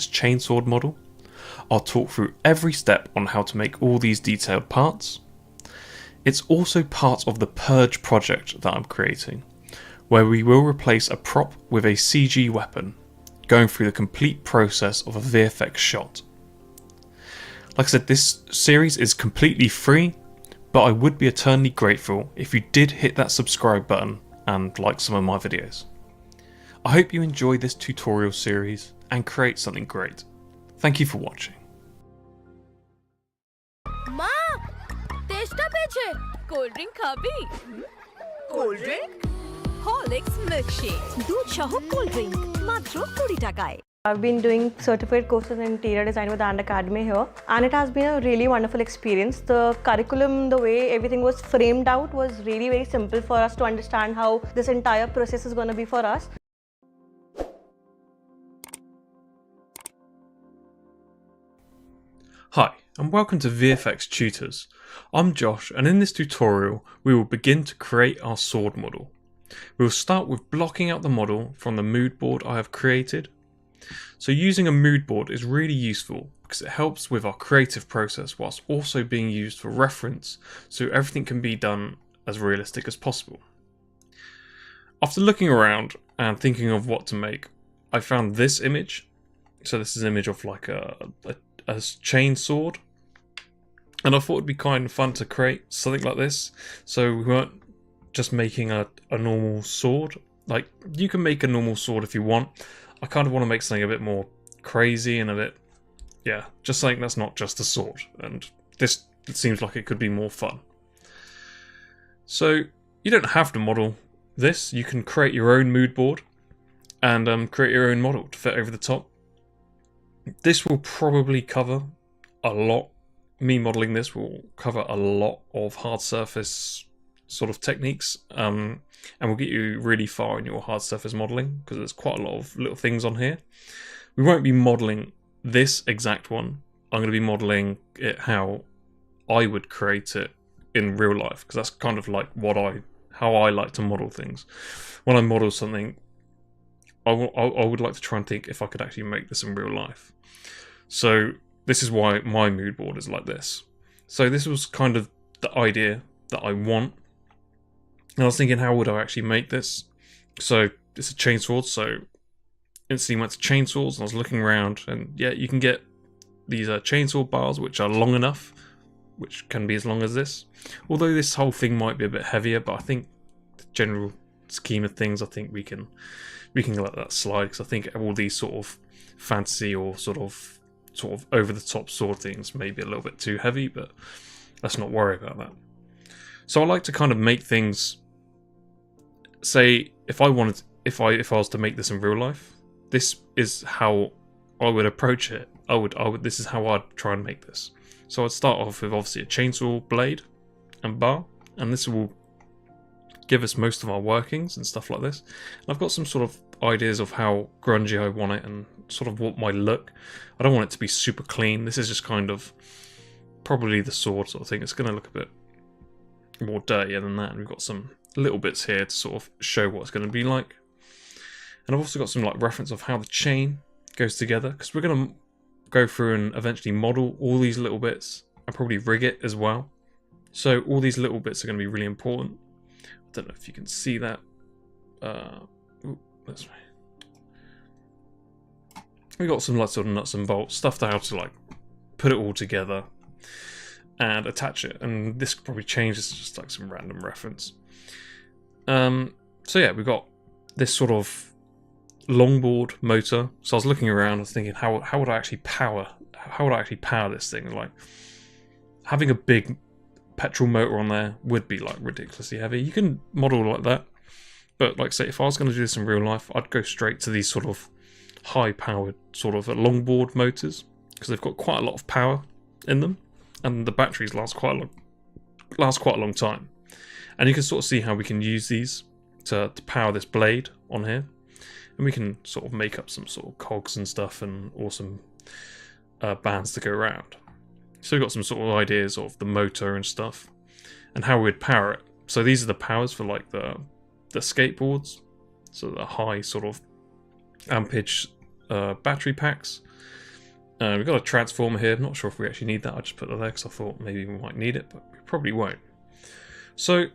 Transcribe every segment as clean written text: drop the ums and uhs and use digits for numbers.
chainsword model. I'll talk through every step on how to make all these detailed parts. It's also part of the Purge project that I'm creating, where we will replace a prop with a CG weapon, going through the complete process of a VFX shot. Like I said, this series is completely free, but I would be eternally grateful if you did hit that subscribe button and like some of my videos. I hope you enjoy this tutorial series and create something great. Thank you for watching. মা তেষ্টা পেয়েছে cold drink খাবি cold drink Horlicks milkshake দুধ সহ cold drink মাত্র 20 টাকায় I've been doing certificate courses in interior design with And Academy here, and it has been a really wonderful experience. The curriculum, the way everything was framed out was really very simple for us to understand how this entire process is going to be for us. Hi, and welcome to VFX Tutors. I'm Josh, and in this tutorial we will begin to create our sword model. We will start with blocking out the model from the mood board I have created. So using a mood board is really useful because it helps with our creative process whilst also being used for reference, so everything can be done as realistic as possible. After looking around and thinking of what to make, I found this image. So this is an image of like a chain sword, and I thought it'd be kind of fun to create something like this, so we weren't just making a normal sword. Like, you can make a normal sword if you want. I kind of want to make something a bit more crazy and a bit, yeah, just something that's not just a sword, and this seems like it could be more fun. So you don't have to model this, you can create your own mood board and create your own model to fit over the top. This will probably cover a lot. Me modelling this will cover a lot of hard surface sort of techniques, and will get you really far in your hard surface modelling because there's quite a lot of little things on here. We won't be modelling this exact one. I'm going to be modelling it how I would create it in real life, because that's kind of like how I like to model things. When I model something, I would like to try and think if I could actually make this in real life. So this is why my mood board is like this. So this was kind of the idea that I want. And I was thinking, how would I actually make this? So it's a chainsword, so instantly went to chainsaws, and I was looking around, and yeah, you can get these chainsaw bars which are long enough, which can be as long as this. Although this whole thing might be a bit heavier, but I think the general scheme of things, I think we can let that slide, because I think all these sort of fantasy or sort of over the top sword things may be a little bit too heavy, but let's not worry about that. So I like to kind of make things, say if I was to make this in real life, this is how I would approach it. This is how I'd try and make this. So I'd start off with obviously a chainsaw blade and bar, and this will give us most of our workings and stuff like this. And I've got some sort of ideas of how grungy I want it and sort of what my look. I don't want it to be super clean. This is just kind of probably the sword sort of thing. It's going to look a bit more dirtier than that, and we've got some little bits here to sort of show what it's going to be like. And I've also got some like reference of how the chain goes together, because we're going to go through and eventually model all these little bits and probably rig it as well. So all these little bits are going to be really important. I don't know if you can see that. That's right. We got some like sort of nuts and bolts stuff to how to like put it all together and attach it, and this probably changes to just like some random reference. So yeah, we've got this sort of longboard motor. So I was looking around, I was thinking, how would I actually power this thing? Like, having a big petrol motor on there would be like ridiculously heavy. You can model like that, but like say if I was going to do this in real life, I'd go straight to these sort of high powered sort of longboard motors, because they've got quite a lot of power in them, and the batteries last quite a long time. And you can sort of see how we can use these to power this blade on here, and we can sort of make up some sort of cogs and stuff and awesome bands to go around. So we've got some sort of ideas of the motor and stuff and how we'd power it. So these are the powers for like the skateboards, so the high sort of ampage battery packs. We've got a transformer here. I'm not sure if we actually need that. I just put that there because I thought maybe we might need it, but we probably won't. So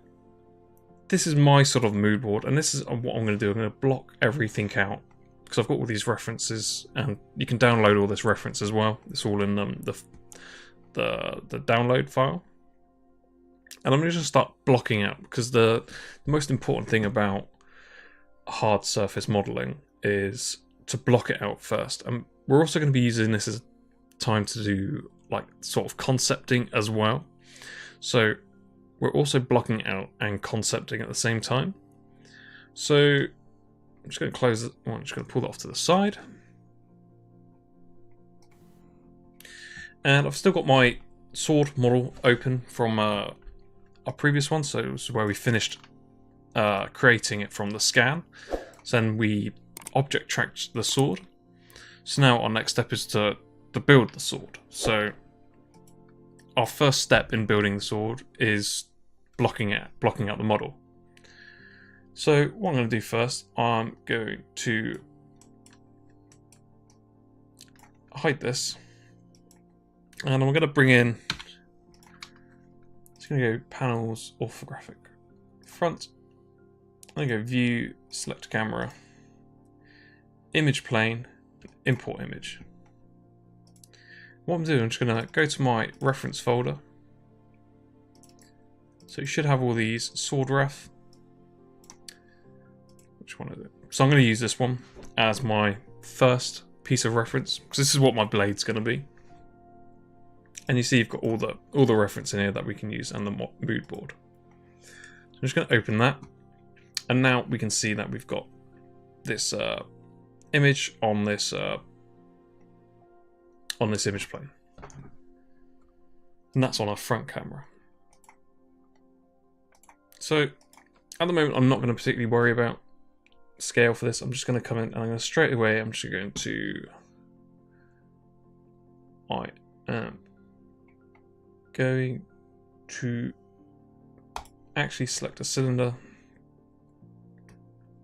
this is my sort of mood board, and this is what I'm going to do. I'm going to block everything out because I've got all these references, and you can download all this reference as well. It's all in the download file. And I'm going to just start blocking out, because the most important thing about hard surface modeling is to block it out first. And we're also going to be using this as time to do like sort of concepting as well. So we're also blocking out and concepting at the same time. So I'm just going to close it. I'm just going to pull that off to the side. And I've still got my sword model open from our previous one. So this is where we finished creating it from the scan. So then we object tracked the sword. So now our next step is to build the sword. So our first step in building the sword is blocking out the model. So what I'm going to do first, I'm going to hide this, and I'm going to bring in, it's going to go panels, orthographic front. I'm going to go view, select camera, image plane, import image. What I'm doing, I'm just going to go to my reference folder. So you should have all these sword ref. Which one is it? So I'm going to use this one as my first piece of reference, because this is what my blade's going to be. And you see you've got all the reference in here that we can use, and the mood board. So I'm just going to open that, and now we can see that we've got this image on this image plane, and that's on our front camera. So at the moment, I'm not going to particularly worry about scale for this. I'm just going to come in, and I'm going to straight away. I'm just going to actually select a cylinder.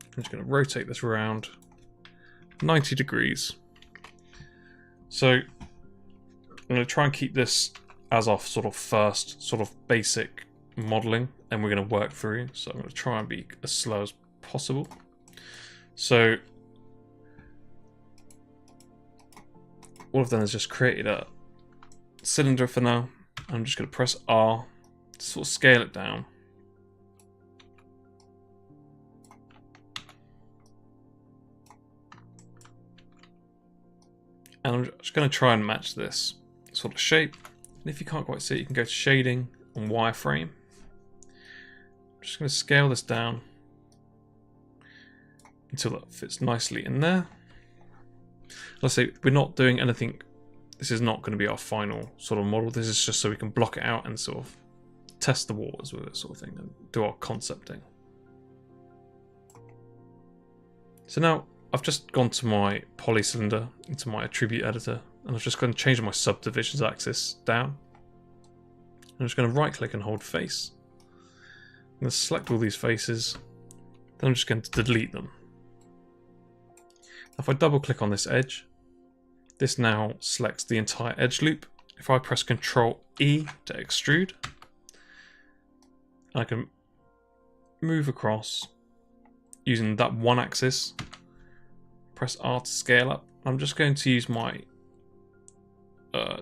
I'm just going to rotate this around 90 degrees. So I'm going to try and keep this as our sort of first sort of basic modeling, and we're going to work through. So I'm going to try and be as slow as possible. So all I've done is just created a cylinder for now. I'm just going to press R to sort of scale it down. And I'm just going to try and match this sort of shape. And if you can't quite see it, you can go to shading and wireframe. I'm just going to scale this down until that fits nicely in there. Let's say we're not doing anything. This is not going to be our final sort of model. This is just so we can block it out and sort of test the waters with it, sort of thing, and do our concepting. So now I've just gone to my poly cylinder, into my attribute editor, and I've just going to change my subdivisions axis down. I'm just going to right click and hold face. I'm going to select all these faces, then I'm just going to delete them. If I double click on this edge, this now selects the entire edge loop. If I press Ctrl E to extrude, I can move across using that one axis. Press R to scale up. I'm just going to use my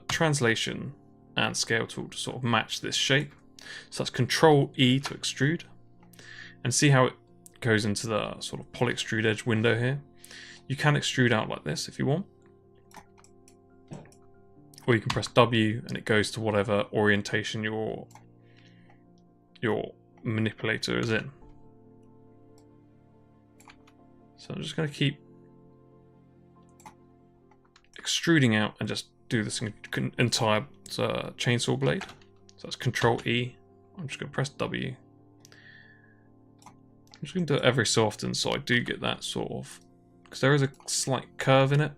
translation and scale tool to sort of match this shape. So that's Ctrl E to extrude, and see how it goes into the sort of poly extrude edge window here. You can extrude out like this if you want, or you can press W and it goes to whatever orientation your manipulator is in. So I'm just going to keep extruding out and just do this entire chainsaw blade. So that's Ctrl E. I'm just going to press W. I'm just going to do it every so often so I do get that sort of, because there is a slight curve in it.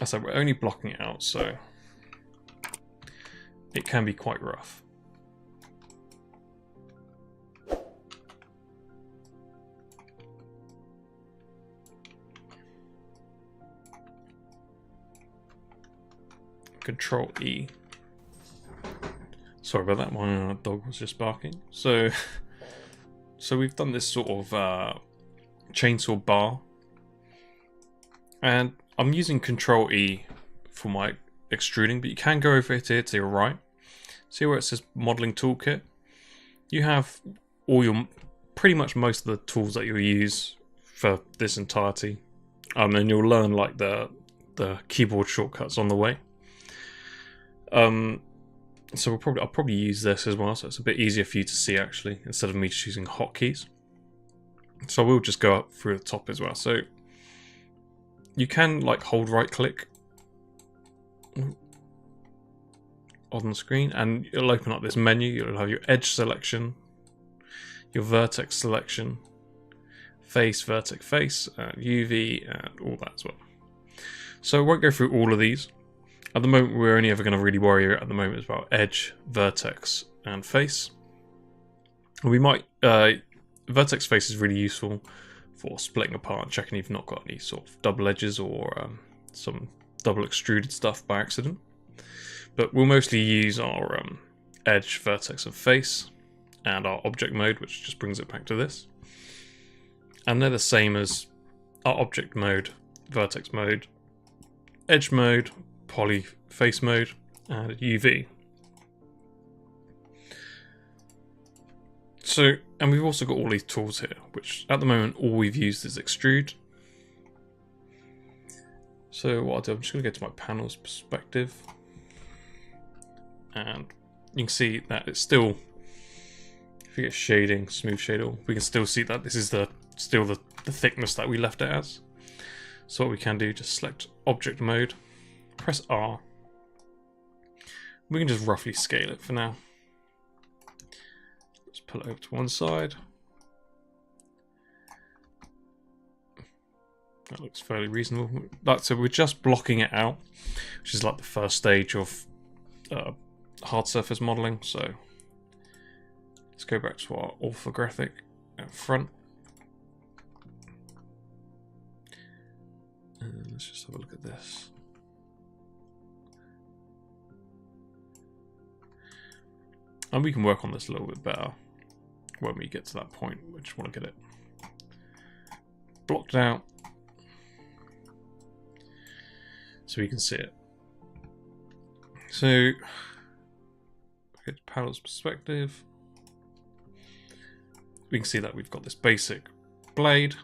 I said we're only blocking it out, so it can be quite rough. Control E. Sorry about that, my dog was just barking. So we've done this sort of chainsaw bar, and I'm using Control E for my extruding, but you can go over here to your right. See where it says modeling toolkit? You have all your, pretty much most of the tools that you'll use for this entirety, and you'll learn like the keyboard shortcuts on the way. So I'll probably use this as well, so it's a bit easier for you to see actually, instead of me just using hotkeys. So I will just go up through the top as well. So you can like hold right click on the screen and it'll open up this menu. You'll have your edge selection, your vertex selection, face, vertex, face, UV, and all that as well. So I won't go through all of these. At the moment, we're only ever going to really worry at the moment about edge, vertex, and face. We might vertex face is really useful for splitting apart and checking you've not got any sort of double edges or some double extruded stuff by accident. But we'll mostly use our edge, vertex, and face, and our object mode, which just brings it back to this. And they're the same as our object mode, vertex mode, edge mode, poly face mode, and UV. So, and we've also got all these tools here, which at the moment all we've used is extrude. So what I'll do, I'm just going to go to my panels perspective, and you can see that it's still, if you get shading, smooth shade all, we can still see that this is still the thickness that we left it as. So what we can do, just select object mode, press R. We can just roughly scale it for now. Let's pull it over to one side. That looks fairly reasonable. So we're just blocking it out, which is like the first stage of hard surface modeling. So let's go back to our orthographic at front. And let's just have a look at this. And we can work on this a little bit better when we get to that point. We just want to get it blocked out so we can see it. So, get to panels perspective. We can see that we've got this basic blade,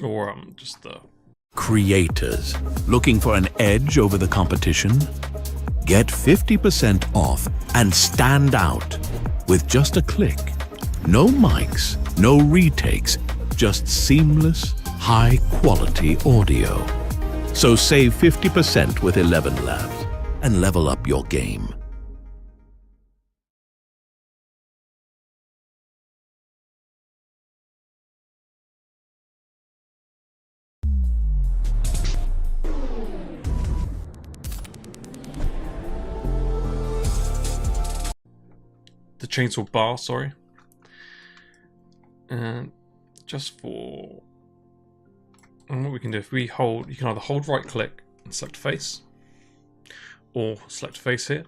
or just the Creators looking for an edge over the competition? Get 50% off and stand out with just a click. No mics, no retakes, just seamless, high-quality audio. So save 50% with 11 Labs and level up your game. the chainsaw bar, sorry. And just for, and what we can do, if we hold, you can either hold right click and select face, or select face here.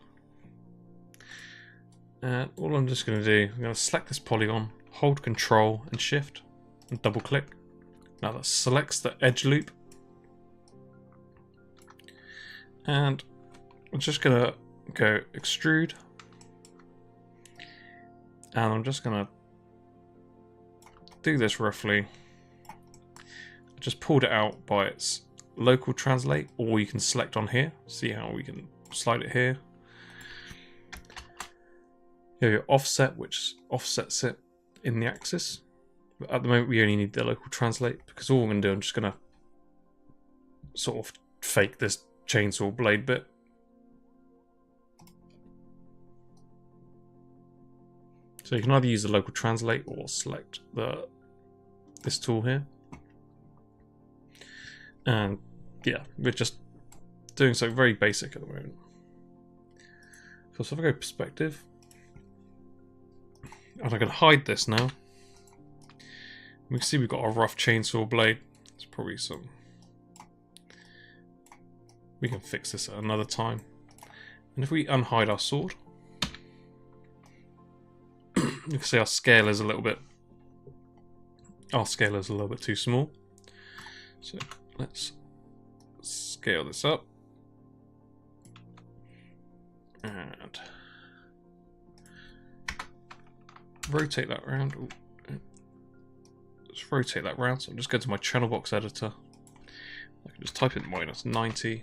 And all I'm just going to do, I'm going to select this polygon, hold control and shift, and double click. Now that selects the edge loop. And I'm just going to go extrude. And I'm just going to do this roughly. I just pulled it out by its local translate, or you can select on here. See how we can slide it here. You have your offset, which offsets it in the axis. But at the moment we only need the local translate, because all I'm going to do, I'm just going to sort of fake this chainsaw blade bit. So you can either use the local translate or select this tool here. And yeah, we're just doing so very basic at the moment. So if I go perspective, and I can hide this now, we can see we've got a rough chainsaw blade. It's probably some... We can fix this at another time. And if we unhide our sword, you can see our scale is a little bit... Our scale is a little bit too small. So let's scale this up. And rotate that around. Ooh. Let's rotate that round. So I'm just going to my channel box editor. I can just type in -90.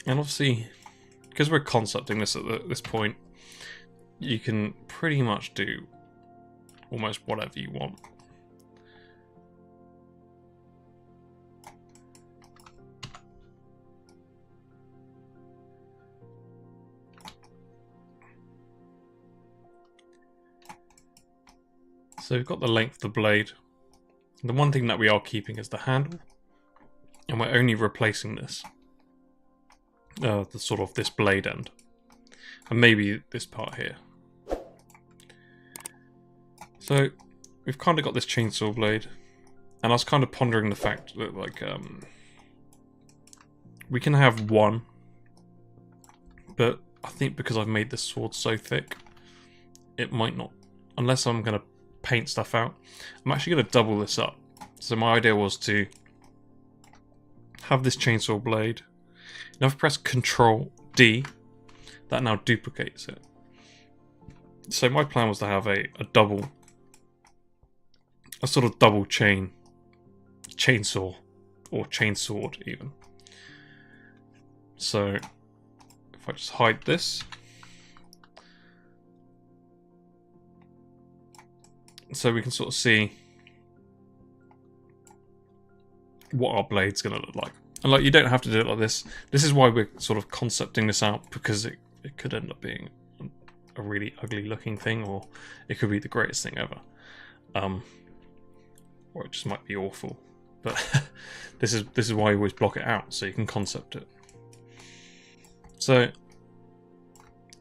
And obviously, because we're concepting this at this point, you can pretty much do almost whatever you want. So we've got the length of the blade. The one thing that we are keeping is the handle, and we're only replacing this. The sort of this blade end, and maybe this part here. So we've kind of got this chainsaw blade, and I was kind of pondering the fact that like we can have one, but I think because I've made this sword so thick, it might not, unless I'm going to paint stuff out. I'm actually going to double this up. So my idea was to have this chainsaw blade. Now if I press Control D, that now duplicates it. So my plan was to have a sort of double chainsaw, or chainsword even. So if I just hide this, so we can sort of see what our blade's going to look like. And like, you don't have to do it like this. This is why we're sort of concepting this out, because it could end up being a really ugly looking thing, or it could be the greatest thing ever. Or it just might be awful. But this is why you always block it out, so you can concept it. So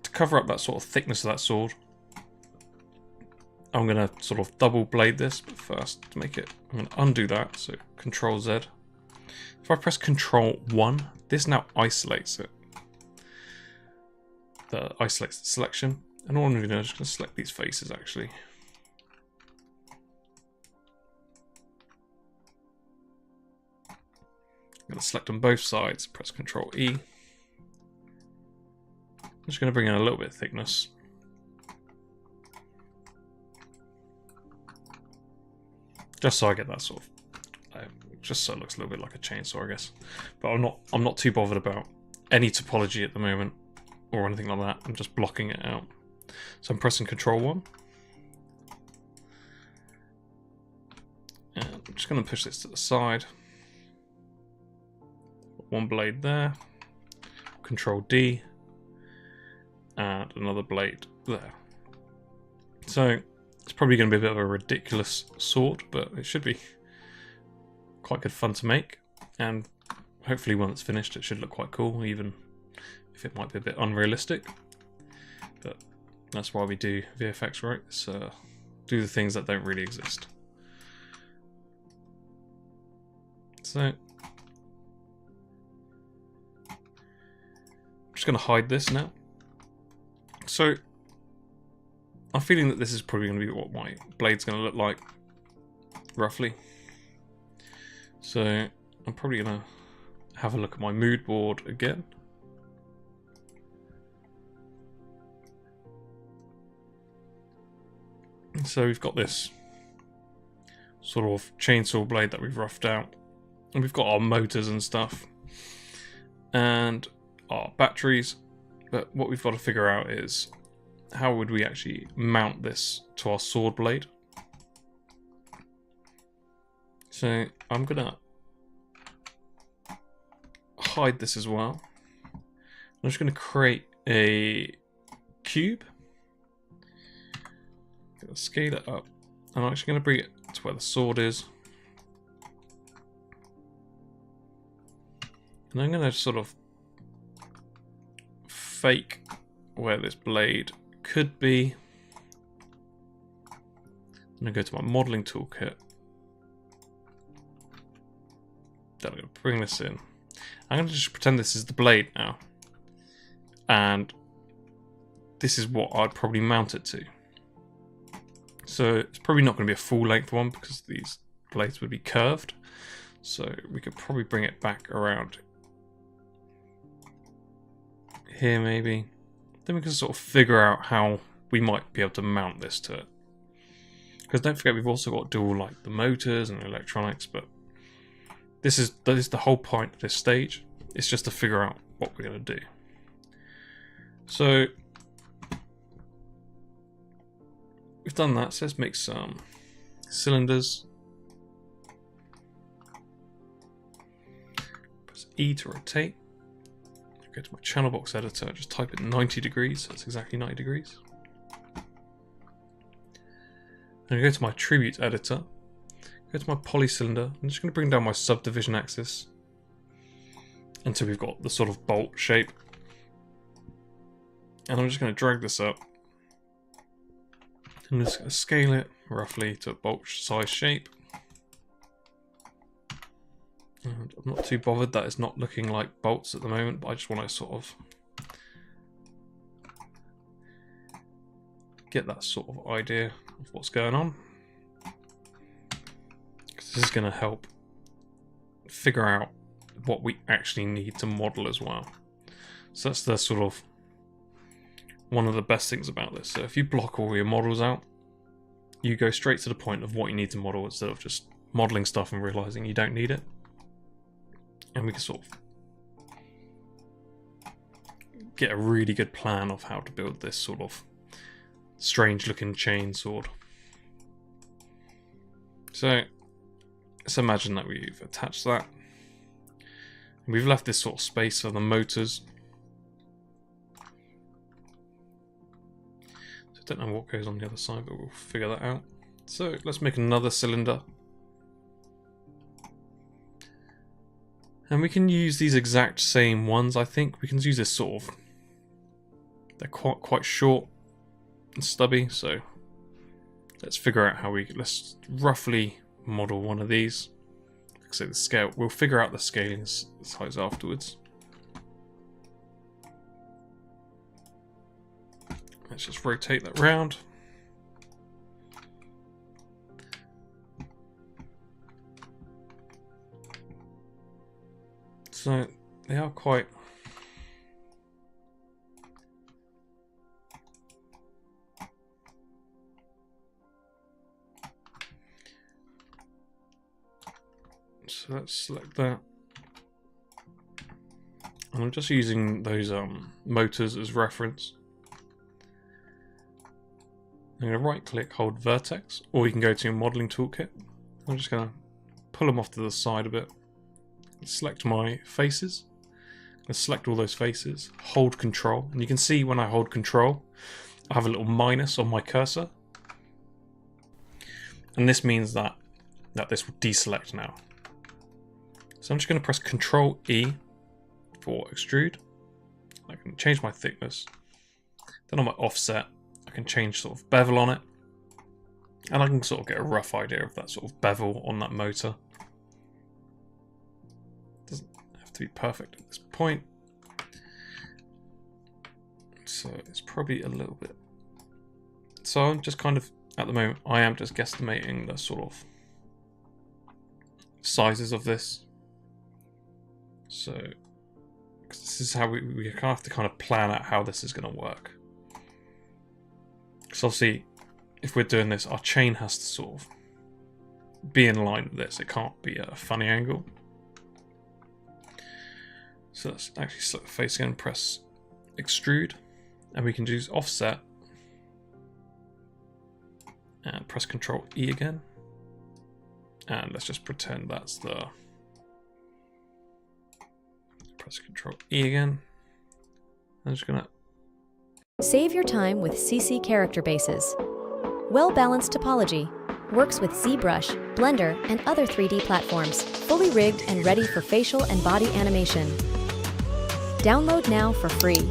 to cover up that sort of thickness of that sword, I'm going to sort of double blade this, but first to make it, I'm going to undo that, so Control Z. If I press Control 1, this now isolates it. That isolates the selection. And all I'm going to do is just going to select these faces actually. I'm going to select on both sides, press Control E. I'm just going to bring in a little bit of thickness. Just so I get that sort of, just so it looks a little bit like a chainsaw, I guess. But I'm not too bothered about any topology at the moment or anything like that. I'm just blocking it out. So I'm pressing Control 1. And I'm just going to push this to the side. One blade there. Control D. And another blade there. So it's probably going to be a bit of a ridiculous sword, but it should be quite good fun to make. And hopefully when it's finished it should look quite cool, even if it might be a bit unrealistic. But that's why we do VFX, right? So do the things that don't really exist. So I'm just going to hide this now. So I'm feeling that this is probably going to be what my blade's going to look like, roughly. So I'm probably going to have a look at my mood board again. So we've got this sort of chainsaw blade that we've roughed out. And we've got our motors and stuff. And our batteries. But what we've got to figure out is, how would we actually mount this to our sword blade? So I'm gonna hide this as well. I'm just gonna create a cube. Gonna scale it up. And I'm actually going to bring it to where the sword is. And I'm going to sort of fake where this blade could be. I'm going to go to my modeling toolkit. Then I'm going to bring this in. I'm going to just pretend this is the blade now. And this is what I'd probably mount it to. So it's probably not going to be a full length one because these blades would be curved. So we could probably bring it back around here maybe. Then we can sort of figure out how we might be able to mount this to it. Because don't forget, we've also got to do all like the motors and the electronics, but this is the whole point of this stage. It's just to figure out what we're going to do. So we've done that, so let's make some cylinders. Press E to rotate. Go to my channel box editor, just type in 90 degrees, that's exactly 90 degrees. And I go to my tribute editor, go to my poly cylinder. I'm just going to bring down my subdivision axis until we've got the sort of bolt shape. And I'm just going to drag this up. I'm just going to scale it roughly to a bolt size shape. And I'm not too bothered that it's not looking like bolts at the moment, but I just want to sort of get that sort of idea of what's going on. Because this is going to help figure out what we actually need to model as well. So that's the sort of one of the best things about this. So if you block all your models out, you go straight to the point of what you need to model instead of just modeling stuff and realizing you don't need it. And we can sort of get a really good plan of how to build this sort of strange looking chain sword. So let's imagine that we've attached that. And we've left this sort of space for the motors. So I don't know what goes on the other side, but we'll figure that out. So let's make another cylinder. And we can use these exact same ones, I think. We can use this sort of... They're quite short and stubby, so... Let's figure out how let's roughly model one of these. Like I say, the scale... We'll figure out the scaling size afterwards. Let's just rotate that round. So they are quite... So let's select that. And I'm just using those motors as reference. I'm going to right click, hold vertex, or you can go to your modeling toolkit. I'm just going to pull them off to the side a bit. Select my faces. Let's select all those faces. Hold control. And you can see when I hold control, I have a little minus on my cursor. And this means that this will deselect now. So I'm just going to press Control E for extrude. I can change my thickness. Then on my offset, I can change sort of bevel on it. And I can sort of get a rough idea of that sort of bevel on that motor. Doesn't have to be perfect at this point. So it's probably a little bit. So I'm just kind of, at the moment, I am just guesstimating the sort of sizes of this. So, because this is how we have to kind of plan out how this is going to work. Because obviously, if we're doing this, our chain has to sort of be in line with this. It can't be at a funny angle. So let's actually select the face again, press extrude, and we can use offset and press Control E again. And let's just pretend that's the... Press Control E again. I'm just gonna... Save your time with CC character bases. Well-balanced topology, Works with ZBrush, Blender, and other 3D platforms, fully rigged and ready for facial and body animation. Download now for free.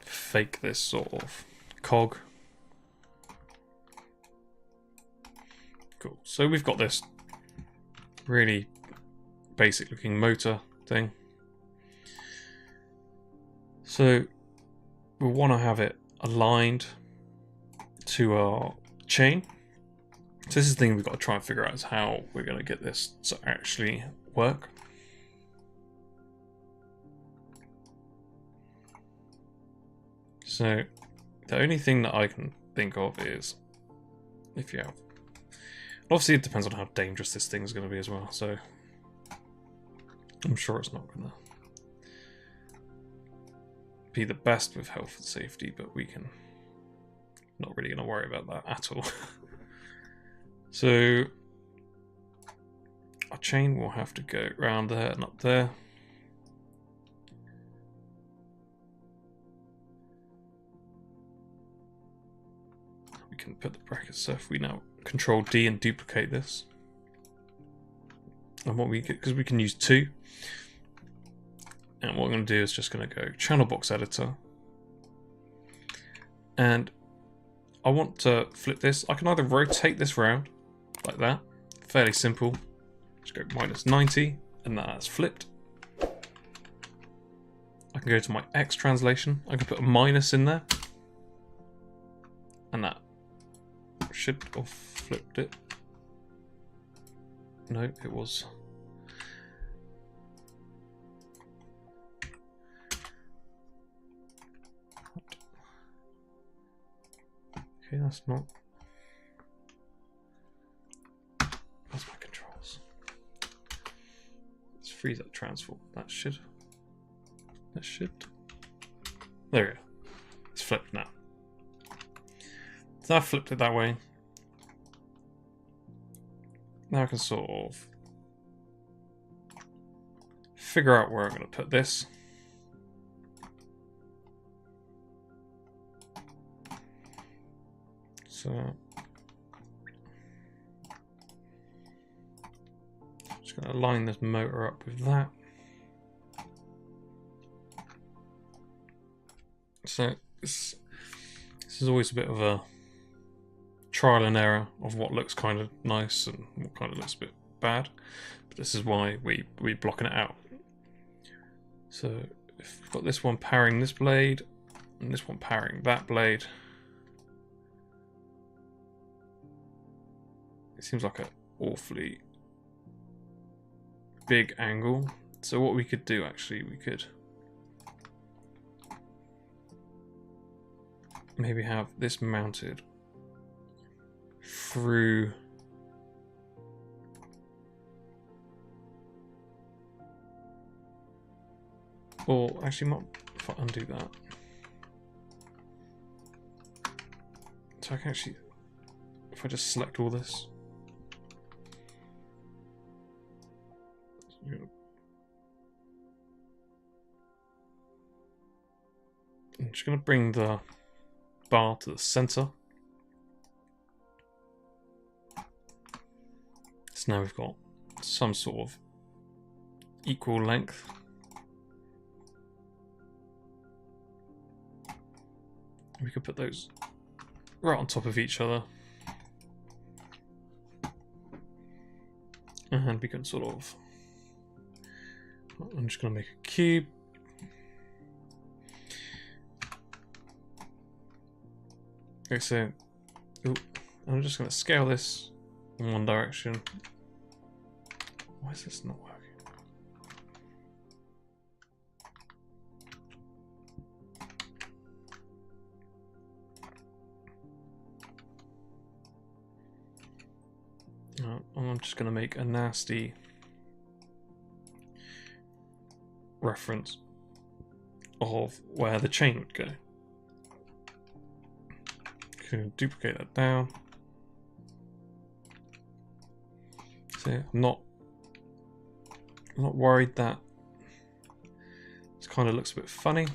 Fake this sort of cog. Cool. So we've got this really basic looking motor thing. So we'll want to have it aligned to our chain. So this is the thing we've got to try and figure out, is how we're going to get this to actually work. So the only thing that I can think of is if you have... Obviously it depends on how dangerous this thing's going to be as well, so I'm sure it's not going to be the best with health and safety, but we can... Not really going to worry about that at all. So our chain will have to go around there and up there. We can put the brackets, so if we now Control D and duplicate this, and what we get, because we can use 2, and what I'm going to do is just going to go Channel Box Editor, and I want to flip this. I can either rotate this round like that, fairly simple, just go -90, and that's flipped. I can go to my X translation, I can put a minus in there, and that should have flipped it. No, it was. Okay, that's not. That's my controls. Let's freeze that transform. That should. That should. There we go. It's flipped now. So I flipped it that way. Now I can sort of figure out where I'm going to put this. So just going to line this motor up with that. So this is always a bit of a trial and error of what looks kind of nice and what kind of looks a bit bad, but this is why we're blocking it out. So if we've got this one powering this blade and this one powering that blade, it seems like an awfully big angle. So what we could do, actually, we could maybe have this mounted through or actually not, if I undo that, so I can actually, if I just select all this, I'm just going to bring the bar to the center. So now we've got some sort of equal length. We could put those right on top of each other. And we can sort of... I'm just going to make a cube. Okay, so... Ooh, I'm just going to scale this in one direction. Why is this not working? I'm just going to make a nasty reference of where the chain would go. Can duplicate that down. So I'm not worried that this kind of looks a bit funny.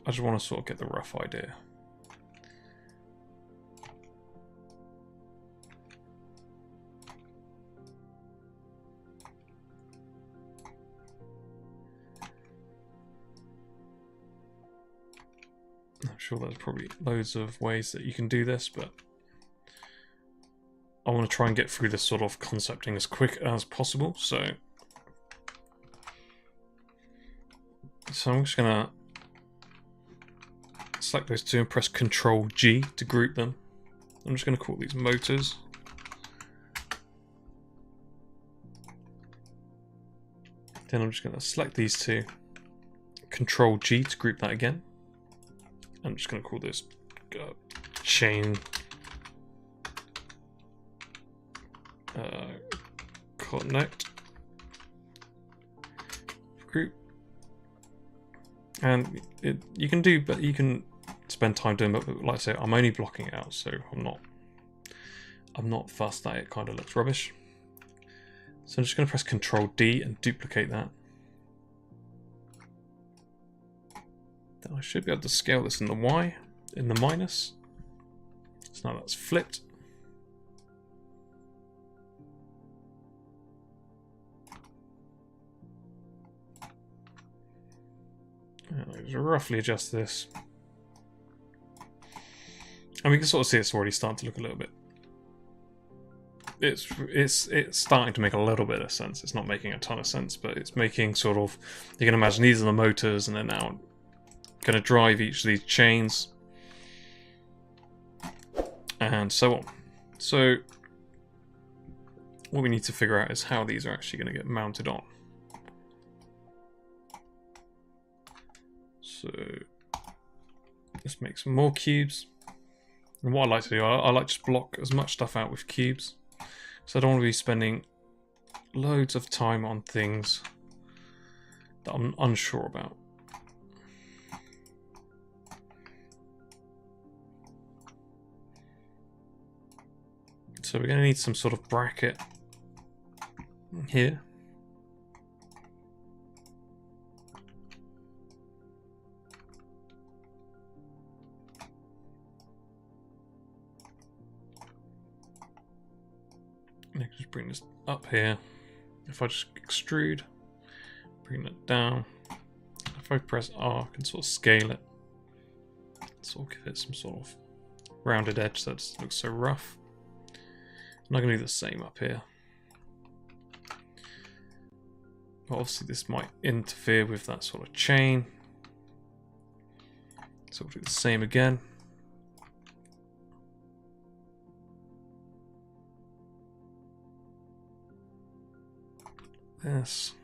I just want to sort of get the rough idea. I'm sure there's probably loads of ways that you can do this, but I want to try and get through this sort of concepting as quick as possible. So I'm just going to select those two and press Ctrl G to group them. I'm just going to call these motors. Then I'm just going to select these two, Ctrl G to group that again. I'm just going to call this chain connect group. And you can do, but you can spend time doing it. But like I say, I'm only blocking it out, so I'm not fussed that it kind of looks rubbish. So I'm just going to press Ctrl D and duplicate that. Then I should be able to scale this in the Y, in the minus. So now that's flipped. Just roughly adjust this. And we can sort of see it's already starting to look a little bit. It's starting to make a little bit of sense. It's not making a ton of sense, but it's making sort of, you can imagine these are the motors and they're now going to drive each of these chains and so on. So what we need to figure out is how these are actually going to get mounted on. So let's make some more cubes. And what I like to do, I like to just block as much stuff out with cubes. So I don't want to be spending loads of time on things that I'm unsure about. So we're going to need some sort of bracket here. I can just bring this up here. If I just extrude, bring that down. If I press R, I can sort of scale it. Sort of give it some sort of rounded edge so it doesn't look so rough. I'm not going to do the same up here. But obviously this might interfere with that sort of chain. So we'll do the same again. Yes.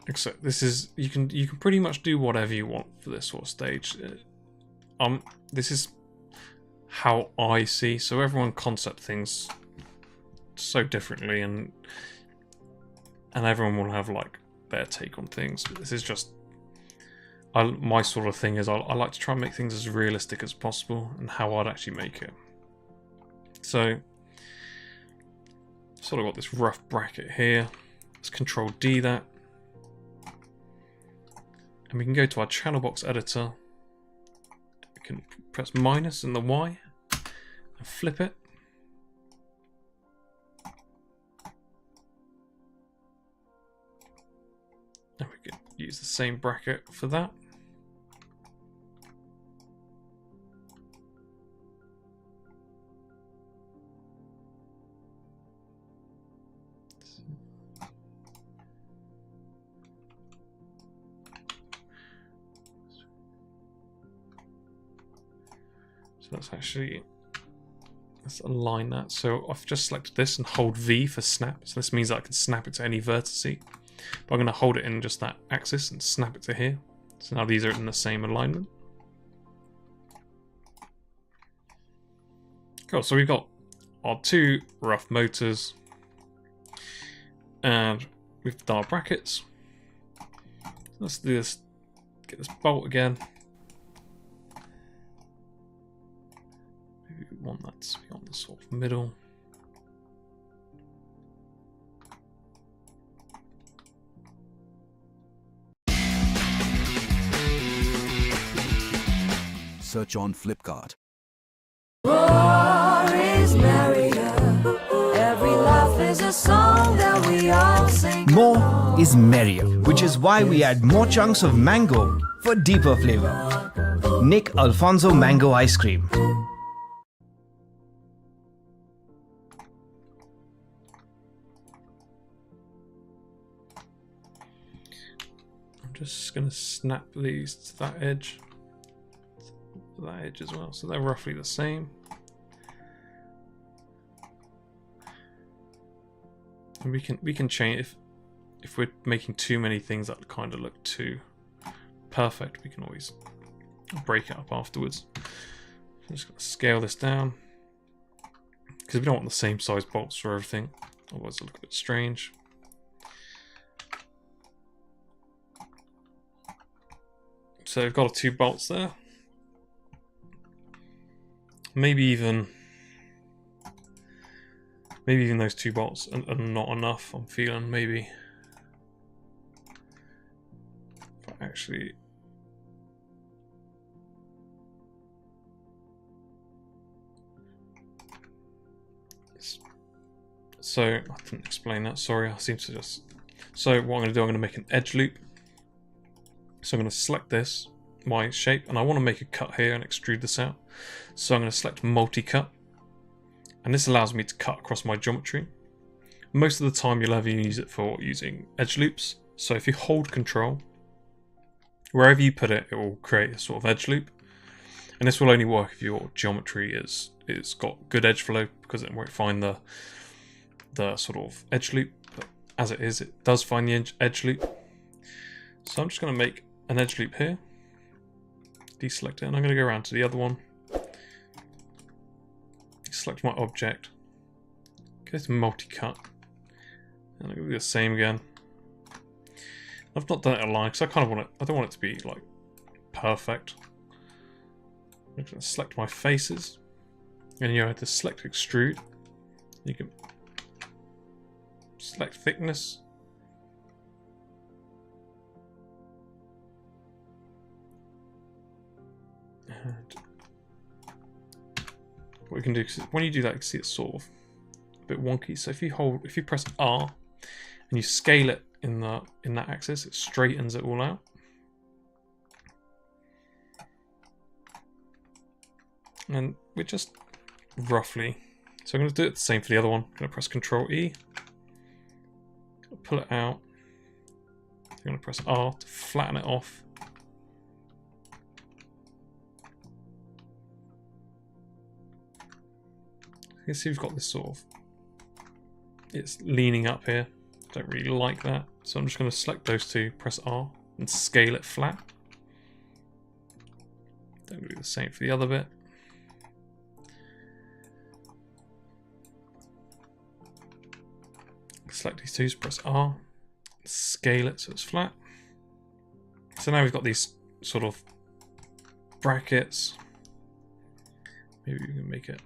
Except this is, you can pretty much do whatever you want for this sort of stage. This is how I see. So everyone concept things so differently, and everyone will have like their take on things. But this is just my sort of thing is I like to try and make things as realistic as possible and how I'd actually make it. So sort of got this rough bracket here. Let's Control D that. And we can go to our channel box editor we can press minus and the Y and flip it. And we can use the same bracket for that. So let's align that. So I've just selected this and hold V for snap. So this means that I can snap it to any vertice. But I'm going to hold it in just that axis and snap it to here. So now these are in the same alignment. Cool, so we've got our two rough motors. And with our brackets. Let's do this. Get this bolt again. Maybe we want that to be on the sort of middle. Search on Flipkart. War is merrier. Every laugh is a song that we all sing. More is merrier, which is why we add more chunks of mango for deeper flavor. Nick Alfonso Mango Ice Cream. I'm just going to snap these to that edge. That edge as well, so they're roughly the same. And we can change if we're making too many things that kind of look too perfect. We can always break it up afterwards. I'm just going to scale this down because we don't want the same size bolts for everything, otherwise it'll look a bit strange. So we've got 2 bolts there. Maybe even those 2 bolts are not enough. I'm feeling maybe if I actually so I didn't explain that. Sorry, I seem to just. So what I'm going to do, I'm going to make an edge loop. So I'm going to select this, my shape, and I want to make a cut here and extrude this out. So I'm going to select multi-cut, and this allows me to cut across my geometry. Most of the time you'll ever use it for using edge loops. So if you hold Control, wherever you put it, it will create a sort of edge loop. And this will only work if your geometry is got good edge flow, because it won't find the sort of edge loop. But as it is, it does find the edge loop. So I'm just going to make an edge loop here. Deselect it, and I'm going to go around to the other one. Select my object. Go to multi-cut. And I'm going to do the same again. I've not done it aligned because I kind of want it. I don't want it to be like perfect. I'm going to select my faces, and you have to select extrude. You can select thickness. And what we can do, because when you do that, you can see it's sort of a bit wonky. So if you press R and you scale it in that axis, it straightens it all out. And we're just roughly. So I'm going to do it the same for the other one. I'm going to press Control E, pull it out. I'm going to press R to flatten it off. You can see we've got this sort of, it's leaning up here. Don't really like that. So I'm just going to select those 2, press R, and scale it flat. Then do the same for the other bit. Select these 2, press R, scale it so it's flat. So now we've got these sort of brackets. Maybe we can make it.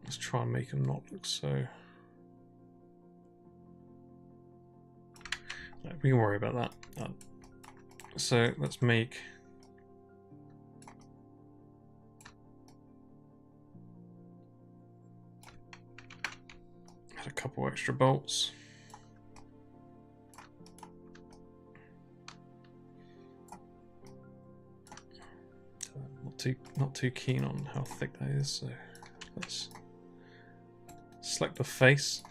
Let's try and make them not look so. No, we can worry about that. So let's make Add a couple extra bolts. Not too keen on how thick that is, so let's select the face.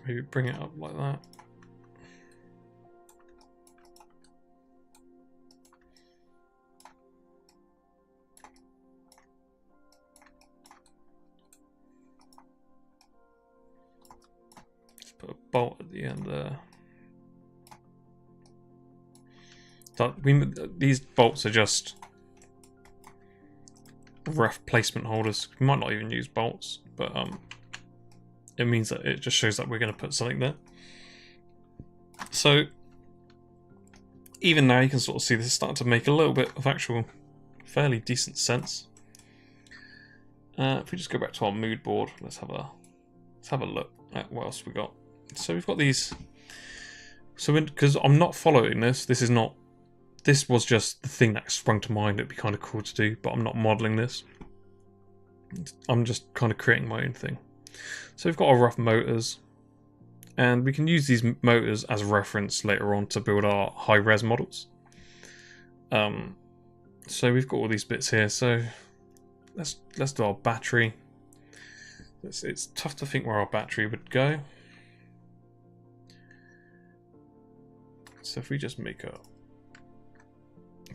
Maybe bring it up like that. Put a bolt at the end there. These bolts are just rough placement holders. We might not even use bolts, but it means that it just shows that we're going to put something there. So even now you can sort of see this is starting to make a little bit of actual fairly decent sense. If we just go back to our mood board, let's have a look at what else we got. So we've got these. So because I'm not following this, this was just the thing that sprung to mind. It'd be kind of cool to do, but I'm not modeling this. I'm just kind of creating my own thing. So we've got our rough motors, and we can use these motors as a reference later on to build our high-res models. So we've got all these bits here. So let's do our battery. It's tough to think where our battery would go. So if we just make a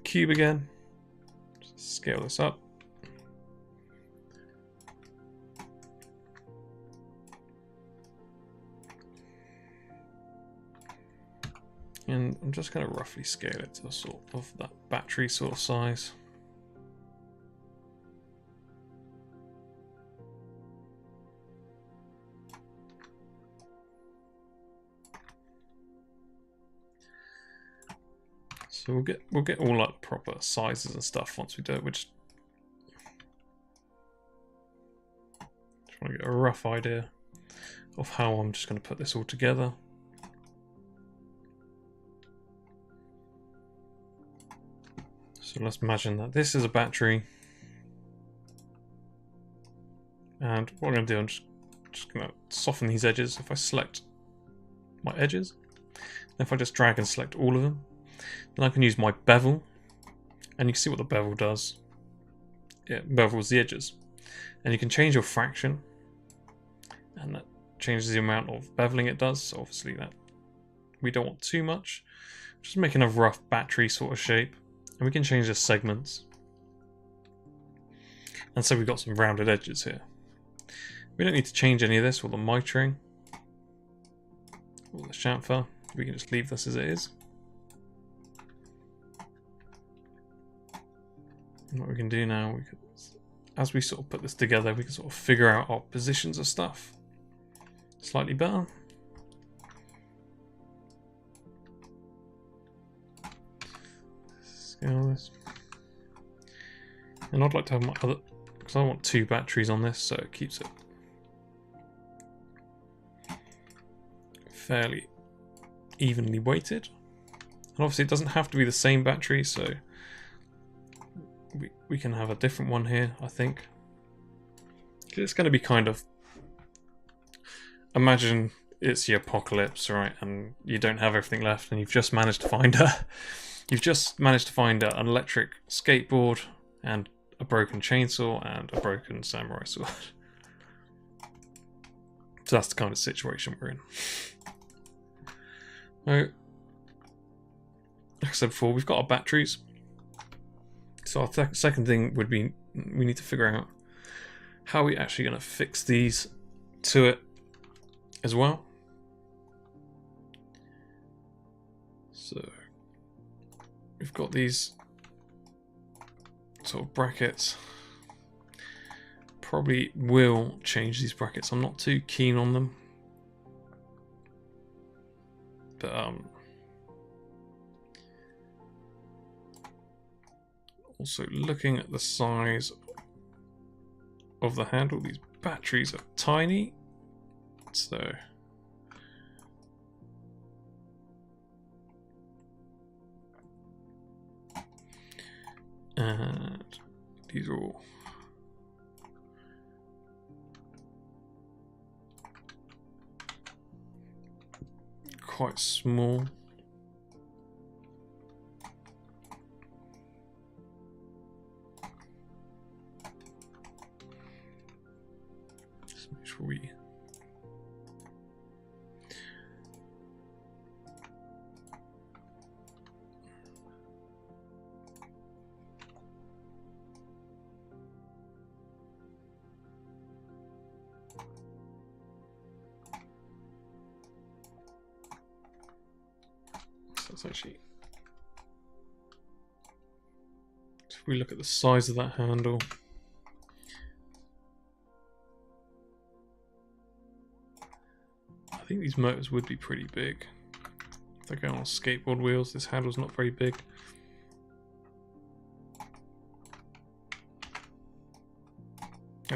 cube again, just scale this up. And I'm just going to roughly scale it to sort of that battery sort of size. So we'll get all like proper sizes and stuff once we do it. We're just trying to get a rough idea of how I'm just going to put this all together. So let's imagine that this is a battery, and what I'm going to do, I'm just going to soften these edges. If I select my edges, if I just drag and select all of them, then I can use my bevel, and you can see what the bevel does. It bevels the edges, and you can change your fraction, and that changes the amount of beveling it does. So obviously that we don't want too much. Just making a rough battery sort of shape, and we can change the segments. And so we've got some rounded edges here. We don't need to change any of this, or the mitering, or the chamfer. We can just leave this as it is. And what we can do now, as we sort of put this together, we can sort of figure out our positions of stuff slightly better. Scale this. And I'd like to have my other, because I want 2 batteries on this, so it keeps it fairly evenly weighted. And obviously it doesn't have to be the same battery, so we can have a different one here, I think. It's going to be kind of, imagine it's the apocalypse, right? And you don't have everything left, and you've just managed to find an electric skateboard and a broken chainsaw and a broken samurai sword. So that's the kind of situation we're in. So, like I said before, we've got our batteries. So our second thing would be, we need to figure out how we're actually going to fix these to it as well. So we've got these sort of brackets. Probably will change these brackets. I'm not too keen on them. But also looking at the size of the handle, these batteries are tiny, so And these are all quite small. Just make sure we that's actually, if we look at the size of that handle, I think these motors would be pretty big. If they're going on skateboard wheels, this handle's not very big.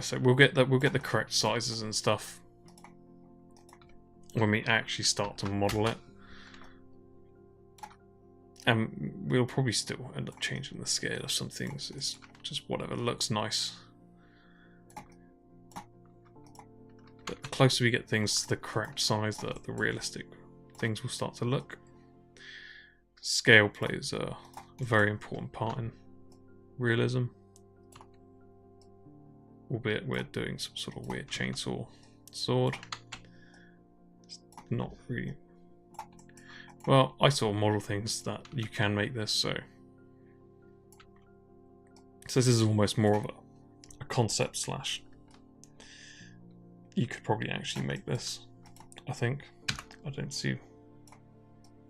So we'll get the correct sizes and stuff when we actually start to model it. And we'll probably still end up changing the scale of some things. It's just whatever looks nice. But the closer we get things to the correct size, the realistic things will start to look. Scale plays a very important part in realism. Albeit we're doing some sort of weird chainsaw sword. It's not really... Well, I saw model things that you can make this, so this is almost more of a concept slash. You could probably actually make this, I think. I don't see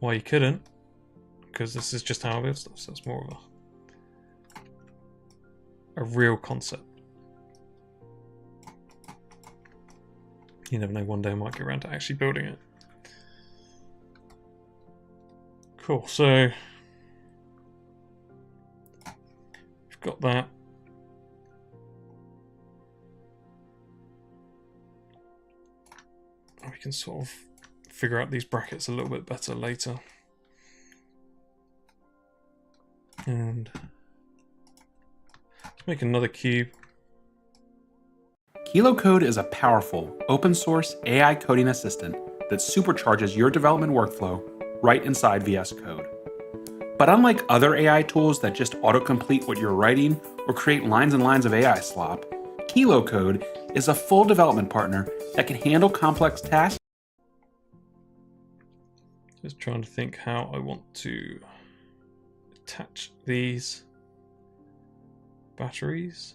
why you couldn't, because this is just how I build stuff, so it's more of a real concept. You never know, one day I might get around to actually building it. Cool, so we've got that. We can sort of figure out these brackets a little bit better later. And let's make another cube. KiloCode is a powerful, open-source AI coding assistant that supercharges your development workflow right inside VS Code. But unlike other AI tools that just autocomplete what you're writing or create lines and lines of AI slop, KiloCode is a full development partner that can handle complex tasks. Just trying to think how I want to attach these batteries.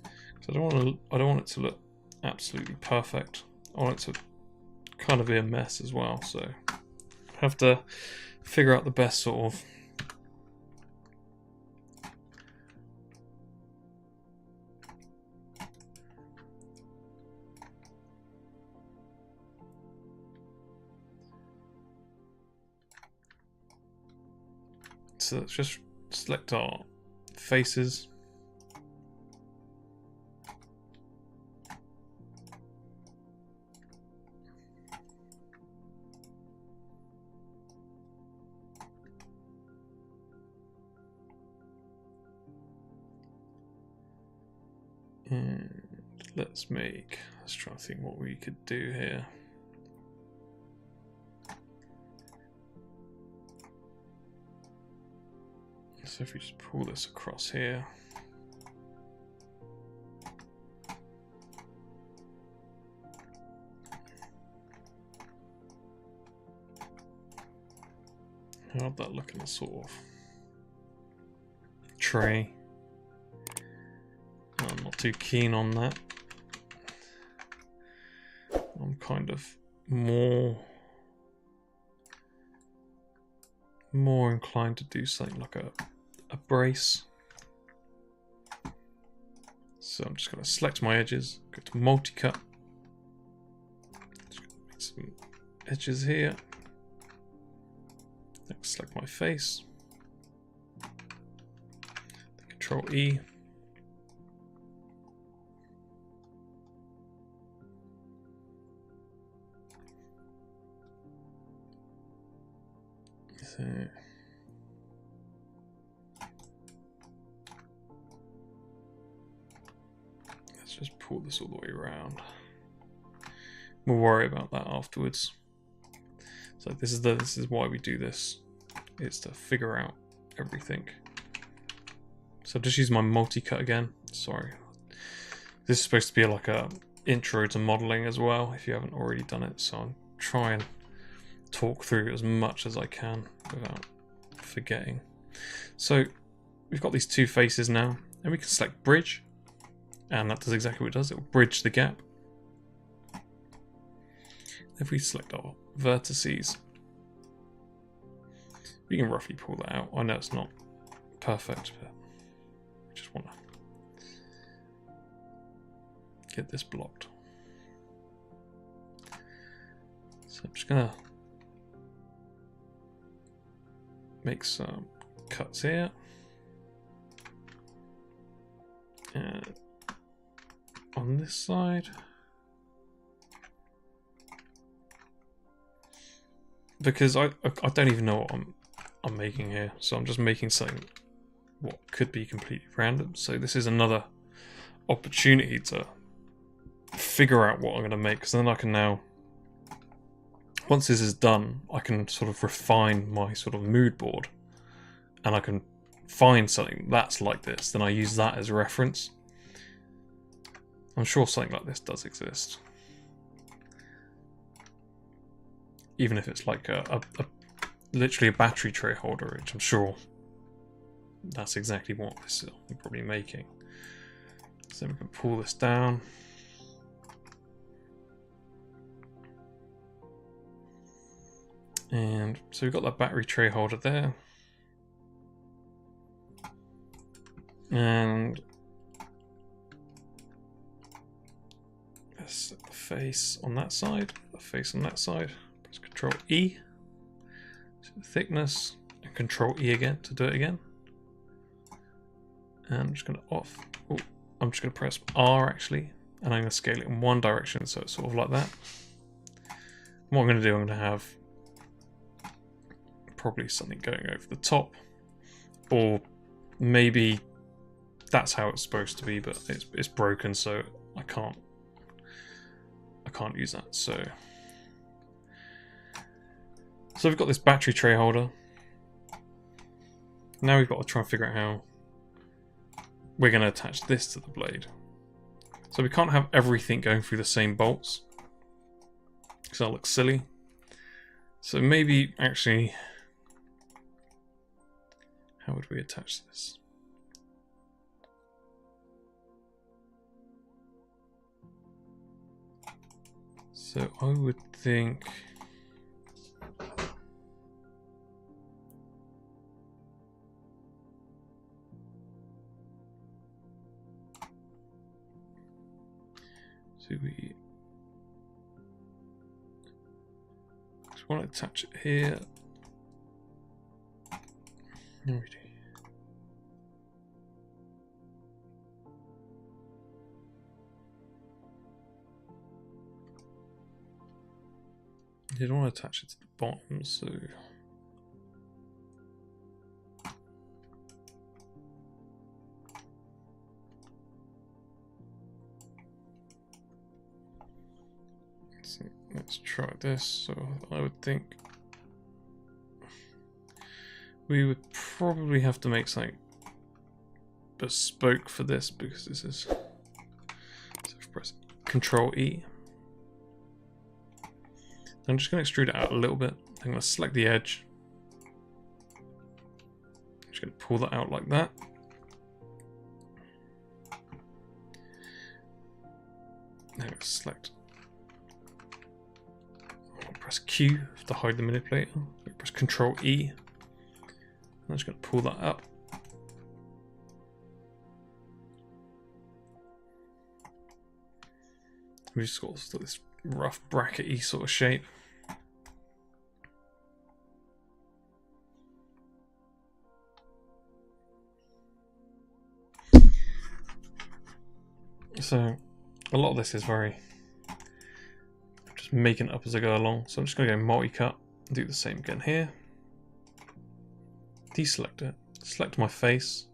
I don't want it to look absolutely perfect. I want it to kind of be a mess as well, so I have to figure out the best sort of so let's just select our faces. And let's try to think what we could do here. So if we just pull this across here. How'd that look in a sort of tray? I'm not too keen on that. I'm kind of more inclined to do something like a brace. So I'm just going to select my edges, go to multi-cut, just gonna make some edges here. Next, select my face, Control E. So Let's just pull this all the way around. We'll worry about that afterwards. So this is why we do this. It's to figure out everything. So I'll just use my multi-cut again. Sorry. This is supposed to be like a intro to modeling as well, if you haven't already done it. So I'll try and talk through as much as I can without forgetting. So we've got these two faces now, and we can select bridge, and that does exactly what it does. It will bridge the gap. If we select our vertices, we can roughly pull that out. I know it's not perfect, but I just want to get this blocked. So I'm just going to make some cuts here. And on this side. Because I don't even know what I'm making here, so I'm just making something what could be completely random. So this is another opportunity to figure out what I'm going to make, because then I can now, once this is done, I can sort of refine my sort of mood board, and I can find something that's like this. Then I use that as a reference. I'm sure something like this does exist. Even if it's like literally a battery tray holder, which I'm sure that's exactly what this is probably making. So we can pull this down. And so we've got that battery tray holder there. And let's set the face on that side, the face on that side. Press Control E, thickness, and Control E again to do it again. And I'm just going to I'm just going to press R actually, and I'm going to scale it in one direction, so it's sort of like that. What I'm going to do, I'm going to have probably something going over the top, or maybe that's how it's supposed to be, but it's broken, so I can't use that. So we've got this battery tray holder. Now we've got to try and figure out how we're going to attach this to the blade. So we can't have everything going through the same bolts, because that looks silly. So maybe actually, how would we attach this? So I would think we just want to attach it here. Alrighty. You don't want to attach it to the bottom, so let's try this. So I would think we would probably have to make something bespoke for this, because this is, so press Control E. I'm just going to extrude it out a little bit. I'm going to select the edge. I'm just going to pull that out like that. Now I'm going to select. I'll press Q to hide the manipulator. Press Control E. I'm just going to pull that up. We've just got this rough brackety sort of shape. So a lot of this is I'm just making it up as I go along. So I'm just going to go multi-cut, do the same again here. Deselect it, select my face,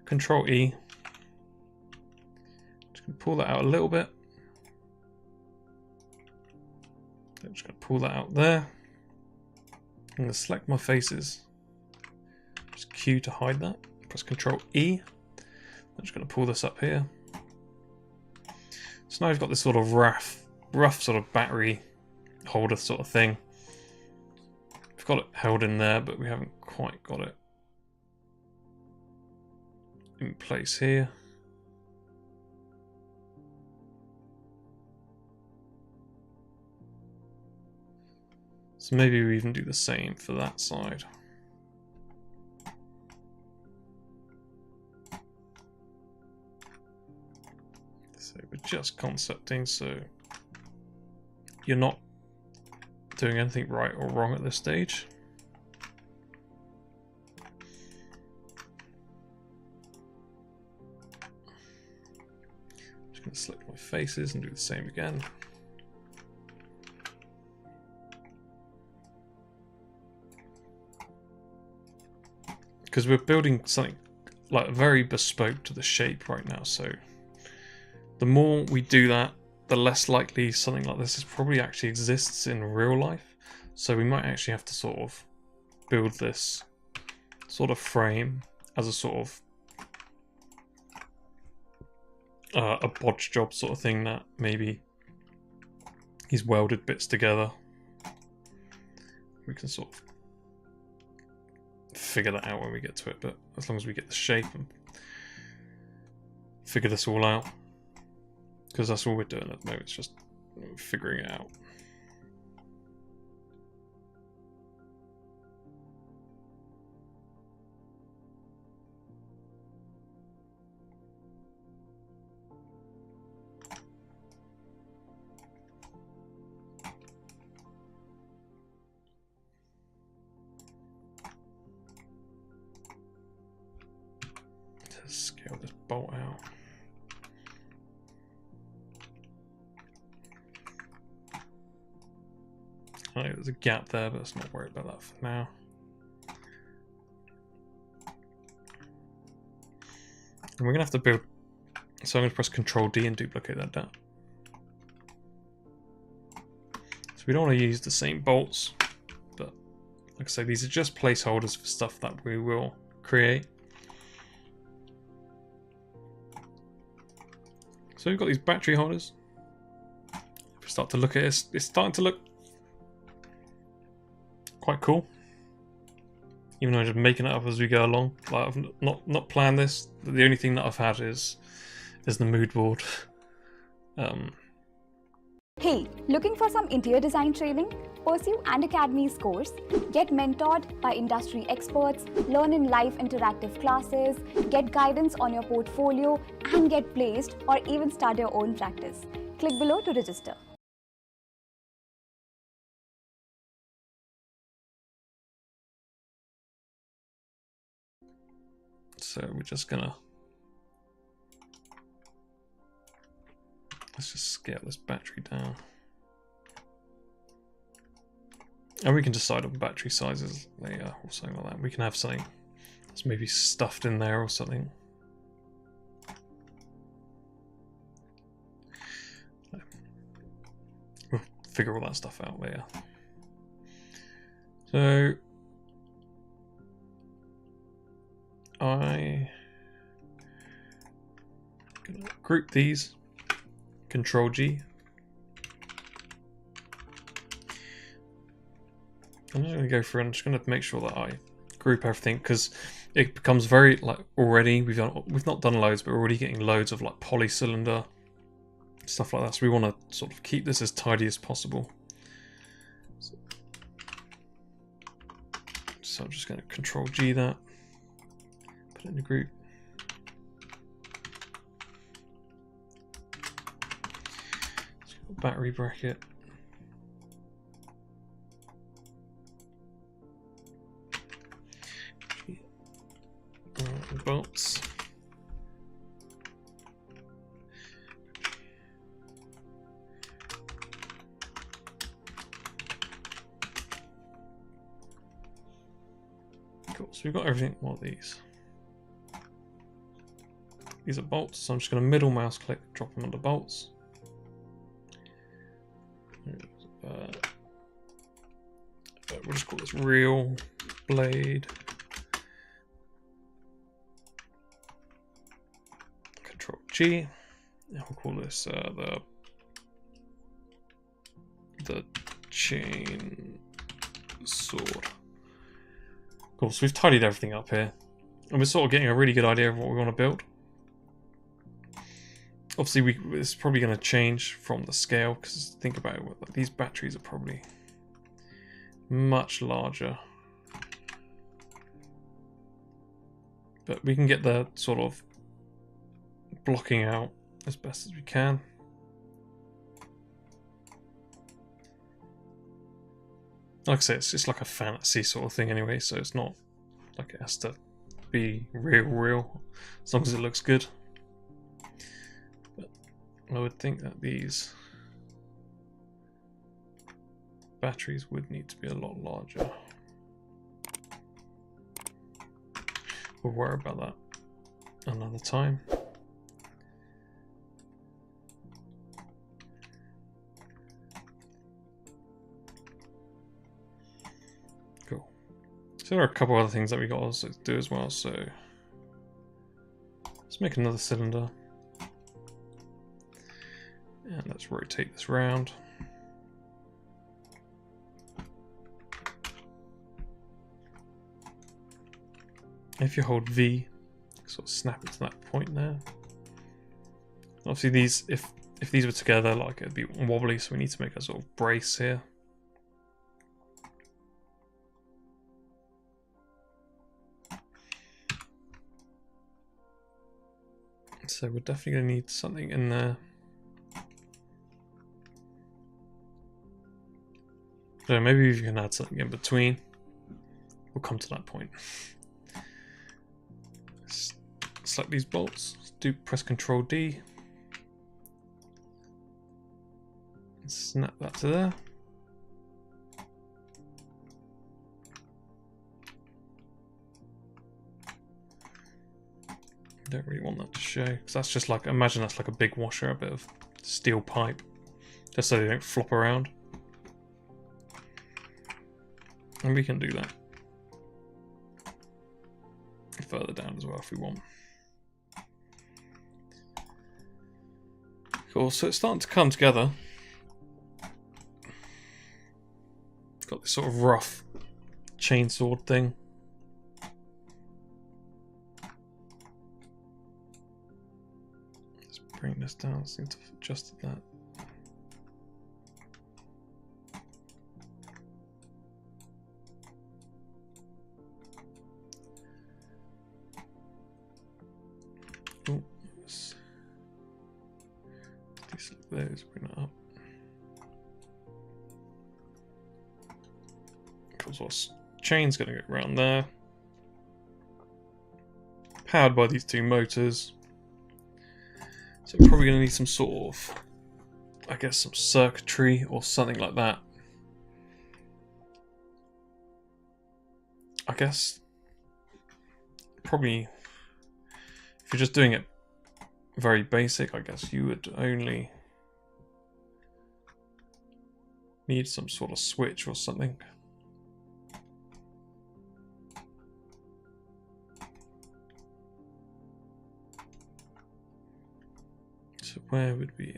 Control E, Just going to pull that out a little bit. I'm just going to pull that out there. I'm going to select my faces. Just Q to hide that. Press Control E. I'm just going to pull this up here. So now I've got this sort of rough sort of battery holder sort of thing. We've got it held in there, but we haven't quite got it in place here. So maybe we even do the same for that side. So we're just concepting, so you're not doing anything right or wrong at this stage. Just going to select my faces and do the same again. Because we're building something like very bespoke to the shape right now, so the more we do that, the less likely something like this probably actually exists in real life. So we might actually have to sort of build this sort of frame as a sort of a bodge job sort of thing that maybe he's welded bits together. We can sort of figure that out when we get to it, but as long as we get the shape and figure this all out, because that's all we're doing at the moment, it's just figuring it out. Scale this bolt out. I know there's a gap there, but let's not worry about that for now. And we're going to have to build, so I'm going to press Control D and duplicate that down. So we don't want to use the same bolts, but like I say, these are just placeholders for stuff that we will create. So we've got these battery holders. If we start to look at it, it's starting to look quite cool. Even though I'm just making it up as we go along. Like I've not planned this. The only thing that I've had is the mood board. Hey, looking for some interior design training? Pursue Unacademy's course, get mentored by industry experts, learn in live interactive classes, get guidance on your portfolio, and get placed or even start your own practice. Click below to register. So we're just gonna, let's just scale this battery down. And we can decide on battery sizes later or something like that. We can have something that's maybe stuffed in there or something. We'll figure all that stuff out later. So I'm gonna group these, Control G. I'm just going to go through and I'm just going to make sure that I group everything, because it becomes very like already we've not done loads, but we're already getting loads of like polycylinder stuff like that. So we want to sort of keep this as tidy as possible. So I'm just going to Control G that, put it in the group. Battery bracket. Bolts. Cool, so we've got everything. What are these? These are bolts, so I'm just going to middle mouse click, drop them under bolts. We'll just call this real blade. Control G. And we'll call this the chain sword. Cool, so we've tidied everything up here. And we're sort of getting a really good idea of what we want to build. Obviously, it's probably going to change from the scale, because think about it, these batteries are probably much larger. But we can get the sort of blocking out as best as we can. Like I say, it's just like a fantasy sort of thing anyway, so it's not like it has to be real, as long as it looks good. But I would think that these batteries would need to be a lot larger. We'll worry about that another time. Cool. So there are a couple other things that we got to do as well, so let's make another cylinder. And let's rotate this round. If you hold V, sort of snap it to that point there. Obviously these, if these were together, like it'd be wobbly, so we need to make a sort of brace here. So we're definitely going to need something in there. So maybe you can add something in between. We'll come to that point. Select these bolts. Press Control D. Snap that to there. Don't really want that to show, because that's just like, imagine that's like a big washer, a bit of steel pipe, just so they don't flop around. And we can do that further down as well if we want. Cool, so it's starting to come together. Got this sort of rough chainsword thing. Let's bring this down, I seem to have adjusted that. Oh, those, bring that up. Because our chain's going to go around there. Powered by these two motors. So we're probably going to need some sort of, I guess, some circuitry or something like that. I guess, probably, if you're just doing it very basic, I guess you would only need some sort of switch or something. So where would we...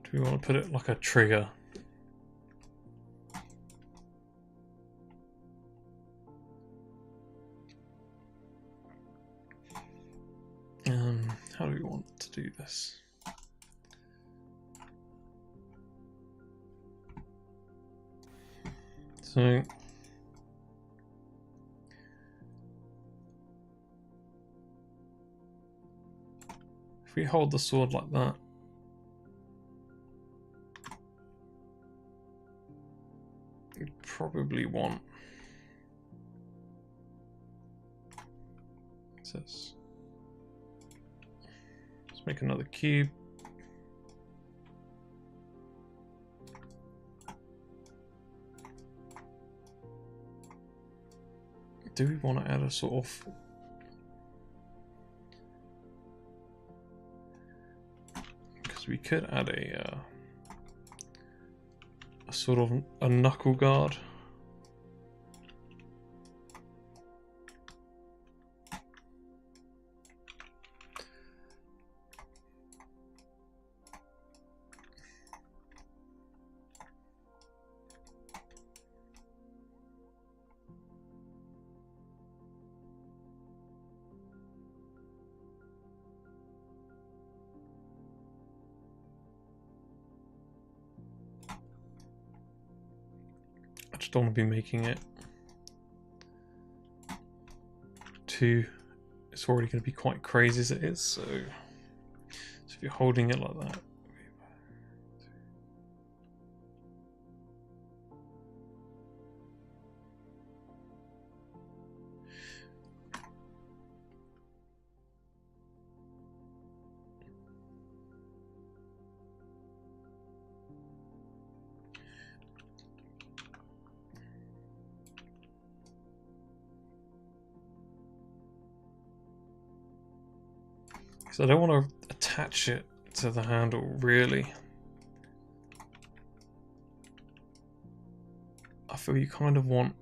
Do we want to put it like a trigger? How do we want to do this? So if we hold the sword like that, we probably want this. Let's make another cube. do we want to add a sort of... Because we could add a sort of a knuckle guard. I just don't want to be making it too... It's already going to be quite crazy as it is, so if you're holding it like that. So I don't want to attach it to the handle, really. I feel you kind of want,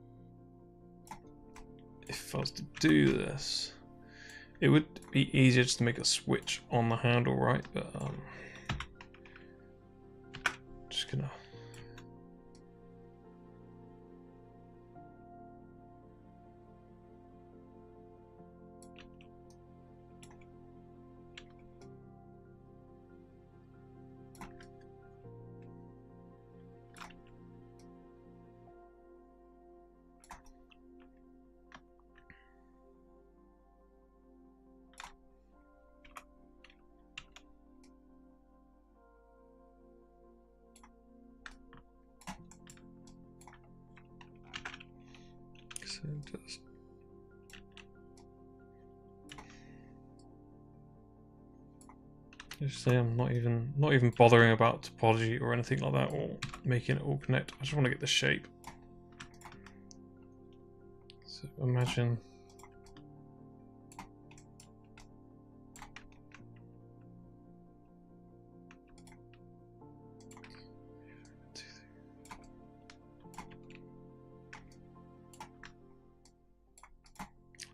if I was to do this, it would be easier just to make a switch on the handle, right? But just gonna... Just say I'm not even bothering about topology or anything like that, or making it all connect. I just want to get the shape. So imagine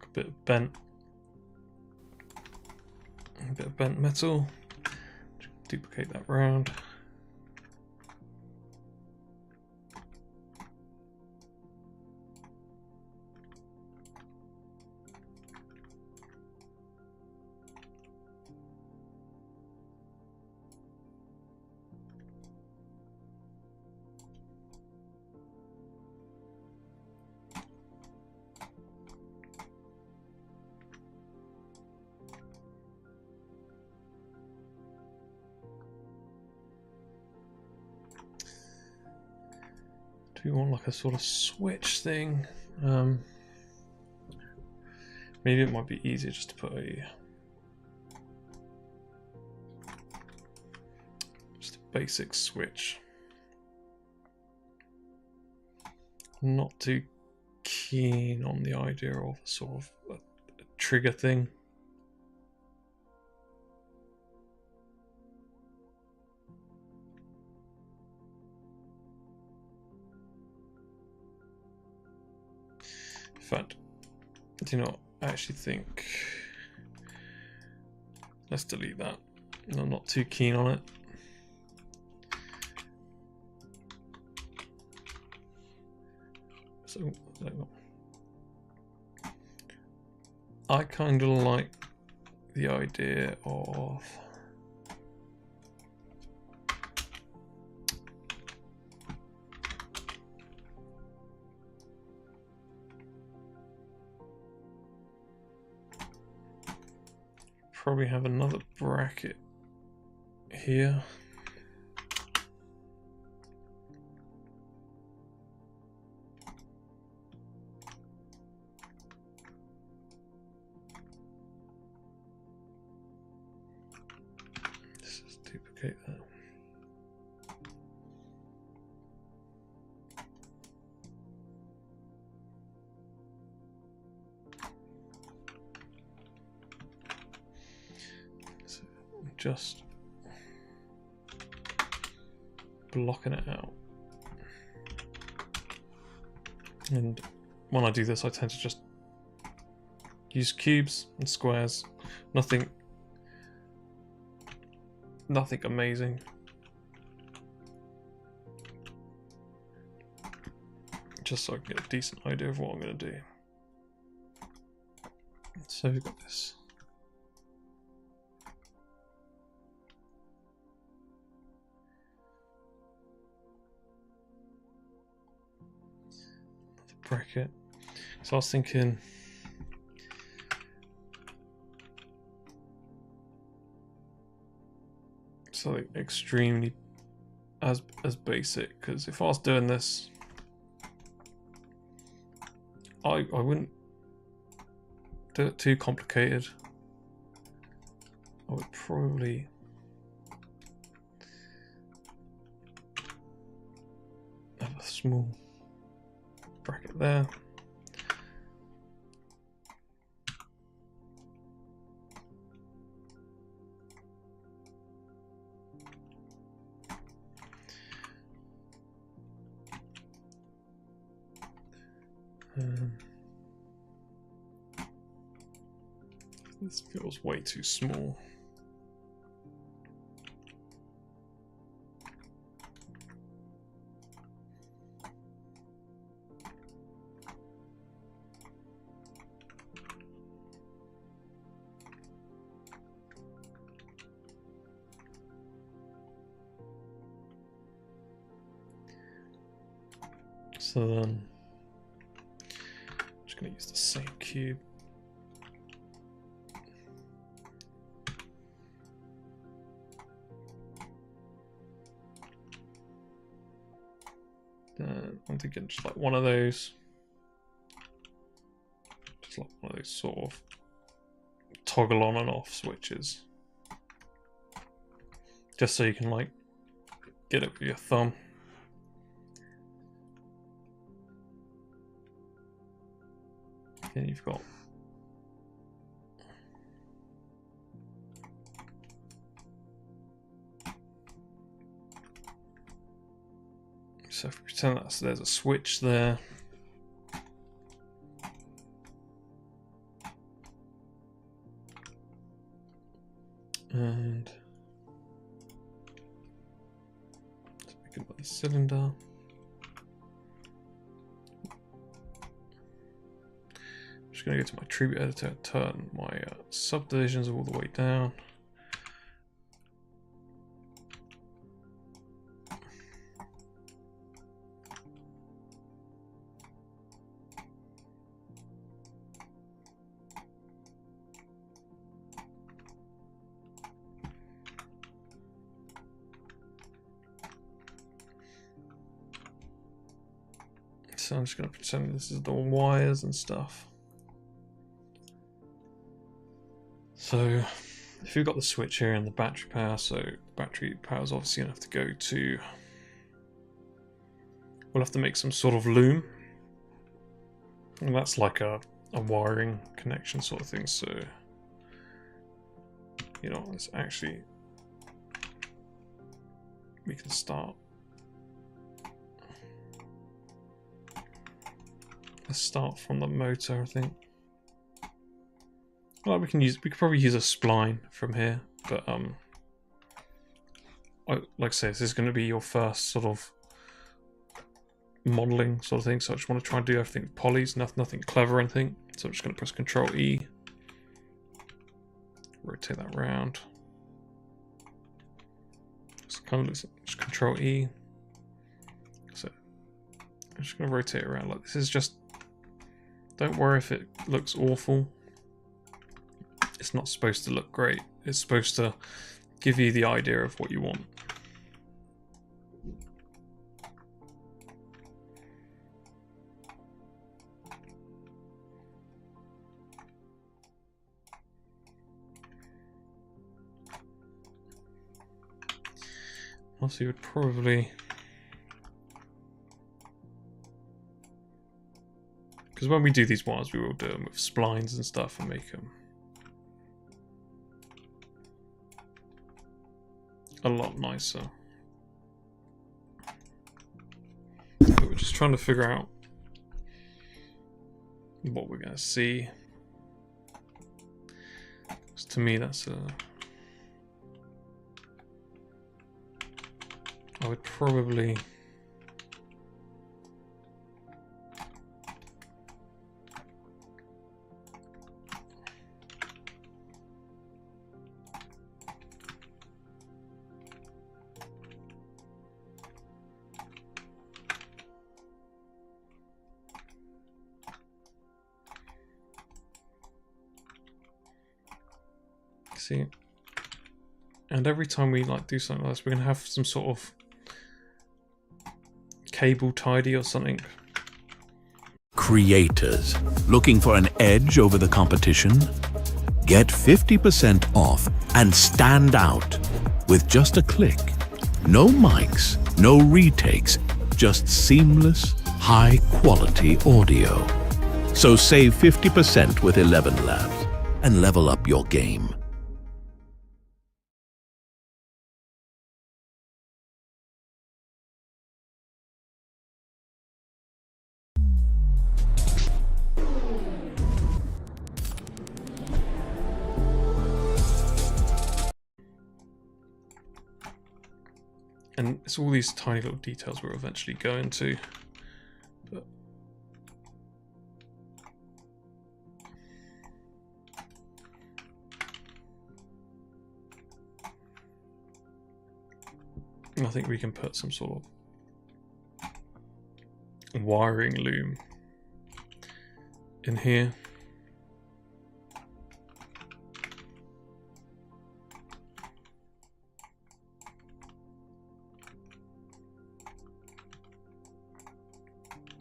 a bit of bent metal. Duplicate that round. Do we want like a sort of switch thing? Maybe it might be easier just to put just a basic switch. I'm not too keen on the idea of sort of a trigger thing. In fact, do you know what? I actually think let's delete that. I'm not too keen on it. So I kind of like the idea of probably have another bracket here. Let's just duplicate that. just blocking it out. And when I do this, I tend to just use cubes and squares. Nothing amazing. Just so I can get a decent idea of what I'm going to do. So we've got this. Another bracket. So I was thinking something extremely as basic, because if I was doing this, I wouldn't do it too complicated. I would probably have a small bracket there. This feels way too small. So then, I'm just going to use the same cube. I'm thinking just like one of those, just like one of those sort of toggle on and off switches, just so you can like get it with your thumb. Then you've got so if we pretend that there's a switch there, and let's make another cylinder. I'm just going to go to my tribute editor and turn my subdivisions all the way down. So I'm just going to pretend this is the wires and stuff. So if you've got the switch here and the battery power, so battery power is obviously going to have to go to, we'll have to make some sort of loom. And that's like a wiring connection sort of thing. So, you know, it's actually, we can start. Let's start from the motor, I think. Well, we could probably use a spline from here, but like I say, this is going to be your first sort of modeling sort of thing. So I just want to try and do everything with polys, nothing clever or anything. So I'm just going to press Control E, rotate that round. So kind of looks like just Control E. So I'm just going to rotate it around like this. Is just, don't worry if it looks awful. It's not supposed to look great. It's supposed to give you the idea of what you want. Also, you would probably, because when we do these wires, we will do them with splines and stuff and make them a lot nicer. But we're just trying to figure out what we're going to see. So to me, that's a... I would probably... See, and every time we like do something like this, we're gonna have some sort of cable tidy or something. Creators looking for an edge over the competition? Get 50% off and stand out with just a click. No mics, no retakes, just seamless, high-quality audio. So save 50% with 11 Labs and level up your game. And it's all these tiny little details we'll eventually go into. But I think we can put some sort of wiring loom in here.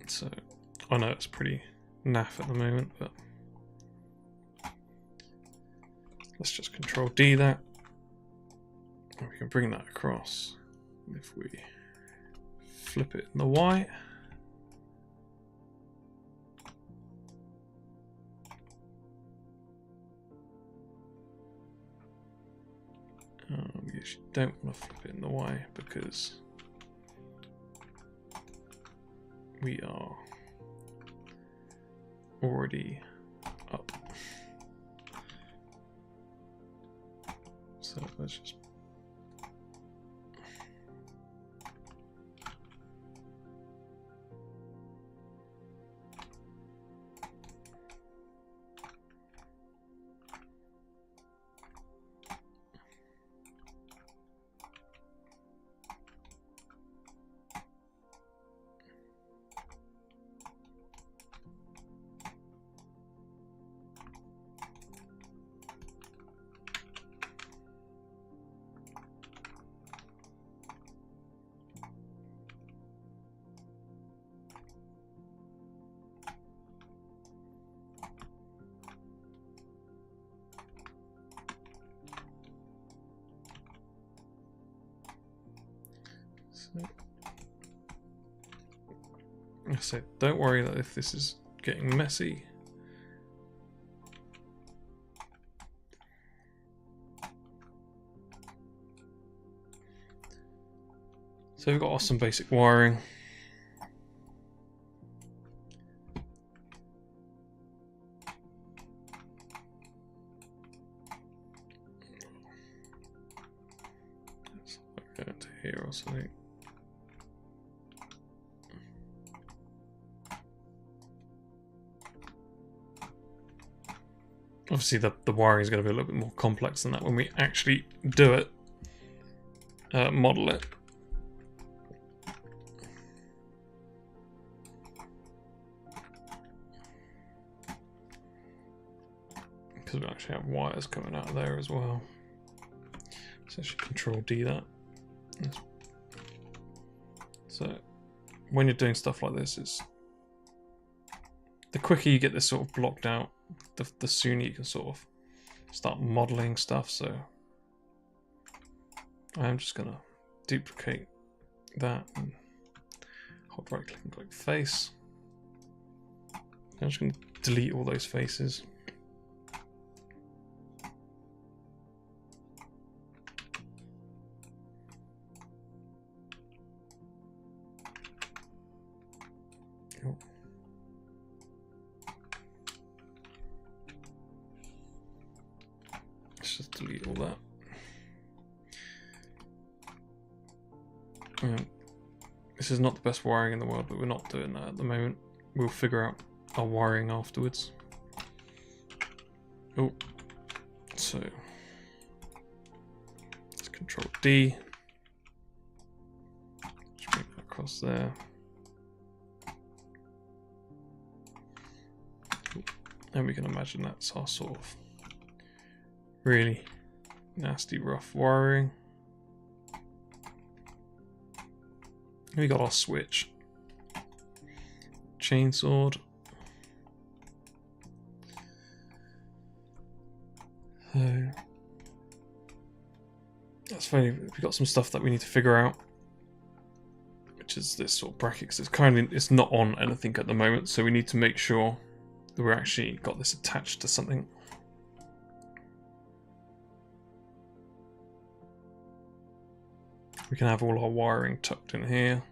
So I know it's pretty naff at the moment, but let's just Control D that. And we can bring that across. If we flip it in the Y, we actually don't want to flip it in the Y because we are already up. So let's just so don't worry that if this is getting messy. So we've got some basic wiring. Let's go into here or something. Obviously the wiring is going to be a little bit more complex than that when we actually do it, model it. Because we actually have wires coming out of there as well. So I should Control D that. So when you're doing stuff like this, it's the quicker you get this sort of blocked out, the sooner you can sort of start modeling stuff. So I'm just gonna duplicate that and hold right click and click face. I'm just gonna delete all those faces. Oh. Let's just delete all that. This is not the best wiring in the world, but we're not doing that at the moment. We'll figure out our wiring afterwards. Oh, so let's Control D. Just bring that across there. And we can imagine that's our sort of really nasty, rough wiring. We got our switch, chainsawed. So that's funny. We've got some stuff that we need to figure out, which is this sort of bracket, because it's not on anything at the moment. So we need to make sure that we're actually got this attached to something. We can have all our wiring tucked in here.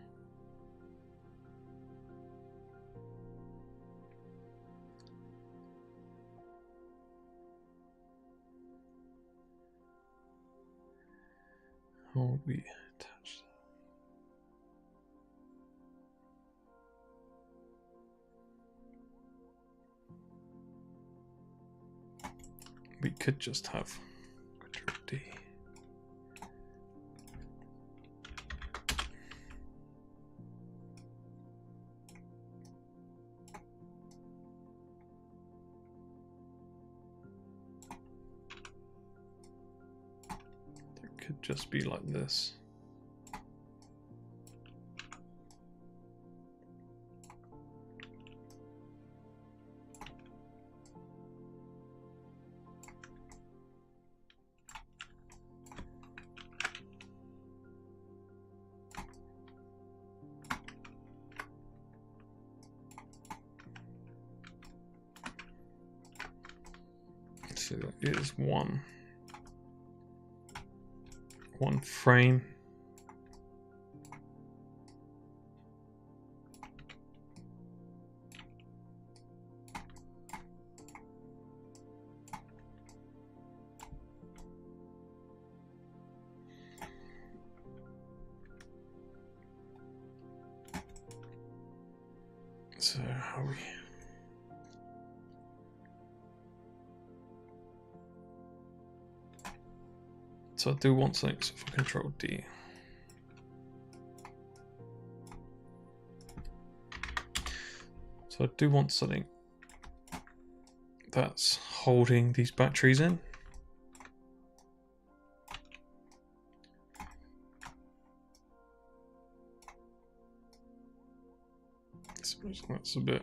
How would we attach that? We could just have Control D. Could just be like this. So that is one frame. So how we So I do want something, so if I Control D. So I do want something that's holding these batteries in. I suppose that's a bit.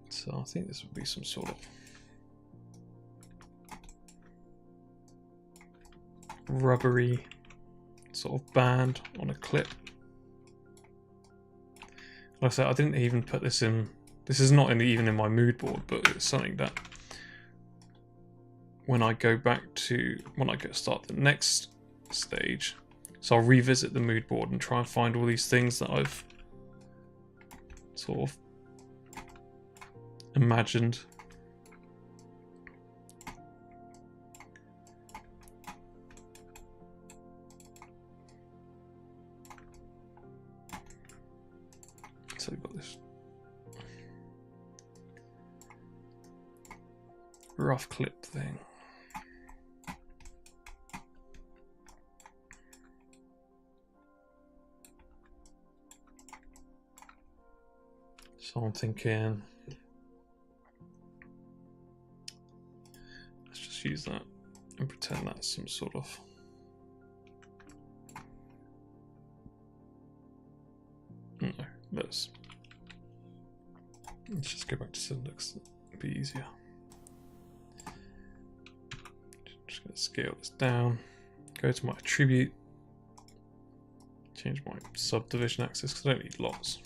So I think this would be some sort of rubbery sort of band on a clip. Like I said, I didn't even put this in. This is not even in my mood board, but it's something that when I go start the next stage, so I'll revisit the mood board and try and find all these things that I've sort of imagined. So we've got this rough clip thing. So I'm thinking, let's just use that. and pretend that's some sort of no. Let's just go back to Syntax. It'll be easier. Just going to scale this down. Go to my attribute. Change my subdivision axis because I don't need lots.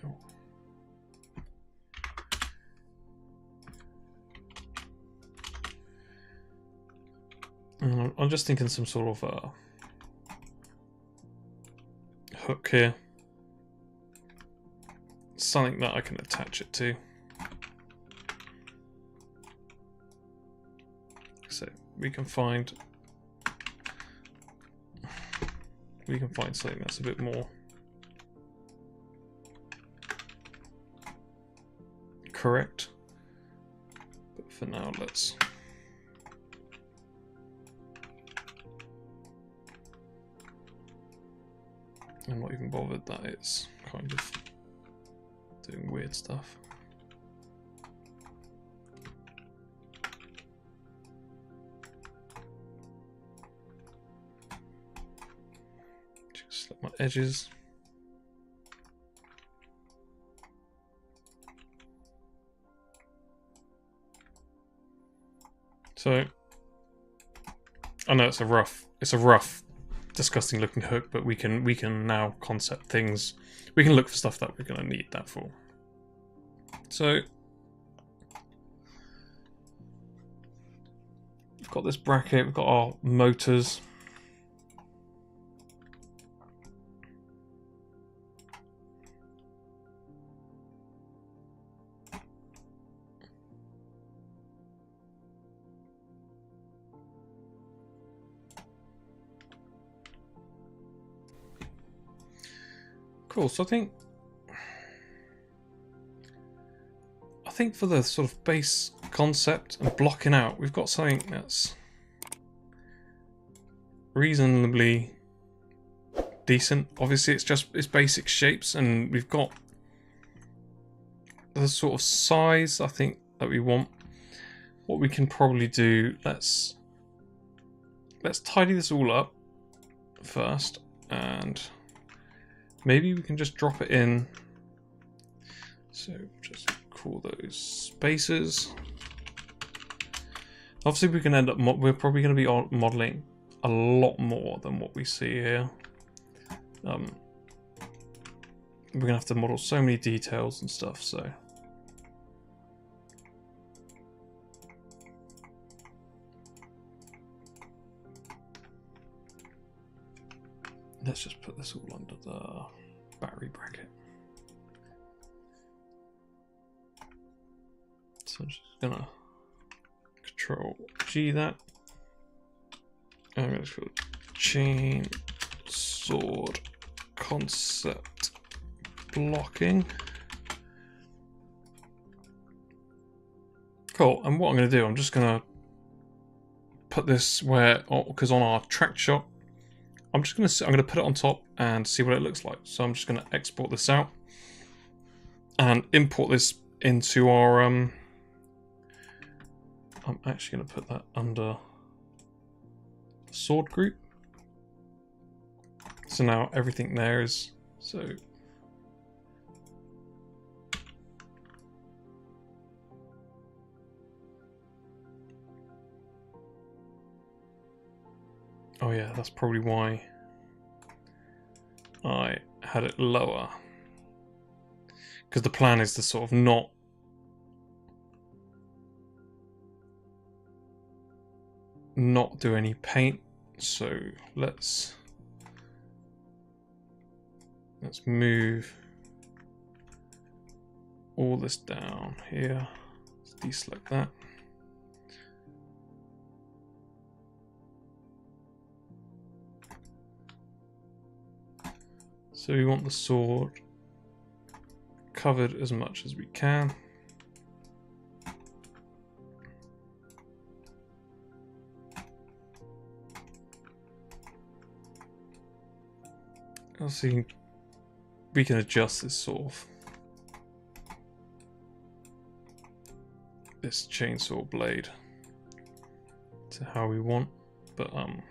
Cool. I'm just thinking some sort of hook here. Something that I can attach it to. So we can find something that's a bit more correct. But for now, let's I'm not even bothered that it's kind of doing weird stuff. Just select my edges. So I know it's a rough disgusting looking hook, but we can now concept things. We can look for stuff that we're going to need that for. So we've got this bracket, we've got our motors. Cool, so I think for the sort of base concept and blocking out, we've got something that's reasonably decent. Obviously it's basic shapes, and we've got the sort of size I think that we want. What we can probably do, let's tidy this all up first, and maybe we can just drop it in. So just call those spaces. Obviously we can end up, we're probably going to be modeling a lot more than what we see here. We're going to have to model so many details and stuff, so. Let's just put this all under the battery bracket. So I'm just gonna Control G that. And I'm gonna go chain sword concept blocking. Cool. And what I'm gonna do, I'm just gonna put this where, because on our track shot, I'm gonna put it on top and see what it looks like. So I'm just gonna export this out and import this into our I'm actually gonna put that under the sword group. So now everything there is so oh yeah, that's probably why I had it lower. Because the plan is to sort of not do any paint. So let's move all this down here. Let's deselect that. So we want the sword covered as much as we can. Obviously, we can adjust this sort of this chainsaw blade to how we want, but I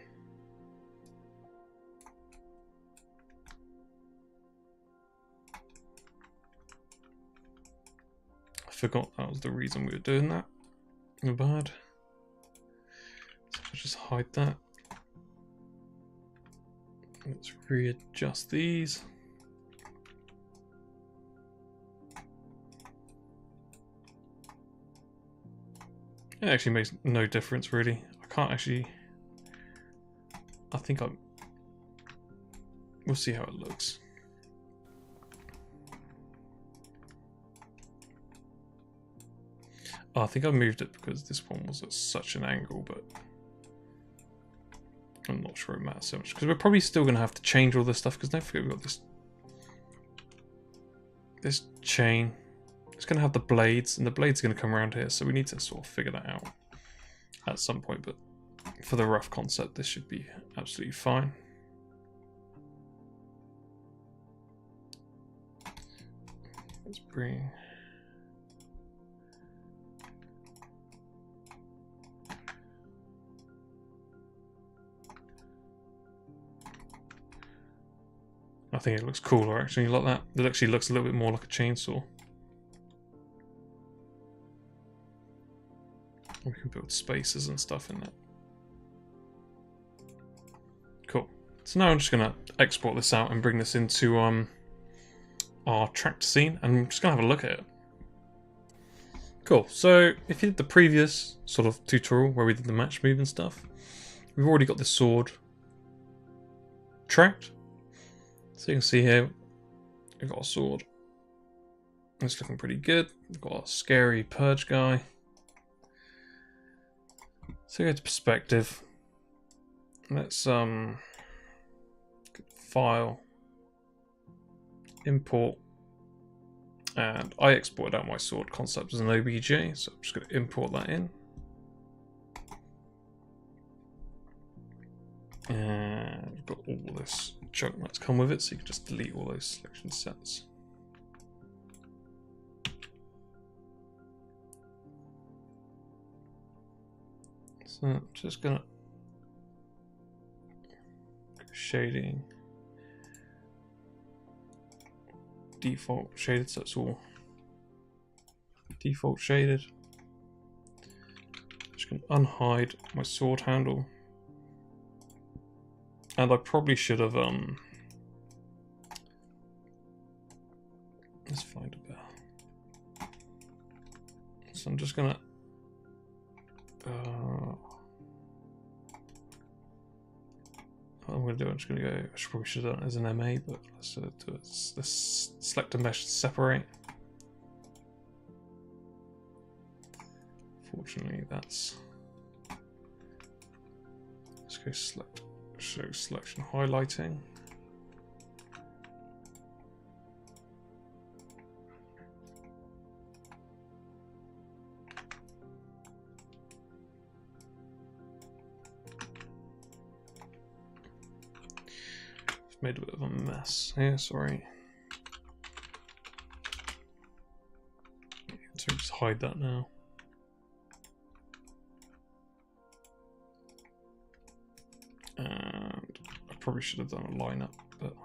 forgot that was the reason we were doing that. Not bad. So I'll just hide that. Let's readjust these. It actually makes no difference really. I can't actually. I think I'm. We'll see how it looks. Oh, I think I moved it because this one was at such an angle, but I'm not sure it matters so much because we're probably still going to have to change all this stuff because don't forget we've got this chain. It's going to have the blades, and the blades are going to come around here, so we need to sort of figure that out at some point, but for the rough concept this should be absolutely fine. Let's bring I think it looks cooler actually, like that. It actually looks a little bit more like a chainsaw. We can build spaces and stuff in that. Cool. So now I'm just going to export this out and bring this into our tracked scene, and I'm just going to have a look at it. Cool. So if you did the previous sort of tutorial where we did the match move and stuff, we've already got this sword tracked. So you can see here, we've got a sword. It's looking pretty good. We've got a scary purge guy. So go to perspective. Let's file, import, and I exported out my sword concept as an OBJ, so I'm just going to import that in. And we've got all this junk that's come with it, so you can just delete all those selection sets. So I'm just gonna go shading, default shaded, so it's all default shaded. Just gonna unhide my sword handle, and I probably should have let's find a bell. So I'm just gonna what I'm going to do, I'm just going to go, I probably should have done it as an MA, but let's do it. Let's select a mesh to separate. Fortunately, that's, let's go select, show selection highlighting. Made a bit of a mess here, sorry. So just hide that now. And I probably should have done a lineup, but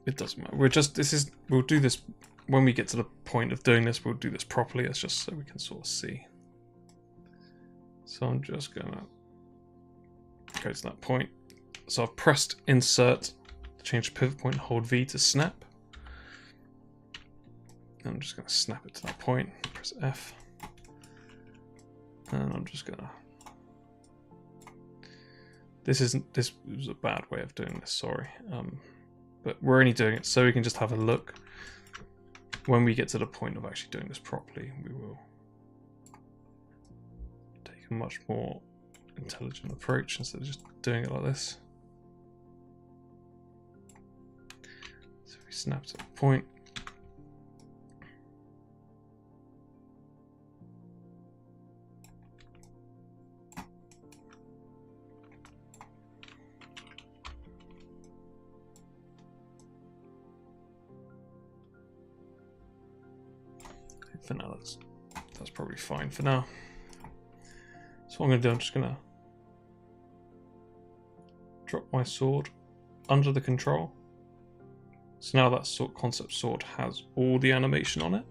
it doesn't matter. We'll do this when we get to the point of doing this, we'll do this properly. It's just so we can sort of see. So I'm just gonna go to that point. So I've pressed insert, change pivot point, hold V to snap. And I'm just going to snap it to that point, press F. And I'm just going to, this was a bad way of doing this, sorry. But we're only doing it so we can just have a look. When we get to the point of actually doing this properly, we will take a much more intelligent approach instead of just doing it like this. So we snap to the point. For now, that's probably fine for now. So what I'm going to do, I'm just going to drop my sword under the control. So now that concept sword has all the animation on it.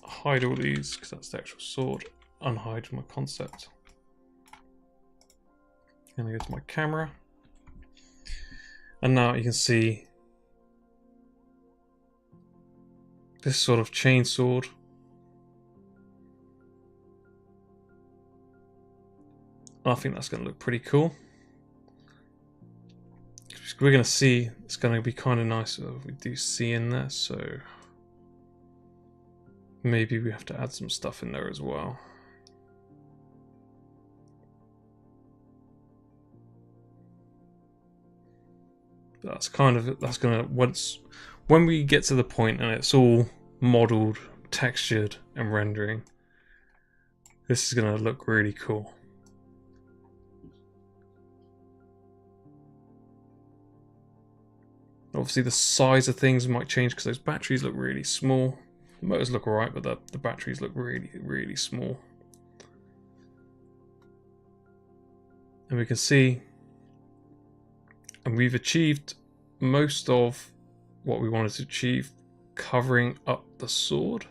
Hide all these because that's the actual sword. Unhide my concept. And I go to my camera. And now you can see this sort of chain sword. I think that's going to look pretty cool. We're going to see, it's going to be kind of nice if we do see in there, so maybe we have to add some stuff in there as well. That's going to, when we get to the point and it's all modeled, textured and rendering, this is going to look really cool. Obviously the size of things might change because those batteries look really small. The motors look alright, but the batteries look really, really small. And we can see, and we've achieved most of what we wanted to achieve, covering up the sword.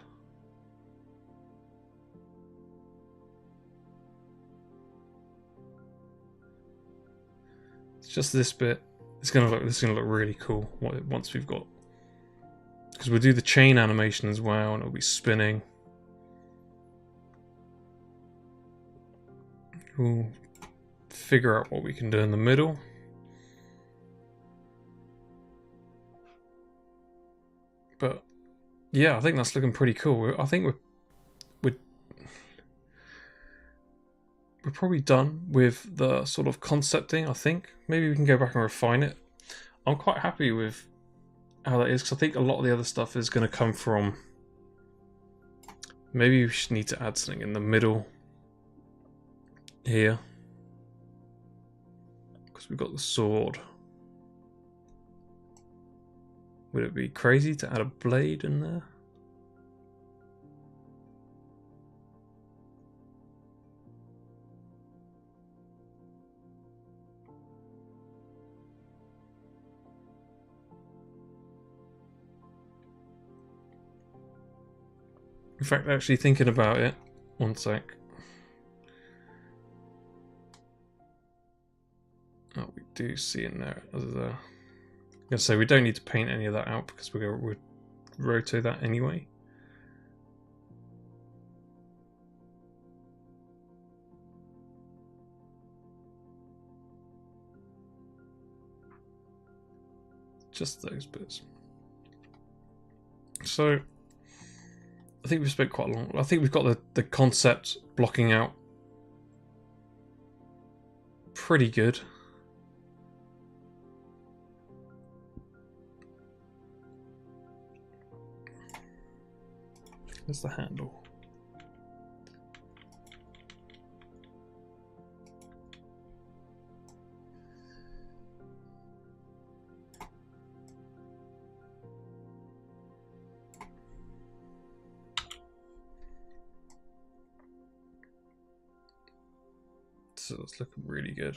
It's just this bit. This is gonna look really cool once we've got, because we'll do the chain animation as well, and it'll be spinning. We'll figure out what we can do in the middle. But yeah, I think that's looking pretty cool. I think we're probably done with the sort of concepting, I think. Maybe we can go back and refine it. I'm quite happy with how that is, because I think a lot of the other stuff is going to come from... Maybe we should need to add something in the middle here. Because we've got the sword. Would it be crazy to add a blade in there? In fact, actually thinking about it, one sec. Oh, we do see in there. I'm gonna say we don't need to paint any of that out because we'll rotate that anyway. Just those bits. So I think we've spent quite a long. I think we've got the concept blocking out pretty good. There's the handle. So it's looking really good.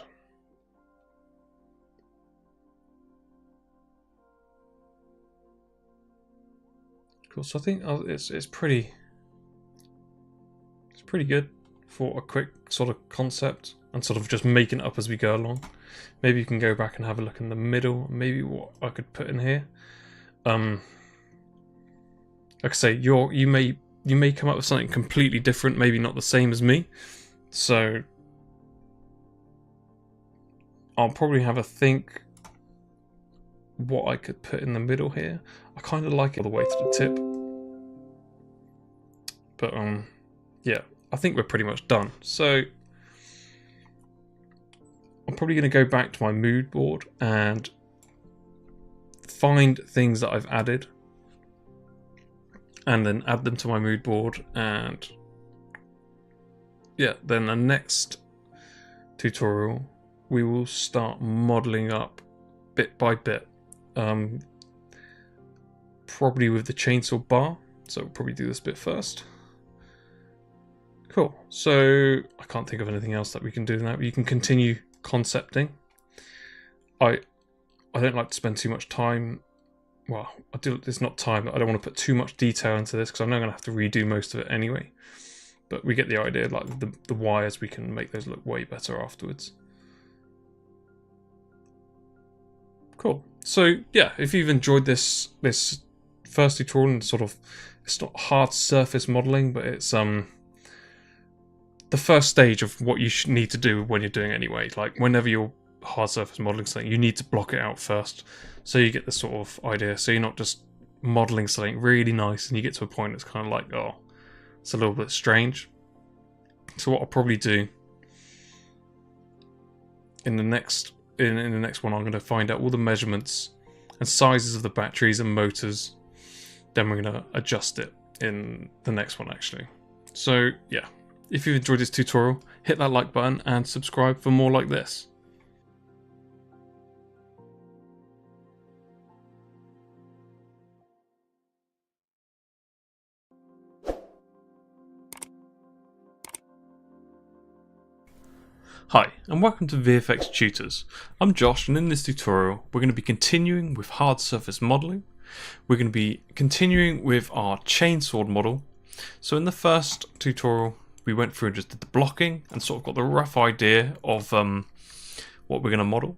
Cool. So I think it's pretty good for a quick sort of concept and sort of just making it up as we go along. Maybe you can go back and have a look in the middle. Maybe what I could put in here. Like I say, you may come up with something completely different. Maybe not the same as me. So I'll probably have a think what I could put in the middle here. I kind of like it all the way to the tip. But yeah, I think we're pretty much done. So I'm probably going to go back to my mood board and find things that I've added and then add them to my mood board, and yeah, then the next tutorial we will start modeling up bit by bit. probably with the chainsaw bar, so we'll probably do this bit first. Cool, so I can't think of anything else that we can do now. You can continue concepting. I don't like to spend too much time, well, it's not time, I don't want to put too much detail into this because I'm now going to have to redo most of it anyway. But we get the idea, like the wires, we can make those look way better afterwards. Cool. So yeah, if you've enjoyed this first tutorial, and sort of, it's not hard surface modeling, but it's the first stage of what you need to do when you're doing it anyway. Like whenever you're hard surface modeling something, you need to block it out first, so you get this sort of idea. So you're not just modeling something really nice and you get to a point that's kind of like, oh, it's a little bit strange. So what I'll probably do in the next one, I'm going to find out all the measurements and sizes of the batteries and motors. Then we're going to adjust it in the next one actually. So yeah, if you've enjoyed this tutorial, hit that like button and subscribe for more like this. Hi, and welcome to VFX Tutors. I'm Josh, and in this tutorial we're going to be continuing with hard surface modeling. We're going to be continuing with our chainsword model. So in the first tutorial we went through and just did the blocking and sort of got the rough idea of what we're going to model.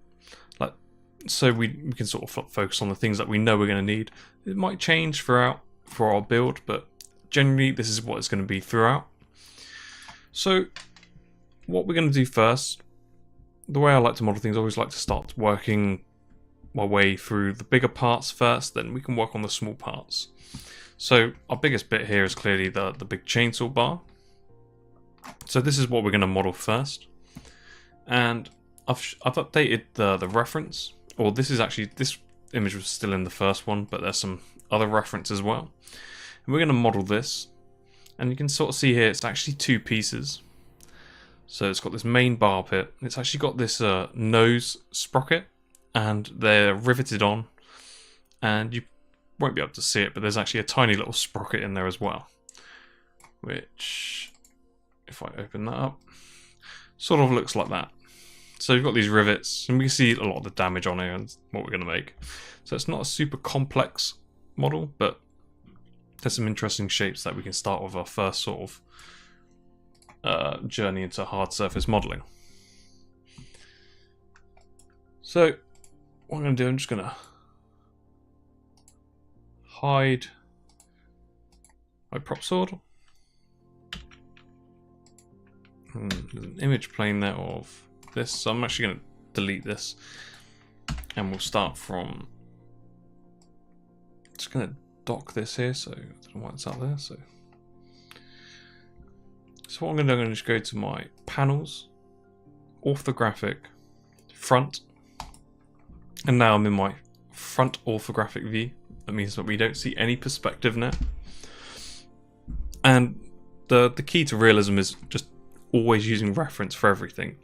So we can sort of focus on the things that we know we're going to need. It might change throughout for our build, but generally this is what it's going to be throughout. So what we're going to do first, the way I like to model things, I always like to start working my way through the bigger parts first, then we can work on the small parts. So our biggest bit here is clearly the big chainsaw bar. So this is what we're going to model first. And I've updated the reference, or this image was still in the first one, but there's some other reference as well. And we're going to model this, and you can sort of see here it's actually two pieces. So it's got this main bar bit. It's actually got this nose sprocket, and they're riveted on. And you won't be able to see it, but there's actually a tiny little sprocket in there as well. Which, if I open that up, sort of looks like that. So you've got these rivets, and we can see a lot of the damage on here and what we're going to make. So it's not a super complex model, but there's some interesting shapes that we can start with our first sort of journey into hard surface modeling. So what I'm going to do, I'm just going to hide my prop sword. And there's an image plane there of this, so I'm actually going to delete this, and we'll start from, just going to dock this here, so I don't know why it's out there. So what I'm going to do, I'm going to just go to my panels, orthographic, front, and now I'm in my front orthographic view. That means that we don't see any perspective now. And the key to realism is just always using reference for everything.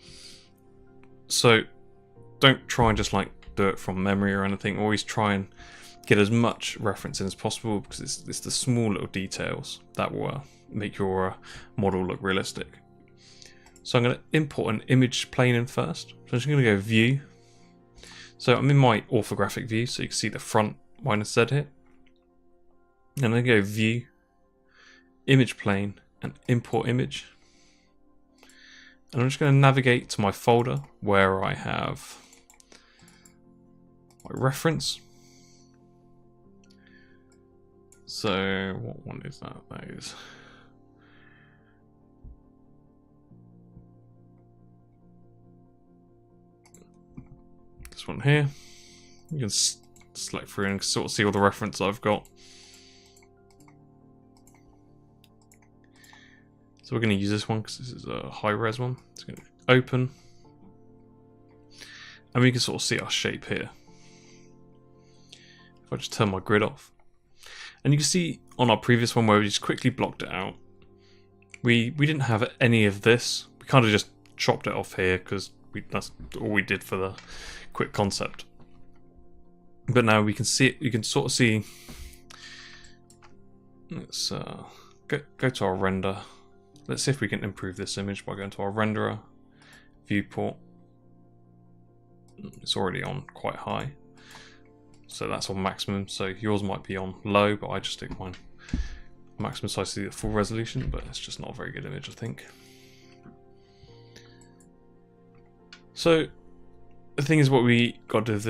So don't try and just like do it from memory or anything. Always try and get as much reference in as possible, because it's the small little details that will make your model look realistic. So I'm going to import an image plane in first. So I'm just going to go view. So I'm in my orthographic view, so you can see the front minus Z here. And I'm going to go view, image plane, and import image. And I'm just going to navigate to my folder where I have my reference. So what one is that? That is this one here. You can select through and sort of see all the reference I've got. So we're going to use this one because this is a high res one. It's going to open, and we can sort of see our shape here. If I just turn my grid off, and you can see on our previous one where we just quickly blocked it out, we didn't have any of this. We kind of just chopped it off here because that's all we did for the quick concept. But now we can see it. You can sort of see let's go to our render. Let's see if we can improve this image by going to our renderer, viewport. It's already on quite high, so that's on maximum. So yours might be on low, but I just stick mine maximum size to the full resolution, but it's just not a very good image, I think. So the thing is, what we got to do with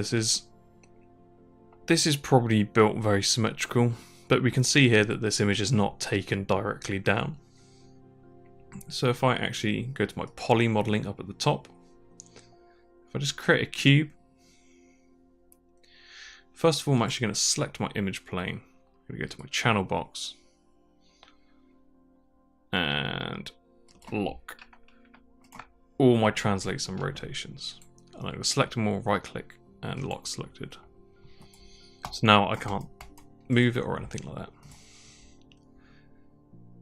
this is probably built very symmetrical, but we can see here that this image is not taken directly down. So if I actually go to my poly modeling up at the top, if I just create a cube, first of all I'm actually going to select my image plane. I'm going to go to my channel box and lock all my translates and rotations. And I'm going to select them all, right click and lock selected. So now I can't move it or anything like that.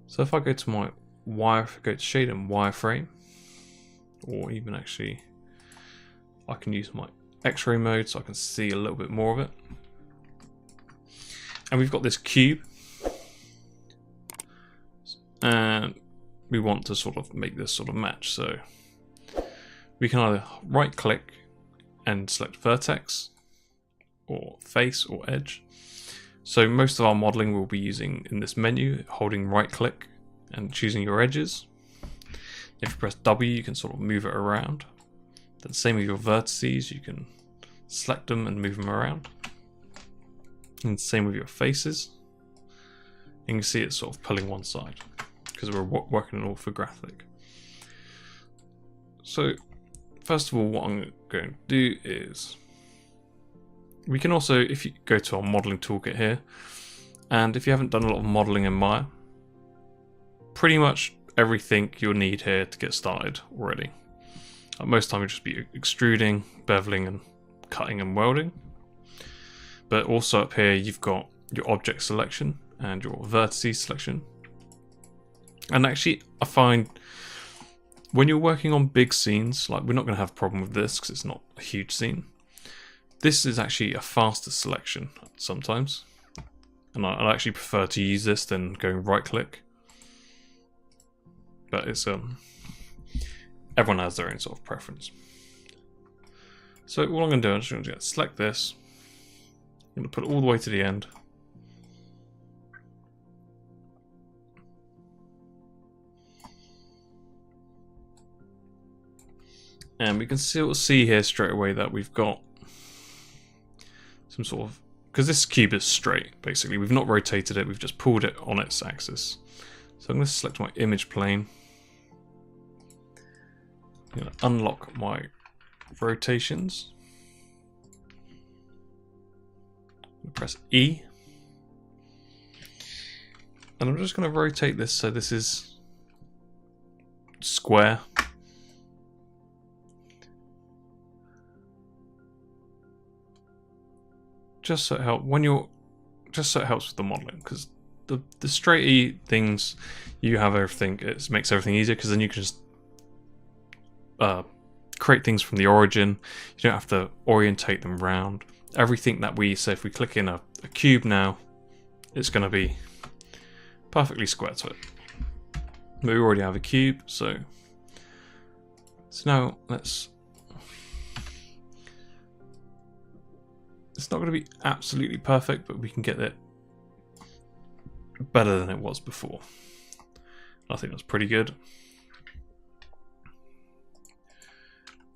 So if I go to my go to shade and wireframe, or even actually I can use my X-ray mode so I can see a little bit more of it. And we've got this cube, and we want to sort of make this sort of match. So we can either right click and select vertex or face or edge. So most of our modeling we'll be using in this menu, holding right click and choosing your edges. If you press W, you can sort of move it around. Then same with your vertices, you can select them and move them around. And same with your faces. You can see it's sort of pulling one side because we're working on orthographic. So first of all, what I'm going to do is, we can also, if you go to our modeling toolkit here, and if you haven't done a lot of modeling in Maya, pretty much everything you'll need here to get started already. Most time you'll just be extruding, beveling and cutting and welding. But also up here you've got your object selection and your vertices selection. And actually I find when you're working on big scenes, like we're not going to have a problem with this because it's not a huge scene. This is actually a faster selection sometimes. And I actually prefer to use this than going right click. But it's everyone has their own sort of preference. So what I'm going to do, I'm just going to select this. I'm going to put it all the way to the end. And we can still see here straight away that we've got some sort of, because this cube is straight basically, we've not rotated it, we've just pulled it on its axis. So I'm going to select my image plane. I'm going to unlock my rotations. I'm going to press E. And I'm just going to rotate this so this is square. Just so it helps with the modeling, because the straight E things, you have everything, it makes everything easier because then you can just create things from the origin. You don't have to orientate them round. Everything that we say, if we click in a cube now, it's going to be perfectly square to it. But we already have a cube, so now let's. It's not going to be absolutely perfect, but we can get it better than it was before. I think that's pretty good.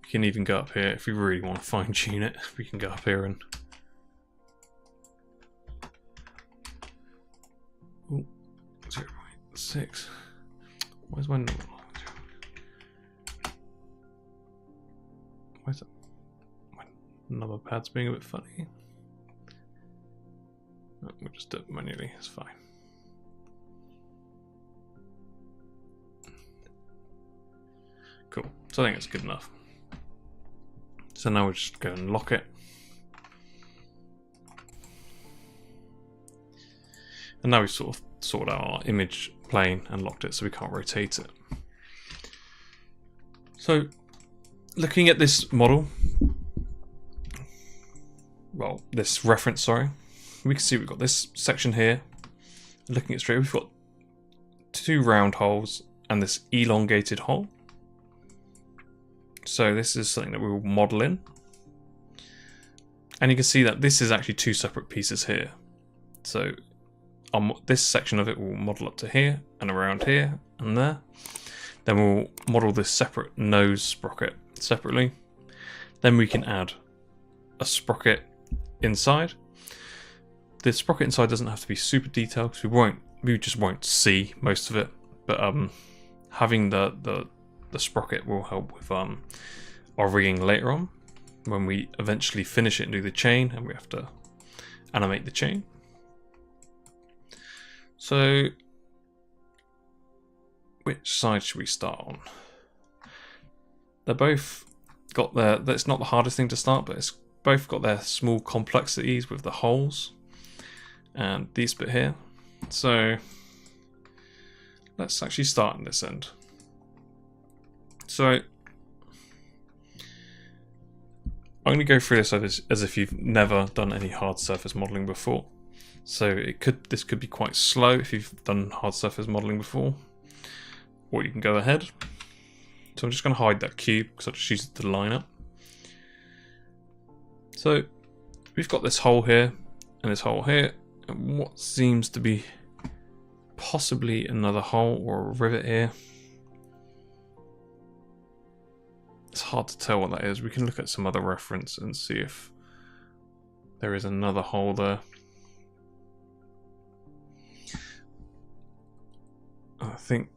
We can even go up here if we really want to fine tune it. We can go up here and 0.6. Where's my number? Where's that? My number pad's being a bit funny. No, we'll just do it manually, it's fine. Cool, so I think it's good enough. So now we'll just go and lock it. And now we've sort of sorted out our image plane and locked it so we can't rotate it. So looking at this model, well, this reference, sorry, we can see we've got this section here, looking at straight, we've got 2 round holes and this elongated hole. So this is something that we will model in. And you can see that this is actually 2 separate pieces here. So this section of it will model up to here and around here and there. Then we'll model this separate nose sprocket separately. Then we can add a sprocket inside. The sprocket inside doesn't have to be super detailed because we just won't see most of it. But having the sprocket will help with our rigging later on when we eventually finish it and do the chain, and we have to animate the chain. So which side should we start on? They're both got their, that's not the hardest thing to start, but it's both got their small complexities with the holes and these bit here. So let's actually start in this end. So I'm going to go through this as if you've never done any hard surface modeling before. So this could be quite slow if you've done hard surface modeling before, or you can go ahead. So I'm just going to hide that cube because I just use it to line up. So we've got this hole here and this hole here, and what seems to be possibly another hole or a rivet here. It's hard to tell what that is. We can look at some other reference and see if there is another hole there. I think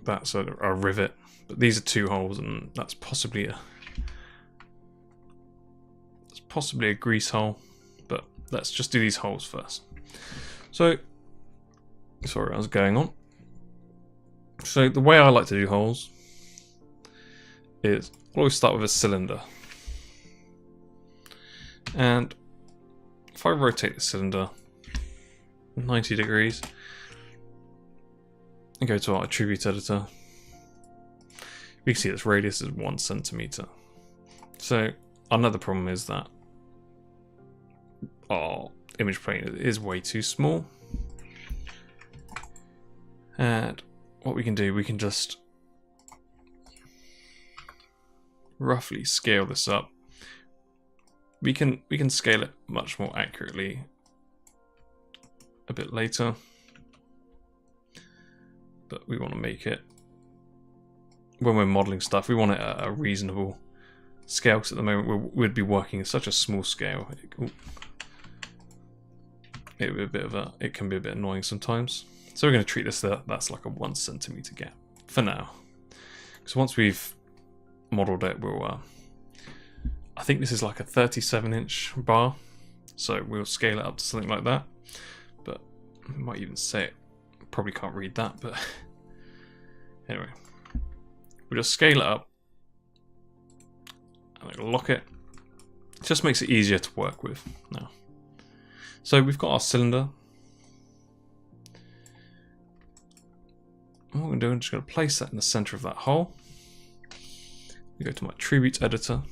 that's a rivet, but these are 2 holes, and that's possibly a grease hole. But let's just do these holes first. So, sorry, I was going on. So the way I like to do holes is always start with a cylinder, and if I rotate the cylinder 90 degrees and go to our attribute editor, we can see this radius is 1 centimeter. So another problem is that our image plane is way too small, and what we can do, we can just roughly scale this up. We can scale it much more accurately a bit later, but we want to make it, when we're modeling stuff, we want it at a reasonable scale, because at the moment we'd be working at such a small scale. It can be a bit annoying sometimes. So we're going to treat this that's like a 1 centimeter gap for now, because once we've modeled it, we'll I think this is like a 37-inch bar, so we'll scale it up to something like that. But I might even say it, probably can't read that, but anyway, we'll just scale it up and lock it. It just makes it easier to work with now. So we've got our cylinder. And what we're going to do, I'm just going to place that in the center of that hole. We go to my attributes editor,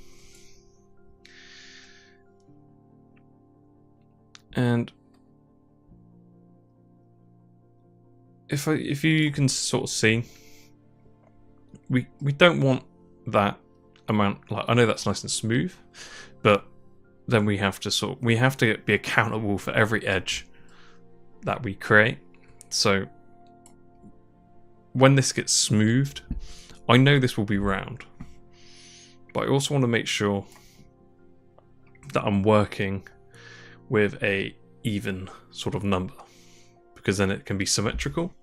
and if you can sort of see, we don't want that amount. Like, I know that's nice and smooth, but then we have to be accountable for every edge that we create. So when this gets smoothed, I know this will be round, but I also want to make sure that I'm working with a even sort of number, because then it can be symmetrical,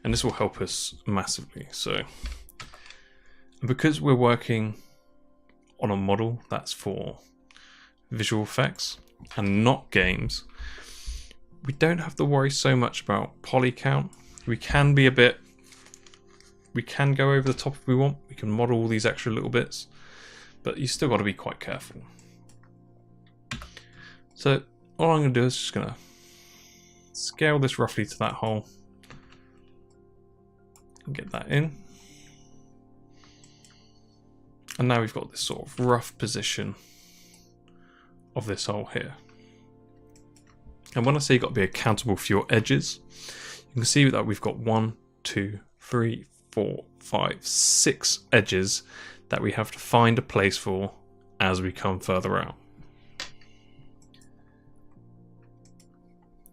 and this will help us massively. So because we're working on a model that's for visual effects and not games, we don't have to worry so much about poly count. We can go over the top if we want. We can model all these extra little bits, but you still got to be quite careful. So all I'm going to do is just going to scale this roughly to that hole and get that in. And now we've got this sort of rough position of this hole here. And when I say you've got to be accountable for your edges, you can see that we've got 1, 2, 3, 4, 5, 6 edges that we have to find a place for as we come further out.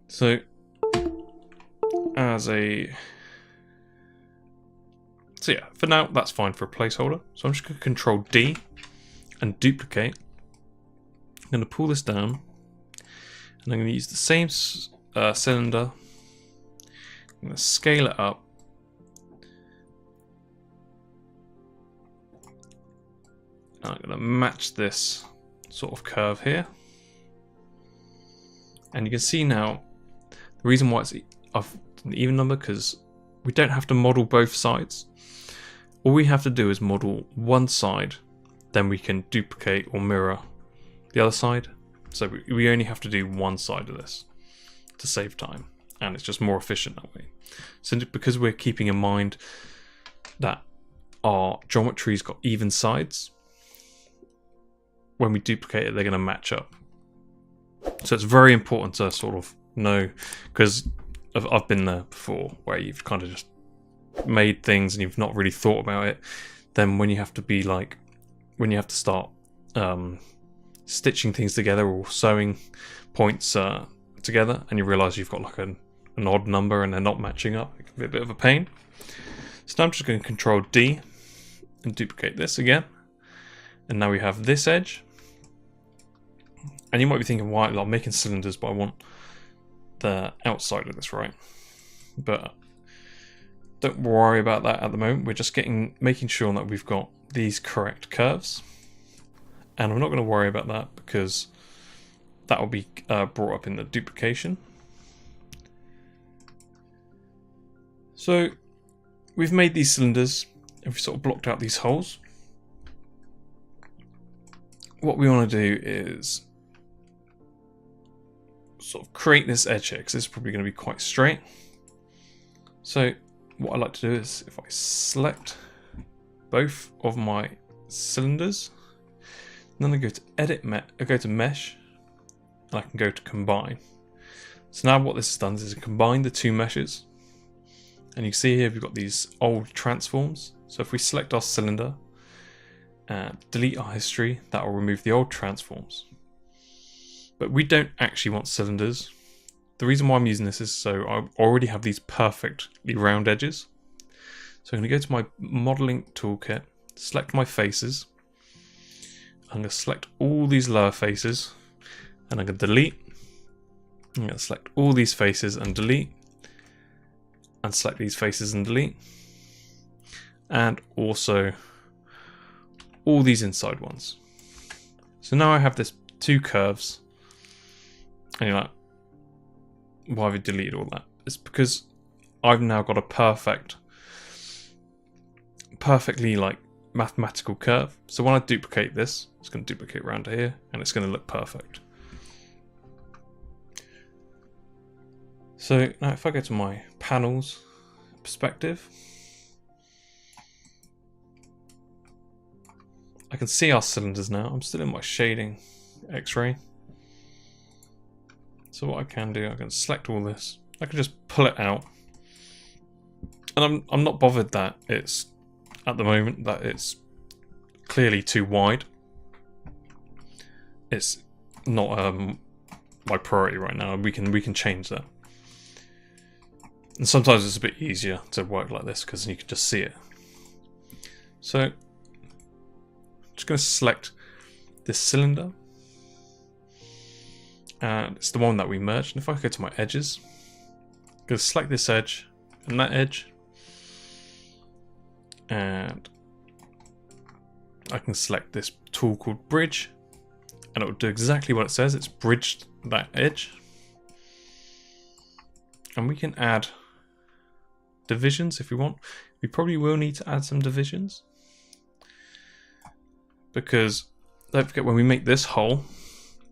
So yeah, for now that's fine for a placeholder. So I'm just going to Control D and duplicate. I'm going to pull this down, and I'm going to use the same cylinder. I'm going to scale it up. And I'm going to match this sort of curve here. And you can see now, the reason why I've an even number, because we don't have to model both sides. All we have to do is model one side, then we can duplicate or mirror the other side. So we only have to do one side of this to save time, and it's just more efficient that way. So because we're keeping in mind that our geometry's got even sides, when we duplicate it, they're going to match up. So it's very important to sort of know, because I've been there before where you've kind of just made things and you've not really thought about it. Then when you have to start stitching things together or sewing points together, and you realize you've got like an odd number and they're not matching up, it can be a bit of a pain. So now I'm just going to Control D and duplicate this again, and now we have this edge. And you might be thinking, why I'm making cylinders, but I want the outside of this, right? But don't worry about that at the moment. We're just making sure that we've got these correct curves. And I'm not going to worry about that because that will be brought up in the duplication. So we've made these cylinders and we've sort of blocked out these holes. What we want to do is sort of create this edge here, because this is probably going to be quite straight. So what I like to do is, if I select both of my cylinders, then I go to Edit, I go to Mesh, and I can go to Combine. So now what this has done is combine the two meshes, and you can see here we've got these old transforms. So if we select our cylinder and delete our history, that will remove the old transforms. But we don't actually want cylinders. The reason why I'm using this is so I already have these perfectly round edges. So I'm going to go to my modeling toolkit, select my faces. I'm going to select all these lower faces, and I'm going to delete. I'm going to select all these faces and delete, and select these faces and delete, and also all these inside ones. So now I have this two curves. And you're like, why have you deleted all that? It's because I've now got a perfectly like mathematical curve. So when I duplicate this, it's going to duplicate around here and it's going to look perfect. So now if I go to my panels perspective, I can see our cylinders now. I'm still in my shading X-ray. So what I can do, I can select all this. I can just pull it out, and I'm not bothered that it's at the moment that it's clearly too wide. It's not my priority right now. We can change that, and sometimes it's a bit easier to work like this because you can just see it. So I'm just going to select this cylinder. And it's the one that we merged. And if I go to my edges, I'm going to select this edge and that edge. And I can select this tool called Bridge. And it will do exactly what it says. It's bridged that edge. And we can add divisions if we want. We probably will need to add some divisions. Because don't forget, when we make this hole,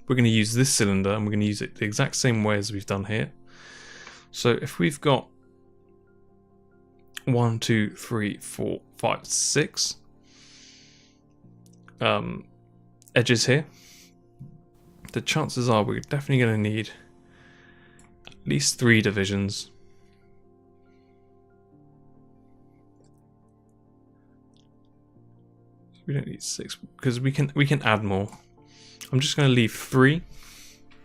we're going to use this cylinder and we're going to use it the exact same way as we've done here. So if we've got 1, 2, 3, 4, 5, 6 edges here, the chances are we're definitely going to need at least 3 divisions We don't need 6 because we can add more. I'm just going to leave 3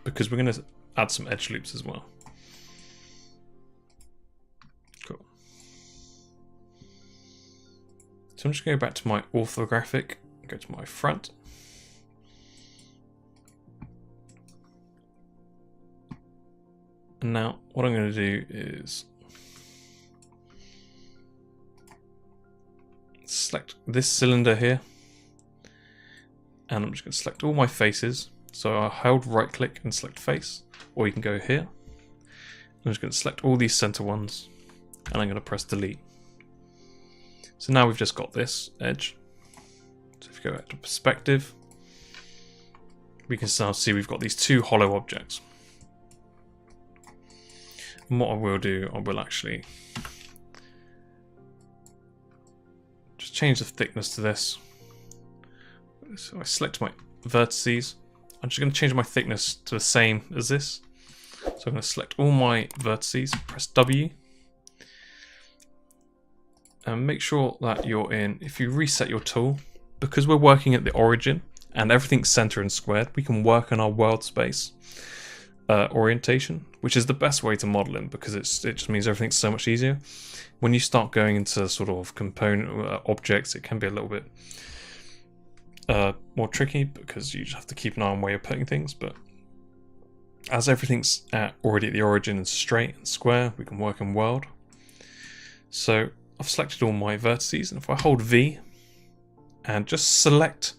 because we're going to add some edge loops as well. Cool. So I'm just going to go back to my orthographic, go to my front. And now what I'm going to do is select this cylinder here, and I'm just going to select all my faces. So I'll hold right click and select face, or you can go here. I'm just going to select all these center ones, and I'm going to press delete. So now we've just got this edge. So if you go back to perspective, we can now see we've got these 2 hollow objects. And what I will do, I will actually just change the thickness to this. So I select my vertices. I'm just going to change my thickness to the same as this. So I'm going to select all my vertices, press W. And make sure that you're in, if you reset your tool, because we're working at the origin and everything's centered and squared, we can work on our world space orientation, which is the best way to model in, because it just means everything's so much easier. When you start going into sort of component objects, it can be a little bit more tricky because you just have to keep an eye on where you're putting things. But as everything's already at the origin and straight and square, we can work in world. So I've selected all my vertices, and if I hold V and just select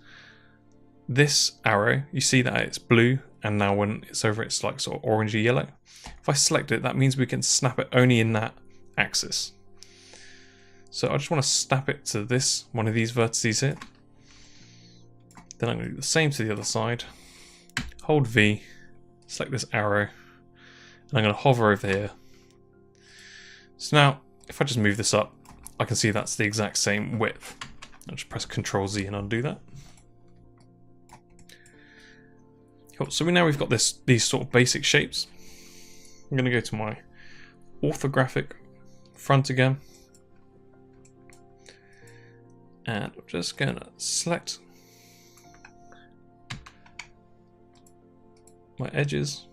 this arrow, you see that it's blue, and now when it's over it's like sort of orangey yellow. If I select it, that means we can snap it only in that axis. So I just want to snap it to this one of these vertices here. Then I'm going to do the same to the other side. Hold V, select this arrow, and I'm going to hover over here. So now if I just move this up, I can see that's the exact same width. I'll just press Ctrl Z and undo that. Cool. So we've got these sort of basic shapes. I'm going to go to my orthographic front again, and I'm just going to select my edges.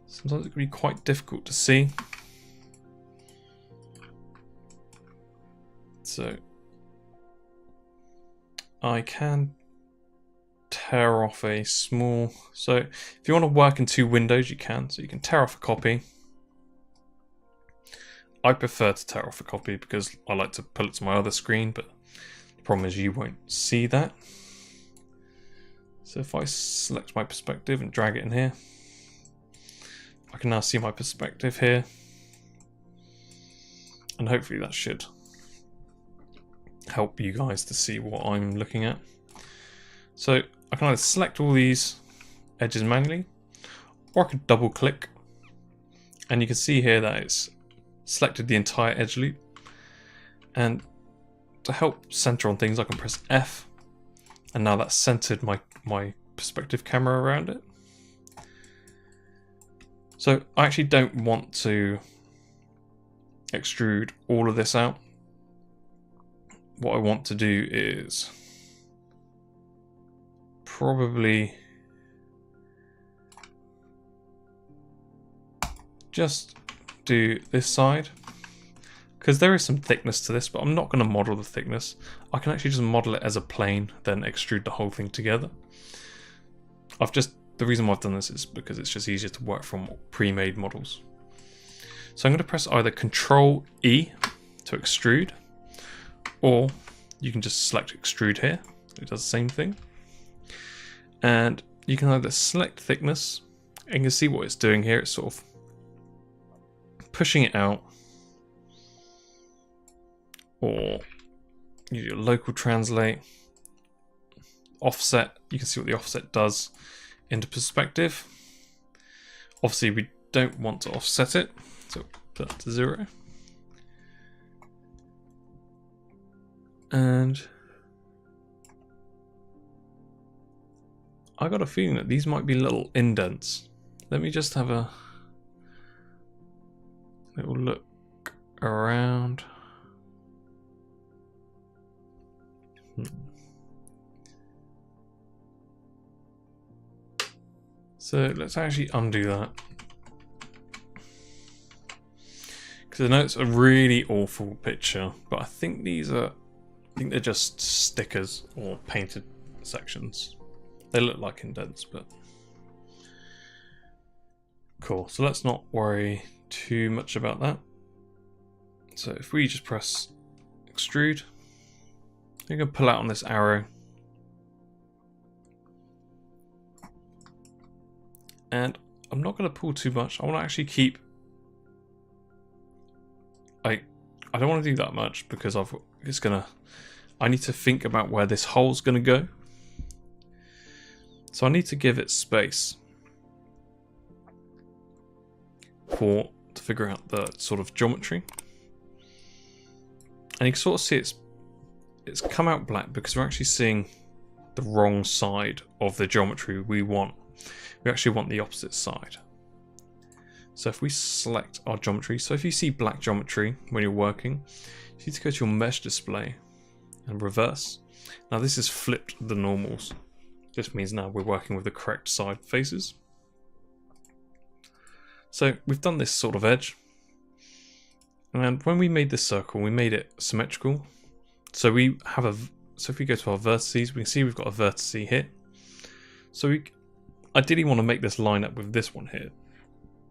Sometimes it can be quite difficult to see. So I can tear off a small, so if you want to work in 2 windows you can, so you can tear off a copy. I prefer to tear off a copy because I like to pull it to my other screen, but the problem is you won't see that. So if I select my perspective and drag it in here, I can now see my perspective here, and hopefully that should help you guys to see what I'm looking at. So I can either select all these edges manually, or I could double click, and you can see here that it's selected the entire edge loop. And to help center on things, I can press F, and now that's centered my perspective camera around it. So I actually don't want to extrude all of this out. What I want to do is probably just do this side, because there is some thickness to this, but I'm not going to model the thickness. I can actually just model it as a plane, then extrude the whole thing together. The reason why I've done this is because it's just easier to work from pre-made models. So I'm going to press either Ctrl E to extrude, or you can just select extrude here. It does the same thing. And you can either select thickness, and you can see what it's doing here. It's sort of pushing it out, or you do a local translate, offset. You can see what the offset does into perspective. Obviously we don't want to offset it, so put that to 0. And I got a feeling that these might be little indents. Let me just have a little look around. So let's actually undo that. Because I know it's a really awful picture, but I think they're just stickers or painted sections. They look like indents, but cool. So let's not worry too much about that. So if we just press extrude, you can pull out on this arrow. And I'm not going to pull too much. I want to actually keep... I don't want to do that much because I need to think about where this hole's going to go. So I need to give it space to figure out the sort of geometry. And you can sort of see it's come out black because we're actually seeing the wrong side of the geometry we want. We actually want the opposite side. So if we select our geometry, so if you see black geometry when you're working, you need to go to your mesh display and reverse. Now this has flipped the normals. This means now we're working with the correct side faces. So we've done this sort of edge. And when we made this circle, we made it symmetrical. So we have so if we go to our vertices, we can see we've got a vertex here. So we ideally want to make this line up with this one here.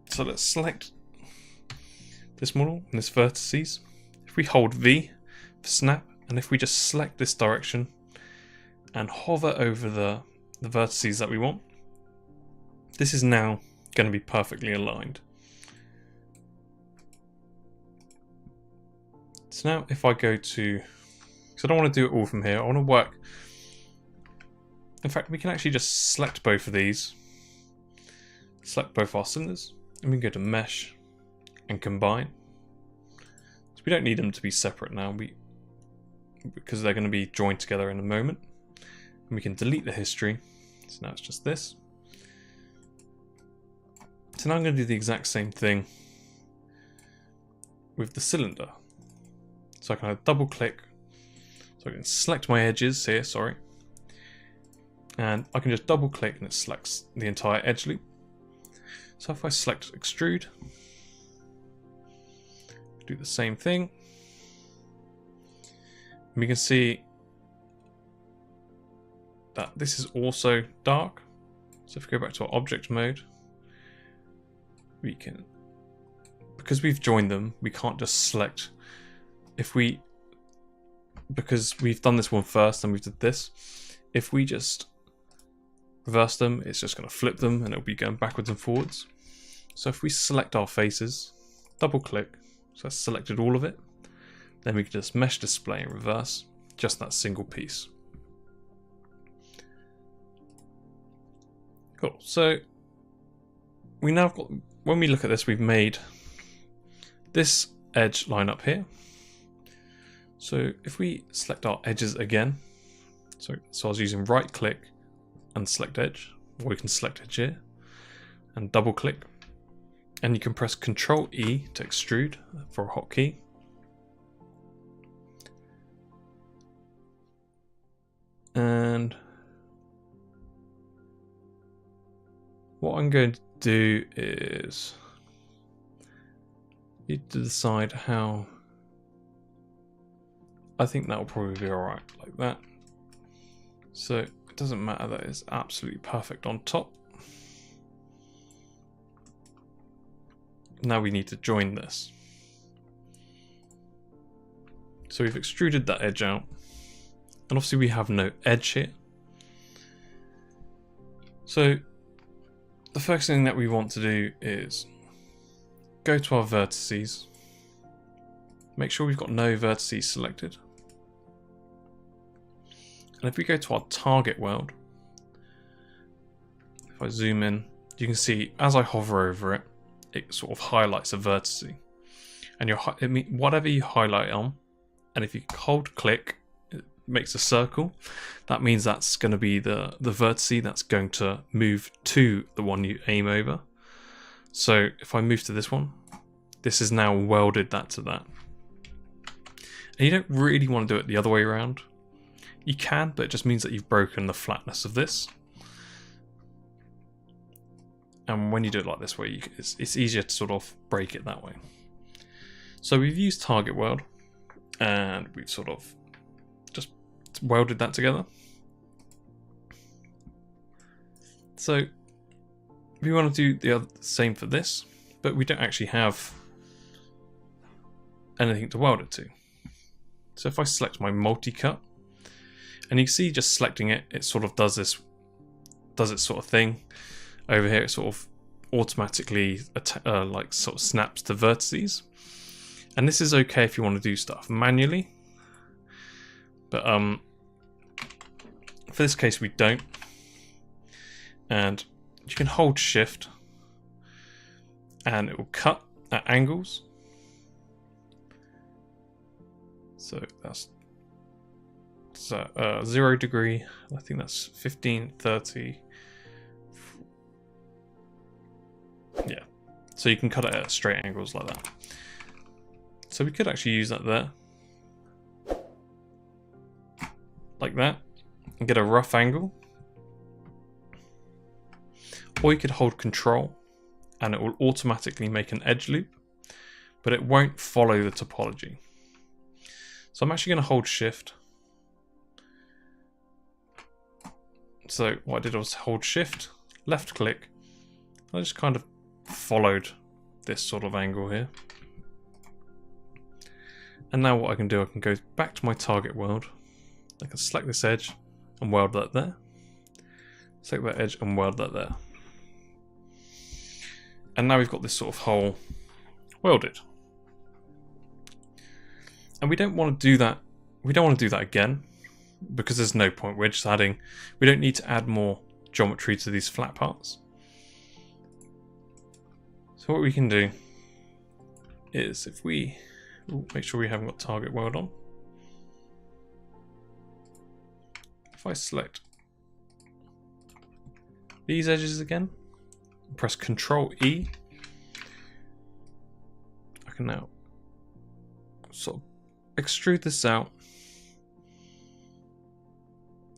So let's select this model and this vertices. If we hold V for snap, and if we just select this direction and hover over the vertices that we want, this is now going to be perfectly aligned. So now if I go to, because I don't want to do it all from here, I want to work. In fact, we can actually just select both of these, select both our cylinders, and we can go to mesh and combine. So we don't need them to be separate now, because they're going to be joined together in a moment. And we can delete the history. So now it's just this. So now I'm going to do the exact same thing with the cylinder. So I can double click, so I can select my edges here, sorry. And I can just double click and it selects the entire edge loop. So if I select extrude, do the same thing. And we can see that this is also dark. So if we go back to our object mode, we can, because we've joined them, we can't just select, because we've done this one first and we did this, if we just reverse them, it's just going to flip them and it'll be going backwards and forwards. So if we select our faces, double click, so that's selected all of it, then we can just mesh display and reverse just that single piece. Cool, so we now got, when we look at this, we've made this edge line up here. So if we select our edges again, so I was using right click and select edge, or we can select edge here and double click, and you can press Ctrl E to extrude for a hotkey. And what I'm going to do is you need to decide how. I think that will probably be alright like that. So it doesn't matter that it's absolutely perfect on top. Now we need to join this. So we've extruded that edge out, and obviously we have no edge here. So the first thing that we want to do is go to our vertices, make sure we've got no vertices selected. And if we go to our target world, if I zoom in, you can see as I hover over it, it sort of highlights a vertice. And whatever you highlight on, and if you hold click, it makes a circle. That means that's going to be the vertice that's going to move to the one you aim over. So if I move to this one, this is now welded that to that. And you don't really want to do it the other way around. You can, but it just means that you've broken the flatness of this. And when you do it like this way, it's easier to sort of break it that way. So we've used target weld, and we've sort of just welded that together. So we want to do the same for this, but we don't actually have anything to weld it to. So if I select my multi-cut, and you can see just selecting it, it sort of does its sort of thing. Over here, it sort of automatically like sort of snaps to vertices, and this is okay if you want to do stuff manually. But for this case, we don't. And you can hold Shift, and it will cut at angles. So that's 0 degree. I think that's 15, 30. Yeah, so you can cut it at straight angles like that. So we could actually use that there, like that, and get a rough angle. Or you could hold Control, and it will automatically make an edge loop, but it won't follow the topology. So I'm actually going to hold Shift. So what I did was hold Shift, left click, I just kind of followed this sort of angle here. And now what I can do, I can go back to my target weld. I can select this edge and weld that there. Select that edge and weld that there. And now we've got this sort of hole welded. And we don't want to do that. We don't want to do that again, because there's no point. We're just adding. We don't need to add more geometry to these flat parts. So what we can do is, if we make sure we haven't got target weld on. If I select these edges again, press Control E, I can now sort of extrude this out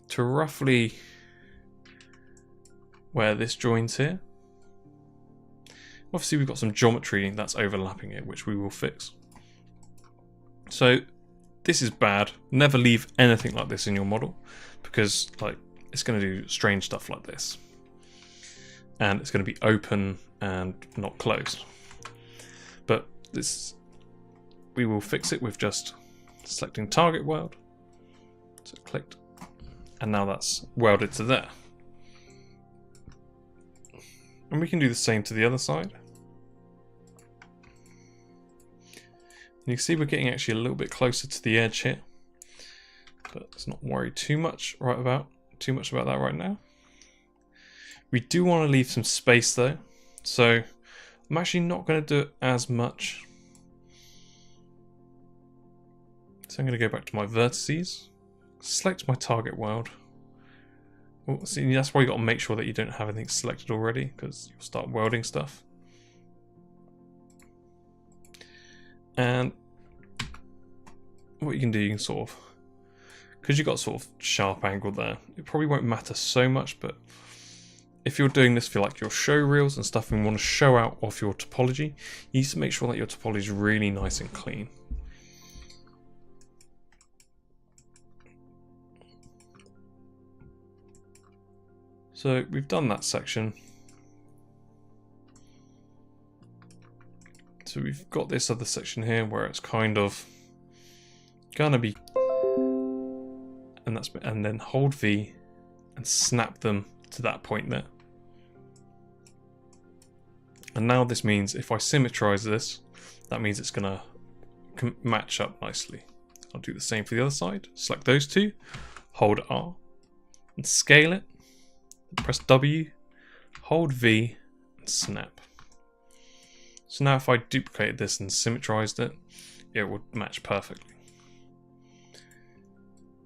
to roughly where this joins here. Obviously we've got some geometry that's overlapping it, which we will fix. So this is bad. Never leave anything like this in your model, because like it's going to do strange stuff like this. And it's going to be open and not closed. But this, we will fix it with just selecting target weld. So clicked, and now that's welded to there. And we can do the same to the other side. And you can see we're getting actually a little bit closer to the edge here, but let's not worry too much about that right now. We do want to leave some space though, so I'm actually not going to do it as much. So I'm going to go back to my vertices, select my target weld. Well, see, that's why you got to make sure that you don't have anything selected already, because you'll start welding stuff. And what you can do, you can sort of, because you've got sort of sharp angle there, it probably won't matter so much, but if you're doing this for like your show reels and stuff and you want to show out off your topology, you need to make sure that your topology is really nice and clean. So we've done that section. So we've got this other section here where it's kind of gonna be, and then hold V and snap them to that point there. And now this means if I symmetrize this, that means it's gonna match up nicely. I'll do the same for the other side. Select those two, hold R and scale it. Press W, hold V and snap. So now if I duplicated this and symmetrized it, it would match perfectly.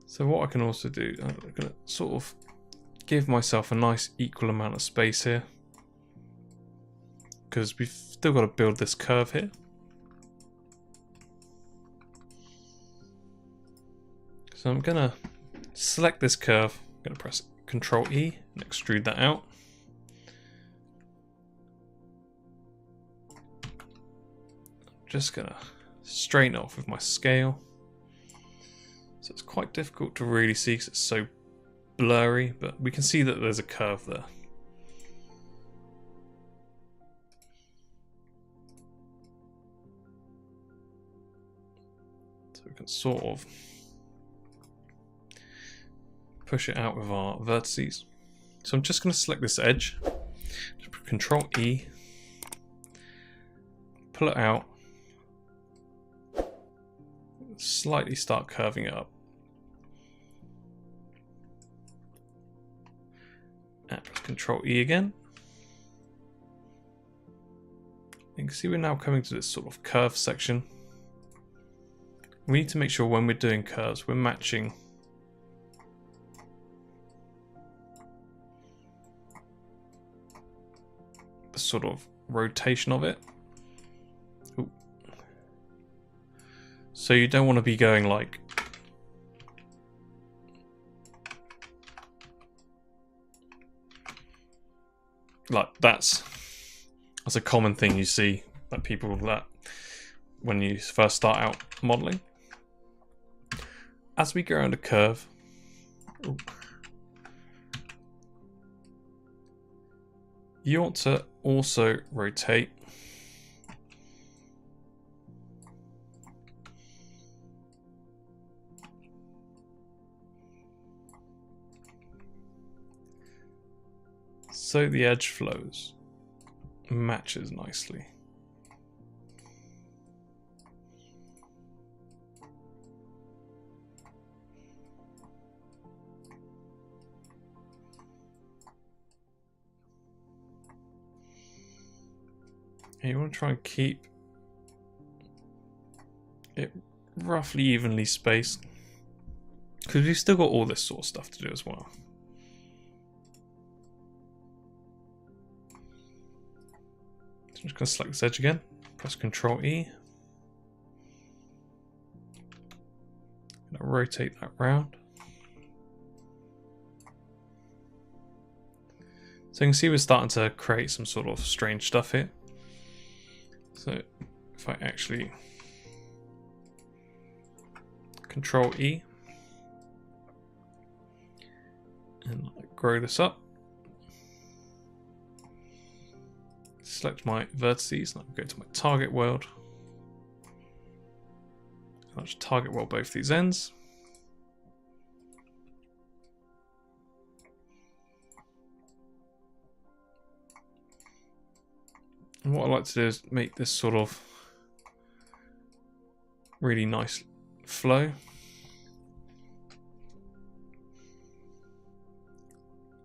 So what I can also do, I'm going to sort of give myself a nice equal amount of space here, because we've still got to build this curve here. So I'm going to select this curve, I'm going to press Control E and extrude that out. just gonna straighten it off with my scale. So it's quite difficult to really see because it's so blurry, but we can see that there's a curve there. So we can sort of push it out with our vertices. So I'm just going to select this edge, Control E, pull it out, slightly start curving it up. And Control E again. You can see we're now coming to this sort of curve section. We need to make sure when we're doing curves, we're matching the sort of rotation of it. Ooh. So you don't want to be going like that's a common thing you see that people that when you first start out modeling. As we go around a curve, ooh, you want to also rotate so the edge flows matches nicely. And you want to try and keep it roughly evenly spaced, because we've still got all this sort of stuff to do as well. So I'm just going to select this edge again, press Control E, rotate that round. So you can see we're starting to create some sort of strange stuff here. So if I actually Control E and grow this up, select my vertices, and I'll go to my target world. I'll just target world both these ends. And what I like to do is make this sort of really nice flow.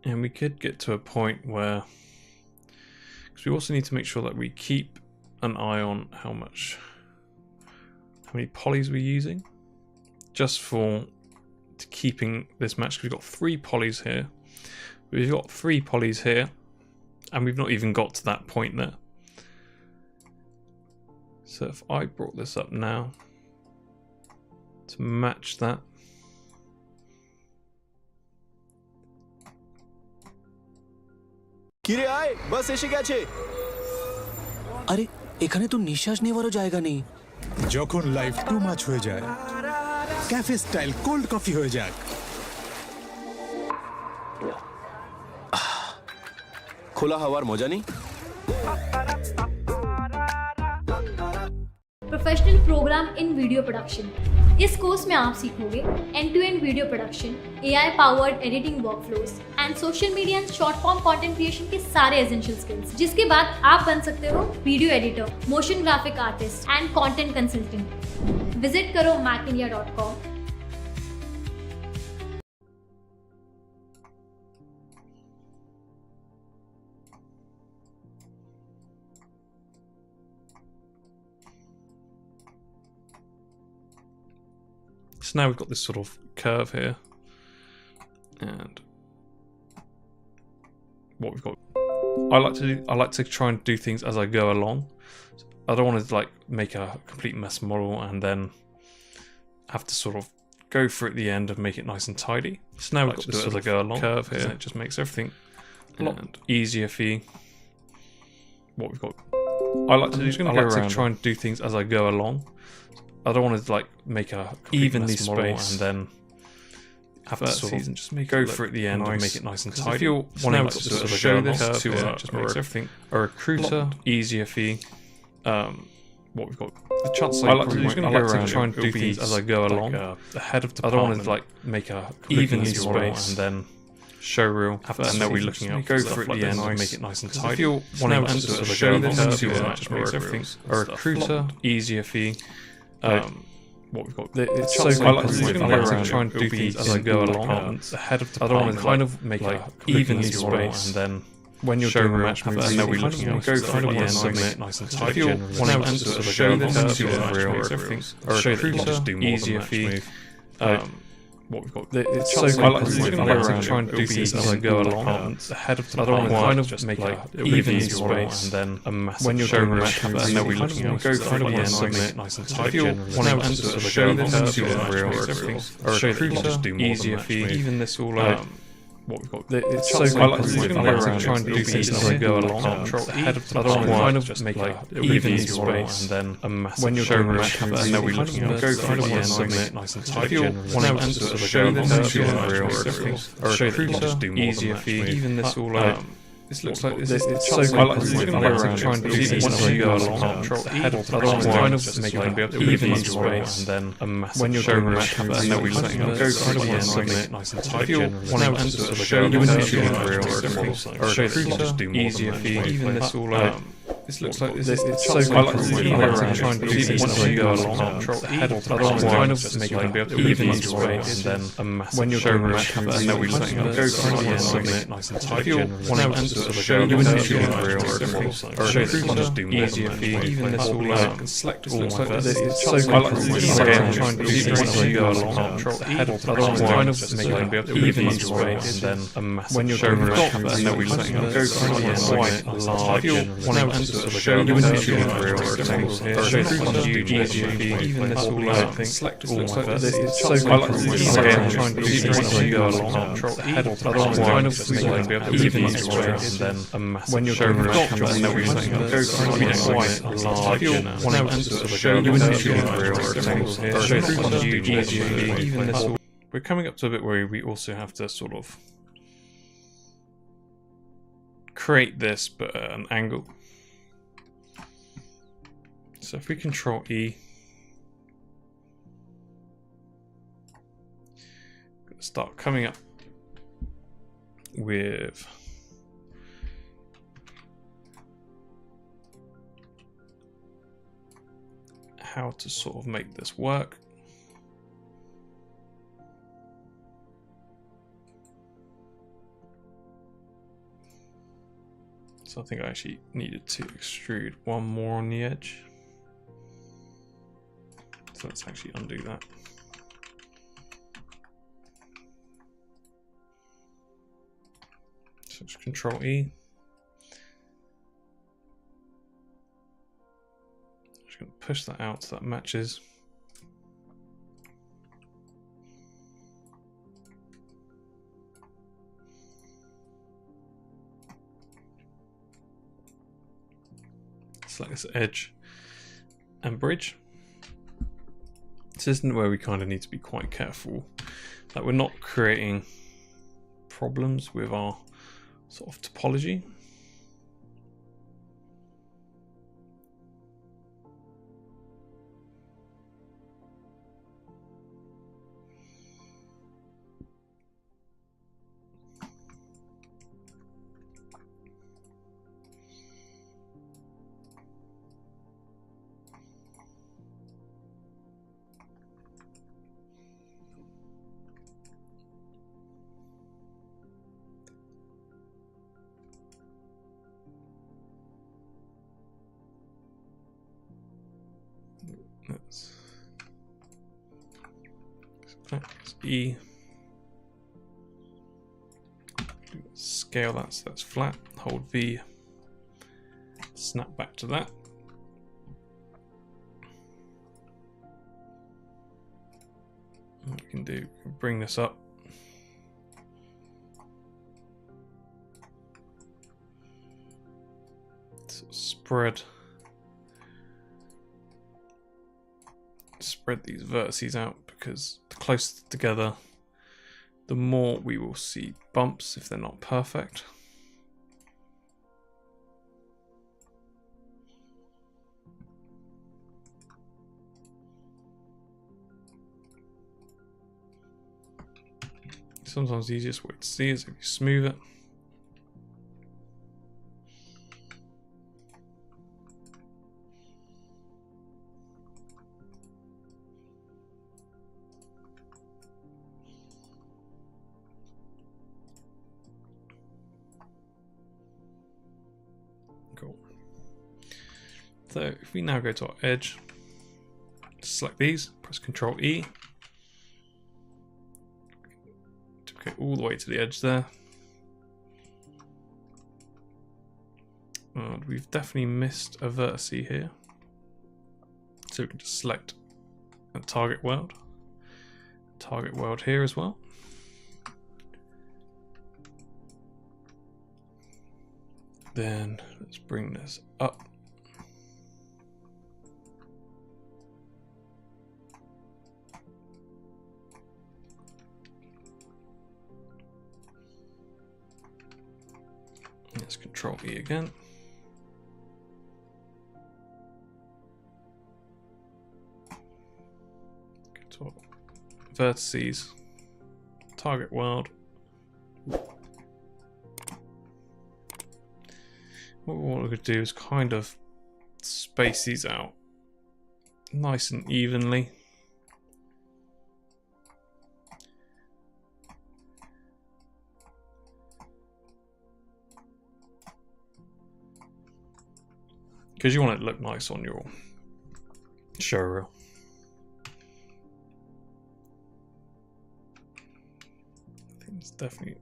And we could get to a point where, because we also need to make sure that we keep an eye on how many polys we're using, just for keeping this match. We've got 3 polys here, we've got 3 polys here, and we've not even got to that point there. So if I brought this up now to match that, কিরে আয় বাস এসে গেছে আরে এখানে তো নিঃশ্বাস নেওয়ারও জায়গা নেই যখন লাইফ টু মাচ হয়ে যায় ক্যাফে স্টাইল কোল্ড কফি হয়ে যাক খোলা হাওয়ার মজা নেই प्रोफेशनल प्रोग्राम इन वीडियो प्रोडक्शन। इस कोर्स में आप सीखोगे end-to-end video production, AI powered editing workflows and social media and short form content creation के सारे एसेंशियल स्किल्स, जिसके बाद आप बन सकते हो video editor, motion graphic artist and content consultant. Visit करो macindia.com। So now we've got this sort of curve here, and what we've got, I like to try and do things as I go along. I don't want to like make a complete mess model and then have to sort of go through at the end and make it nice and tidy. So now we've got this as I go along curve here, and it just makes everything a lot easier for you. What we've got, I like to try and do things as I go along. I don't want to like make a evenly spaced and then have to sort of just go for it at the end and make it nice and tidy. If you're wanting to sort of show this to just makes everything a recruiter easier for you. What we've got the chances I like to try and do things as I go along. Ahead of department. I don't want to like make a evenly spaced and then show reel, and they'll be looking out. Go for it at the end and make it nice and tidy. If you're wanting to sort of show this to just makes everything a recruiter easier for you. What we've got the chances I like to try and do things as I go along. Ahead of department. I don't want to kind of make a evenly spaced and then when you're doing a match moves, and they'll be looking out. Go for it at the end and make it nice and tidy. If you're wanting to sort of show this to everything, a recruiter easier for you. What we've got the chances I like to try and do things as I go along. Ahead of I don't want to kind of just make a evenly spaced and then a massive when you're doing a match moves, and they'll be looking out. Go for it at the end and make it nice and tidy. If you're wanting to sort of show this to everything, a recruiter easier for you. Even this all what we've got the chances I like to try and do things as I go along. Ahead of I don't want to kind of just make a evenly spaced and then a massive when you're doing a match moves, and they'll be looking out. Go for it at the end and make it nice and tidy. If you're wanting to sort of show this to everything, a recruiter easier for you. Even this all this looks like this is so I like to try and do things as I go along. Ahead of I don't want to kind of make it evenly spaced and then a massive when you're doing a match moves, and they'll be looking out. Go for it at the end and make it nice and tidy. If you're wanting to sort of show this to everything, a recruiter easier for you. Even this all this looks like this is so I like to try and do things as I go along. Ahead of I don't want to kind of make it evenly spaced and then a massive when you're doing a match moves, and they'll be looking out. Go for it at the end and make it nice and tidy. If you're wanting to sort of show this to everything, easier for you. Even this all select looks like this is so I like to try and do things as I go along. Ahead of I don't want to kind of make it evenly spaced and then a massive when you're doing a match moves, and they'll be looking out. Go for it at the end and make it nice and tidy. If you're wanting to sort of show you into easier for you. Even this all select looks like this is so I like to try and do things as I go along. Ahead of I don't want to kind of make it evenly spaced and then a massive when you're doing a match moves, and they'll be looking out. Go for it at the end and make it nice and tidy. If you're wanting to sort of show you into easier for you. Even this all we're coming up to a bit where we also have to sort of create this but at an angle. So if we control E, start coming up with how to sort of make this work. So I think I actually needed to extrude one more on the edge. So let's actually undo that. So just Control E. Just going to push that out so that matches. Select this edge and bridge. This isn't where we kind of need to be quite careful that we're not creating problems with our sort of topology. Let's E. Scale that so that's flat. Hold V. Snap back to that. What we can do, bring this up. Sort of spread spread these vertices out, because the closer together, the more we will see bumps if they're not perfect. Sometimes the easiest way to see is if you smooth it. Cool. So if we now go to our edge, select these, press Ctrl E. Go all the way to the edge there. And we've definitely missed a vertice here. So we can just select a target weld here as well. Then let's bring this up. Let's Control E again. Go to vertices, target weld. What we want to do is kind of space these out nice and evenly. Because you want it to look nice on your show reel. I think there's definitely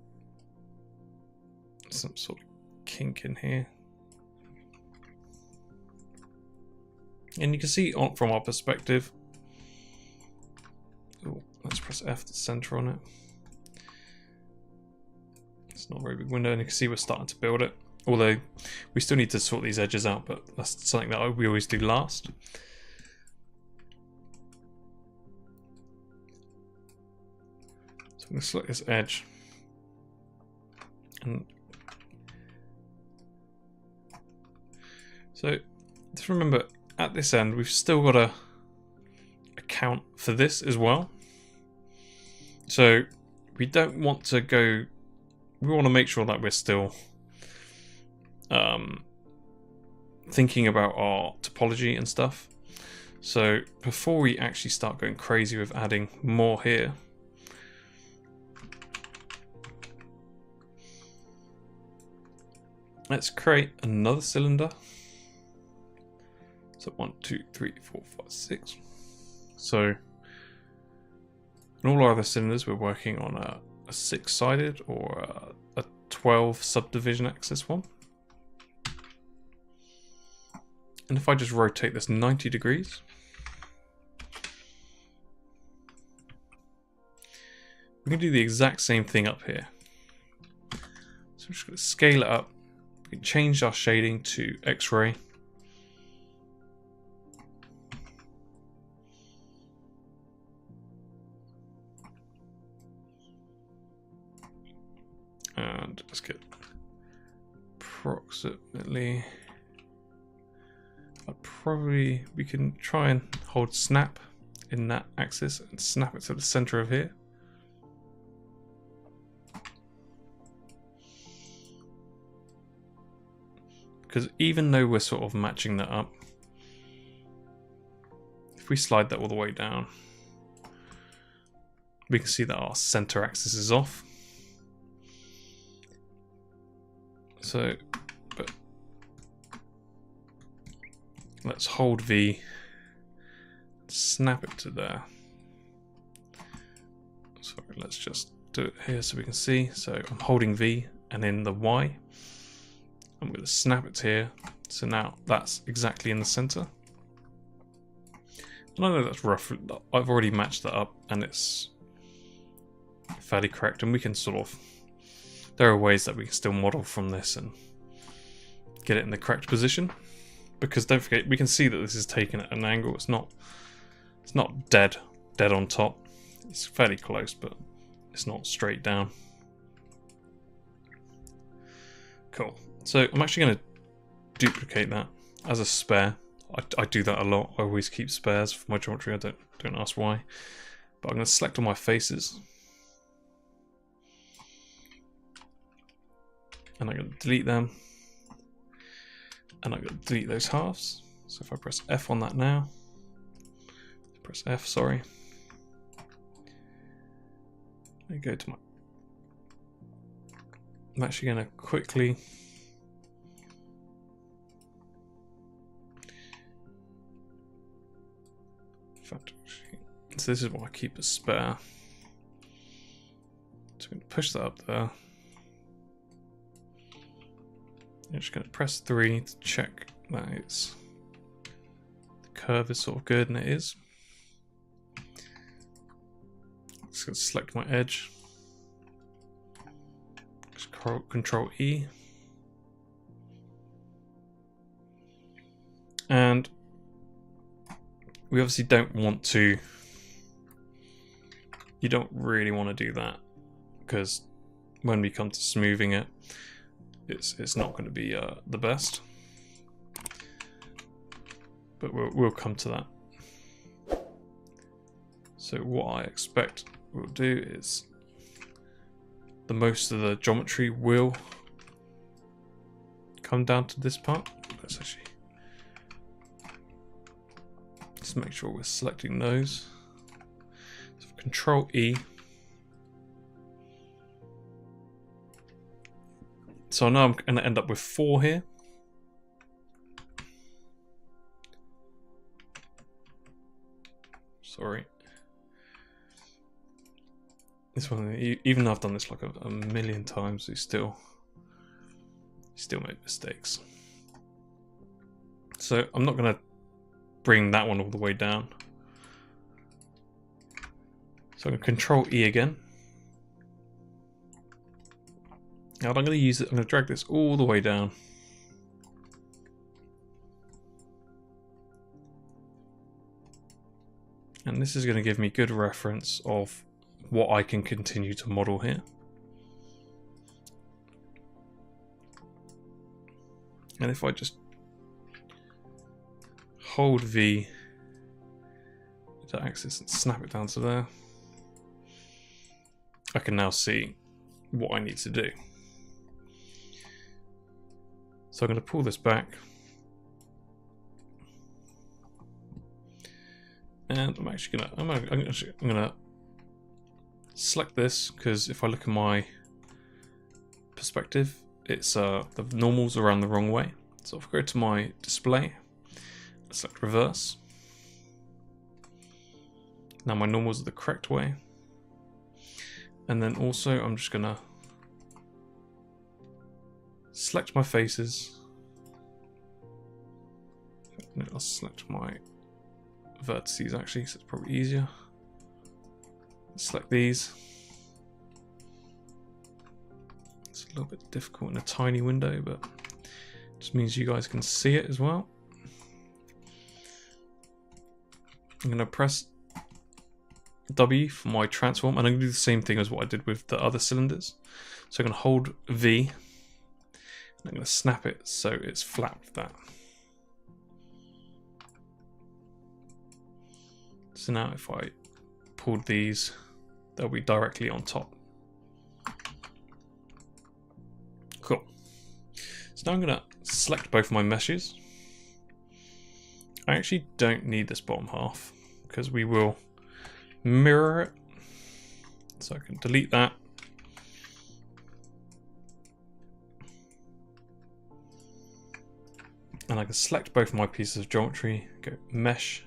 some sort of kink in here. And you can see from our perspective. Oh, let's press F to center on it. It's not a very big window, and you can see we're starting to build it. Although we still need to sort these edges out, but that's something that we always do last. So I'm going to select this edge. And so just remember, at this end, we've still got to account for this as well. So we don't want to go, we want to make sure that we're still thinking about our topology and stuff. So before we actually start going crazy with adding more here, let's create another cylinder. So 1, 2, 3, 4, 5, 6. So in all our other cylinders, we're working on a 6-sided or a 12 subdivision axis one. And if I just rotate this 90 degrees, we can do the exact same thing up here. So we're just going to scale it up. We can change our shading to X-ray. And let's get approximately, we can try and hold snap in that axis and snap it to the center of here. Because even though we're sort of matching that up, if we slide that all the way down, we can see that our center axis is off. So, but let's hold V, snap it to there. Sorry, let's just do it here so we can see. So I'm holding V and in the Y, I'm going to snap it here. So now that's exactly in the center. And I know that's rough. I've already matched that up and it's fairly correct. And we can sort of, there are ways that we can still model from this and get it in the correct position. Because don't forget, we can see that this is taken at an angle. It's not It's not dead on top. It's fairly close, but it's not straight down. Cool. So I'm actually going to duplicate that as a spare. I do that a lot. I always keep spares for my geometry. I don't ask why. But I'm going to select all my faces. And I'm going to delete them. And I'm going to delete those halves. So if I press F on that now, press F, sorry. I go to my... I'm actually going to quickly... So this is what I keep as spare. So I'm going to push that up there. I'm just going to press 3 to check that the curve is sort of good, and it is. Just going to select my edge. Just Control E. And we obviously don't want to... You don't really want to do that, because when we come to smoothing it, it's not going to be the best. But we'll come to that. So what I expect we'll do is the most of the geometry will come down to this part. Let's actually just make sure we're selecting those. So Control E. So now I'm going to end up with 4 here. Sorry. This one, even though I've done this like a million times, you still make mistakes. So I'm not going to bring that one all the way down. So I'm going to Control E again. Now I'm going to use it. I'm going to drag this all the way down. And this is going to give me good reference of what I can continue to model here. And if I just hold V to axis and snap it down to there, I can now see what I need to do. So I'm going to pull this back. And I'm actually gonna select this, because if I look at my perspective, it's the normals are around the wrong way. So if I go to my display, select reverse. Now my normals are the correct way. And then also I'm just gonna select my faces. I'll select my vertices actually, so it's probably easier. Select these. It's a little bit difficult in a tiny window, but it just means you guys can see it as well. I'm going to press W for my transform, and I'm going to do the same thing as what I did with the other cylinders. So I'm going to hold V, and I'm going to snap it so it's flat with that. So now if I pulled these, they'll be directly on top. Cool. So now I'm going to select both my meshes. I actually don't need this bottom half, because we will mirror it. So I can delete that. And I can select both my pieces of geometry, go Mesh,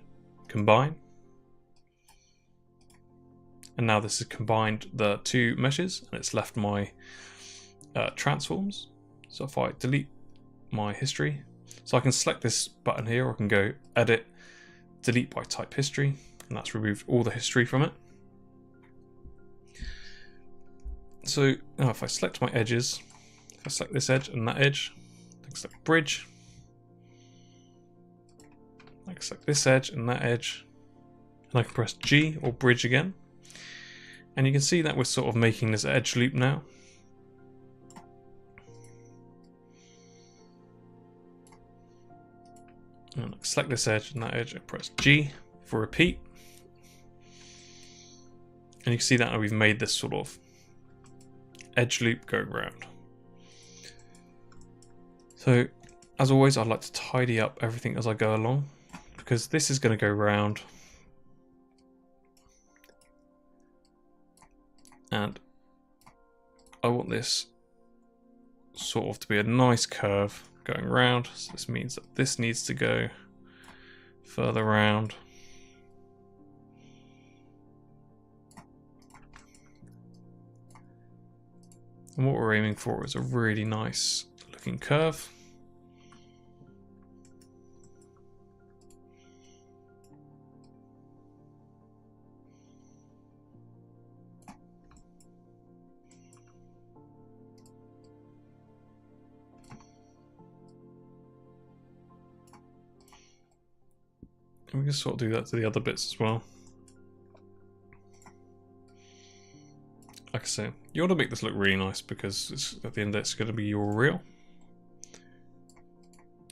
Combine. And now this has combined the two meshes, and it's left my transforms. So if I delete my history, so I can select this button here, or I can go Edit, Delete by Type History, and that's removed all the history from it. So now if I select my edges, if I select this edge and that edge, I can select Bridge. I can select this edge and that edge. And I can press G or bridge again. And you can see that we're sort of making this edge loop now. And select this edge and that edge and press G for repeat. And you can see that now we've made this sort of edge loop going round. So as always, I'd like to tidy up everything as I go along, because this is going to go round. And I want this sort of to be a nice curve going round. So this means that this needs to go further round. And what we're aiming for is a really nice looking curve. And we can sort of do that to the other bits as well. Like I say, you want to make this look really nice because at the end it's going to be your reel.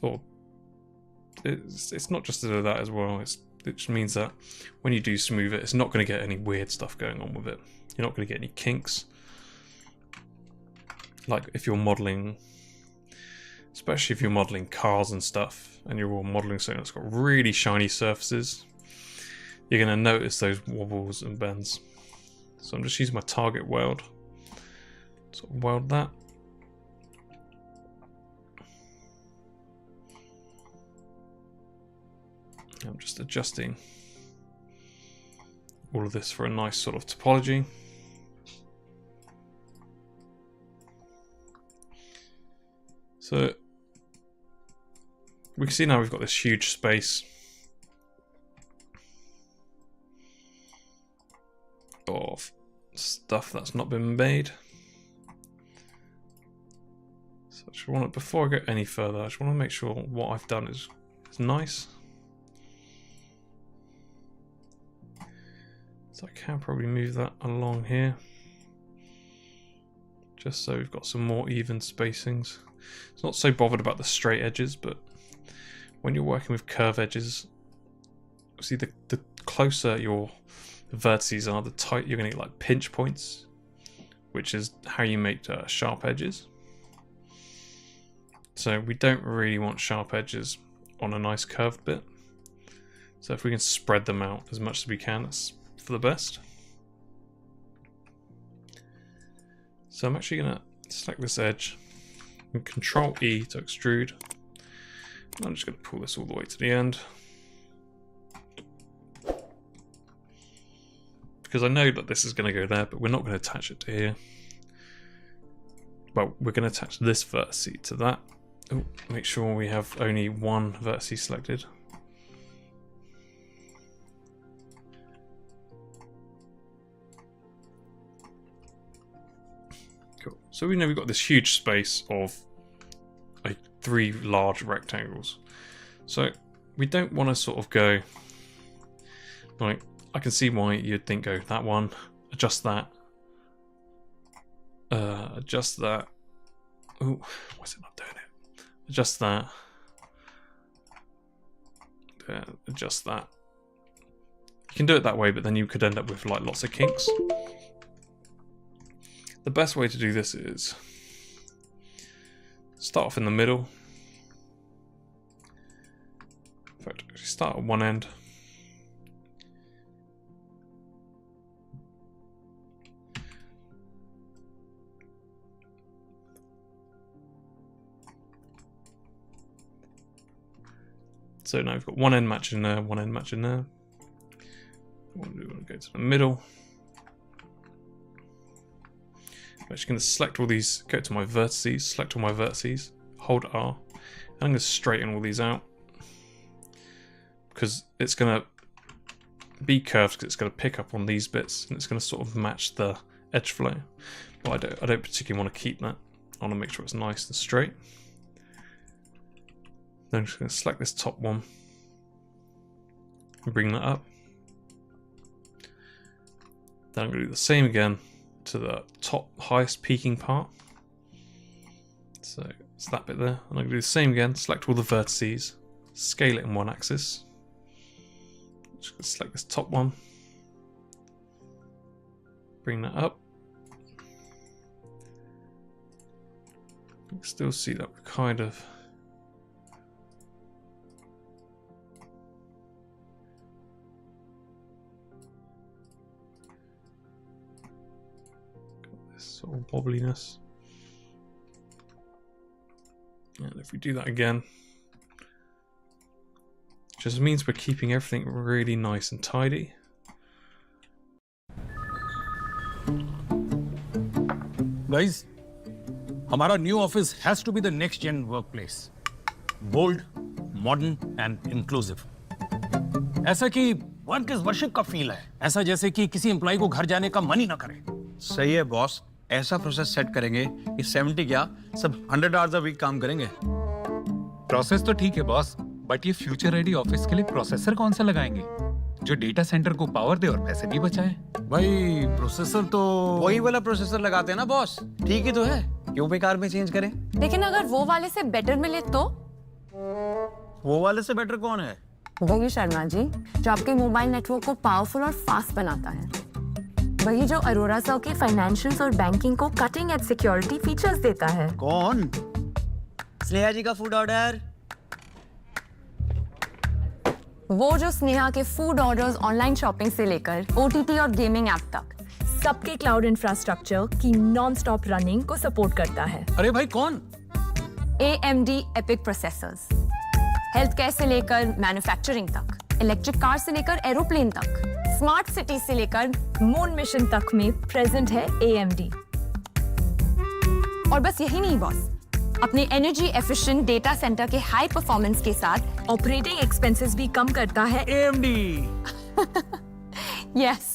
Or it's not just to do that as well. It just means that when you do smooth it, it's not going to get any weird stuff going on with it. You're not going to get any kinks. Like if you're modeling, especially if you're modeling cars and stuff, and you're all modeling something that's got really shiny surfaces, you're going to notice those wobbles and bends. So I'm just using my target weld. Sort of weld that. I'm just adjusting all of this for a nice sort of topology. So we can see now we've got this huge space of stuff that's not been made. So I just want to, before I go any further, I just want to make sure what I've done is nice. So I can probably move that along here, just so we've got some more even spacings. It's not so bothered about the straight edges, but when you're working with curve edges, see the closer your vertices are, the tight you're going to get like pinch points, which is how you make sharp edges. So we don't really want sharp edges on a nice curved bit. So if we can spread them out as much as we can, that's for the best. So I'm actually going to select this edge and Control E to extrude. And I'm just going to pull this all the way to the end, because I know that this is going to go there, but we're not going to attach it to here. Well, we're going to attach this vertex to that. Oh, make sure we have only one vertex selected. Cool. So we know we've got this huge space of like 3 large rectangles. So we don't want to sort of go like, I can see why you'd think go that one, adjust that, adjust that. Oh, why is it not doing it? Adjust that, adjust that. You can do it that way, but then you could end up with like lots of kinks. The best way to do this is start off in the middle. In fact, start at one end. So now we've got one end matching there, one end matching there. We want to go to the middle. I'm actually going to select all these, go to my vertices, select all my vertices, hold R, and I'm going to straighten all these out, because it's going to be curved, because it's going to pick up on these bits and it's going to sort of match the edge flow. But I don't particularly want to keep that. I want to make sure it's nice and straight. Then I'm just going to select this top one and bring that up. Then I'm going to do the same again to the top highest peaking part. So it's that bit there. And I'm going to do the same again, select all the vertices, scale it in one axis. Just going to select this top one. Bring that up. You can still see that we're kind of got this sort of wobbliness. And if we do that again, just means we're keeping everything really nice and tidy. Guys, हमारा new office has to be the next gen workplace. Bold, modern and inclusive. ऐसा कि work is worship का feel है. ऐसा जैसे कि किसी employ को घर जाने का मन ही ना करे. सही है बॉस. ऐसा प्रोसेस सेट करेंगे कि 70 क्या सब 100 आवर्स अ वीक काम करेंगे. प्रोसेस तो ठीक है बॉस, बट ये फ्यूचर रेडी ऑफिस के लिए प्रोसेसर कौन सा लगाएंगे जो डेटा सेंटर को पावर दे और पैसे भी बचाए? भाई प्रोसेसर तो वही वाला प्रोसेसर लगाते हैं ना बॉस. ठीक ही तो है, क्यों बेकार में चेंज करें? लेकिन अगर वो वाले से बेटर मिले तो? वो वाले से बेटर कौन है? वही शर्मा जी जो आपके मोबाइल नेटवर्क को पावरफुल और फास्ट बनाता है. वही जो अरोरा सर के फाइनेंशियल्स और बैंकिंग को कटिंग एज सिक्योरिटी फीचर्स देता है. कौन? स्नेहा जी का फूड ऑर्डर. वो जो स्नेहा के फूड ऑर्डर्स ऑनलाइन शॉपिंग से लेकर ओटीटी और गेमिंग ऐप तक सबके क्लाउड इंफ्रास्ट्रक्चर की नॉन स्टॉप रनिंग को सपोर्ट करता है. अरे भाई कौन? AMD epic processors. Health care से लेकर मैन्युफैक्चरिंग तक, इलेक्ट्रिक कार से लेकर एरोप्लेन तक, स्मार्ट सिटी से लेकर मून मिशन तक में प्रेजेंट है AMD. और बस यही नहीं बॉस, अपने एनर्जी एफिशिएंट डेटा सेंटर के हाई परफॉर्मेंस के साथ ऑपरेटिंग एक्सपेंसेस भी कम करता है AMD. Yes.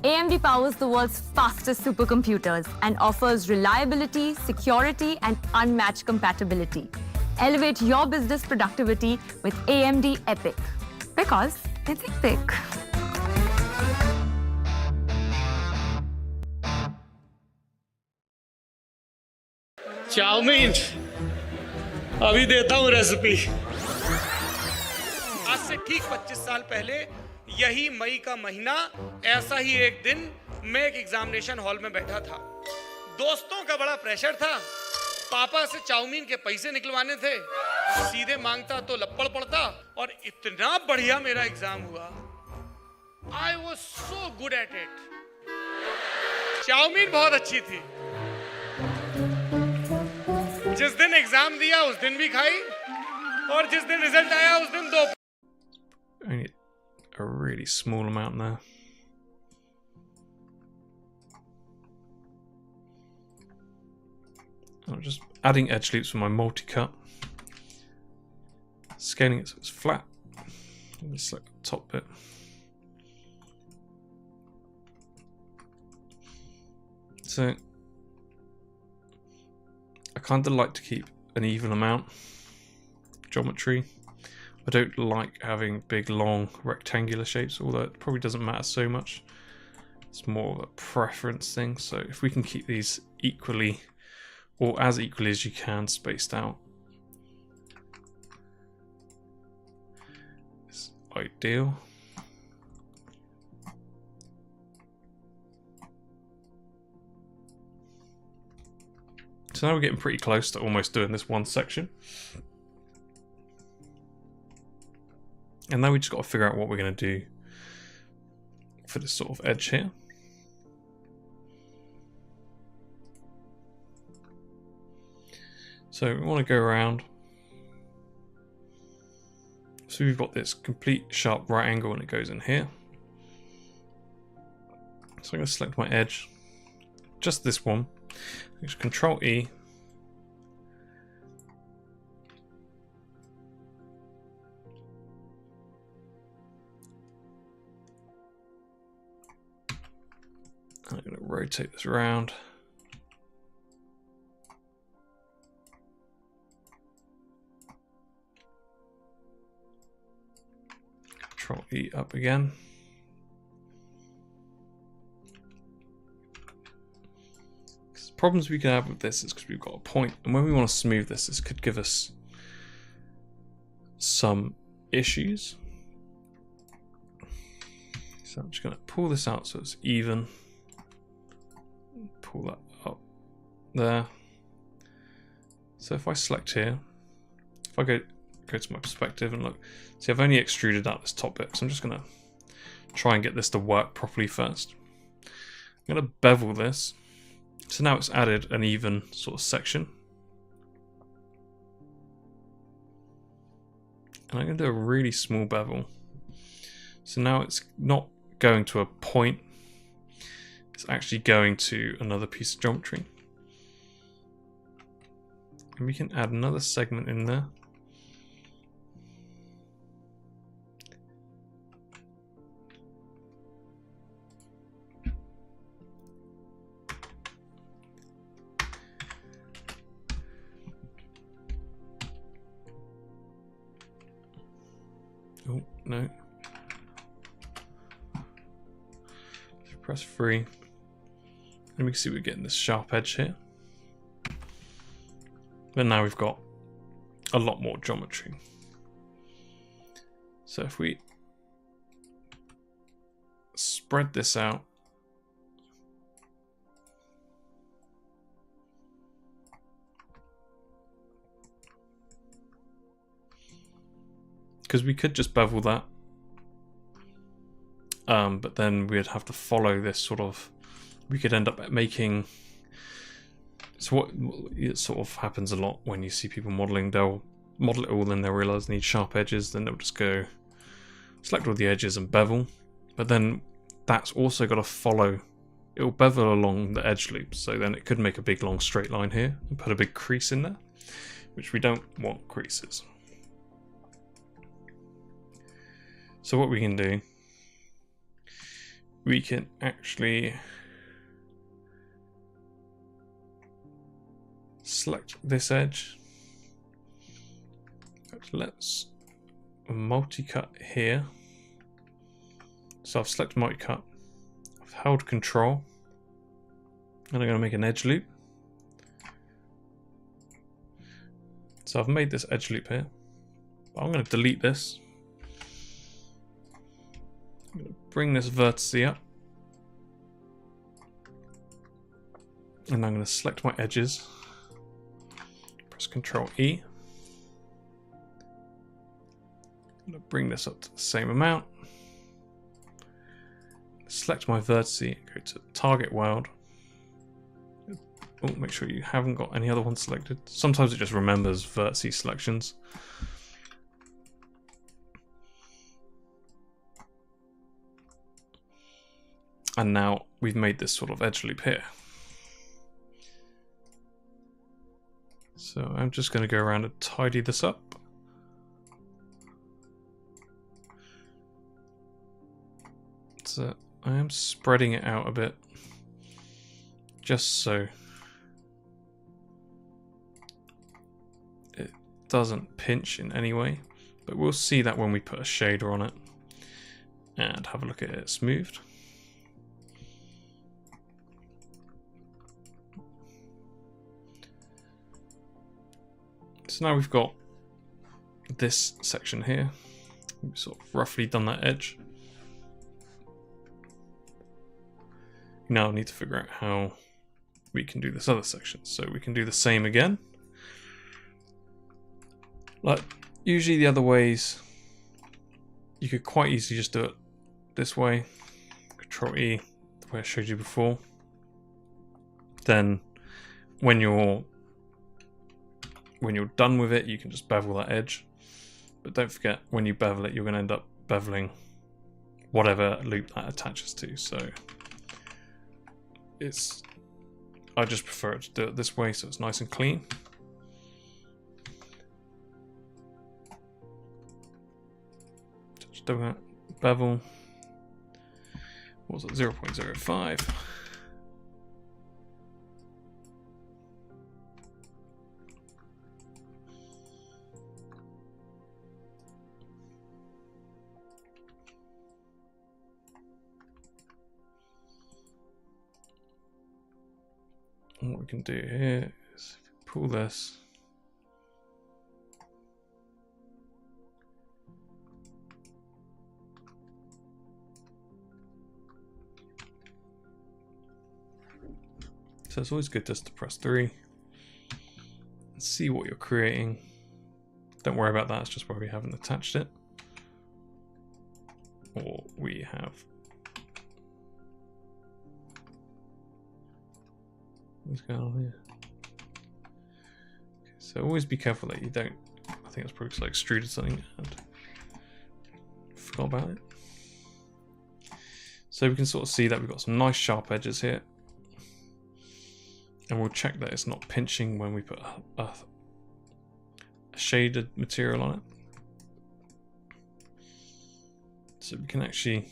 AMD powers the world's fastest supercomputers and offers reliability, security, and unmatched compatibility. Elevate your business productivity with AMD EPIC because it's epic. Chowmein अभी देता हूँ recipe. आज से ठीक 25 साल पहले यही मई का महीना ऐसा ही एक दिन मैं एक एग्जामिनेशन हॉल में बैठा था. दोस्तों का बड़ा प्रेशर था. पापा से चाउमीन के पैसे निकलवाने थे. सीधे मांगता तो लपड़ पड़ता और इतना बढ़िया मेरा एग्जाम हुआ. I was so good at it. Chowmein बहुत अच्छी थी. जिस दिन एग्जाम दिया उस दिन भी खाई और जिस दिन रिजल्ट आया उस दिन 2. Only a really small amount there. I'm just adding edge loops with my multi-cut. Scaling it so it's flat. Just like the top bit. So I kind of like to keep an even amount geometry. I don't like having big long rectangular shapes, although it probably doesn't matter so much. It's more of a preference thing. So if we can keep these equally or as equally as you can spaced out, it's ideal. So now we're getting pretty close to almost doing this one section. And now we just got to figure out what we're going to do for this sort of edge here. So we want to go around. So we've got this complete sharp right angle and it goes in here. So I'm going to select my edge, just this one. Just Control E. I'm going to rotate this around. Control E up again. problems we can have with this is because we've got a point, and when we want to smooth this, this could give us some issues. So I'm just going to pull this out so it's even. Pull that up there. So if I select here, if I go to my perspective and look, see I've only extruded out this top bit, so I'm just going to try and get this to work properly first. I'm going to bevel this. So now it's added an even sort of section. And I'm going to do a really small bevel. So now it's not going to a point, it's actually going to another piece of geometry. And we can add another segment in there. Oh, no. Press 3. And we can see we're getting this sharp edge here. But now we've got a lot more geometry. So if we spread this out, because we could just bevel that, but then we'd have to follow this sort of, we could end up making, so what it sort of happens a lot when you see people modeling, they'll model it all, then they'll realize they need sharp edges, then they'll just go select all the edges and bevel, but then that's also got to follow, it will bevel along the edge loops, so then it could make a big long straight line here and put a big crease in there, which we don't want creases. So what we can do, we can actually select this edge. Let's multi-cut here. So I've selected multi-cut, I've held control, and I'm going to make an edge loop. So I've made this edge loop here. I'm going to delete this. I'm going to bring this vertice up, and I'm going to select my edges, press Ctrl E, I'm going to bring this up to the same amount, select my vertice, go to target world. Oh, make sure you haven't got any other ones selected. Sometimes it just remembers vertice selections. And now we've made this sort of edge loop here. So I'm just going to go around and tidy this up. So I am spreading it out a bit, just so it doesn't pinch in any way, but we'll see that when we put a shader on it and have a look at it smoothed. So now we've got this section here. We've sort of roughly done that edge. Now I need to figure out how we can do this other section. So we can do the same again. Like usually the other ways, you could quite easily just do it this way. Control E, the way I showed you before. Then when you're done with it, you can just bevel that edge. But don't forget, when you bevel it, you're going to end up beveling whatever loop that attaches to. So I just prefer to do it this way so it's nice and clean. Just do that. Bevel. What was it? 0.05. And what we can do here is pull this. So it's always good just to press 3 and see what you're creating. Don't worry about that, it's just where we haven't attached it. Or we have. What's going on here? Okay, so always be careful that you don't. I think it's probably just like extruded something and forgot about it. So we can sort of see that we've got some nice sharp edges here. And we'll check that it's not pinching when we put a shaded material on it. So we can actually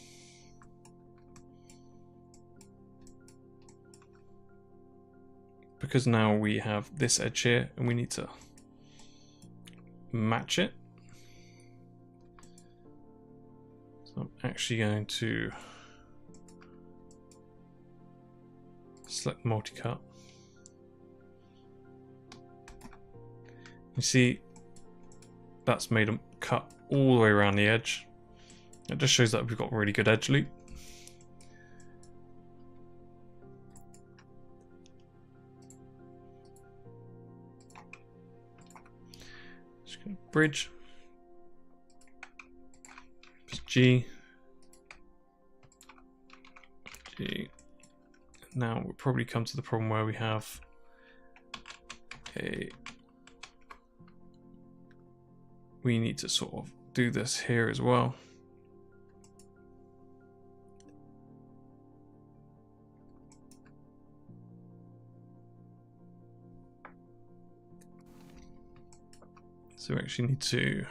because now we have this edge here and we need to match it. So I'm actually going to select multi-cut. You see that's made a cut all the way around the edge. It just shows that we've got a really good edge loop. Just gonna bridge. Just G. G. Now we'll probably come to the problem where we have a. We need to sort of do this here as well. So we actually need to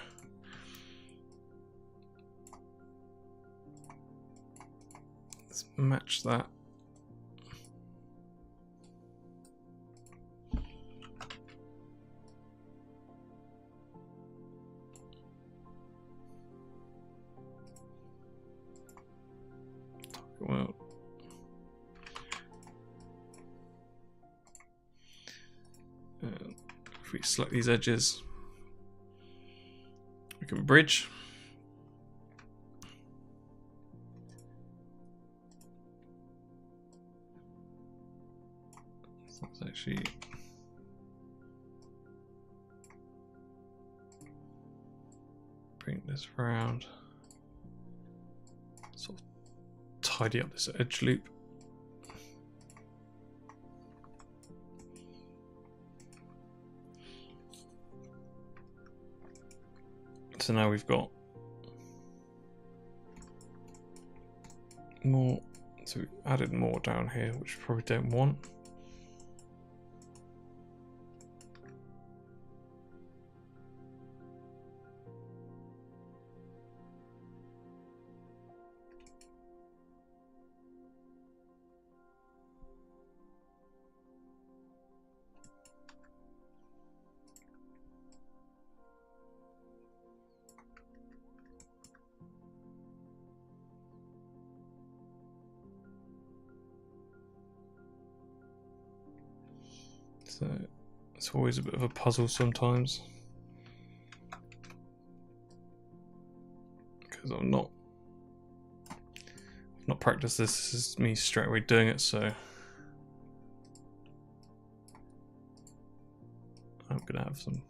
let's match that. Well, if we select these edges, we can bridge. So let's actually bring this round. Sort of tidy up this edge loop. So now we've got more, so we've added more down here, which we probably don't want. So it's always a bit of a puzzle sometimes, because I've not practiced this. This is me straight away doing it, so I'm gonna have some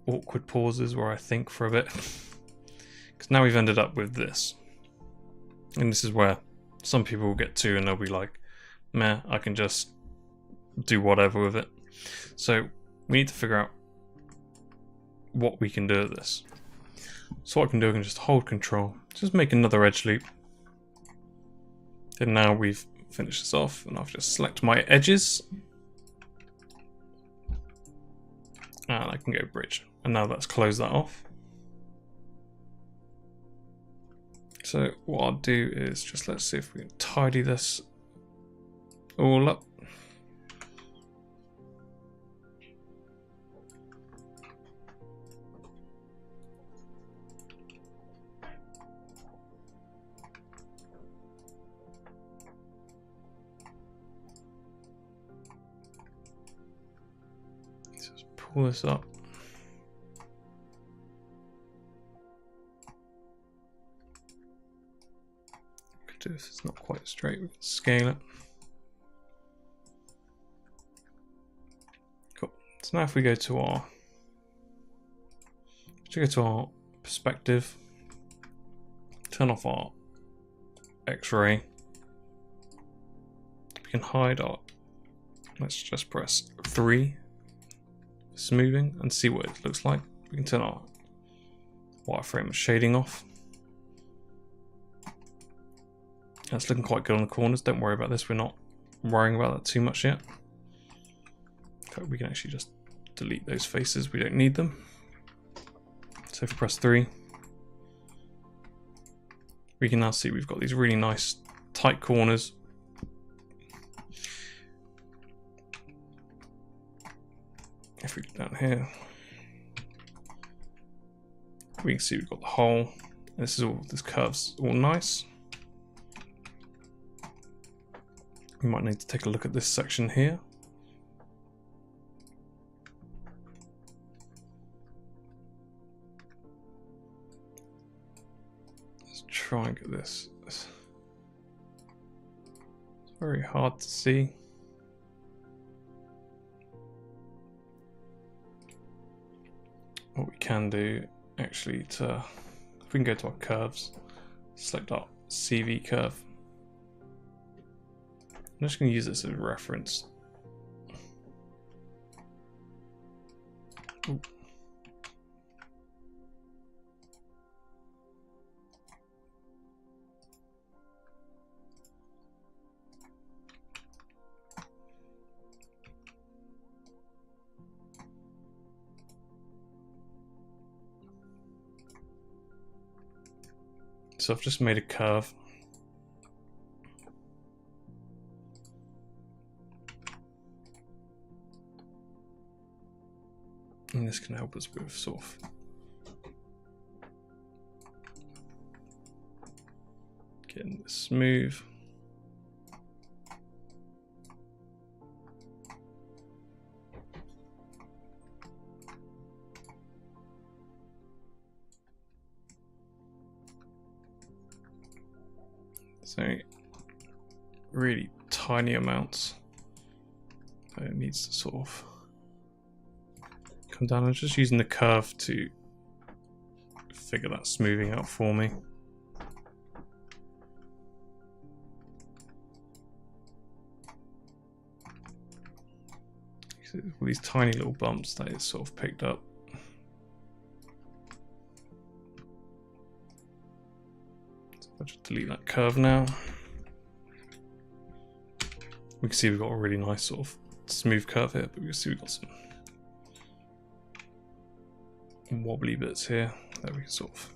awkward pauses where I think for a bit, because now we've ended up with this, and this is where some people will get to and they'll be like, meh, I can just do whatever with it. So we need to figure out what we can do with this. So what I can do, I can just hold control, just make another edge loop. And now we've finished this off, and I've just select my edges. And I can go bridge. And now let's close that off. So what I'll do is just, let's see if we can tidy this all up. pull this up. Could do this, it's not quite straight, we can scale it. Cool. So now if we go to our perspective, turn off our X-ray, we can hide our, let's just press 3 for smoothing and see what it looks like. We can turn our wireframe shading off. That's looking quite good on the corners. Don't worry about this, we're not worrying about that too much yet. Okay, we can actually just delete those faces, we don't need them. So if we press 3, we can now see we've got these really nice tight corners. If we go down here, we can see we've got the hole. This is all, this curve's all nice. We might need to take a look at this section here. Let's try and get this. It's very hard to see. What we can do actually, if we can go to our curves, select our CV curve. I'm just going to use this as a reference. Ooh. So I've just made a curve. And this can help us with sort of getting this smooth. So really tiny amounts. It needs to sort of come down. I'm just using the curve to figure that smoothing out for me. All these tiny little bumps that it's sort of picked up. So I'll just delete that curve now. We can see we've got a really nice sort of smooth curve here, but we can see we've got some wobbly bits here that we can sort of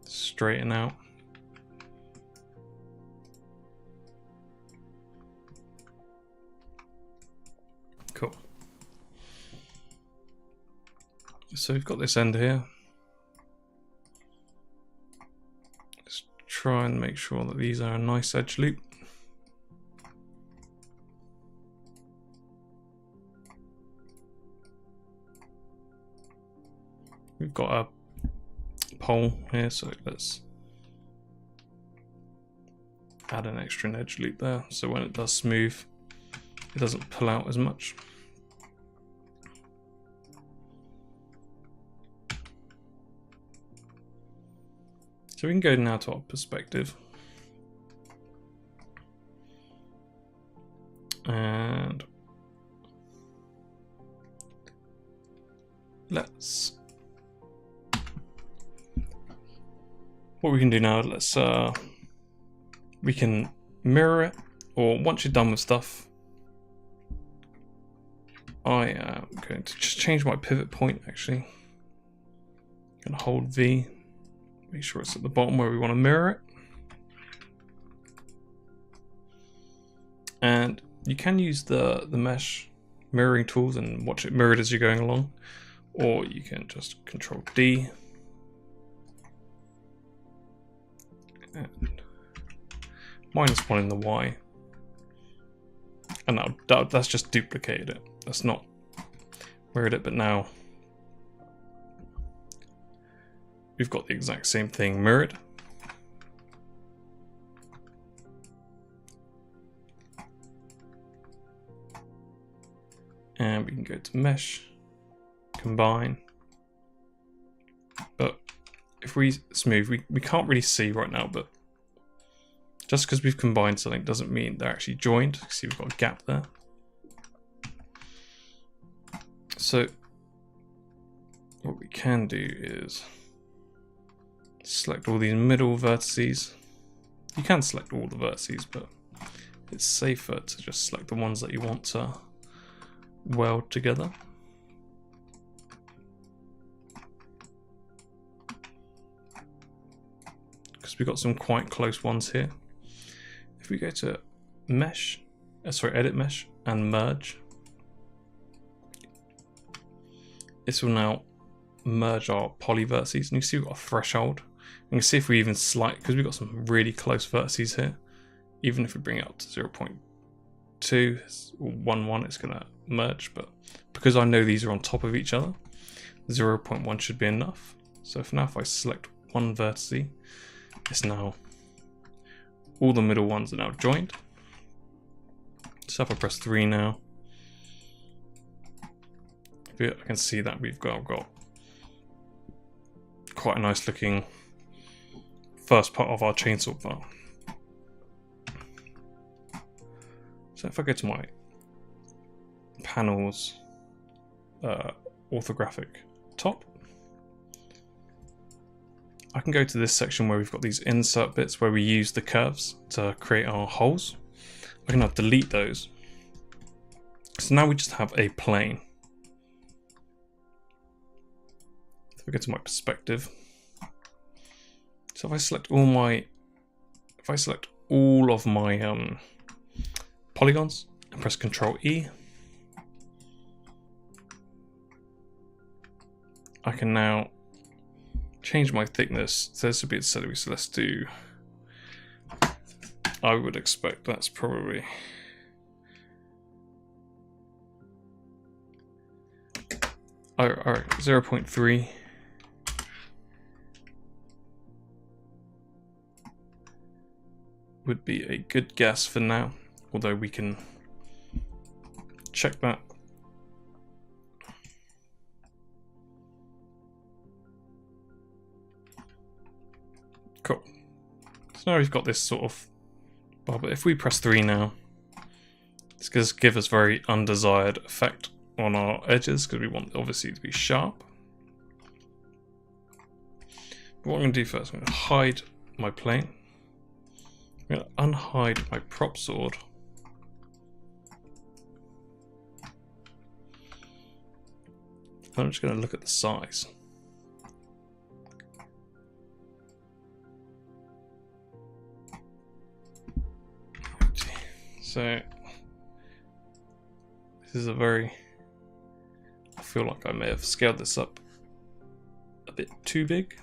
straighten out. Cool. So we've got this end here. Let's try and make sure that these are a nice edge loop. We've got a pole here, so let's add an extra edge loop there, so when it does smooth, it doesn't pull out as much. So we can go now to our perspective. And let's, what we can do now, let's we can mirror it, or once you're done with stuff, I am going to just change my pivot point actually. I'm going to hold V, make sure it's at the bottom where we want to mirror it. And you can use the mesh mirroring tools and watch it mirrored as you're going along, or you can just Control D and -1 in the Y, and that's just duplicated it. That's not mirrored it, but now we've got the exact same thing mirrored. And we can go to mesh, combine. But if we smooth, we can't really see right now, but just because we've combined something doesn't mean they're actually joined. See, we've got a gap there. So what we can do is select all these middle vertices. You can select all the vertices, but it's safer to just select the ones that you want to weld together. Because we've got some quite close ones here. If we go to mesh, edit mesh and merge, this will now merge our poly vertices, and you see we've got a threshold. You can see if we even because we've got some really close vertices here, even if we bring it up to 0.2 or 1.1, it's going to merge, but because I know these are on top of each other, 0.1 should be enough. So for now, if I select one vertex, it's now, all the middle ones are now joined. So if I press 3 now, I can see that we've got quite a nice looking first part of our chainsaw part. So if I go to my panels, orthographic top, I can go to this section where we've got these insert bits where we use the curves to create our holes. I can now delete those. So now we just have a plane. If I go to my perspective, so if I select all of my polygons and press Ctrl E, I can now change my thickness. So this would be celery, so let's do, I would expect that's probably alright, 0.3. Would be a good guess for now, although we can check that. Cool. So now we've got this sort of bar, but if we press 3 now, it's going to give us very undesired effect on our edges because we want obviously to be sharp. But what I'm going to do first, I'm going to hide my plane. I'm going to unhide my prop sword. I'm just going to look at the size. So this is a very, I feel like I may have scaled this up a bit too big.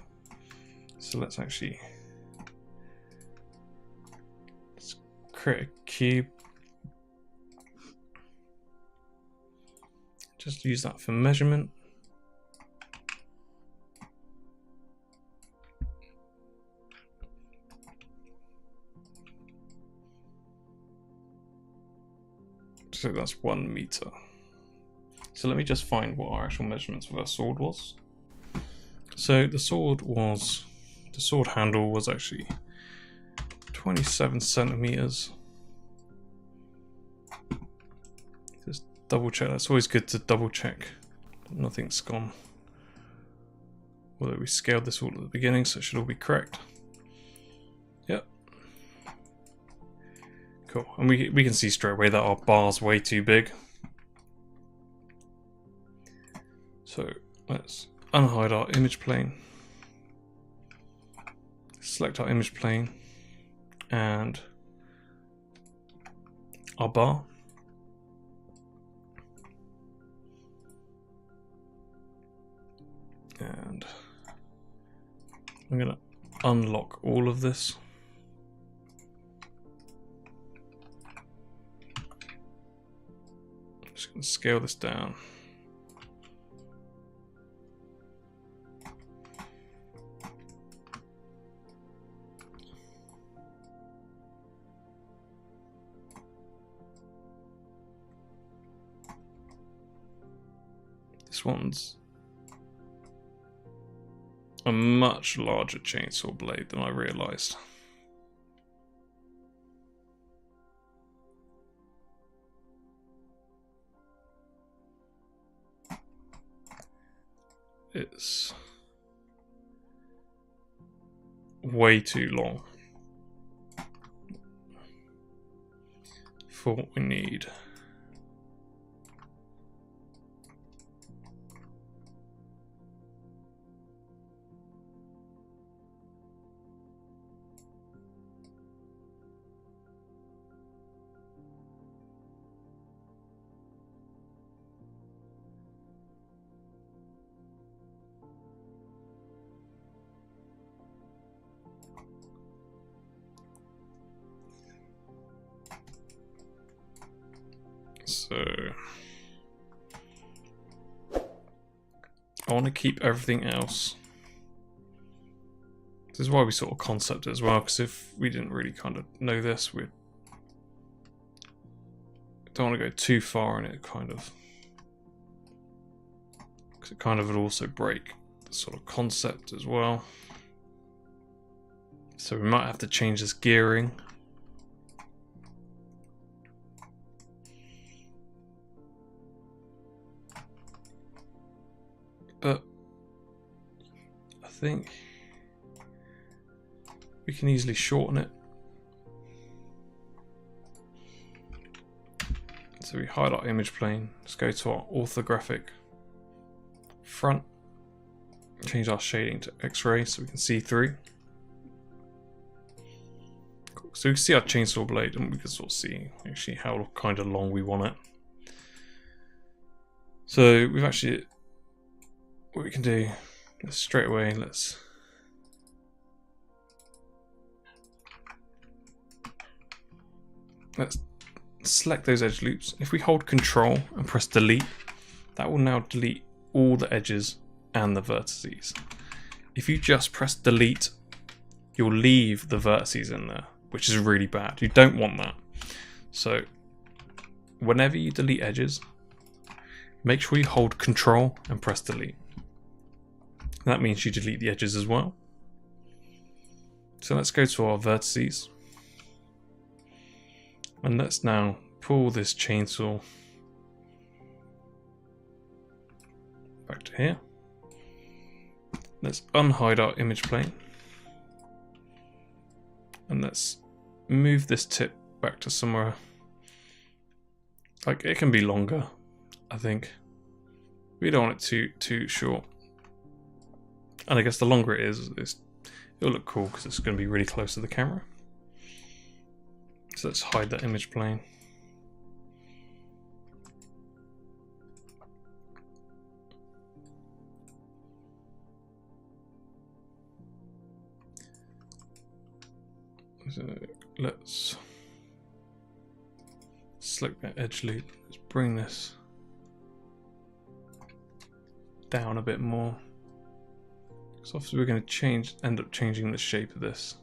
So let's actually create a cube. Just use that for measurement. So that's 1 meter. So let me just find what our actual measurements for our sword was. So the sword handle was actually 27 centimeters. Just double check. That's always good to double check. Nothing's gone. Although we scaled this all at the beginning, so it should all be correct. Yep. Cool. And we can see straight away that our bar's way too big. So let's unhide our image plane. Select our image plane and our bar. And I'm going to unlock all of this. Just going to scale this down. This one's a much larger chainsaw blade than I realised. It's way too long for what we need. So I want to keep everything else. This is why we sort of concept it as well, because if we didn't really kind of know this, we don't want to go too far in it, kind of, because it kind of would also break the sort of concept as well. So we might have to change this gearing. But I think we can easily shorten it. So we hide our image plane. Let's go to our orthographic front. Change our shading to X-ray so we can see through. Cool. So we can see our chainsaw blade, and we can sort of see actually how kind of long we want it. So we've actually, what we can do is straight away, let's select those edge loops. If we hold Control and press delete, that will now delete all the edges and the vertices. If you just press delete, you'll leave the vertices in there, which is really bad. You don't want that. So whenever you delete edges, make sure you hold Control and press delete. That means you delete the edges as well. So let's go to our vertices. And let's now pull this chainsaw back to here. Let's unhide our image plane. And let's move this tip back to somewhere. Like, it can be longer, I think. We don't want it too short. And I guess the longer it is, it'll look cool because it's going to be really close to the camera. So let's hide that image plane. So let's select that edge loop. Let's bring this down a bit more. So obviously we're going to end up changing the shape of this.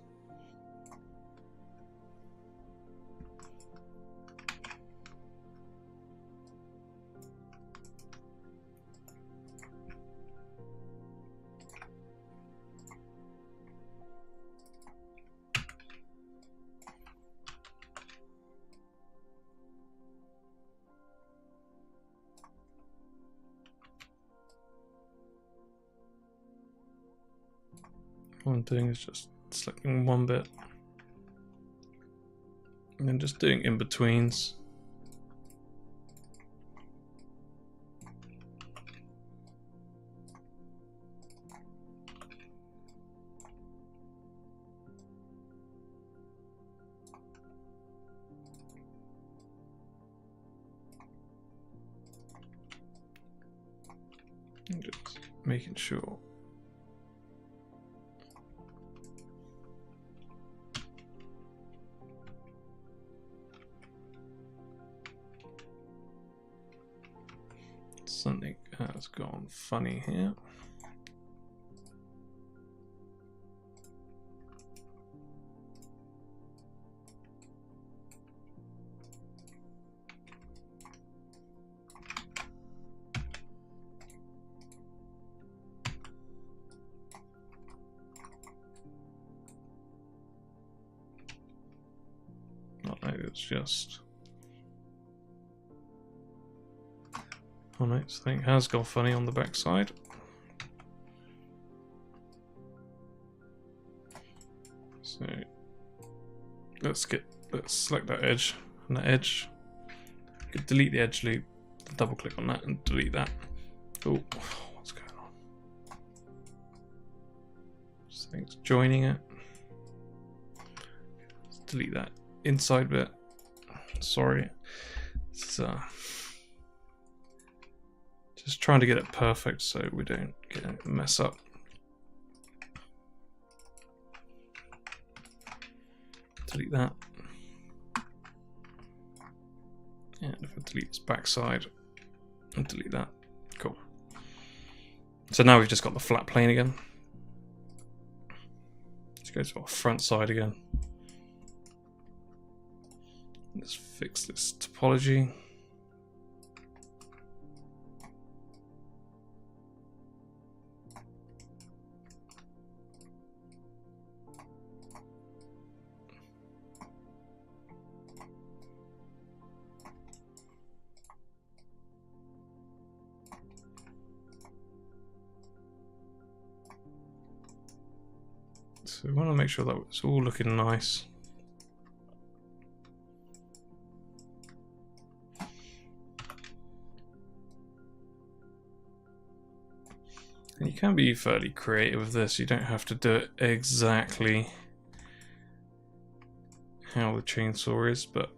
What I'm doing is just selecting one bit and then just doing in-betweens. And just making sure something has gone funny here. it's just... Oh no, something has gone funny on the back side. So let's select that edge, and that edge. You can delete the edge loop, double click on that and delete that. Oh, what's going on? Something's joining it. Let's delete that inside bit. Sorry. It's just trying to get it perfect so we don't get a mess up. Delete that. And if I delete this backside and delete that, cool. So now we've just got the flat plane again. Let's go to our front side again. Let's fix this topology. So we want to make sure that it's all looking nice. And you can be fairly creative with this. You don't have to do it exactly how the chainsaw is, but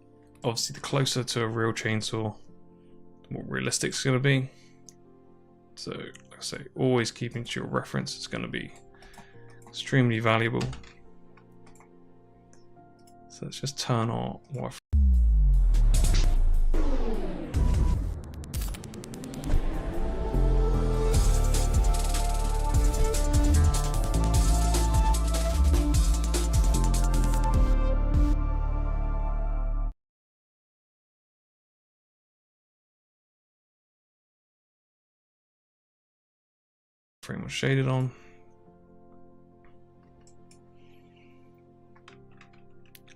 obviously the closer to a real chainsaw, the more realistic it's going to be. So, like I say, always keeping to your reference is going to be extremely valuable. So let's just turn our wireframe. Frame was shaded on.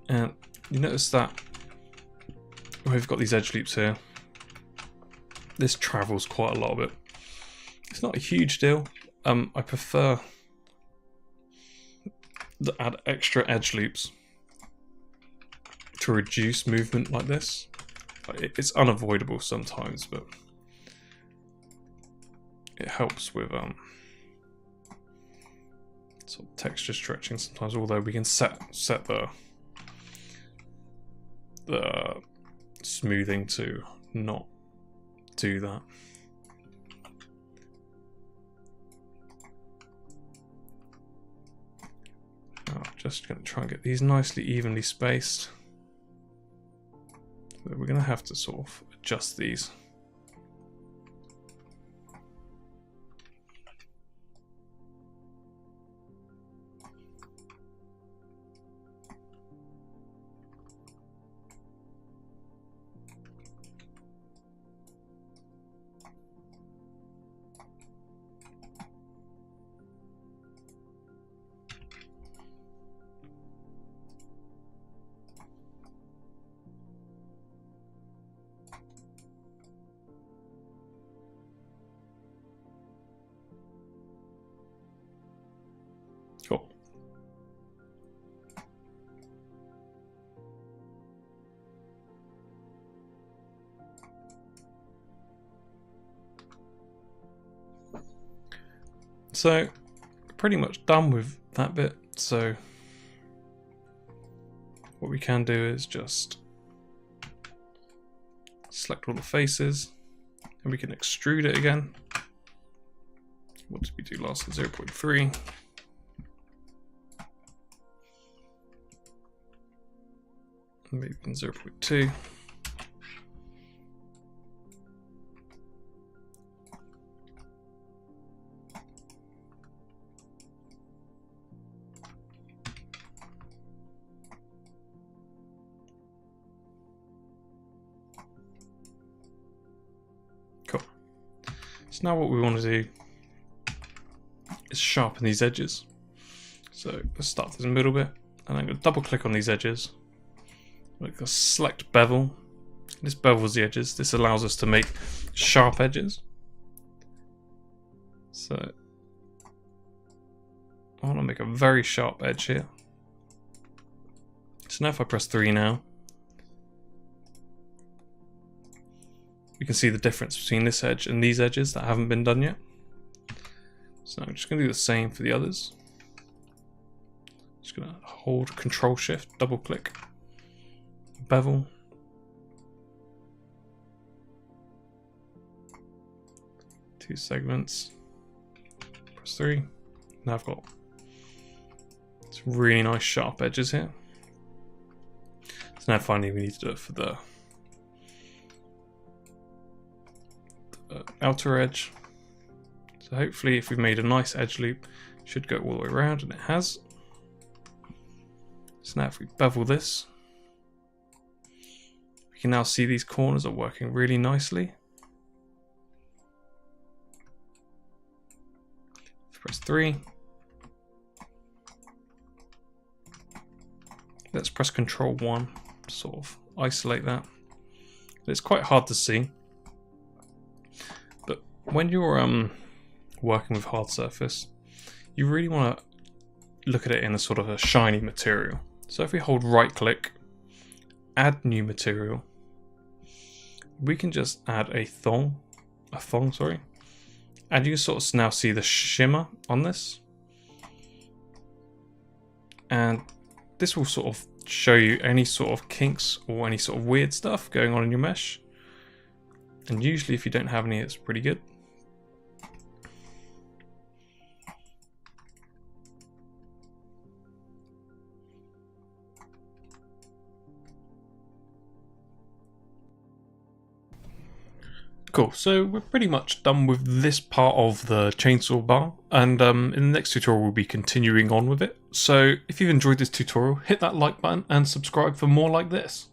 And you notice that we've got these edge loops here. This travels quite a lot of it. It's not a huge deal. I prefer to add extra edge loops to reduce movement like this. It's unavoidable sometimes, but it helps with sort of texture stretching sometimes, although we can set the smoothing to not do that. Now, I'm just going to try and get these nicely evenly spaced. So we're going to have to sort of adjust these. Cool. So, pretty much done with that bit. So, what we can do is just select all the faces, and we can extrude it again. What did we do last? 0.3. Maybe in 0.2. Cool. So now what we want to do is sharpen these edges. So let's start with the middle bit, and I'm going to double click on these edges. Like a select bevel. This bevels the edges. This allows us to make sharp edges. So I want to make a very sharp edge here. So now if I press 3 now, we can see the difference between this edge and these edges that haven't been done yet. So I'm just going to do the same for the others. Just going to hold Control Shift, double click, bevel. Two segments. Press 3. Now I've got some really nice sharp edges here. So now finally we need to do it for the outer edge. So hopefully if we've made a nice edge loop, it should go all the way around, and it has. So now if we bevel this, we can now see these corners are working really nicely. Press 3. Let's press Control 1, sort of isolate that. It's quite hard to see, but when you're working with hard surface, you really want to look at it in a sort of a shiny material. So if we hold right click, add new material, we can just add a thong, sorry. And you can sort of now see the shimmer on this. And this will sort of show you any sort of kinks or any sort of weird stuff going on in your mesh. And usually if you don't have any, it's pretty good. Cool, so we're pretty much done with this part of the chainsaw bar, and in the next tutorial we'll be continuing on with it. So if you've enjoyed this tutorial, hit that like button and subscribe for more like this.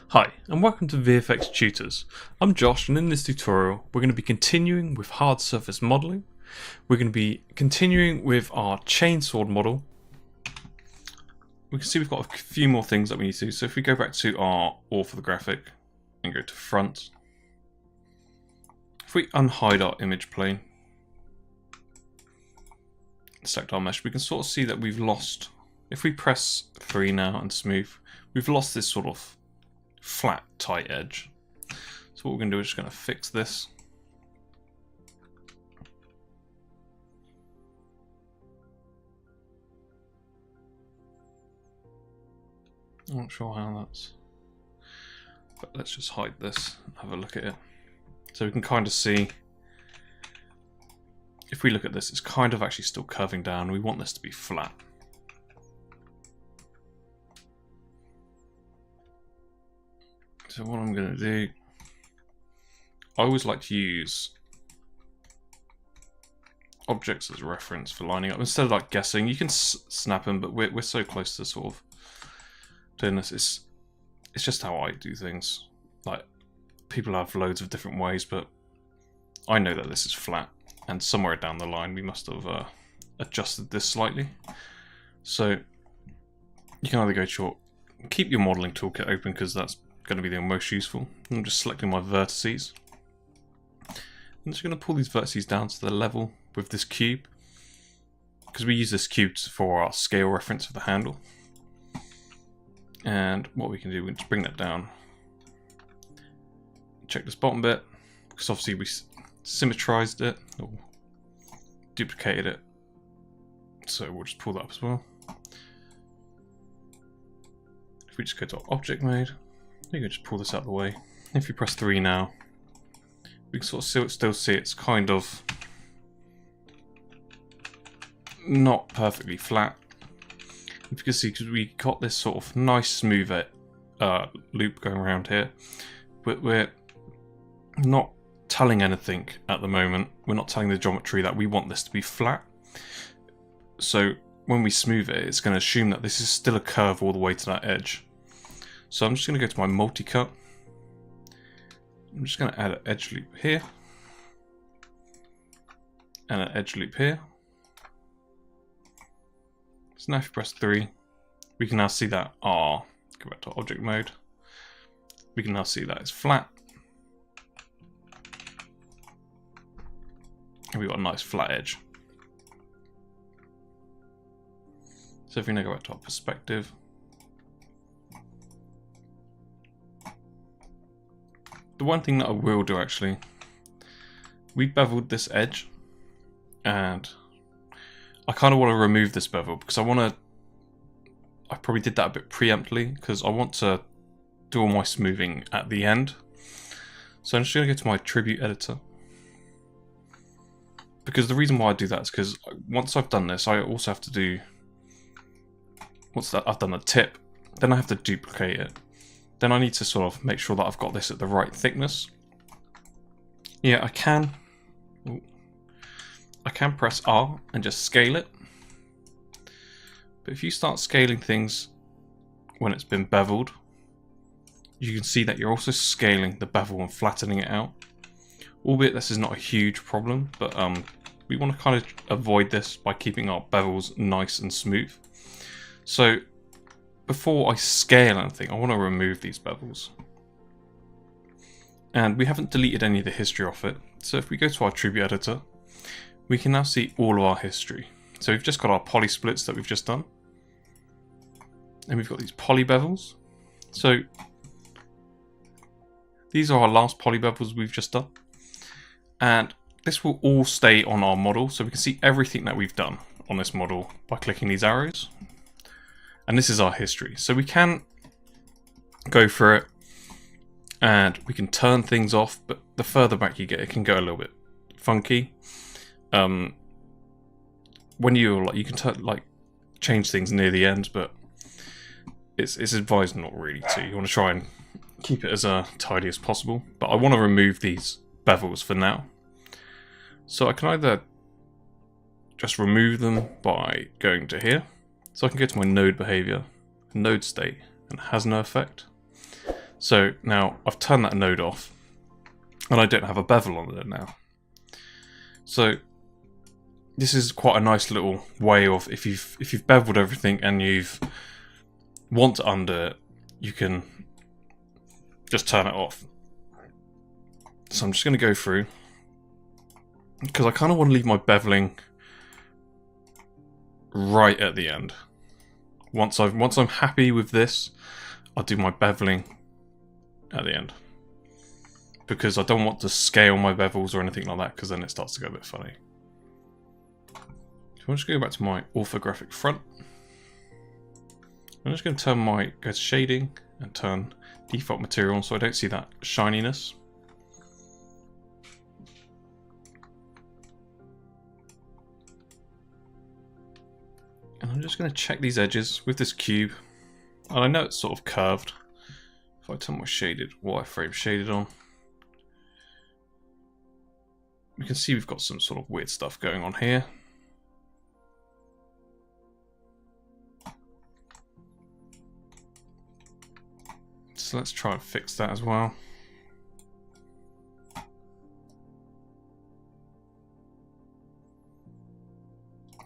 Hi, and welcome to VFX Tutors. I'm Josh, and in this tutorial we're going to be continuing with hard surface modeling. We're going to be continuing with our chainsword model. We can see we've got a few more things that we need to do. So if we go back to our orthographic and go to front, if we unhide our image plane, select our mesh, we can sort of see that we've lost, if we press 3 now and smooth, we've lost this sort of flat, tight edge. So what we're going to do is just going to fix this. I'm not sure how that's, but let's just hide this and have a look at it. So we can kind of see, if we look at this, it's kind of actually still curving down. We want this to be flat. So what I'm going to do, I always like to use objects as a reference for lining up. Instead of like guessing, you can snap them, but we're so close to sort of doing this. It's just how I do things. Like, people have loads of different ways, but I know that this is flat, and somewhere down the line we must have adjusted this slightly. So you can either go to keep your modeling toolkit open, because that's going to be the most useful. I'm just selecting my vertices. I'm just going to pull these vertices down to the level with this cube, because we use this cube for our scale reference for the handle. And what we can do, we can just bring that down. Check this bottom bit, because obviously we symmetrized it or duplicated it. So we'll just pull that up as well. If we just go to object mode, you can just pull this out of the way. If you press 3 now, we can sort of still see it's kind of not perfectly flat. If you can see, because we got this sort of nice smooth loop going around here, but we're not telling anything at the moment. We're not telling the geometry that we want this to be flat. So when we smooth it, it's going to assume that this is still a curve all the way to that edge. So I'm just going to go to my multi-cut, I'm just going to add an edge loop here. And an edge loop here. So now if you press 3, we can now see that go back to object mode. We can now see that it's flat. And we've got a nice flat edge. So if we now go back to our perspective, the one thing that I will do actually, we beveled this edge, and I kind of want to remove this bevel because I probably did that a bit preemptly because I want to do all my smoothing at the end. So I'm just going to go to my attribute editor. Because the reason why I do that is because once I've done this, I also have to do, once I've done the tip, then I have to duplicate it. Then I need to sort of make sure that I've got this at the right thickness. Yeah, I can press R and just scale it. But if you start scaling things when it's been beveled, you can see that you're also scaling the bevel and flattening it out. Albeit this is not a huge problem, but we want to kind of avoid this by keeping our bevels nice and smooth. So before I scale anything, I want to remove these bevels. And we haven't deleted any of the history off it. So if we go to our attribute editor, we can now see all of our history. So we've just got our poly splits that we've just done. And we've got these poly bevels. So these are our last poly bevels we've just done. And this will all stay on our model, so we can see everything that we've done on this model by clicking these arrows. And this is our history. So we can go through it and we can turn things off, but the further back you get, it can go a little bit funky. When you can change things near the end, but it's advised not really to. You want to try and keep it as tidy as possible. But I want to remove these bevels for now. So I can either just remove them by going to here. So I can go to my node behavior, node state, and it has no effect. So now I've turned that node off, and I don't have a bevel on it now. So this is quite a nice little way of, if you've beveled everything and you've want to undo it, you can just turn it off. So I'm just going to go through, because I kind of want to leave my beveling right at the end. Once I'm happy with this, I'll do my beveling at the end, because I don't want to scale my bevels or anything like that, because then it starts to go a bit funny. So I'm just going to go back to my orthographic front. I'm just going to go to shading and turn default material on so I don't see that shininess. And I'm just going to check these edges with this cube. And I know it's sort of curved. If I turn my wireframe shaded on, we can see we've got some sort of weird stuff going on here. So let's try and fix that as well.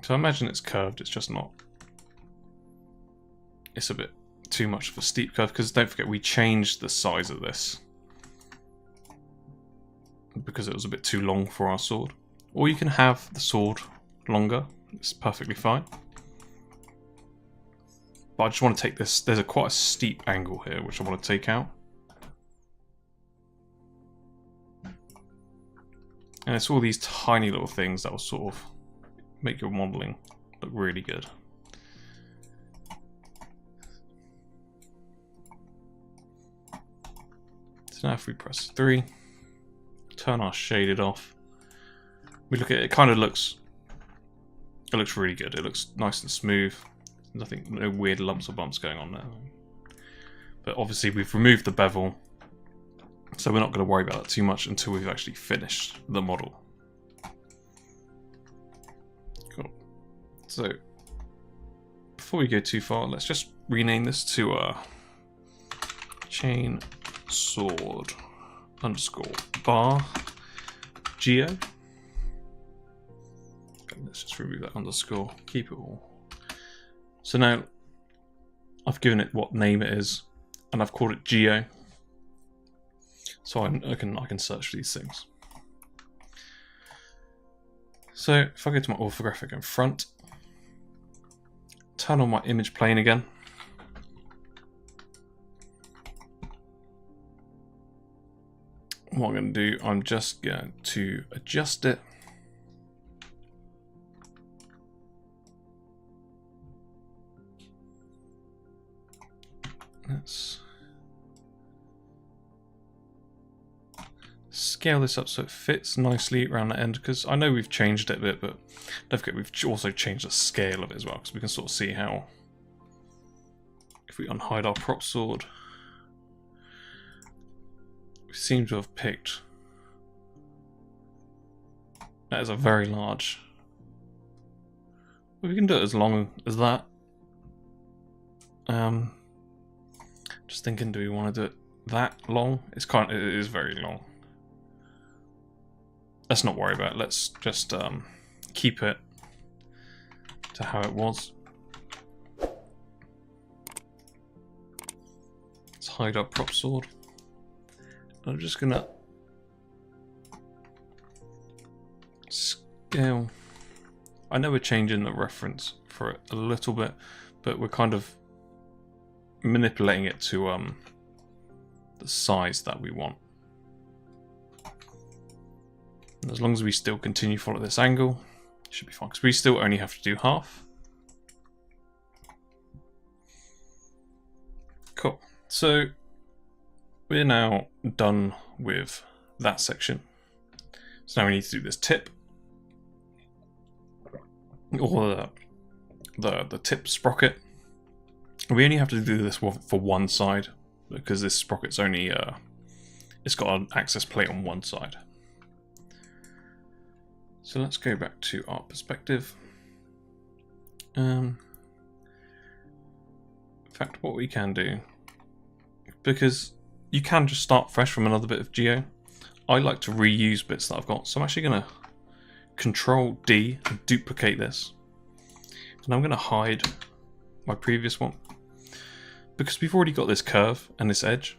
So I imagine it's curved, it's just not. It's a bit too much of a steep curve, because don't forget we changed the size of this because it was a bit too long for our sword. Or you can have the sword longer, it's perfectly fine. But I just want to take this, there's quite a steep angle here which I want to take out. And it's all these tiny little things that will sort of make your modeling look really good. So now if we press 3, turn our shaded off, we look at it, it looks really good. It looks nice and smooth. Nothing, no weird lumps or bumps going on there. But obviously we've removed the bevel, so we're not going to worry about that too much until we've actually finished the model. Cool. So before we go too far, let's just rename this to chain sword underscore bar geo. Okay, let's just remove that underscore, keep it all. So now I've given it what name it is, and I've called it geo. So I can search for these things. So if I go to my orthographic and front, turn on my image plane again. What I'm going to do, I'm just going to adjust it. Let's scale this up so it fits nicely around the end, because I know we've changed it a bit, but don't forget we've also changed the scale of it as well, because we can sort of see how, if we unhide our prop sword, we seem to have picked, that is a very large, but we can do it as long as that. Just thinking, do we want to do it that long? It is very long. Let's not worry about it. Let's just keep it to how it was. Let's hide our prop sword. I'm just gonna scale. I know we're changing the reference for it a little bit, but we're kind of manipulating it to the size that we want. And as long as we still continue to follow this angle, it should be fine, because we still only have to do half. Cool. So we're now done with that section. So now we need to do this tip, or the tip sprocket. We only have to do this for one side, because this sprocket's only it's got an access plate on one side. So let's go back to our perspective. In fact, what we can do, because you can just start fresh from another bit of geo, I like to reuse bits that I've got. So I'm actually going to Control D and duplicate this, and I'm going to hide my previous one, because we've already got this curve and this edge,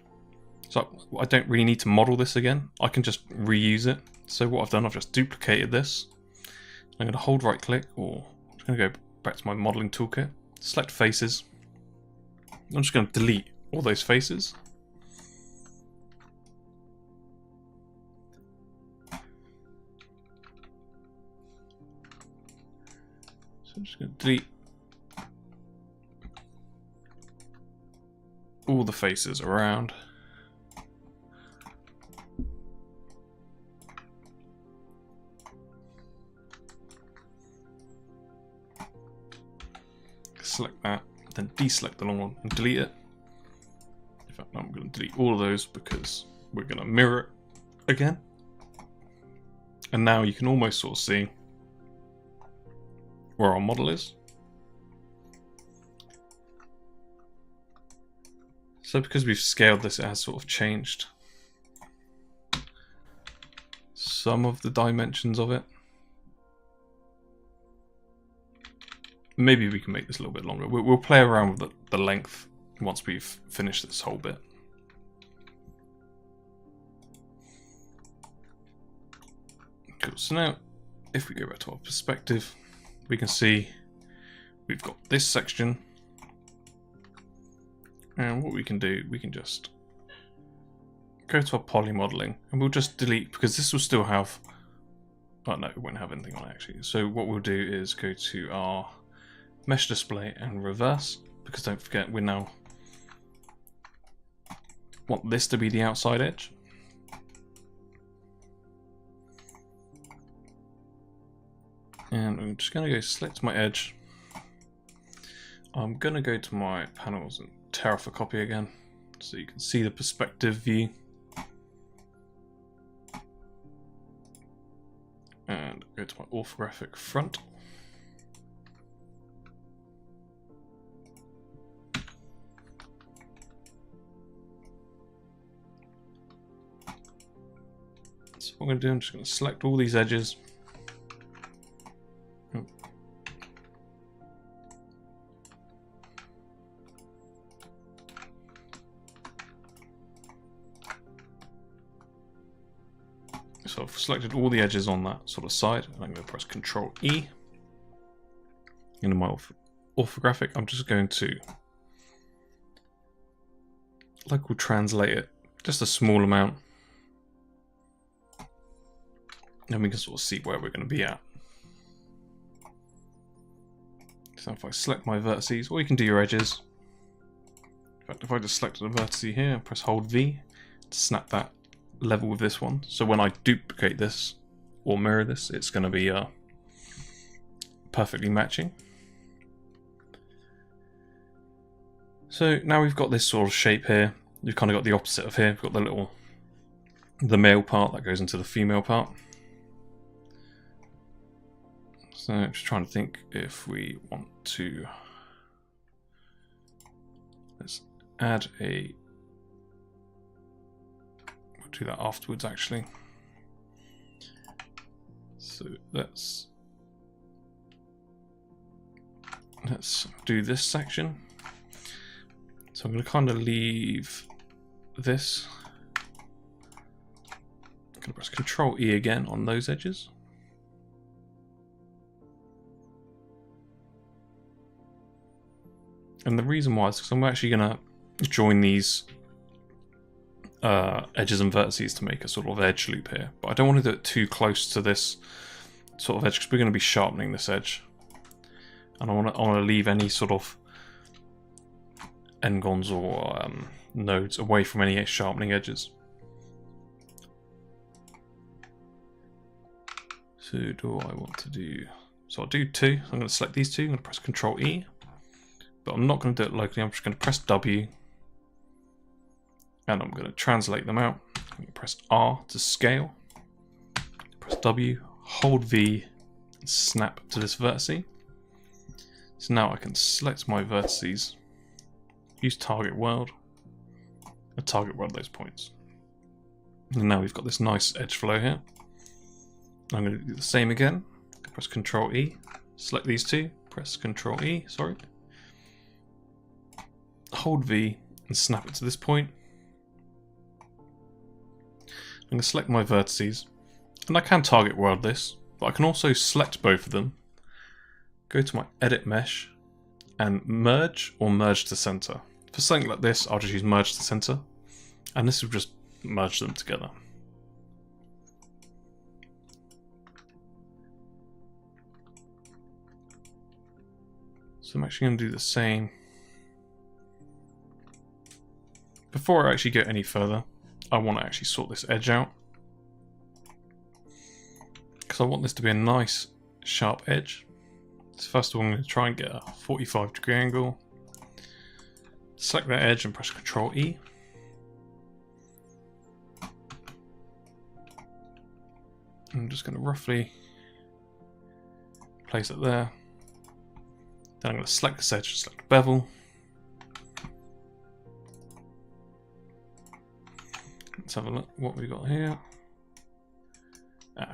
so I don't really need to model this again. I can just reuse it. So what I've done, I've just duplicated this. I'm going to hold right click, or I'm going to go back to my modeling toolkit, select faces. I'm just going to delete all those faces. So I'm just going to delete all the faces around. Select that, then deselect the long one and delete it. In fact, I'm going to delete all of those because we're going to mirror it again. And now you can almost sort of see where our model is. So because we've scaled this, it has sort of changed some of the dimensions of it. Maybe we can make this a little bit longer. We'll play around with the length once we've finished this whole bit. Cool. So now, if we go back to our perspective, we can see we've got this section. And what we can do, we can just go to our poly modeling, and we'll just delete, because this will still have, oh no, it won't have anything on it actually. So what we'll do is go to our mesh display and reverse, because don't forget we now want this to be the outside edge. And I'm just going to go select my edge. I'm going to go to my panels and tear off a copy again, so you can see the perspective view. And go to my orthographic front. So what I'm going to do, I'm just going to select all these edges. So I've selected all the edges on that sort of side, and I'm going to press Ctrl E. In my orthographic, I'm just going to local translate it, just a small amount. And we can sort of see where we're going to be at. So if I select my vertices, or you can do your edges. In fact, if I just select the vertice here and press Hold V to snap that level with this one. So when I duplicate this or mirror this, it's going to be perfectly matching. So now we've got this sort of shape here. We've kind of got the opposite of here. We've got the male part that goes into the female part. So I'm just trying to think if we want to, let's add a, we'll do that afterwards actually. So let's do this section. So I'm going to kind of leave this. I'm going to press Ctrl E again on those edges. And the reason why is because I'm actually going to join these edges and vertices to make a sort of edge loop here. But I don't want to do it too close to this sort of edge because we're going to be sharpening this edge. And I want to leave any sort of n-gons or nodes away from any sharpening edges. So do I want to do, so I'll do two. I'm going to select these two, I'm going to press Ctrl E, but I'm not going to do it locally, I'm just going to press W and I'm going to translate them out. I'm going to press R to scale, press W, hold V, and snap to this vertice. So now I can select my vertices, use target world, and target world those points. And now we've got this nice edge flow here. I'm going to do the same again. Press Ctrl E, select these two, press Ctrl E, sorry. Hold V and snap it to this point. I'm going to select my vertices, and I can target world this, but I can also select both of them, go to my edit mesh, and merge or merge to center. For something like this, I'll just use merge to center, and this will just merge them together. So I'm actually going to do the same. Before I actually go any further, I want to actually sort this edge out, because I want this to be a nice sharp edge. So first of all, I'm going to try and get a 45-degree angle. Select that edge and press Ctrl E. I'm just going to roughly place it there. Then I'm going to select this edge, select bevel. Let's have a look what we got here.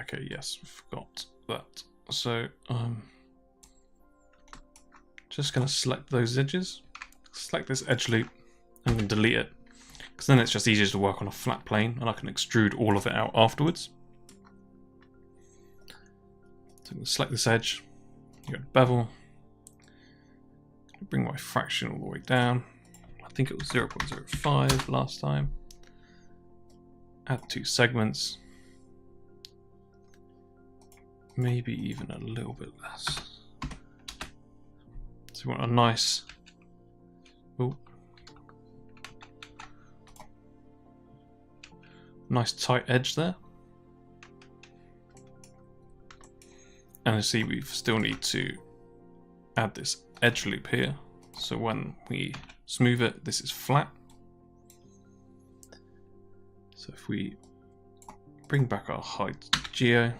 Okay, yes, we forgot that. So just going to select those edges, select this edge loop, and then delete it, because then it's just easier to work on a flat plane, and I can extrude all of it out afterwards. So I'm going to select this edge, go to bevel, bring my fraction all the way down. I think it was 0.05 last time. Add two segments, maybe even a little bit less. So we want a nice, nice tight edge there. And you see we still need to add this edge loop here. So when we smooth it, this is flat. So if we bring back our height geo,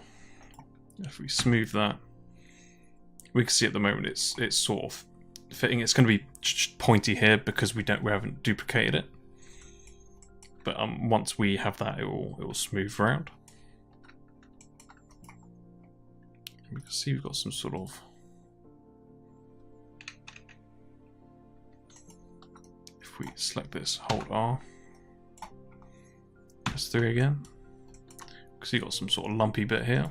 if we smooth that, we can see at the moment it's sort of fitting. It's going to be pointy here because we haven't duplicated it. But once we have that, it will smooth around. We can see we've got some sort of... If we select this, hold R, press 3 again, because you've got some sort of lumpy bit here.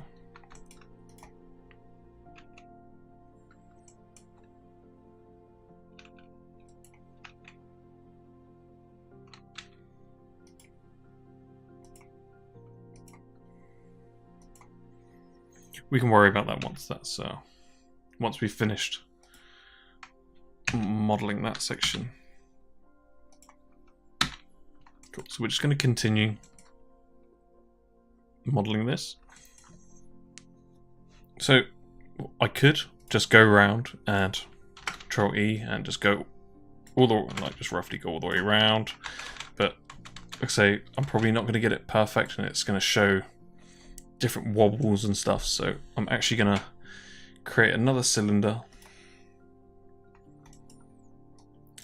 We can worry about that once we've finished modeling that section. Cool. So we're just going to continue modeling this. So I could just go around and Control E and just go all the like just roughly go all the way around, but like I say, I'm probably not going to get it perfect, and it's going to show different wobbles and stuff. So I'm actually going to create another cylinder,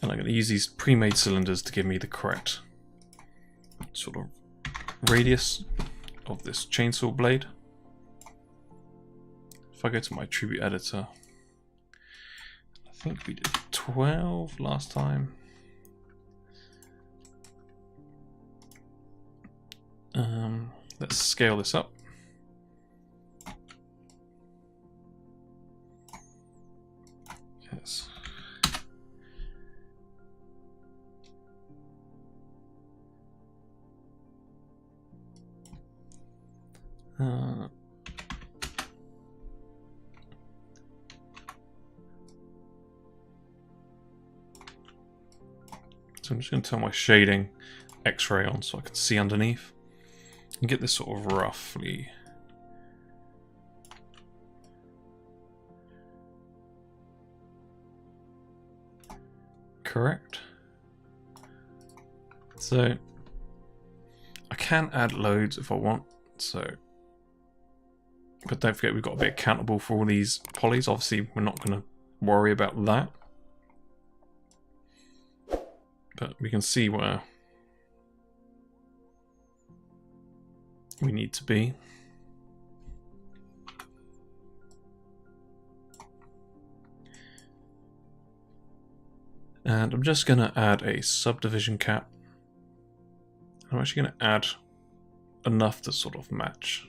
and I'm going to use these pre-made cylinders to give me the correct sort of radius of this chainsaw blade. If I go to my attribute editor, I think we did 12 last time. Let's scale this up. Yes. So I'm just going to turn my shading X-ray on so I can see underneath and get this sort of roughly correct. So I can add loads if I want, so but don't forget we've got to be accountable for all these polys. Obviously we're not going to worry about that, but we can see where we need to be. And I'm just going to add a subdivision cap. I'm actually going to add enough to sort of match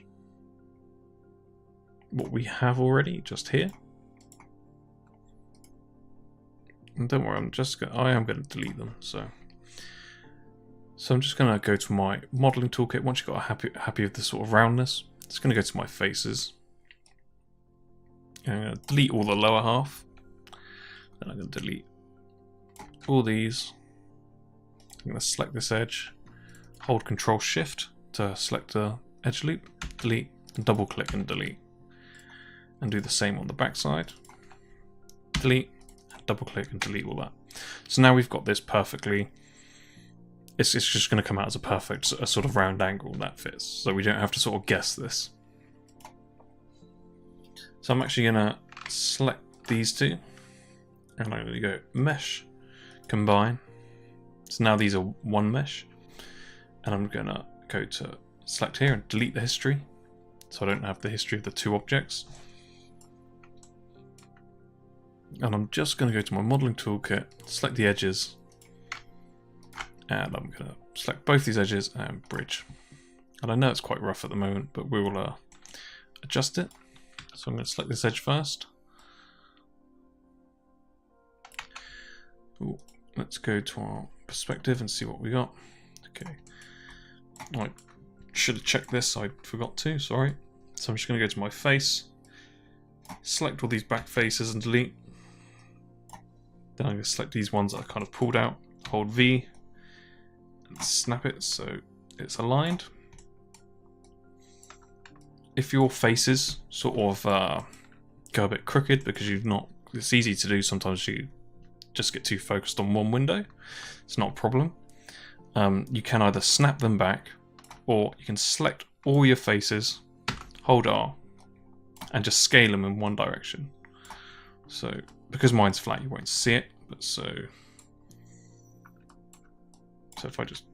what we have already just here. And don't worry, I am going to delete them. So I'm just going to go to my modeling toolkit. Once you've got happy with the sort of roundness, it's going to go to my faces. And I'm going to delete all the lower half. Then I'm going to delete all these. I'm going to select this edge, hold Control Shift to select the edge loop, delete, and double click and delete. And do the same on the back side. Delete, double click and delete all that. So now we've got this perfectly. It's just going to come out as a sort of round angle that fits. So we don't have to sort of guess this. So I'm actually going to select these two. And I'm going to go Mesh, Combine. So now these are one mesh. And I'm going to go to select here and delete the history. So I don't have the history of the two objects. And I'm just going to go to my modeling toolkit, select the edges, and I'm going to select both these edges and bridge. And I know it's quite rough at the moment, but we will adjust it. So I'm going to select this edge first. Ooh, let's go to our perspective and see what we got. Okay, I should have checked this, I forgot to, sorry. So I'm just going to go to my face, select all these back faces and delete. Then I'm going to select these ones that are kind of pulled out, hold V, and snap it so it's aligned. If your faces sort of go a bit crooked because it's easy to do, sometimes you just get too focused on one window, it's not a problem. You can either snap them back, or you can select all your faces, hold R, and just scale them in one direction. So because mine's flat, you won't see it, but so if I just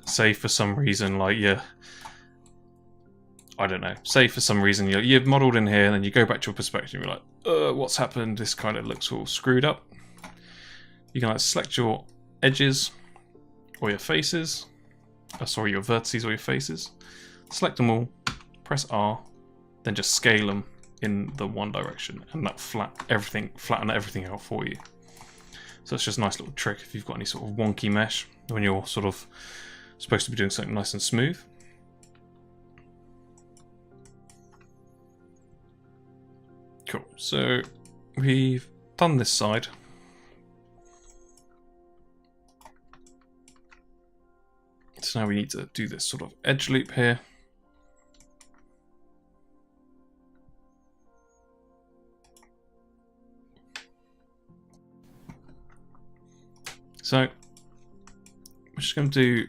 say for some reason, like, yeah, I don't know, say for some reason you've modelled in here and then you go back to your perspective and you're like, what's happened? This kind of looks all screwed up. You can select your edges or your faces, your vertices or your faces, select them all, press R, then just scale them in the one direction, and that'll flatten everything out for you. So it's just a nice little trick if you've got any sort of wonky mesh when you're sort of supposed to be doing something nice and smooth. Cool, so we've done this side. So now we need to do this sort of edge loop here. So we're just going to do,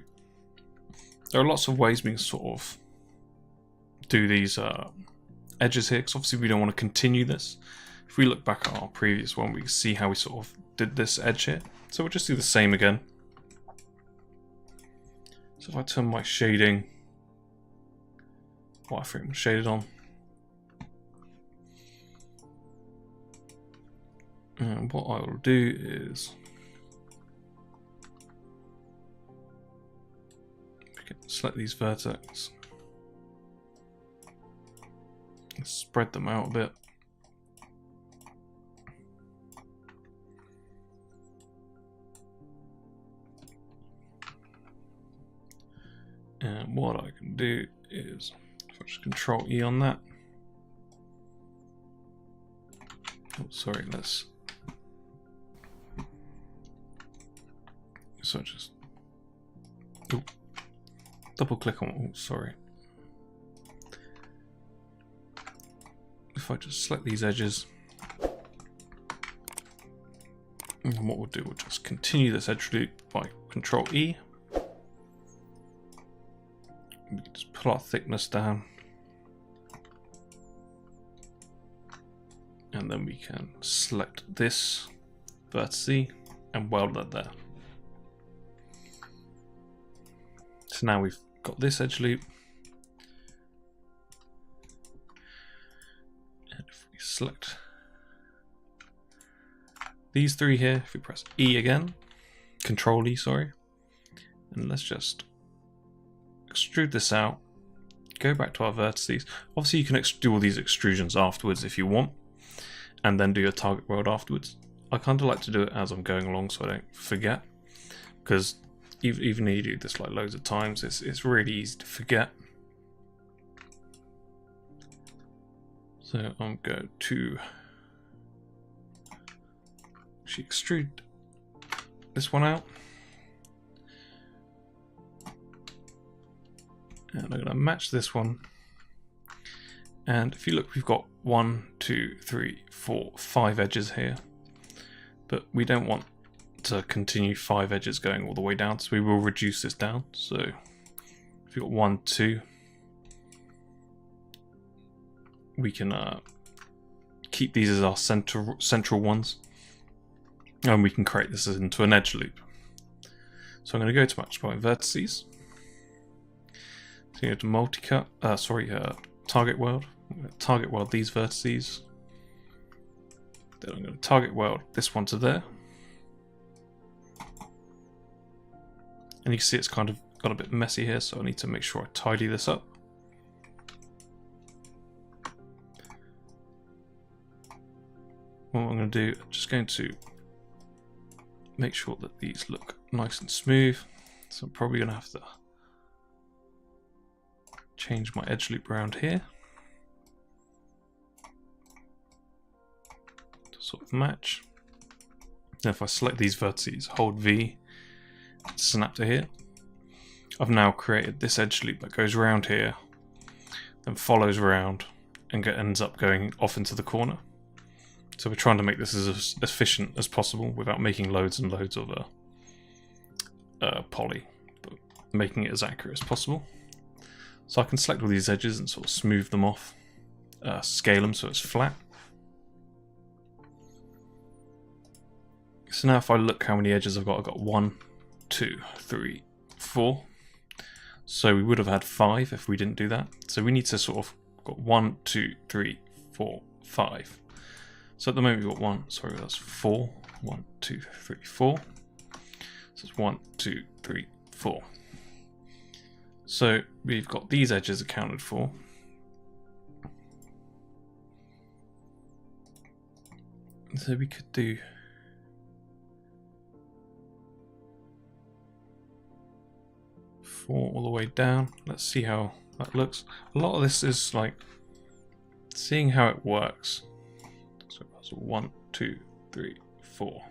there are lots of ways we can sort of do these edges here, because obviously we don't want to continue this. If we look back at our previous one, we can see how we sort of did this edge here. So we'll just do the same again. So if I turn my shading, wireframe shaded on, and what I will do is select these vertex, spread them out a bit. And what I can do is, if I just Control E on that. Oh, sorry, let's. So just. Oh, double click on. Oh, sorry. If I just select these edges, and what we'll do, we'll just continue this edge loop by Control E. We can just pull our thickness down, and then we can select this vertex and weld that there. So now we've got this edge loop, and if we select these three here, if we press E again, Control E, sorry, and let's just extrude this out, go back to our vertices. Obviously you can do all these extrusions afterwards if you want, and then do your target weld afterwards. I kind of like to do it as I'm going along so I don't forget, because even if you do this like loads of times, it's really easy to forget. So I'm going to actually extrude this one out. And I'm going to match this one. And if you look, we've got 1, 2, 3, 4, 5 edges here. But we don't want to continue 5 edges going all the way down, so we will reduce this down. So if you've got 1, 2, we can keep these as our central ones. And we can create this into an edge loop. So I'm going to go to match my vertices. So go to multi-cut, target weld. I'm going to target weld these vertices. Then I'm going to target weld this one to there. And you can see it's kind of got a bit messy here, so I need to make sure I tidy this up. What I'm going to do, I'm just going to make sure that these look nice and smooth. So I'm probably going to have to change my edge loop around here to sort of match. Now if I select these vertices, hold V, snap to here, I've now created this edge loop that goes around here, then follows around and ends up going off into the corner. So we're trying to make this as efficient as possible without making loads and loads of poly, but making it as accurate as possible. So I can select all these edges and sort of smooth them off, scale them so it's flat. So now if I look how many edges I've got 1, 2, 3, 4. So we would have had 5 if we didn't do that. So we need to sort of got 1, 2, 3, 4, 5. So at the moment we've got that's 4. 1, 2, 3, 4. So it's 1, 2, 3, 4. So we've got these edges accounted for. So we could do 4 all the way down. Let's see how that looks. A lot of this is like seeing how it works. So that's 1, 2, 3, 4.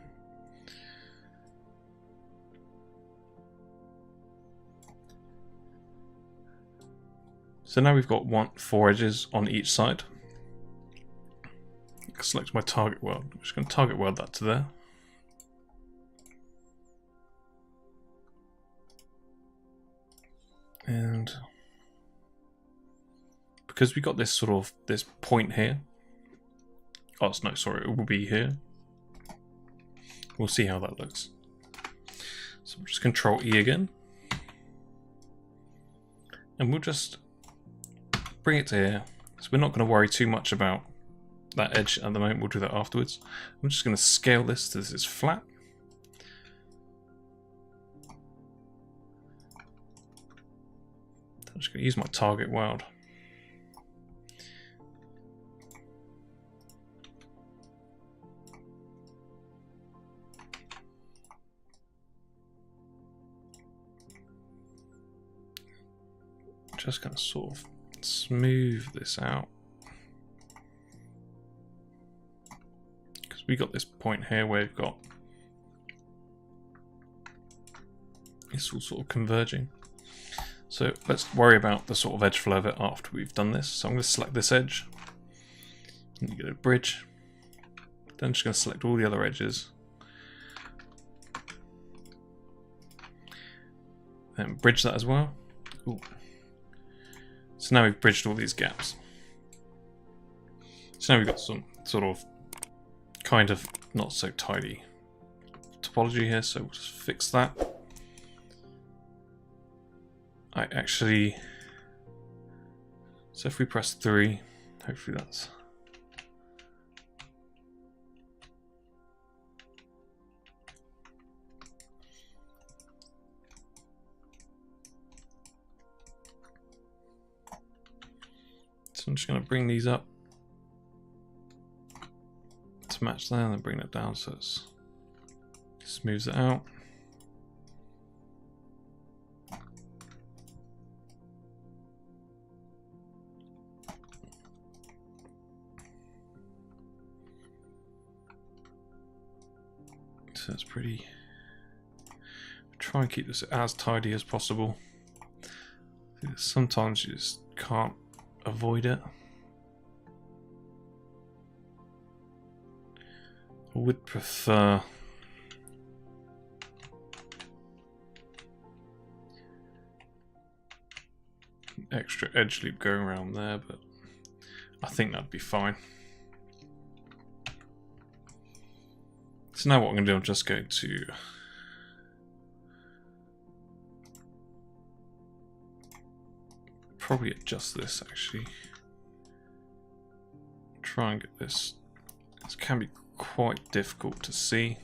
So now we've got 4 edges on each side. Select my target world. I'm just going to target world that to there. And because we got this sort of this point here. Oh, no, sorry, it will be here. We'll see how that looks. So we'll just Control E again. And we'll just bring it to here. So we're not going to worry too much about that edge at the moment. We'll do that afterwards. I'm just going to scale this to this is flat. I'm just going to use my target world. Just going to sort of smooth this out. Because we got this point here where we've got it's all sort of converging. So let's worry about the sort of edge flow of it after we've done this. So I'm going to select this edge. And you go to bridge. Then I'm just going to select all the other edges. Then bridge that as well. Ooh. So now we've bridged all these gaps. So now we've got some sort of kind of not so tidy topology here, so we'll just fix that. So if we press 3, hopefully that's so I'm just going to bring these up to match that and then bring it down so it smooths it out. So it's pretty. Try and keep this as tidy as possible. Sometimes you just can't avoid it. I would prefer an extra edge loop going around there, but I think that'd be fine. So now what I'm going to do, I'm just going to probably adjust this actually. Try and get this. This can be quite difficult to see.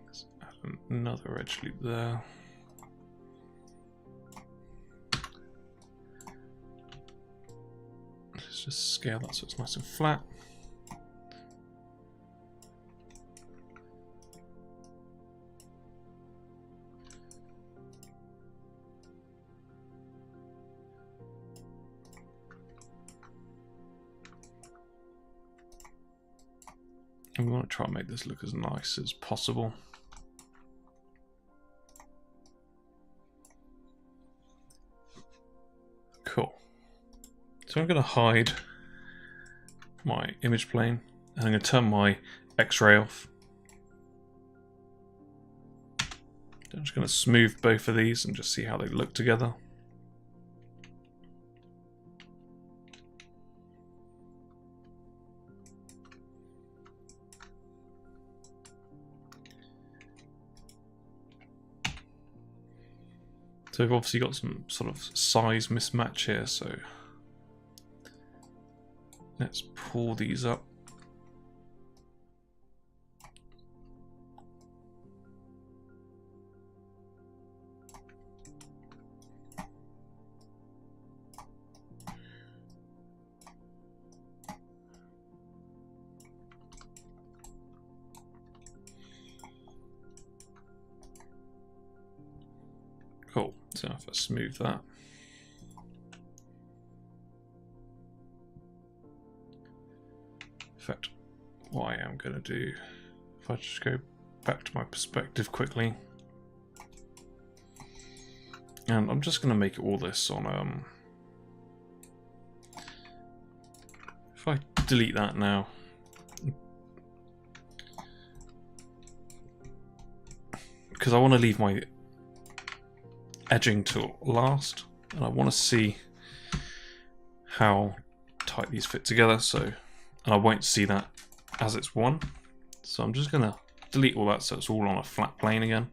Let's add another edge loop there. Let's just scale that so it's nice and flat. And we want to try and make this look as nice as possible. Cool. So I'm going to hide my image plane and I'm going to turn my X-ray off. I'm just going to smooth both of these and just see how they look together. So we've obviously got some sort of size mismatch here, so let's pull these up. Cool, so if I smooth that. In fact, what I am going to do, if I just go back to my perspective quickly, and I'm just going to make all this on, if I delete that now, because I want to leave my edging tool last, and I want to see how tight these fit together, so, and I won't see that as it's one, so I'm just going to delete all that so it's all on a flat plane again.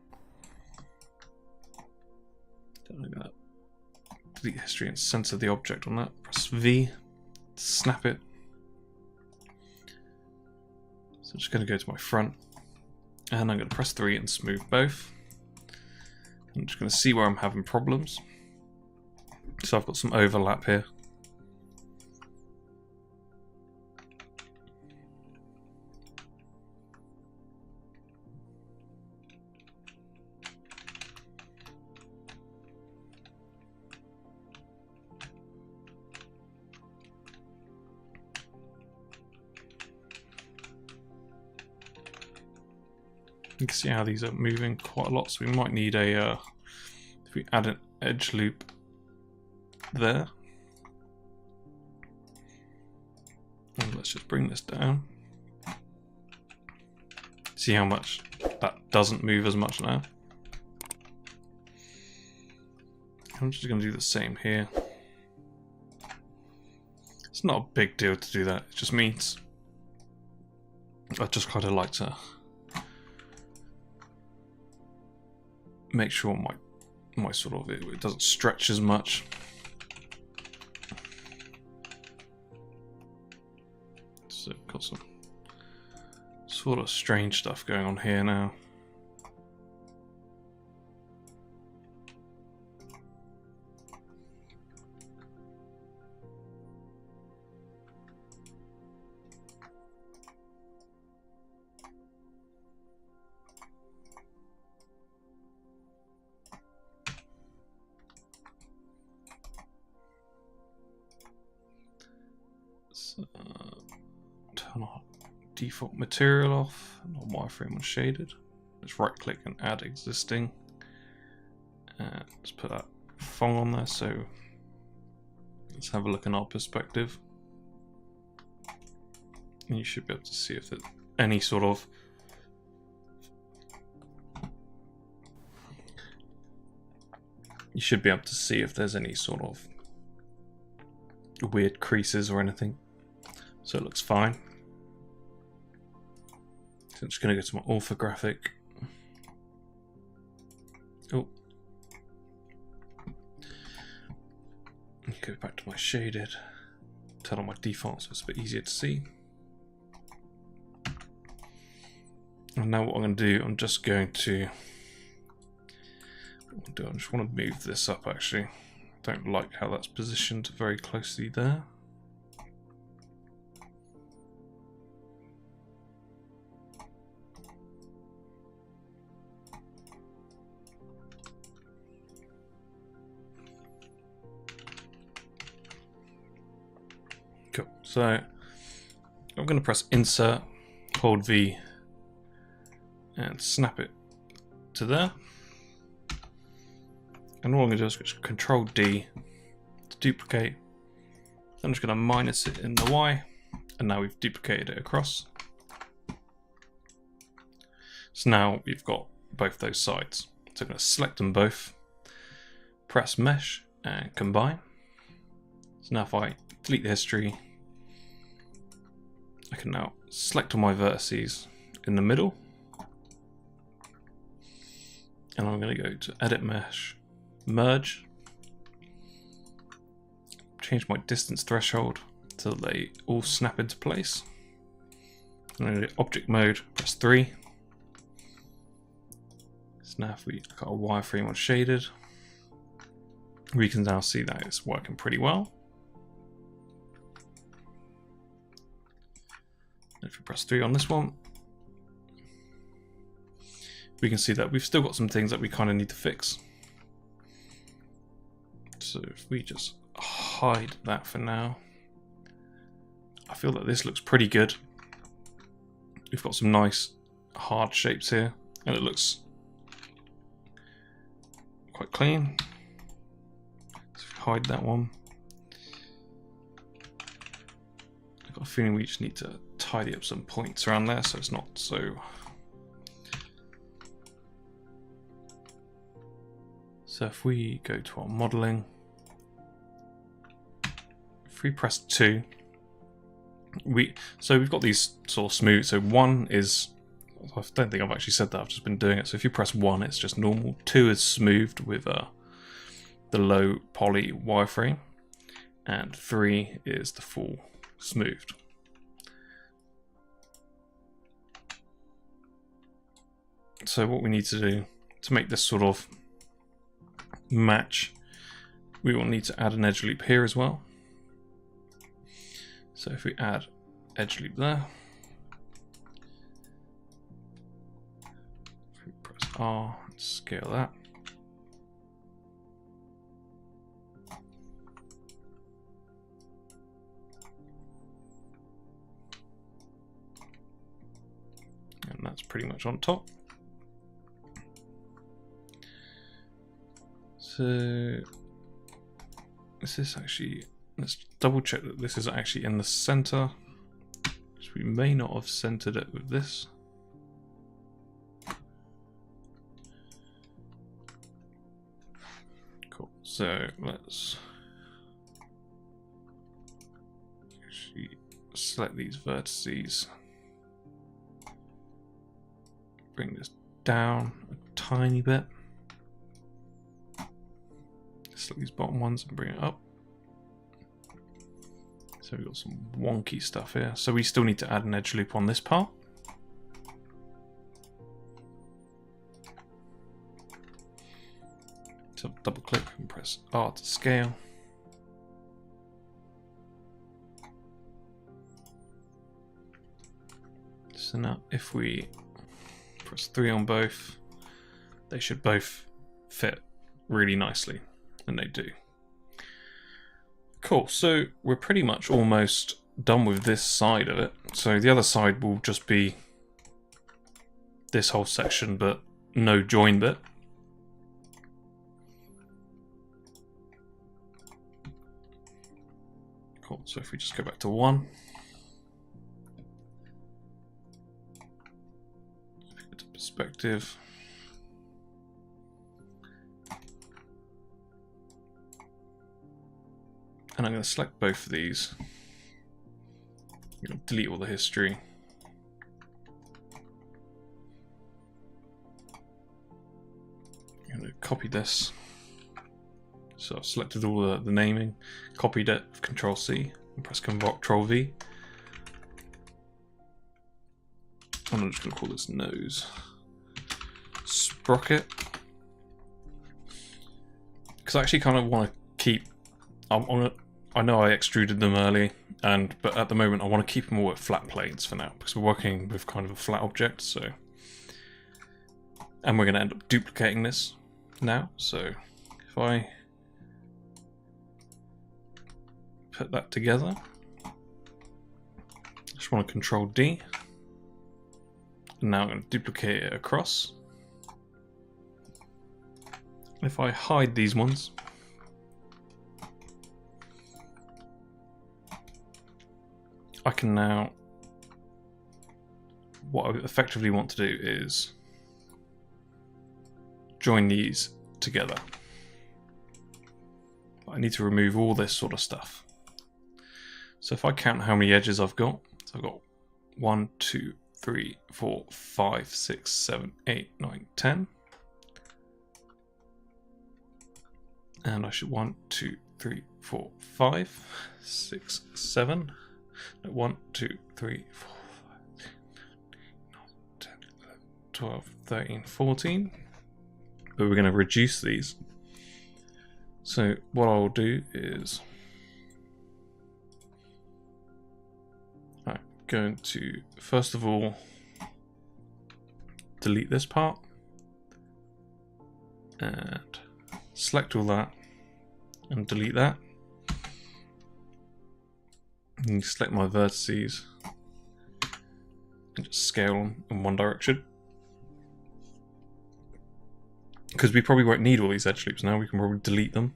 Then I'm going to delete history and center the object on that, press V, snap it. So I'm just going to go to my front, and I'm going to press 3 and smooth both. I'm just going to see where I'm having problems. So I've got some overlap here. You can see how these are moving quite a lot, so we might need a, if we add an edge loop there. And let's just bring this down. See how much that doesn't move as much now. I'm just going to do the same here. It's not a big deal to do that, it just means I just kind of like to make sure my sort of it doesn't stretch as much. So got some sort of strange stuff going on here now. Turn our default material off, not wireframe on shaded. Let's right click and add existing. And let's put that font on there, so let's have a look in our perspective. And you should be able to see if there's any sort of weird creases or anything. So it looks fine. So I'm just going to go to my orthographic. Oh. Go back to my shaded. Turn on my default so it's a bit easier to see. And now what I'm going to do, I'm just going to... I just want to move this up actually. Don't like how that's positioned very closely there. Cool. So I'm going to press Insert, hold V, and snap it to there. And all I'm going to do is just Control D to duplicate. I'm just going to minus it in the Y, and now we've duplicated it across. So now we've got both those sides. So I'm going to select them both, press Mesh, and combine. So now if I delete the history, I can now select all my vertices in the middle. And I'm going to go to Edit Mesh, merge. Change my distance threshold till they all snap into place. And object mode, press 3. So now if we got a wireframe on shaded, we can now see that it's working pretty well. If we press 3 on this one, we can see that we've still got some things that we kind of need to fix. So if we just hide that for now, I feel that this looks pretty good. We've got some nice hard shapes here, and it looks quite clean. So if we hide that one, I've got a feeling we just need to tidy up some points around there so it's not so. So if we go to our modeling, if we press 2, we've got these sort of smooth. So 1 is, I don't think I've actually said that, I've just been doing it. So if you press 1, it's just normal. 2 is smoothed with the low poly wireframe, and 3 is the full smoothed. So what we need to do to make this sort of match, we will need to add an edge loop here as well. So if we add edge loop there, if we press R and scale that, and that's pretty much on top. So this is actually, let's double check that this is actually in the center, because we may not have centered it with this. Cool, so let's actually select these vertices, bring this down a tiny bit. Select these bottom ones and bring it up. So we've got some wonky stuff here. So we still need to add an edge loop on this part. So double click and press R to scale. So now if we press 3 on both, they should both fit really nicely. And they do. Cool, so we're pretty much almost done with this side of it. So the other side will just be this whole section, but no join bit. Cool, so if we just go back to 1. Go to perspective. And I'm going to select both of these. I'm going to delete all the history. I'm going to copy this. So I've selected all the naming, copied it, Control C, and press Control V. And I'm just going to call this nose sprocket. Because I actually kind of want to keep. I know I extruded them early, but at the moment I want to keep them all at flat planes for now, because we're working with kind of a flat object. So, and we're going to end up duplicating this now. So if I put that together, I just want to Control D, and now I'm going to duplicate it across. If I hide these ones, I can now, what I effectively want to do is join these together. I need to remove all this sort of stuff. So if I count how many edges I've got, so I've got 1, 2, 3, 4, 5, 6, 7, 8, 9, 10. And I should 1, 2, 3, 4, 5, 6, 7. No, 1, 2, 3, 4, 5, 10, 11, 12, 13, 14. But we're going to reduce these. So what I'll do is I'm going to first of all delete this part and select all that and delete that. And select my vertices and just scale them in one direction. Because we probably won't need all these edge loops now, we can probably delete them.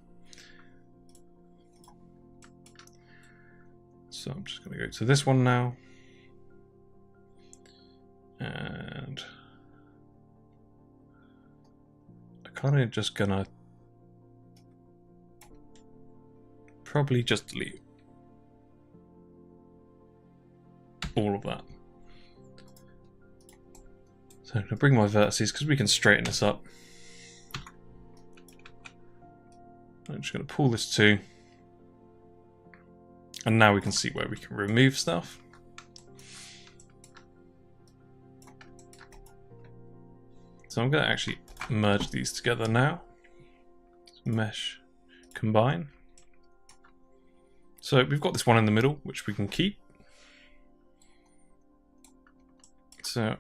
So I'm just going to go to this one now. And I'm kind of just going to probably just delete all of that. So I'm going to bring my vertices because we can straighten this up. I'm just going to pull this too. And now we can see where we can remove stuff. So I'm going to actually merge these together now. Mesh, combine. So we've got this one in the middle, which we can keep. So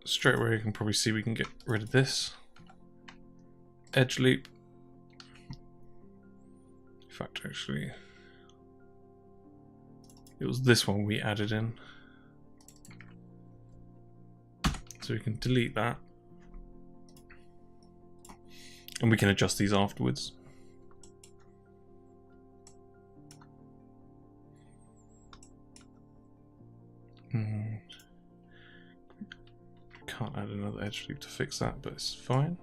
straight away you can probably see we can get rid of this edge loop. In fact, actually, it was this one we added in. So we can delete that. And we can adjust these afterwards. Can't add another edge loop to fix that, but it's fine.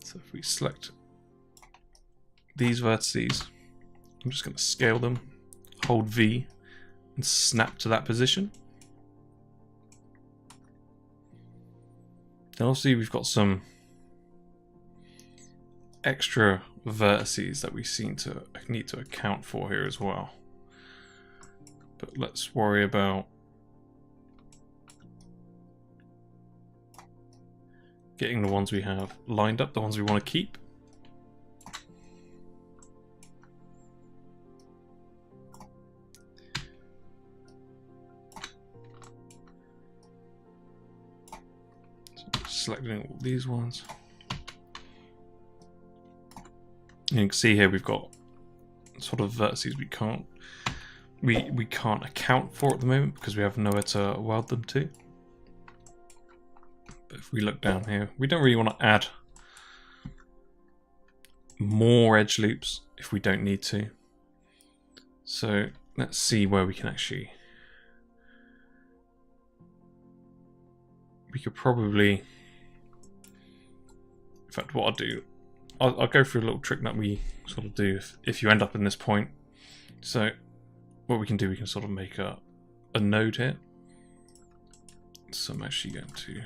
So if we select these vertices, I'm just going to scale them, hold V, and snap to that position. Then obviously we've got some extra vertices that we need to account for here as well. But let's worry about getting the ones we have lined up, the ones we want to keep. So selecting all these ones. You can see here we've got sort of vertices we can't account for at the moment because we have nowhere to weld them to. But if we look down here, we don't really want to add more edge loops if we don't need to. So let's see where we can actually... We could probably... In fact, what I'll do, I'll go through a little trick that we sort of do if you end up in this point. So what we can do, we can sort of make a node here. So I'm actually going to...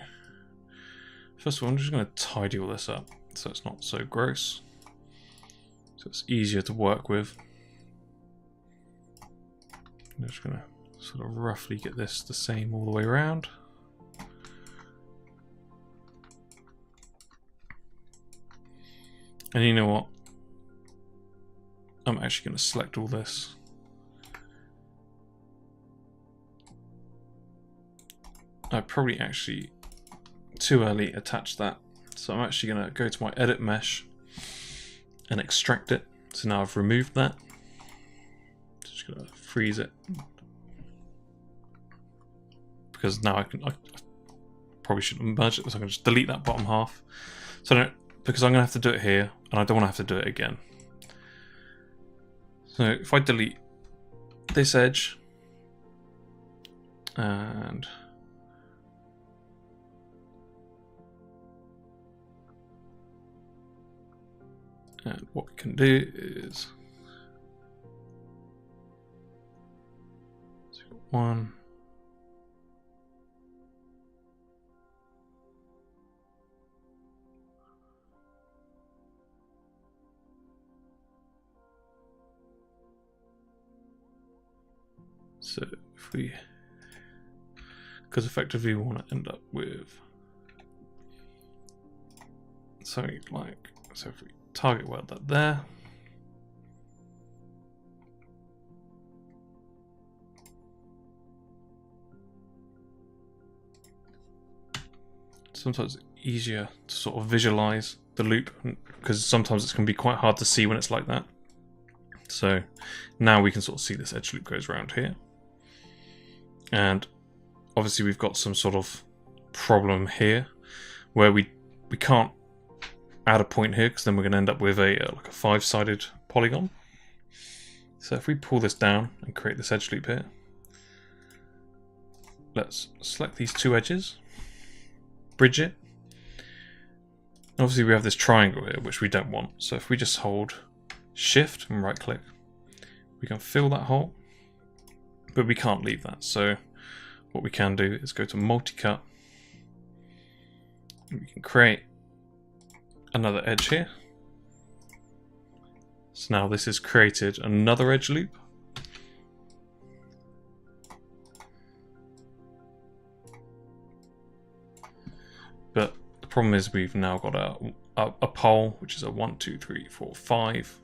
First of all, I'm just going to tidy all this up so it's not so gross. So it's easier to work with. I'm just going to sort of roughly get this the same all the way around. And you know what? I'm actually going to select all this. I probably actually too early attached that. So I'm actually going to go to my edit mesh and extract it. So now I've removed that. Just going to freeze it. Because now I probably shouldn't merge it, so I'm going to just delete that bottom half. So because I'm going to have to do it here, and I don't want to have to do it again. So if I delete this edge, and what we can do is one, So if we, because effectively we want to end up with something like, so if we target weld that there, sometimes it's easier to sort of visualize the loop because sometimes it's going to be quite hard to see when it's like that. So now we can sort of see this edge loop goes around here, and obviously we've got some sort of problem here where we can't add a point here because then we're going to end up with a like a 5-sided polygon. So if we pull this down and create this edge loop here, let's select these two edges, bridge it. Obviously we have this triangle here which we don't want, so if we just hold shift and right click, we can fill that hole, but we can't leave that. So what we can do is go to multi-cut, and we can create another edge here. So now this has created another edge loop. But the problem is we've now got a pole, which is a 1, 2, 3, 4, 5.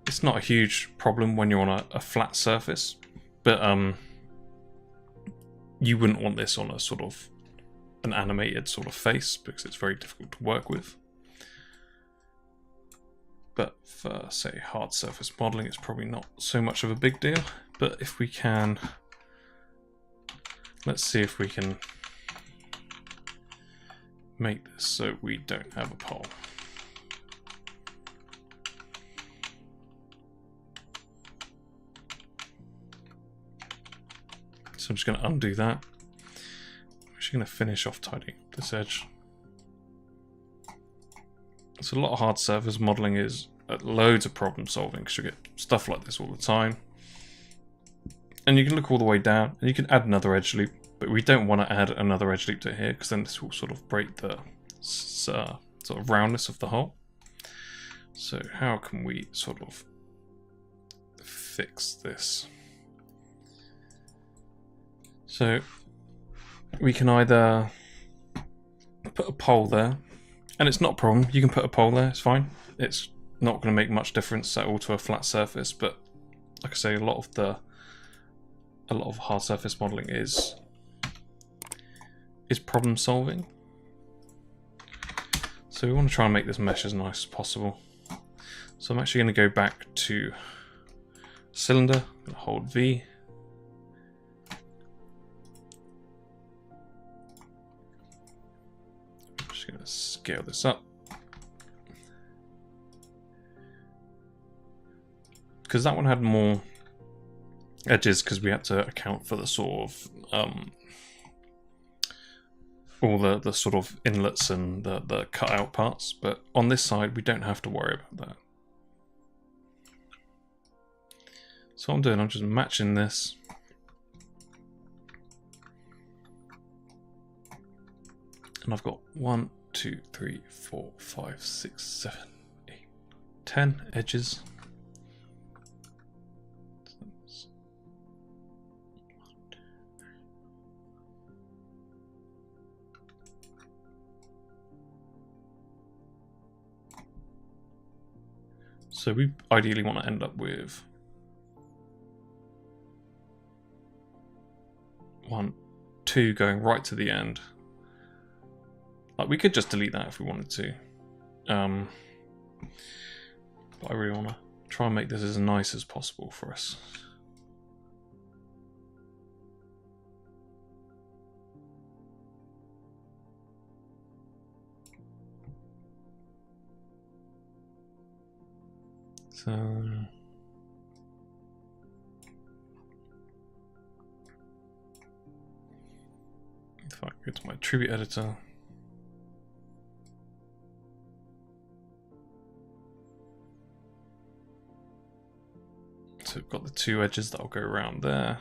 It's not a huge problem when you're on a flat surface, but you wouldn't want this on a sort of an animated sort of face because it's very difficult to work with. But for, say, hard surface modeling, it's probably not so much of a big deal. But if we can, let's see if we can make this so we don't have a pole. So I'm just going to undo that. I'm just going to finish off tidying up this edge. So a lot of hard surface modeling is loads of problem solving because you get stuff like this all the time. And you can look all the way down and you can add another edge loop, but we don't want to add another edge loop to here because then this will sort of break the sort of roundness of the hole. So how can we sort of fix this? So we can either put a pole there, and it's not a problem, you can put a pole there, it's fine. It's not going to make much difference at all to a flat surface, but like I say, a lot of hard surface modeling is problem solving. So we want to try and make this mesh as nice as possible. So I'm actually going to go back to cylinder, hold V. I'm just going to scale this up. Because that one had more edges because we had to account for the sort of all the sort of inlets and the cut out parts, but on this side we don't have to worry about that. So what I'm doing, I'm just matching this. And I've got 1, 2, 3, 4, 5, 6, 7, 8, 10 edges. So we ideally want to end up with 1, 2 going right to the end. Like we could just delete that if we wanted to. But I really want to try and make this as nice as possible for us. So if I go to my tribute editor, so we've got the 2 edges that'll go around there.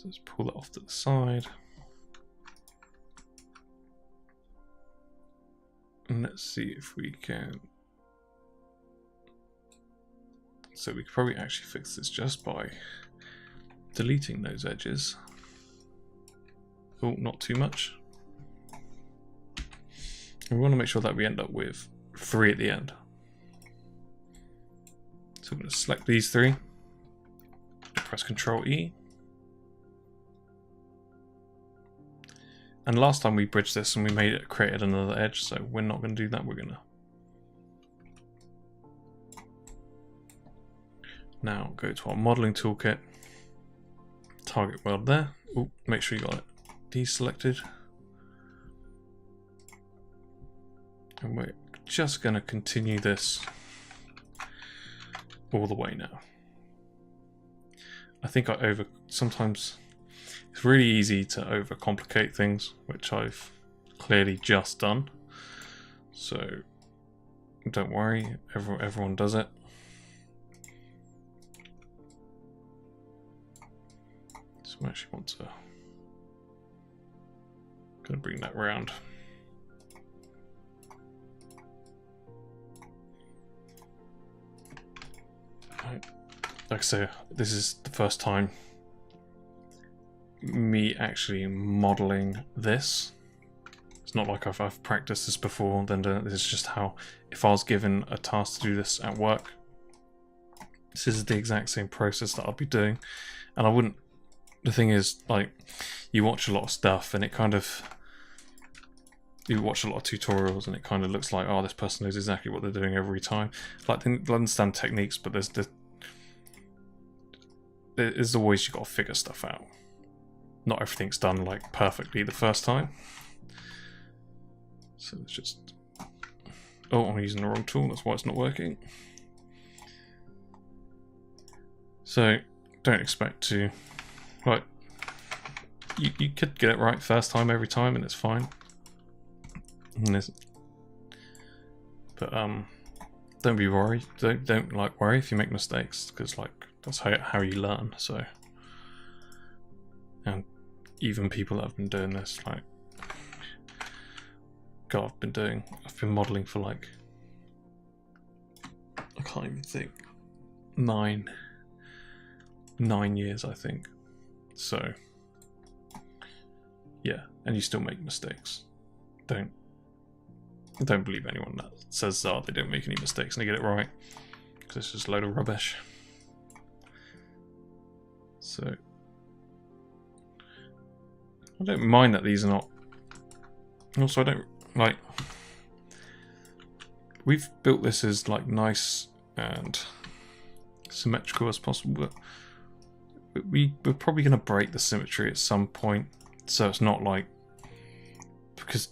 let's pull that off to the side. And let's see if we can... So we could probably actually fix this just by deleting those edges. Oh, not too much. And we want to make sure that we end up with 3 at the end. So I'm going to select these 3. Press Ctrl E. And last time we bridged this and we made it created another edge, so we're not going to do that. We're going to now go to our modeling toolkit, target weld there. Ooh, make sure you got it deselected. And we're just going to continue this all the way now. I think sometimes it's really easy to overcomplicate things, which I've clearly just done. So don't worry, everyone does it. So I actually want to bring that round. Right. Like I say, this is the first time me actually modeling this. It's not like I've practiced this before, then this is just how, if I was given a task to do this at work, this is the exact same process that I'd be doing. And I wouldn't, the thing is, like, you watch a lot of stuff and it kind of, you watch a lot of tutorials and it kind of looks like, oh, this person knows exactly what they're doing every time. Like, they understand techniques, but there's the ways you got to figure stuff out. Not everything's done like perfectly the first time. So let's just... Oh, I'm using the wrong tool, that's why it's not working. So, don't expect to... Like, you could get it right first time every time and it's fine. But don't be worried. Don't like worry if you make mistakes, because like that's how you learn. So, and even people that have been doing this, like, God, I've been modeling for like, I can't even think, 9 years, I think. So, yeah, and you still make mistakes. Don't believe anyone that says they don't make any mistakes and they get it right, because it's just a load of rubbish. So I don't mind that these are not. Also, I don't like. We've built this as like nice and symmetrical as possible, but we're probably going to break the symmetry at some point, so it's not like, because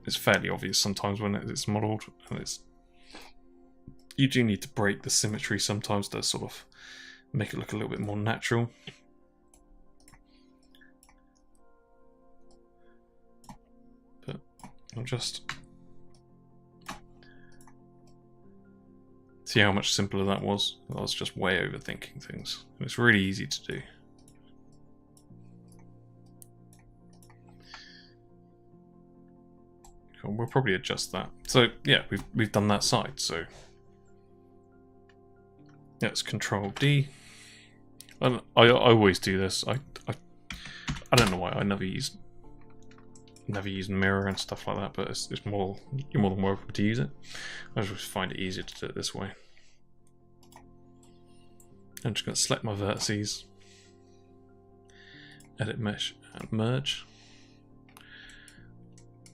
it's fairly obvious sometimes when it's modelled, and you do need to break the symmetry sometimes to sort of make it look a little bit more natural. But I'll just see how much simpler that was. I was just way overthinking things. It's really easy to do. We'll probably adjust that. So yeah, we've done that side. So let's Control D. And I always do this. I don't know why I never use mirror and stuff like that, but it's more, you're more than welcome to use it. I just find it easier to do it this way. I'm just going to select my vertices, edit mesh and merge.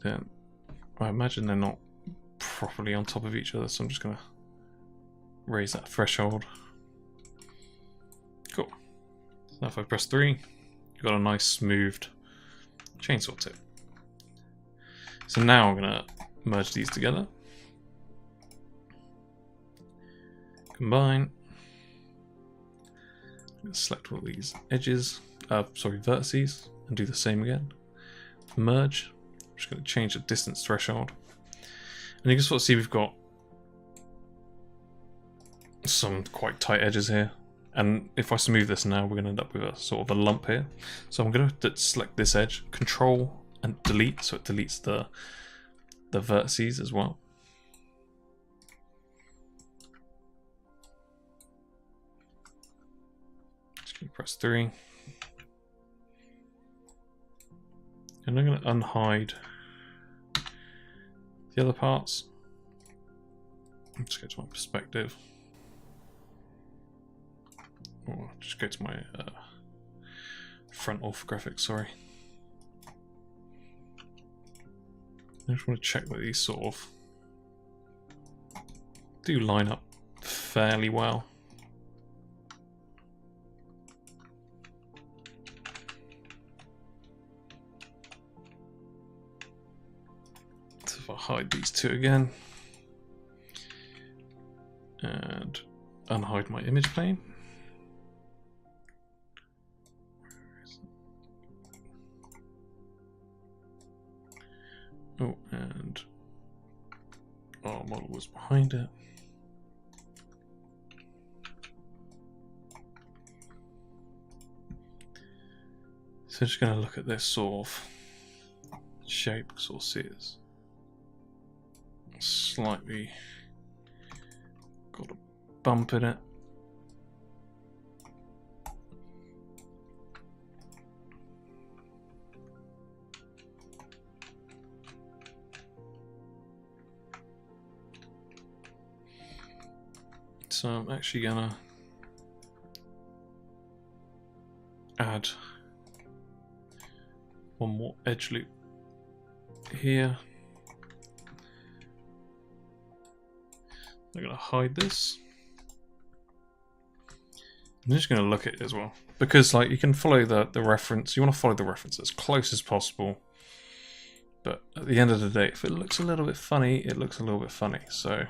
Then I imagine they're not properly on top of each other, so I'm just going to raise that threshold. Cool. So now if I press 3, you've got a nice smoothed chainsaw tip. So now I'm going to merge these together. Combine. I'm going to select all these edges, vertices, and do the same again. Merge. I'm just going to change the distance threshold. And you can sort of see we've got some quite tight edges here. And if I smooth this now, we're going to end up with a sort of a lump here. So I'm going to select this edge, Control and delete, so it deletes the vertices as well. Just going to press 3. And I'm going to unhide the other parts. Let's go to my perspective. Or just go to my front orthographic, sorry. I just want to check that these sort of do line up fairly well. So if I hide these two again and unhide my image plane. Oh, and our model was behind it. So just going to look at this sort of shape, sort of see it's slightly got a bump in it. So I'm actually gonna add one more edge loop here. I'm gonna hide this. I'm just gonna look at it as well, because like you can follow the reference. You want to follow the reference as close as possible. But at the end of the day, if it looks a little bit funny, it looks a little bit funny. So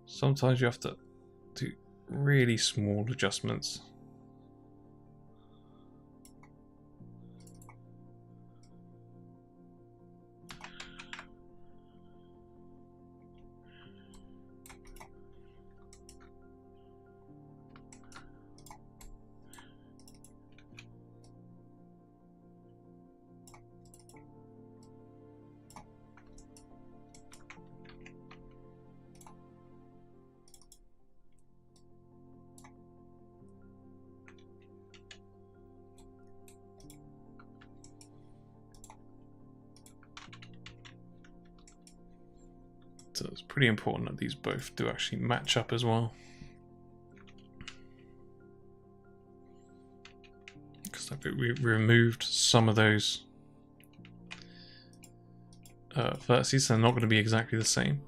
sometimes you have to do really small adjustments. So it's pretty important that these both do actually match up as well. Because we removed some of those vertices, they're not going to be exactly the same.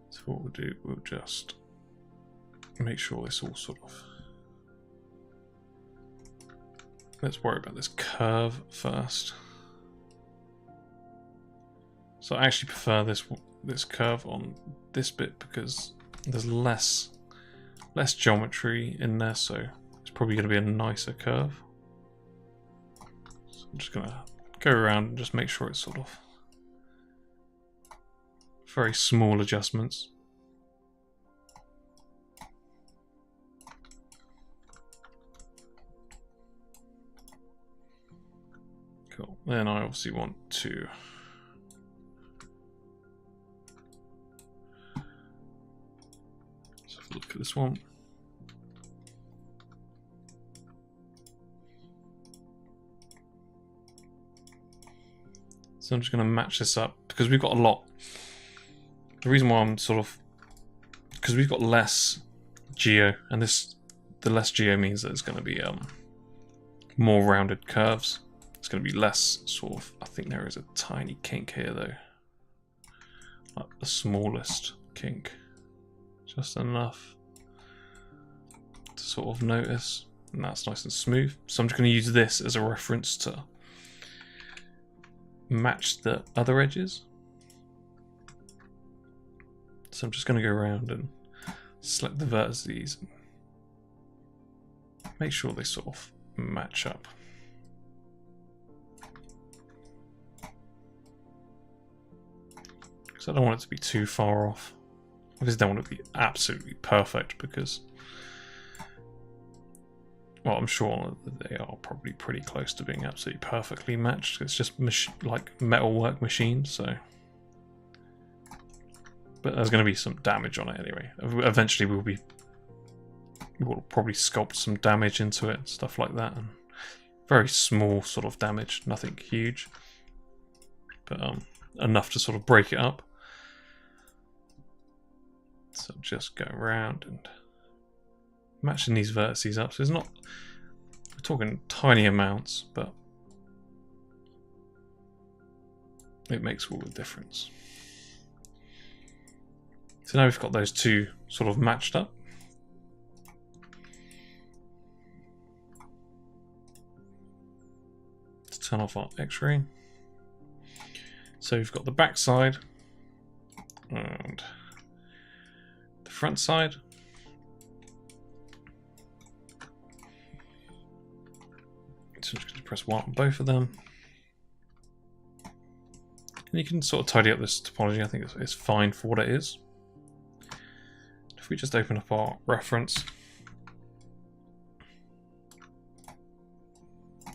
So what we'll do, we'll just make sure this all sort of... Let's worry about this curve first. So I actually prefer this curve on this bit because there's less geometry in there, so it's probably going to be a nicer curve. So I'm just going to go around and just make sure it's sort of very small adjustments. Cool. Then I obviously want to look at this one. So I'm just going to match this up because we've got a lot. The reason why I'm sort of, because we've got less geo, and the less geo means that it's going to be more rounded curves. It's going to be less sort of, I think there is a tiny kink here though, like the smallest kink. Just enough to sort of notice, and that's nice and smooth. So I'm just going to use this as a reference to match the other edges. So I'm just going to go around and select the vertices and make sure they sort of match up. Because I don't want it to be too far off. Obviously don't want to be absolutely perfect because, well, I'm sure they are probably pretty close to being absolutely perfectly matched. It's just like metalwork machines, so. But there's going to be some damage on it anyway. Eventually we'll probably sculpt some damage into it, stuff like that, and very small sort of damage, nothing huge, but enough to sort of break it up. So just go around and matching these vertices up. So it's not, we're talking tiny amounts, but it makes all the difference. So now we've got those two sort of matched up. Let's turn off our X-ray. So we've got the back side and the front side. So I'm just going to press 1 on both of them. And you can sort of tidy up this topology. I think it's fine for what it is. If we just open up our reference,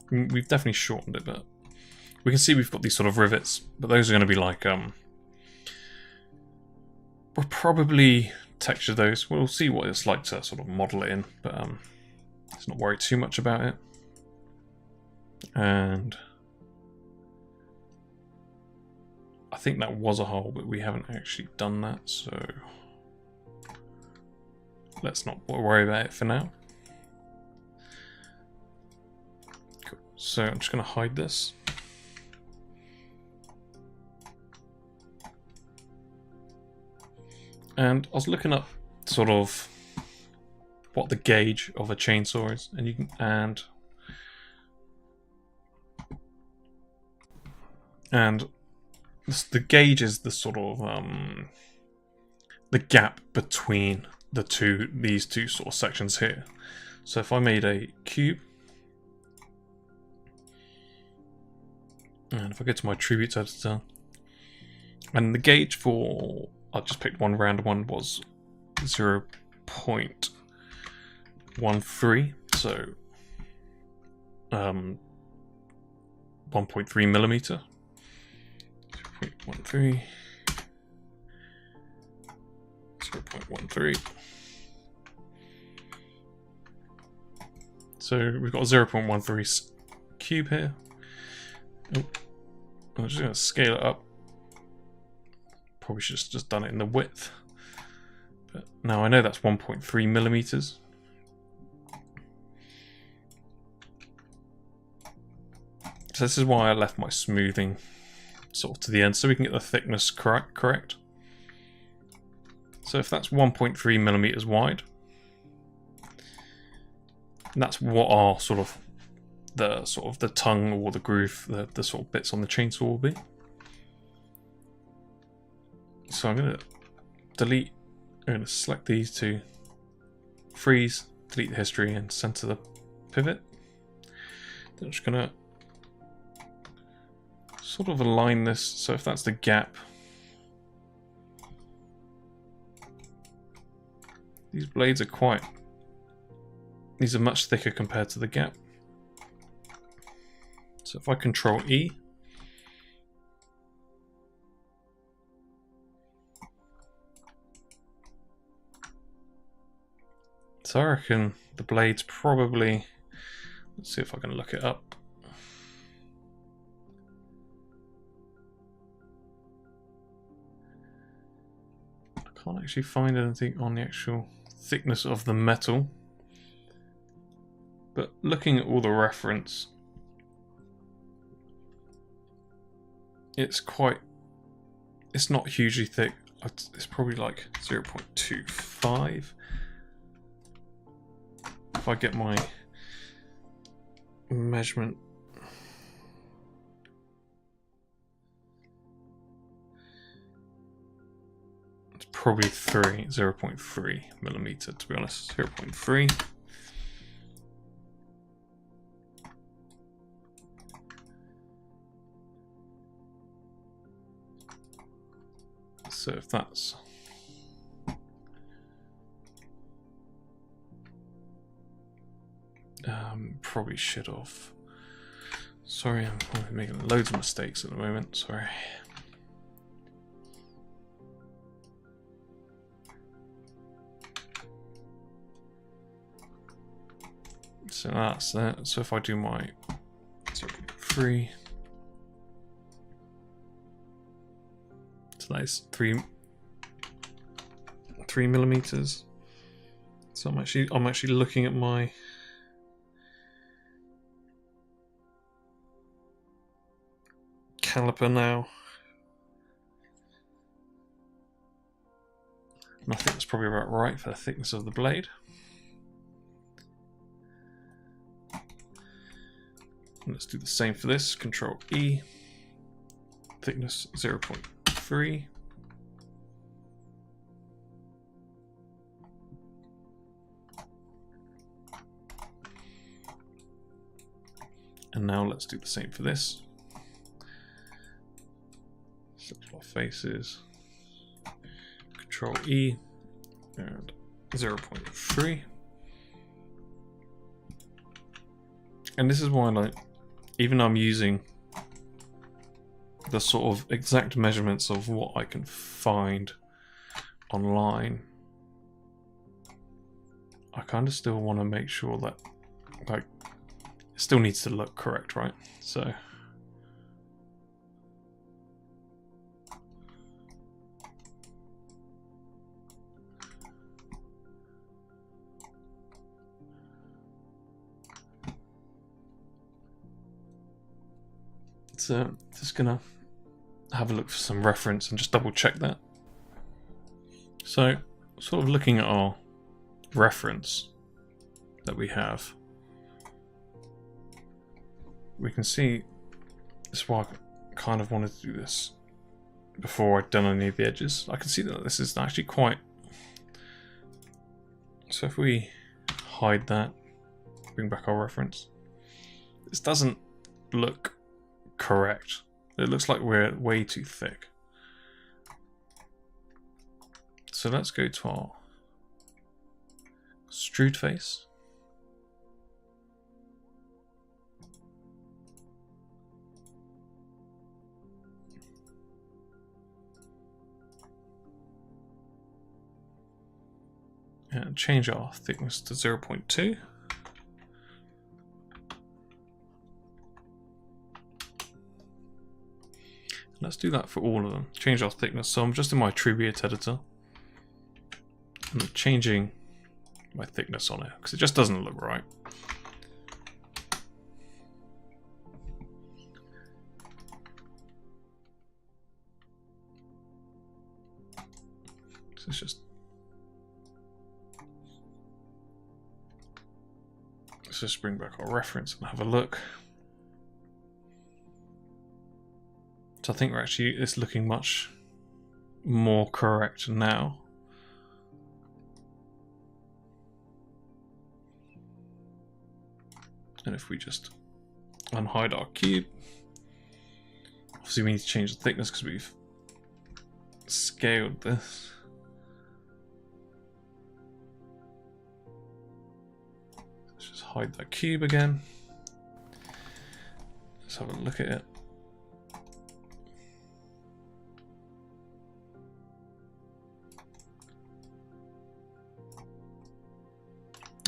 we've definitely shortened it, but we can see we've got these sort of rivets, but those are going to be like, we'll probably texture those. We'll see what it's like to sort of model it in, but let's not worry too much about it. And I think that was a hole, but we haven't actually done that, so let's not worry about it for now. Cool. So I'm just going to hide this. And I was looking up sort of what the gauge of a chainsaw is, and you can and the gauge is the sort of the gap between these two sort of sections here. So if I made a cube, and if I go to my attributes editor, and the gauge for, I just picked one random one, was 0.13, so 1.3 millimeter. 0.13. 0.13. So we've got a 0.13 cube here. Oh, I'm just going to scale it up. Probably should have just done it in the width. But now I know that's 1.3 millimeters. So this is why I left my smoothing sort of to the end, so we can get the thickness correct. So if that's 1.3 millimeters wide, that's what our sort of the tongue or the groove, the sort of bits on the chainsaw will be. So I'm going to delete, I'm going to select these two, freeze, delete the history, and center the pivot. Then I'm just going to sort of align this, so if that's the gap, these blades are these are much thicker compared to the gap. So if I Control E, so I reckon the blade's probably, let's see if I can look it up. I can't actually find anything on the actual thickness of the metal, but looking at all the reference, it's not hugely thick. It's probably like 0.25. If I get my measurement, it's probably 0.3 millimeter, to be honest. 0.3. So if that's Probably should have. Sorry, I'm probably making loads of mistakes at the moment. Sorry. So that's that. So if I do my 0.3, so that's 3 millimeters. So I'm actually looking at my caliper now. And I think that's probably about right for the thickness of the blade. And let's do the same for this. Control E. Thickness 0.3. And now let's do the same for this. Select our faces. Control E and 0.3. And this is why, like, even though I'm using the sort of exact measurements of what I can find online, I kind of still want to make sure that, like, it still needs to look correct, right? So just gonna have a look for some reference and just double check that. So sort of looking at our reference that we have, we can see this is why I kind of wanted to do this before I'd done any of the edges. I can see that this is actually quite, so if we hide that, bring back our reference, this doesn't look correct. It looks like we're way too thick. So let's go to our extrude face. And change our thickness to 0.2. Let's do that for all of them. Change our thickness. So I'm just in my Attribute editor. I'm changing my thickness on it because it just doesn't look right. So let's just bring back our reference and have a look. So I think it's looking much more correct now. And if we just unhide our cube, obviously we need to change the thickness because we've scaled this. Let's just hide that cube again. Let's have a look at it.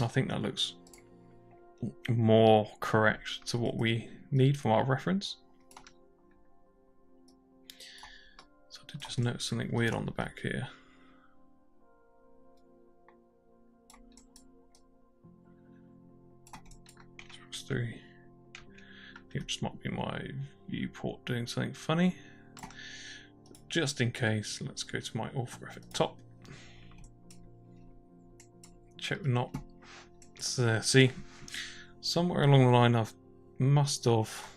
I think that looks more correct to what we need from our reference. So I did just notice something weird on the back here. I think it just might be my viewport doing something funny. Just in case, let's go to my orthographic top. Check we're not. So, see, somewhere along the line I must have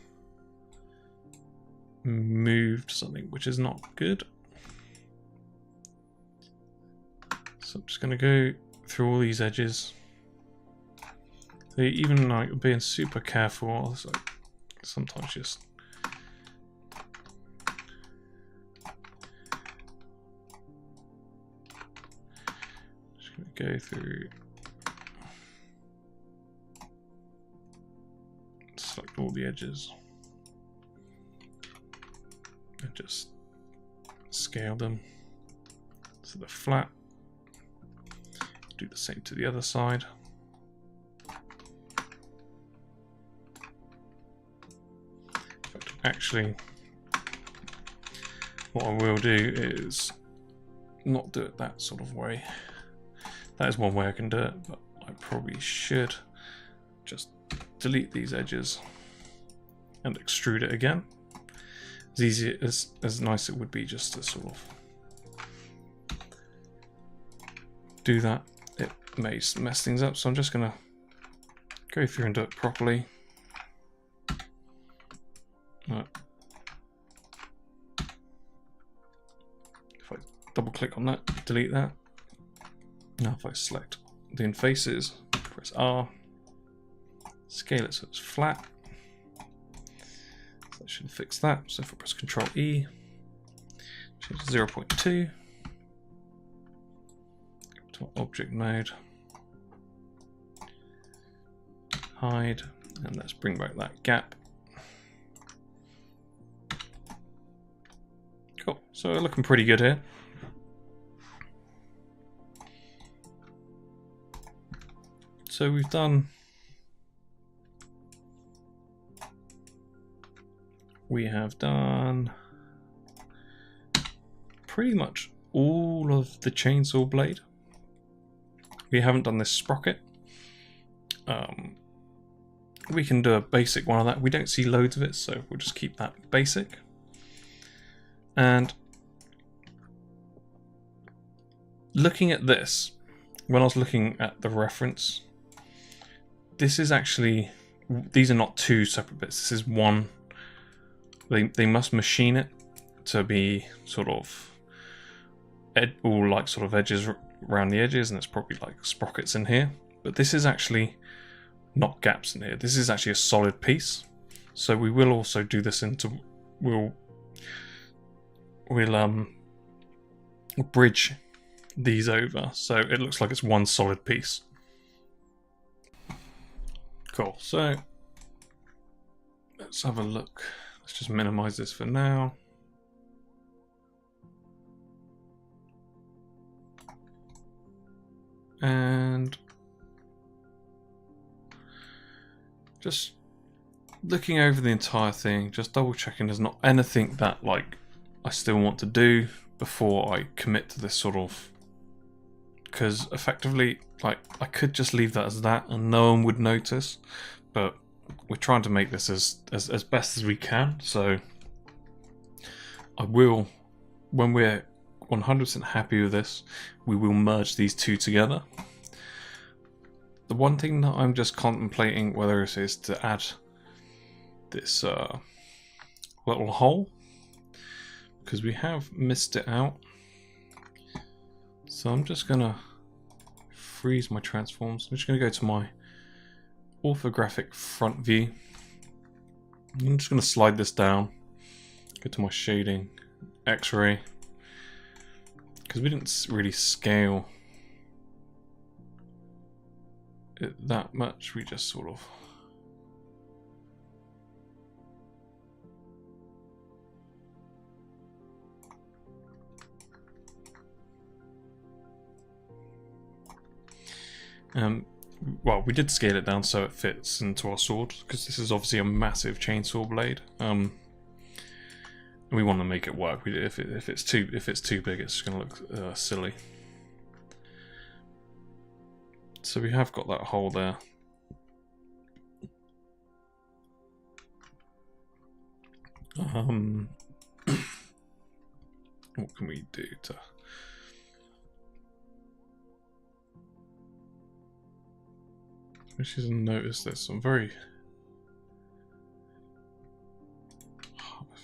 moved something, which is not good. So I'm just going to go through all these edges. So even like being super careful, so sometimes just going to go through. all the edges and just scale them so they're flat. Do the same to the other side. Actually, what I will do is not do it that sort of way. That is one way I can do it, but I probably should just delete these edges and extrude it again. As easy as nice it would be just to sort of do that. It may mess things up, so I'm just gonna go through and do it properly. Right. If I double click on that, delete that. Now if I select the in faces, press R, scale it so it's flat. So that should fix that. So if I press Control E, change to 0.2, go to object mode, hide, and let's bring back that gap. Cool, so we're looking pretty good here. So we've done, we have done pretty much all of the chainsaw blade. We haven't done this sprocket. We can do a basic one of that. We don't see loads of it, so we'll just keep that basic. And looking at this, when I was looking at the reference, this is actually, these are not two separate bits, this is one. They must machine it to be sort of all like sort of edges around the edges, and it's probably like sprockets in here. But this is actually not gaps in here. This is actually a solid piece. So we will also do this into, we'll bridge these over so it looks like it's one solid piece. Cool, so let's have a look. Let's just minimize this for now. And just looking over the entire thing, just double checking there's not anything that like I still want to do before I commit to this sort of, because effectively like I could just leave that as that and no one would notice, but we're trying to make this as best as we can. So I will, when we're 100% happy with this, we will merge these two together. The one thing that I'm just contemplating whether it is to add this little hole, because we have missed it out. So I'm just gonna freeze my transforms. I'm just gonna go to my orthographic front view. I'm just gonna slide this down, go to my shading, X-ray, because we didn't really scale it that much. We just sort of well, we did scale it down so it fits into our sword, because this is obviously a massive chainsaw blade. We want to make it work. If it's too big, it's going to look silly. So we have got that hole there. What can we do to? She doesn't notice this. I'm very.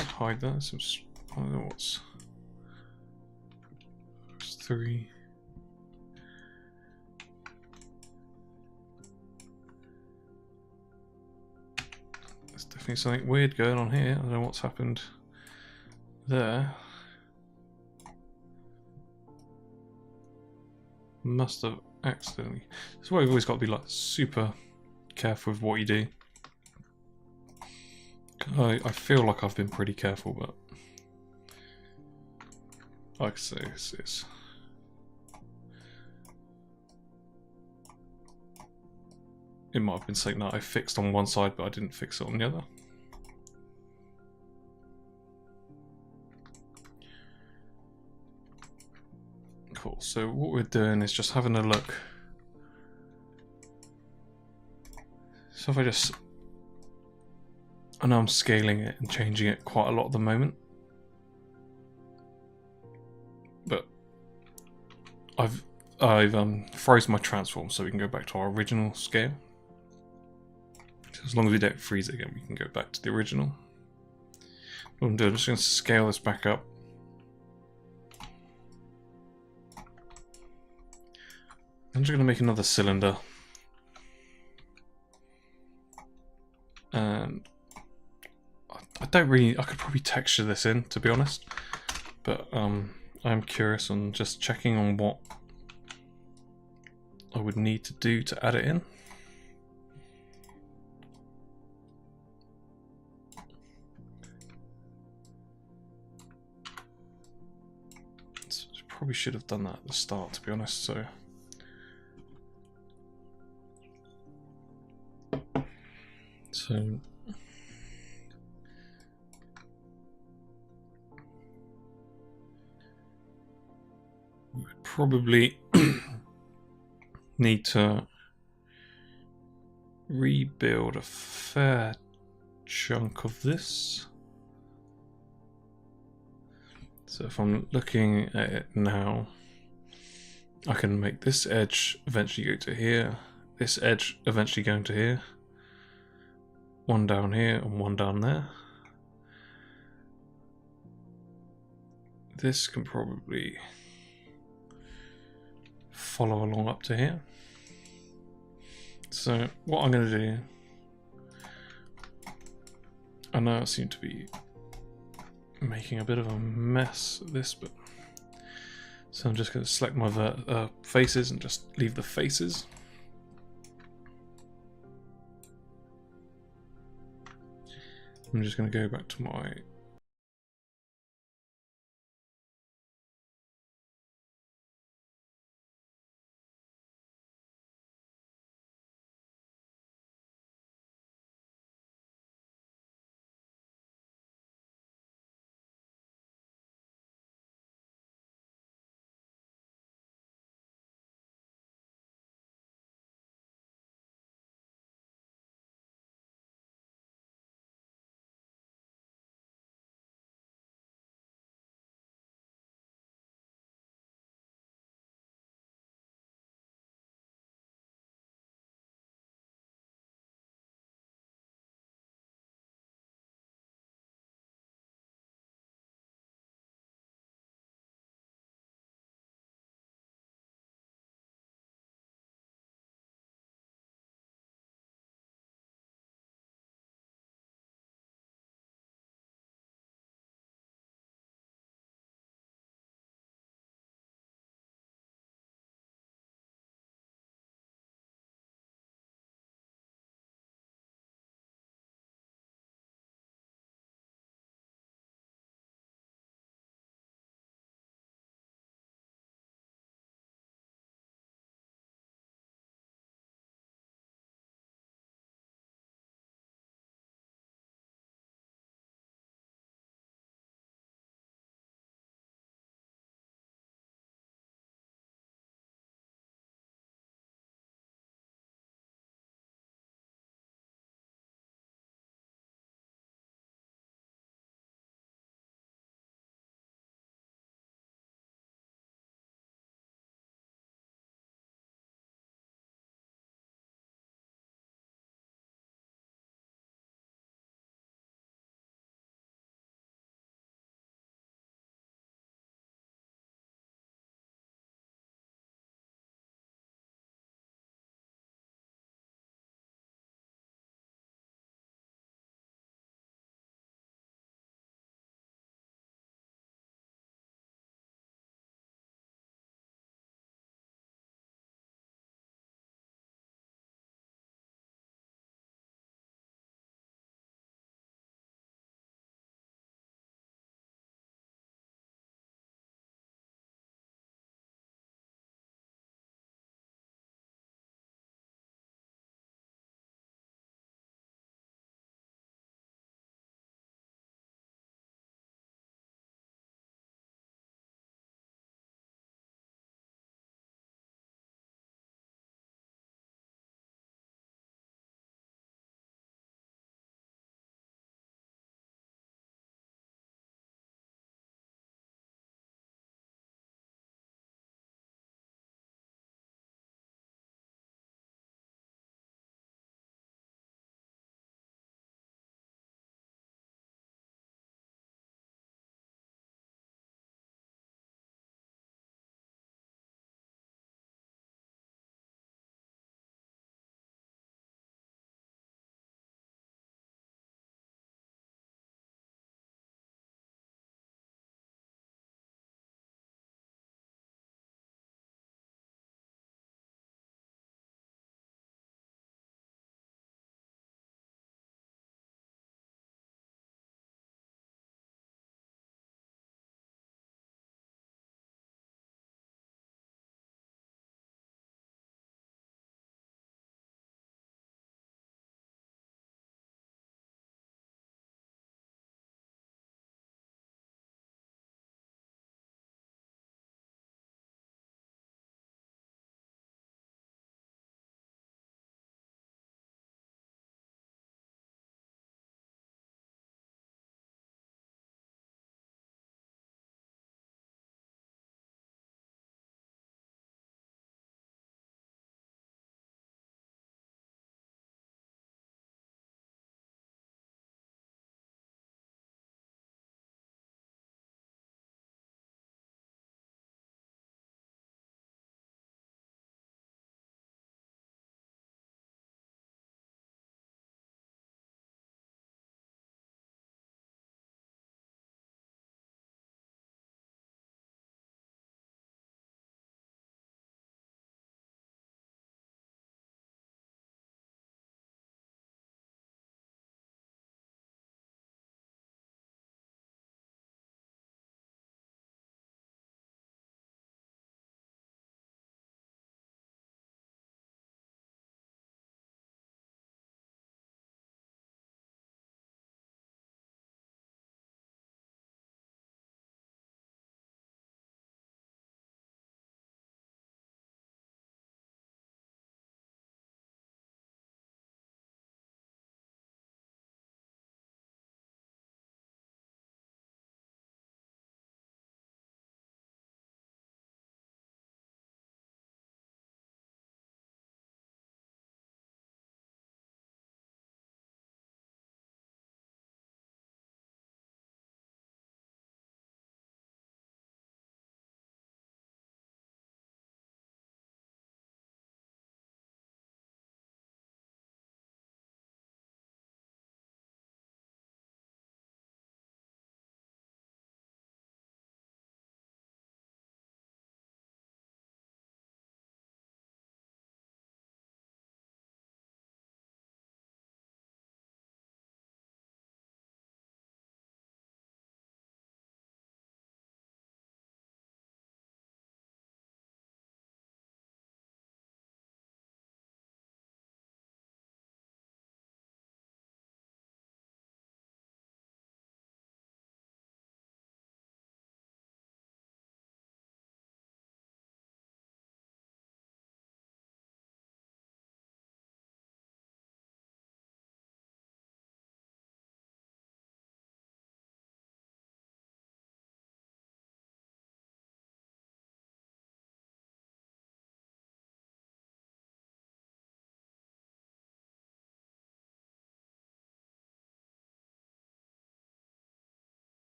Hide that. So I don't know what's. There's 3. There's definitely something weird going on here. I don't know what's happened there. Must have accidentally. That's why you've always got to be like super careful with what you do. I feel like I've been pretty careful, but like I say, this is. It might have been something that I fixed on one side, but I didn't fix it on the other. Cool, so what we're doing is just having a look. So if I just... I know I'm scaling it and changing it quite a lot at the moment. But I've frozen my transform so we can go back to our original scale. So as long as we don't freeze it again, we can go back to the original. What I'm doing, I'm just going to scale this back up. I'm just going to make another cylinder. And I don't really, I could probably texture this in, to be honest. But I'm curious on just checking on what I would need to do to add it in. So probably should have done that at the start, to be honest. So we would probably need to rebuild a fair chunk of this. So if I'm looking at it now, I can make this edge eventually go to here, this edge eventually going to here, one down here and one down there. This can probably follow along up to here. So what I'm going to do, I know I seem to be making a bit of a mess of this, but so I'm just going to select my faces and just leave the faces. I'm just going to go back to my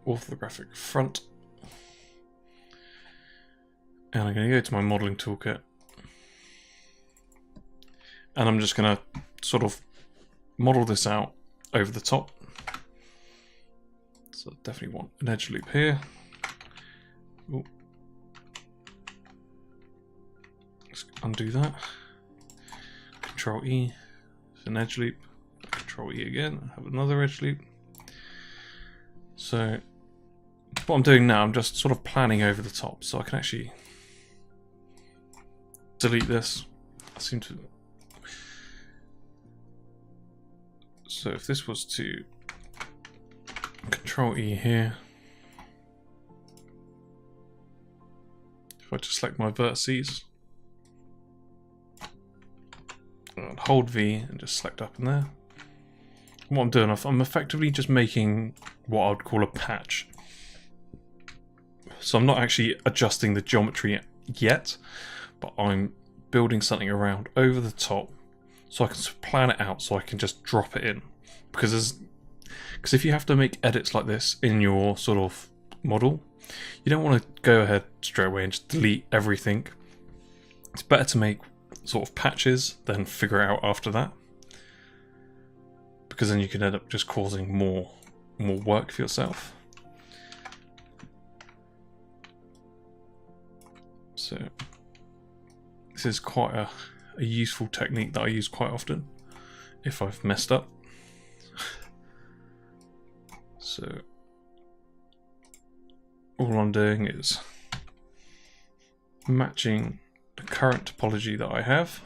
orthographic front. And I'm going to go to my modeling toolkit. And I'm just going to sort of model this out over the top. So I definitely want an edge loop here. Ooh. Let's undo that. Control E, an edge loop. Control E again, have another edge loop. So what I'm doing now, I'm just sort of planning over the top, so I can actually delete this. I seem to. So if this was to Control E here, if I just select my vertices, and hold V and just select up in there. What I'm doing, I'm effectively just making what I would call a patch. So I'm not actually adjusting the geometry yet, but I'm building something around over the top so I can plan it out so I can just drop it in. Because if you have to make edits like this in your sort of model, you don't want to go ahead straight away and just delete everything. It's better to make sort of patches than figure it out after that. Because then you can end up just causing more work for yourself. So this is quite a useful technique that I use quite often if I've messed up. So all I'm doing is matching the current topology that I have.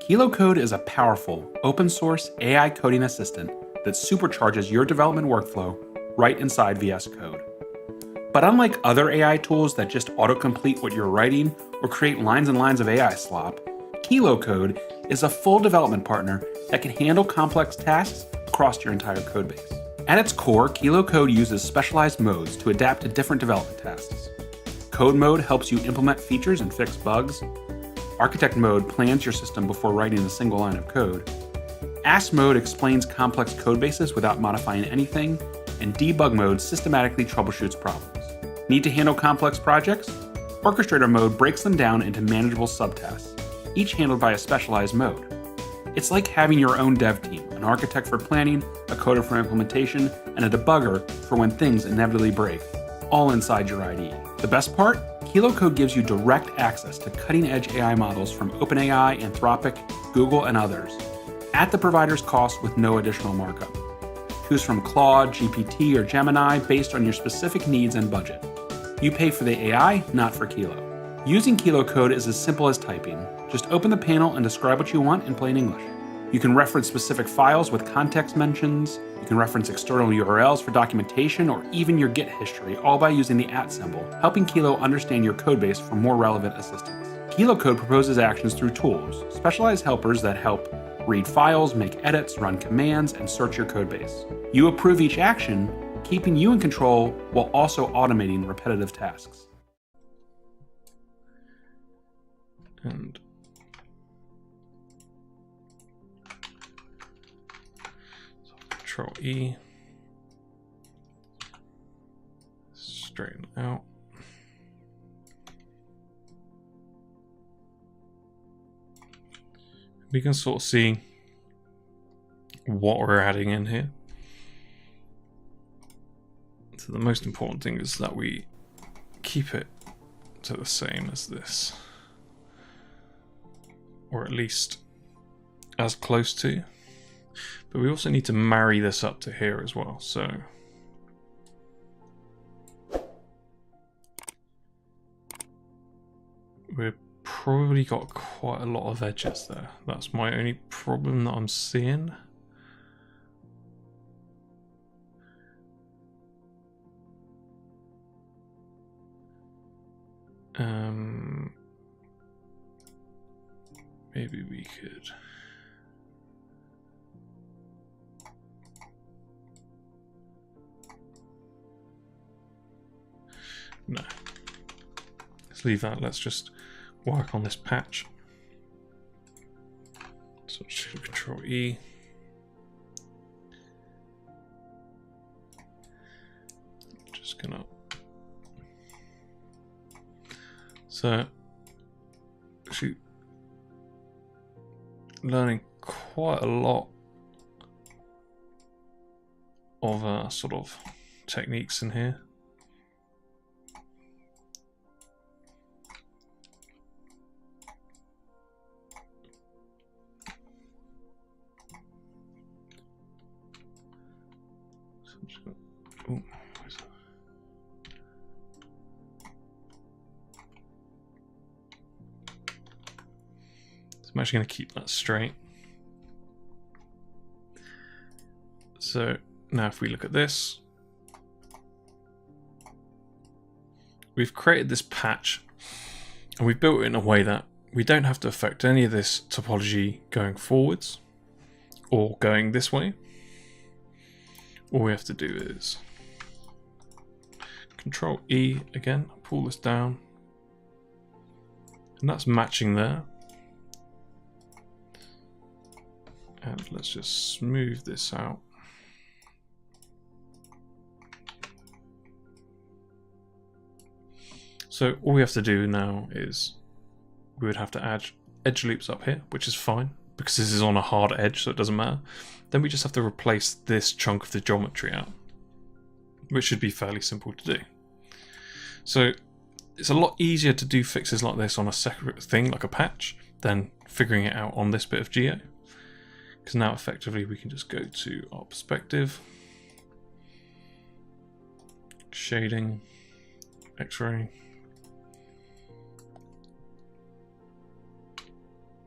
KiloCode is a powerful, open-source AI coding assistant that supercharges your development workflow right inside VS Code. But unlike other AI tools that just autocomplete what you're writing or create lines and lines of AI slop, KiloCode is a full development partner that can handle complex tasks across your entire codebase. At its core, KiloCode uses specialized modes to adapt to different development tasks. Code mode helps you implement features and fix bugs. Architect mode plans your system before writing a single line of code. Ask mode explains complex code bases without modifying anything. And debug mode systematically troubleshoots problems. Need to handle complex projects? Orchestrator mode breaks them down into manageable subtasks, each handled by a specialized mode. It's like having your own dev team, an architect for planning, a coder for implementation, and a debugger for when things inevitably break, all inside your IDE. The best part? KiloCode gives you direct access to cutting-edge AI models from OpenAI, Anthropic, Google, and others, at the provider's cost with no additional markup. Choose from Claude, GPT, or Gemini based on your specific needs and budget. You pay for the AI, not for Kilo. Using KiloCode is as simple as typing. Just open the panel and describe what you want in plain English. You can reference specific files with context mentions. You can reference external URLs for documentation or even your Git history, all by using the @ symbol, helping Kilo understand your codebase for more relevant assistance. KiloCode proposes actions through tools, specialized helpers that help read files, make edits, run commands, and search your codebase. You approve each action, keeping you in control while also automating repetitive tasks. And so Control E, straighten out. We can sort of see what we're adding in here. So the most important thing is that we keep it to the same as this, or at least as close to. But we also need to marry this up to here as well. So we've probably got quite a lot of edges there. That's my only problem that I'm seeing. Maybe we could. No. Let's leave that. Let's just work on this patch. So just Control E. gonna. So, actually, learning quite a lot of sort of techniques in here. I'm actually going to keep that straight. So now if we look at this, we've created this patch and we've built it in a way that we don't have to affect any of this topology going forwards or going this way. All we have to do is Control E again, pull this down, and that's matching there. And let's just smooth this out. So all we have to do now is we would have to add edge loops up here, which is fine because this is on a hard edge, so it doesn't matter. Then we just have to replace this chunk of the geometry out, which should be fairly simple to do. So it's a lot easier to do fixes like this on a separate thing like a patch than figuring it out on this bit of geo. Because now effectively we can just go to our perspective, shading, X-ray,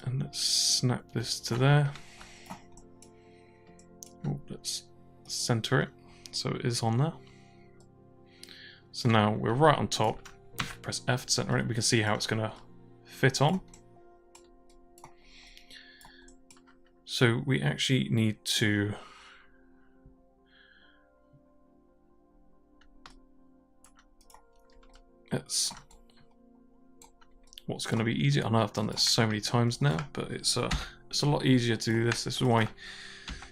and let's snap this to there. Oh, let's center it so it is on there. So now we're right on top. Press F to center it. We can see how it's going to fit on. So we actually need to what's going to be easier. I know I've done this so many times now, but it's a lot easier to do this. This is why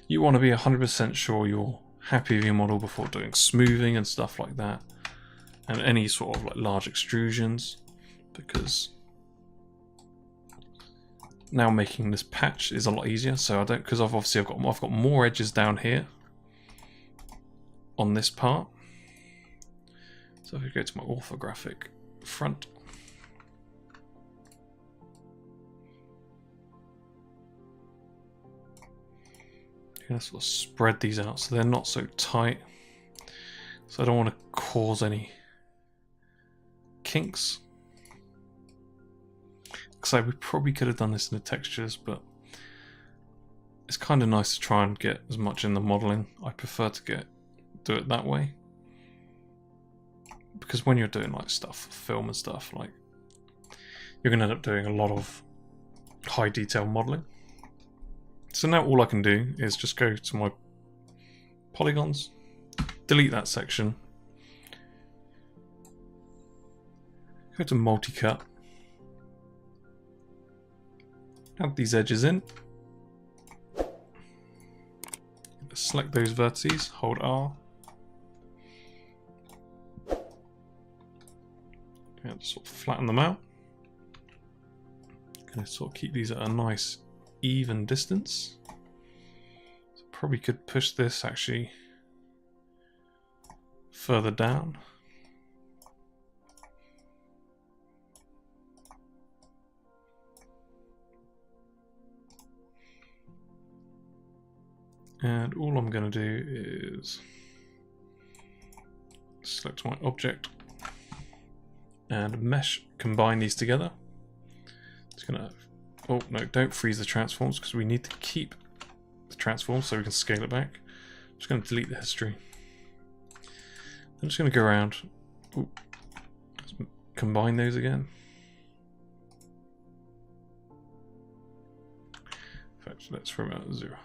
you want to be 100% sure you're happy with your model before doing smoothing and stuff like that, and any sort of like large extrusions, because now making this patch is a lot easier. So because I've got more edges down here on this part. So if we go to my orthographic front, I'm gonna sort of spread these out so they're not so tight. So I don't want to cause any kinks. So we probably could have done this in the textures, but it's kind of nice to try and get as much in the modeling. I prefer to do it that way, because when you're doing like stuff, film and stuff, like you're gonna end up doing a lot of high detail modeling. So now all I can do is just go to my polygons, delete that section, go to multi-cut, add these edges in, select those vertices, hold R, and sort of flatten them out. Gonna sort of keep these at a nice even distance. So probably could push this actually further down. And all I'm going to do is select my object and mesh, combine these together. It's going to, oh no, don't freeze the transforms because we need to keep the transforms so we can scale it back. I'm just going to delete the history. I'm just going to go around, let's combine those again. In fact, let's throw them out at 0.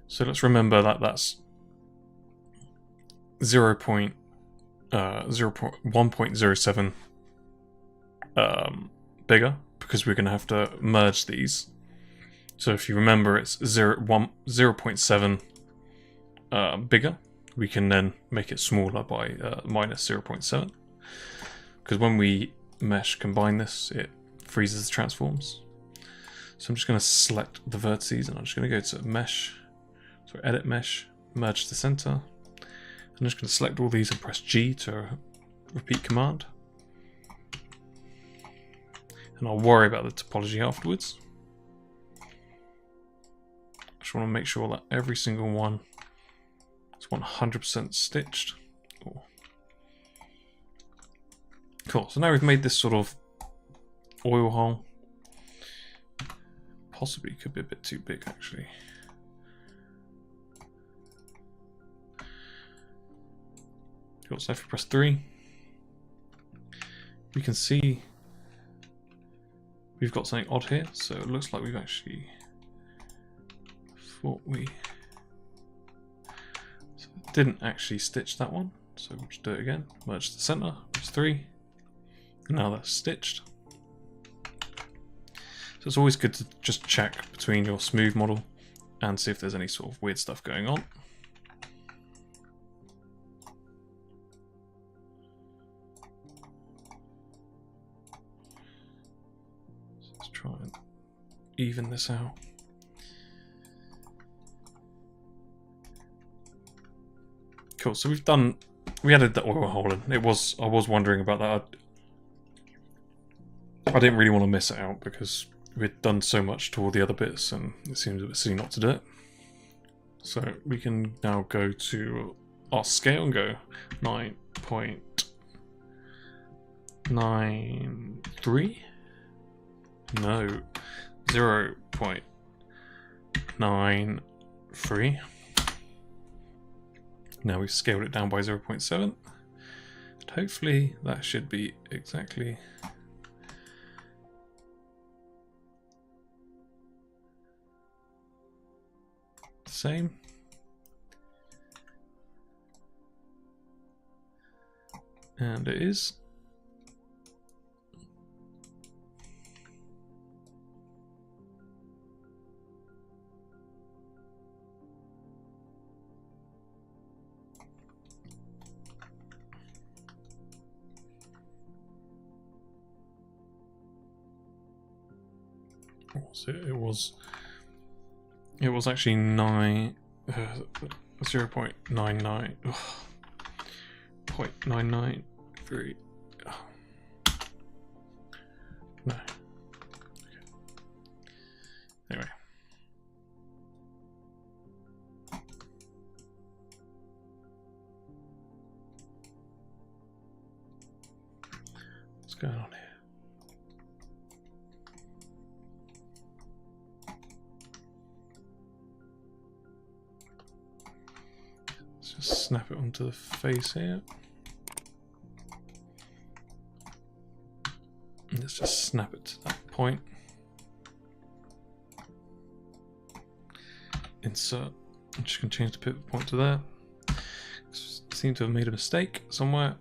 So let's remember that that's 0.1 1.07 bigger, because we're going to have to merge these. So if you remember, it's 0.7 bigger. We can then make it smaller by minus 0.7. Because when we mesh combine this, it freezes the transforms. So I'm just going to select the vertices, and I'm just going to go to mesh, so edit mesh, merge to center. I'm just going to select all these and press G to repeat command. And I'll worry about the topology afterwards. I just want to make sure that every single one is 100% stitched. Cool, so now we've made this sort of oil hole. Possibly could be a bit too big, actually. Cool, so if we press 3, we can see we've got something odd here. So it looks like we've actually didn't actually stitch that one. So we'll just do it again. Merge the center, press 3. And now that's stitched. So it's always good to just check between your smooth model and see if there's any sort of weird stuff going on. So let's try and even this out. Cool, so we added the oil hole in. I was wondering about that. I didn't really want to miss it out because we'd done so much to all the other bits and it seems a bit silly not to do it. So we can now go to our scale and go 9.93? No, 0.93. Now we've scaled it down by 0.7. And hopefully that should be exactly the same. And it is. So it was actually 0.99. 0.993. No. Okay. Anyway. What's going on here? Just snap it onto the face here. And let's just snap it to that point. Insert. I'm just going to change the pivot point to there. Seem to have made a mistake somewhere.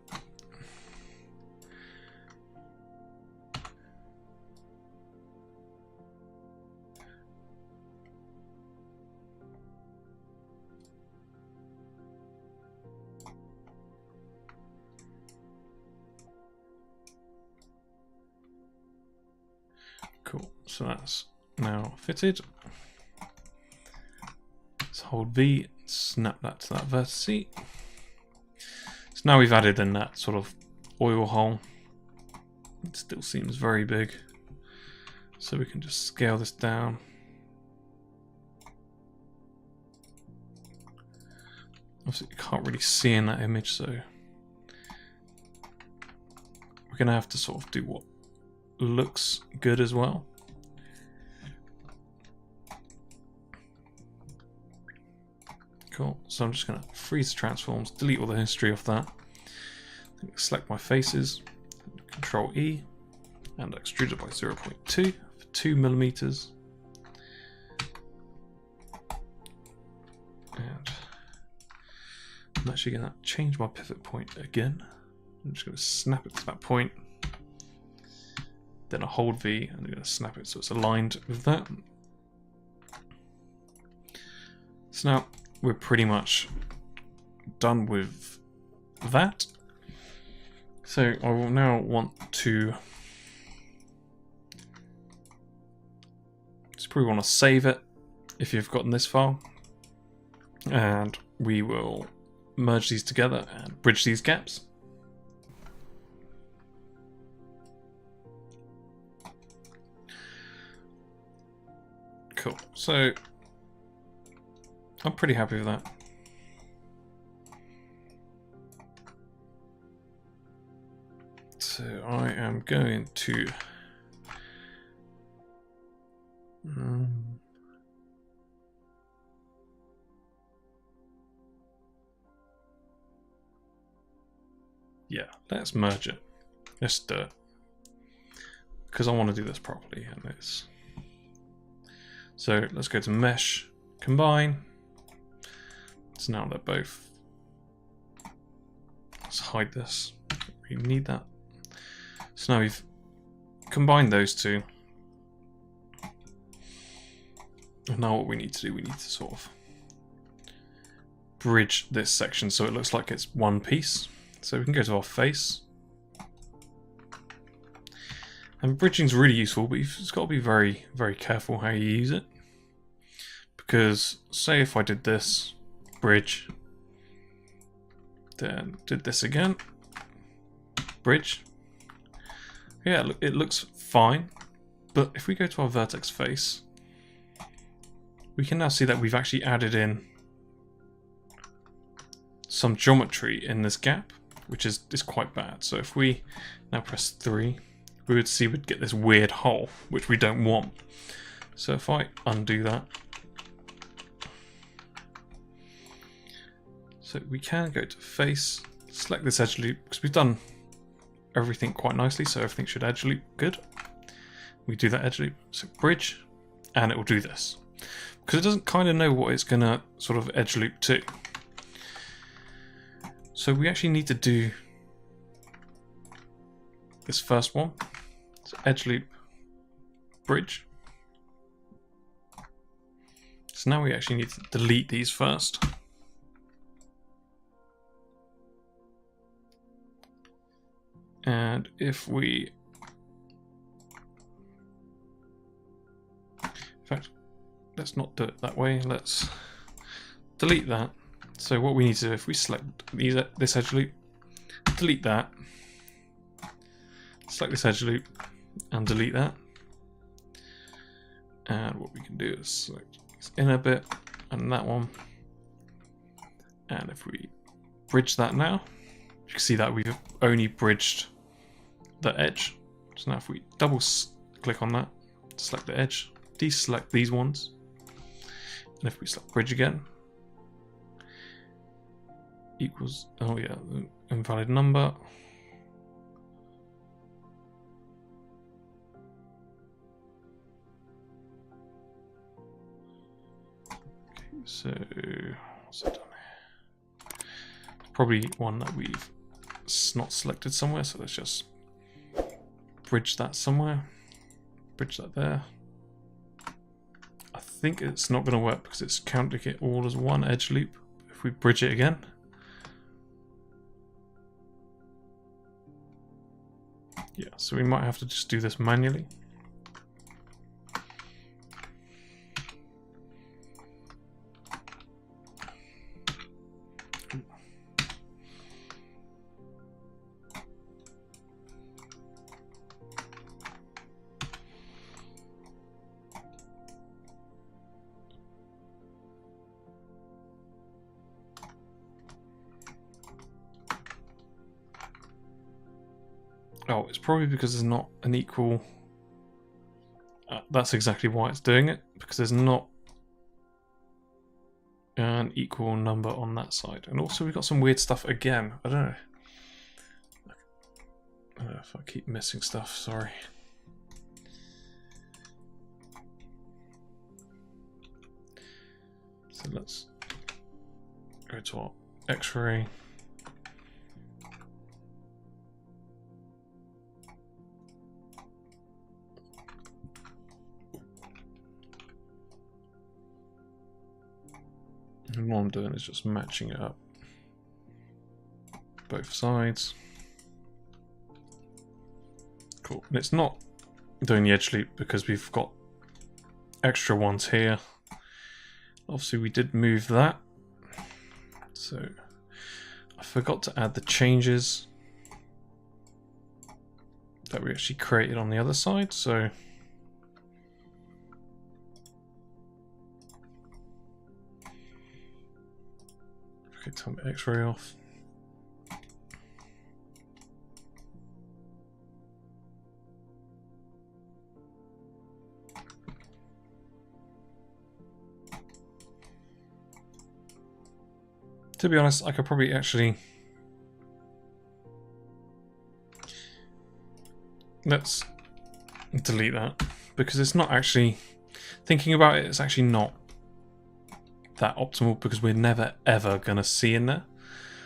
Cool, so that's now fitted. Let's hold V, snap that to that vertice. So now we've added in that sort of oil hole. It still seems very big. So we can just scale this down. Obviously you can't really see in that image, so we're going to have to sort of do what looks good as well. Cool, so I'm just going to freeze the transforms, delete all the history of that. Select my faces, Control E, and extrude it by 0.2 for 2 millimeters. And I'm actually going to change my pivot point again. I'm just going to snap it to that point. Then I hold V and I'm going to snap it so it's aligned with that. So now we're pretty much done with that. So I will now want to just probably want to save it if you've gotten this far, and we will merge these together and bridge these gaps. Cool. So I'm pretty happy with that. So I am going to yeah, let's merge it. Let's do it. Because I want to do this properly. And it's... So let's go to Mesh, Combine. So now they're both... Let's hide this. We need that. So now we've combined those two. And now what we need to do, we need to sort of bridge this section so it looks like it's one piece. So we can go to our face. And bridging's really useful, but you've just got to be very, very careful how you use it. Because say if I did this, bridge, then did this again, bridge. Yeah, it looks fine. But if we go to our vertex face, we can now see that we've actually added in some geometry in this gap, which is quite bad. So if we now press 3, we would see we'd get this weird hole, which we don't want. So if I undo that, so we can go to face, select this edge loop, because we've done everything quite nicely, so everything should edge loop good. We do that edge loop, so bridge, and it will do this. Because it doesn't kind of know what it's going to sort of edge loop to. So we actually need to do this first one. So edge loop, bridge. So now we actually need to delete these first. And if we, in fact, let's not do it that way. Let's delete that. So what we need to do, if we select this edge loop, delete that, select this edge loop, and delete that. And what we can do is select this inner bit and that one. And if we bridge that now, you can see that we've only bridged the edge. So now if we double click on that, select the edge, deselect these ones, and if we select bridge again, equals, oh yeah, invalid number. Okay, so what's it done here? Probably one that we've not selected somewhere, so let's just bridge that somewhere, bridge that there. I think it's not going to work because it's counting it all as one edge loop. If we bridge it again, yeah, so we might have to just do this manually. Oh, it's probably because there's not an equal... that's exactly why it's doing it, because there's not an equal number on that side. And also we've got some weird stuff again. I don't know. If I keep missing stuff, sorry. So let's go to our X-ray. And what I'm doing is just matching it up both sides. Cool. And it's not doing the edge loop because we've got extra ones here. Obviously we did move that, so I forgot to add the changes that we actually created on the other side. So okay, turn my X-ray off. To be honest, I could probably actually... Let's delete that, because it's not actually... Thinking about it, it's actually not that optimal, because we're never ever going to see in there.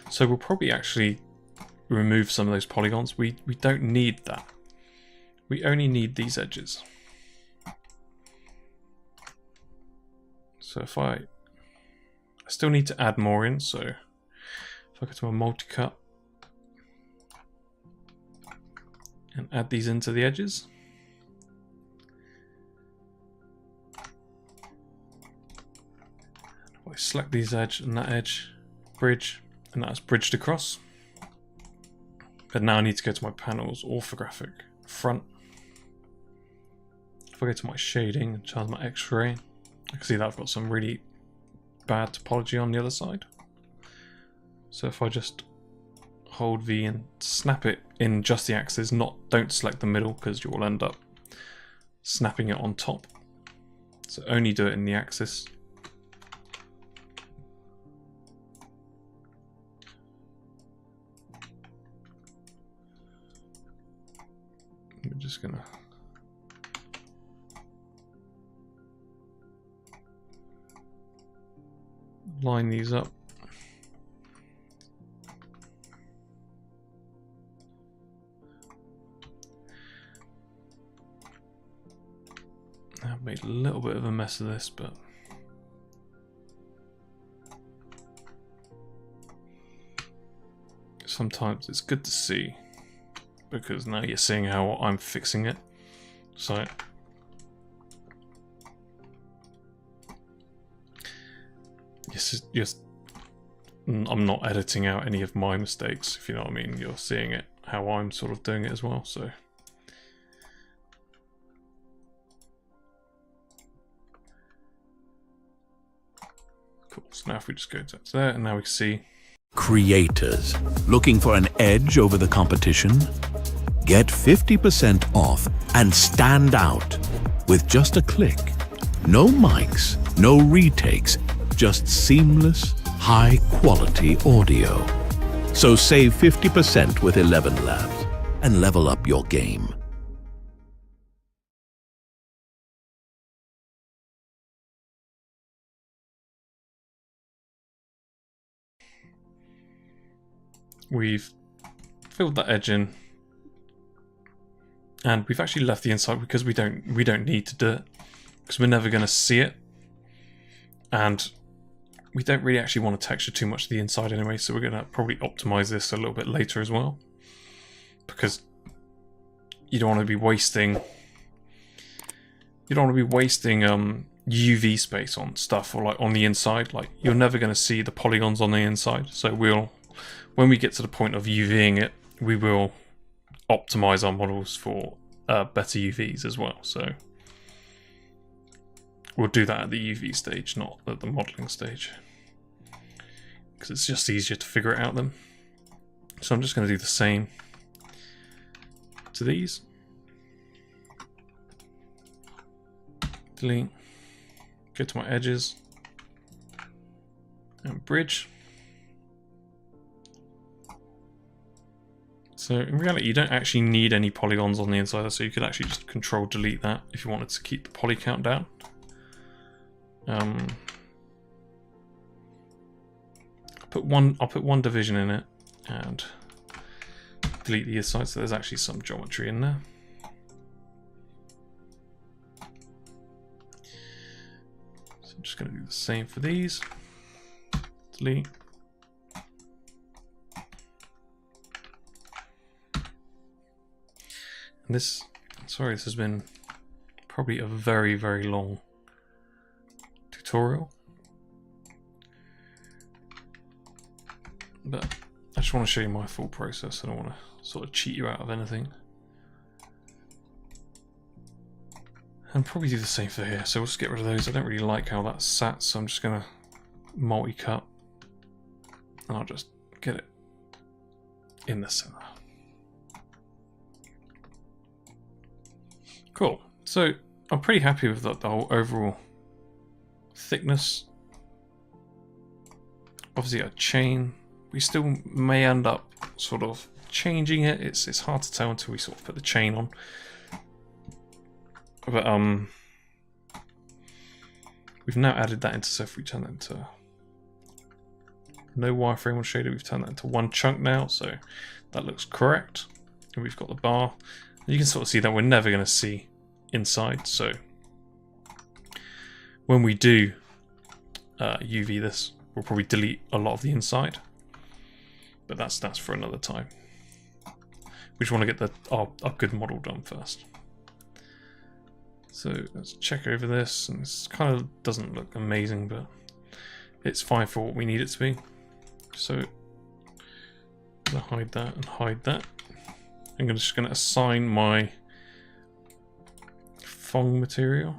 So we'll probably actually remove some of those polygons. We don't need that. We only need these edges. So if I still need to add more in, so if I go to my multi-cut and add these into the edges. I select these edge and that edge, bridge, and that's bridged across. But now I need to go to my panels, orthographic, front. If I go to my shading and change my X-ray, I can see that I've got some really bad topology on the other side. So if I just hold V and snap it in just the axis, don't select the middle, because you will end up snapping it on top. So only do it in the axis. We're just gonna line these up. I've made a little bit of a mess of this, but sometimes it's good to see, because now you're seeing how I'm fixing it. So I'm not editing out any of my mistakes, if you know what I mean. You're seeing it how I'm sort of doing it as well. So cool. So now if we just go to there, and now we can see. Creators looking for an edge over the competition? Get 50% off and stand out with just a click. No mics, no retakes, just seamless, high-quality audio. So save 50% with 11 Labs and level up your game. We've filled that edge in, and we've actually left the inside because we don't need to do it, because we're never going to see it, and we don't really actually want to texture too much of the inside anyway. So we're going to probably optimize this a little bit later as well, because you don't want to be wasting UV space on stuff, or like on the inside. Like, you're never going to see the polygons on the inside. So when we get to the point of UVing it, we will optimize our models for better UVs as well. So we'll do that at the UV stage, not at the modeling stage, because it's just easier to figure it out then. So I'm just going to do the same to these. Delete. Go to my edges and bridge. So in reality, you don't actually need any polygons on the inside, so you could actually just Control delete that if you wanted to keep the poly count down. I'll put one division in it and delete the other side, so there's actually some geometry in there. So I'm just going to do the same for these. delete. And this, sorry, this has been probably a very, very long tutorial. But I just want to show you my full process. I don't want to sort of cheat you out of anything. And probably do the same for here. So we'll just get rid of those. I don't really like how that's sat, so I'm just going to multi-cut. And I'll just get it in the center. Cool. So I'm pretty happy with the whole overall thickness. Obviously a chain. We still may end up sort of changing it. It's hard to tell until we sort of put the chain on. But we've now added that into, so if we turn that into no wireframe on shader, we've turned that into one chunk now, so that looks correct. And we've got the bar. You can sort of see that we're never going to see inside, so when we do UV this, we'll probably delete a lot of the inside, but that's for another time. We just want to get our good model done first. So let's check over this, and this kind of doesn't look amazing, but it's fine for what we need it to be. So I'm going to hide that and hide that. I'm just going to assign my Phong material.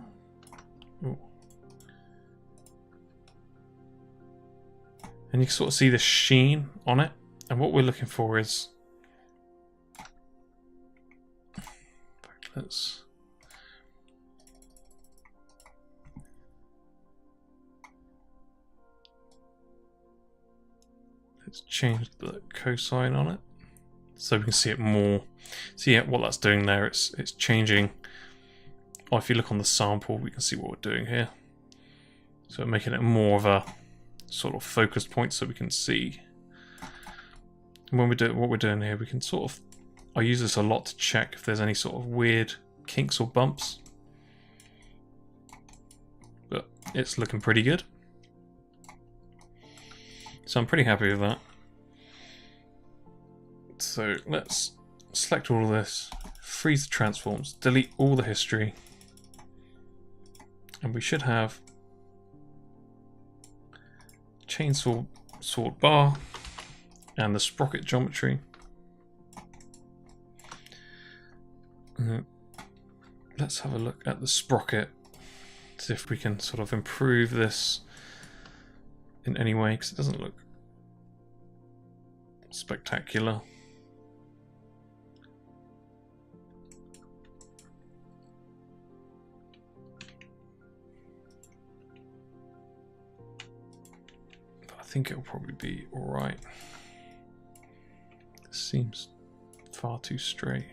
Ooh. And you can sort of see the sheen on it. And what we're looking for is, let's change the cosine on it so we can see it more. See what that's doing there. It's changing. Or if you look on the sample, we can see what we're doing here. So making it more of a sort of focused point so we can see. And when we do what we're doing here, we can sort of, I use this a lot to check if there's any sort of weird kinks or bumps. But it's looking pretty good. So I'm pretty happy with that. So let's select all of this, freeze the transforms, delete all the history, and we should have chainsaw sword bar and the sprocket geometry. Let's have a look at the sprocket, see if we can sort of improve this in any way, because it doesn't look spectacular. But I think it'll probably be alright. This seems far too straight.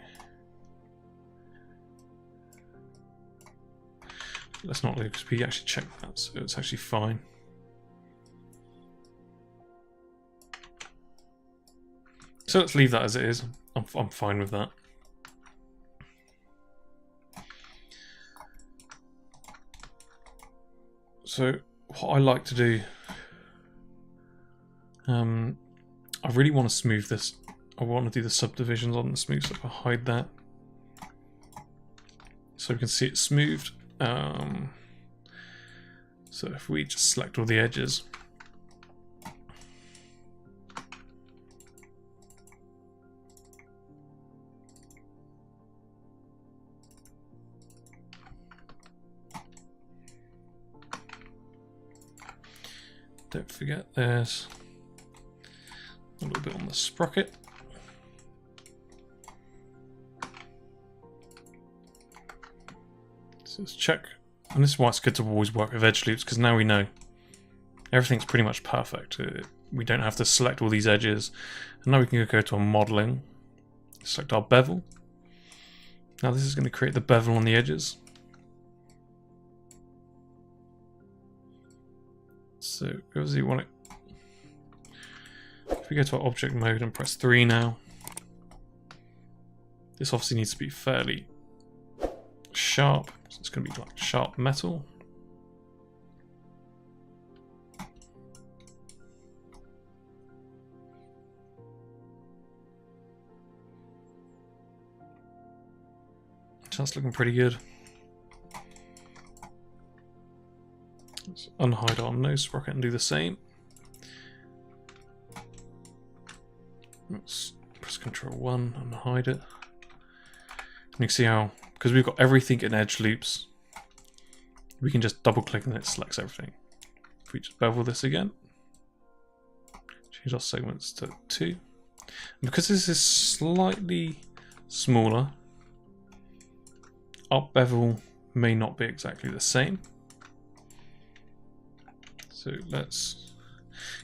Let's not look, because we actually checked that, so it's actually fine. So let's leave that as it is. I'm fine with that. So what I like to do, I really want to smooth this. I want to do the subdivisions on the smooth, so I'll hide that. So we can see it smoothed. So if we just select all the edges, don't forget there's a little bit on the sprocket. So let's check. And this is why it's good to always work with edge loops, because now we know everything's pretty much perfect. We don't have to select all these edges. And now we can go to our modeling, select our bevel. Now this is going to create the bevel on the edges. So obviously you want it. If we go to our object mode and press 3 now, this obviously needs to be fairly sharp. So it's going to be like sharp metal. that's looking pretty good. Let's unhide our nose sprocket and do the same. Let's press Ctrl 1 and hide it. And you can see how, because we've got everything in edge loops, we can just double click and it selects everything. If we just bevel this again, change our segments to 2. And because this is slightly smaller, our bevel may not be exactly the same. So let's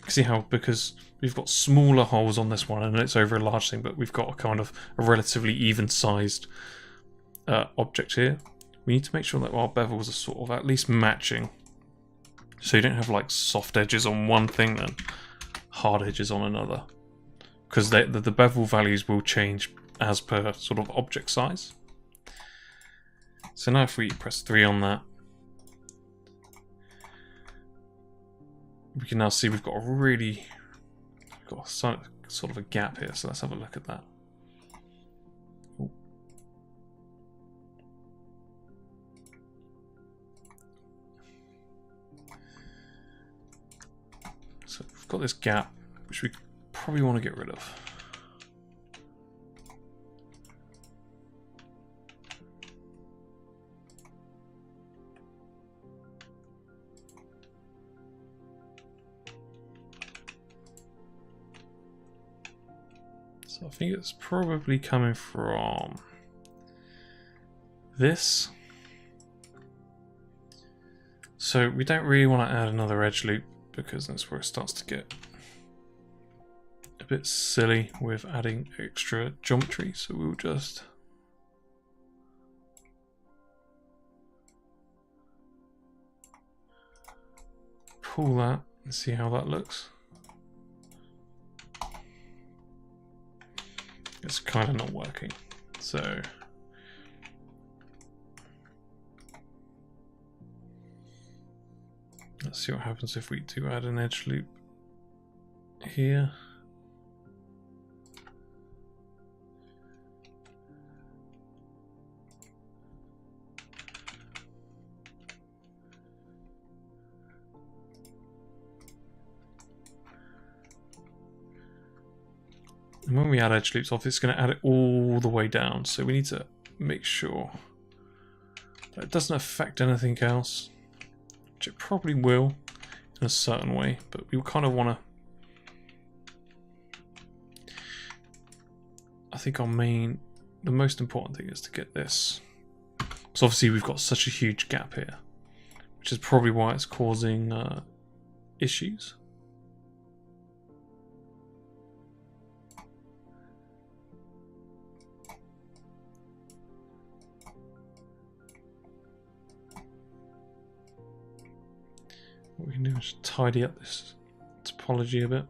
see how, because we've got smaller holes on this one and it's over a large thing, but we've got a kind of a relatively even sized object here. We need to make sure that our bevels are sort of at least matching. So you don't have like soft edges on one thing and hard edges on another. Because the bevel values will change as per sort of object size. So now if we press 3 on that, we can now see we've got a sort of a gap here, so let's have a look at that. Ooh. So we've got this gap, which we probably want to get rid of. So I think it's probably coming from this. So we don't really want to add another edge loop because that's where it starts to get a bit silly with adding extra geometry. So we'll just pull that and see how that looks. It's kind of not working, so let's see what happens if we do add an edge loop here. And when we add edge loops off, it's going to add it all the way down. So we need to make sure that it doesn't affect anything else, which it probably will in a certain way, but we kind of want to... I think the most important thing is to get this. So obviously we've got such a huge gap here, which is probably why it's causing issues. What we can do is tidy up this topology a bit.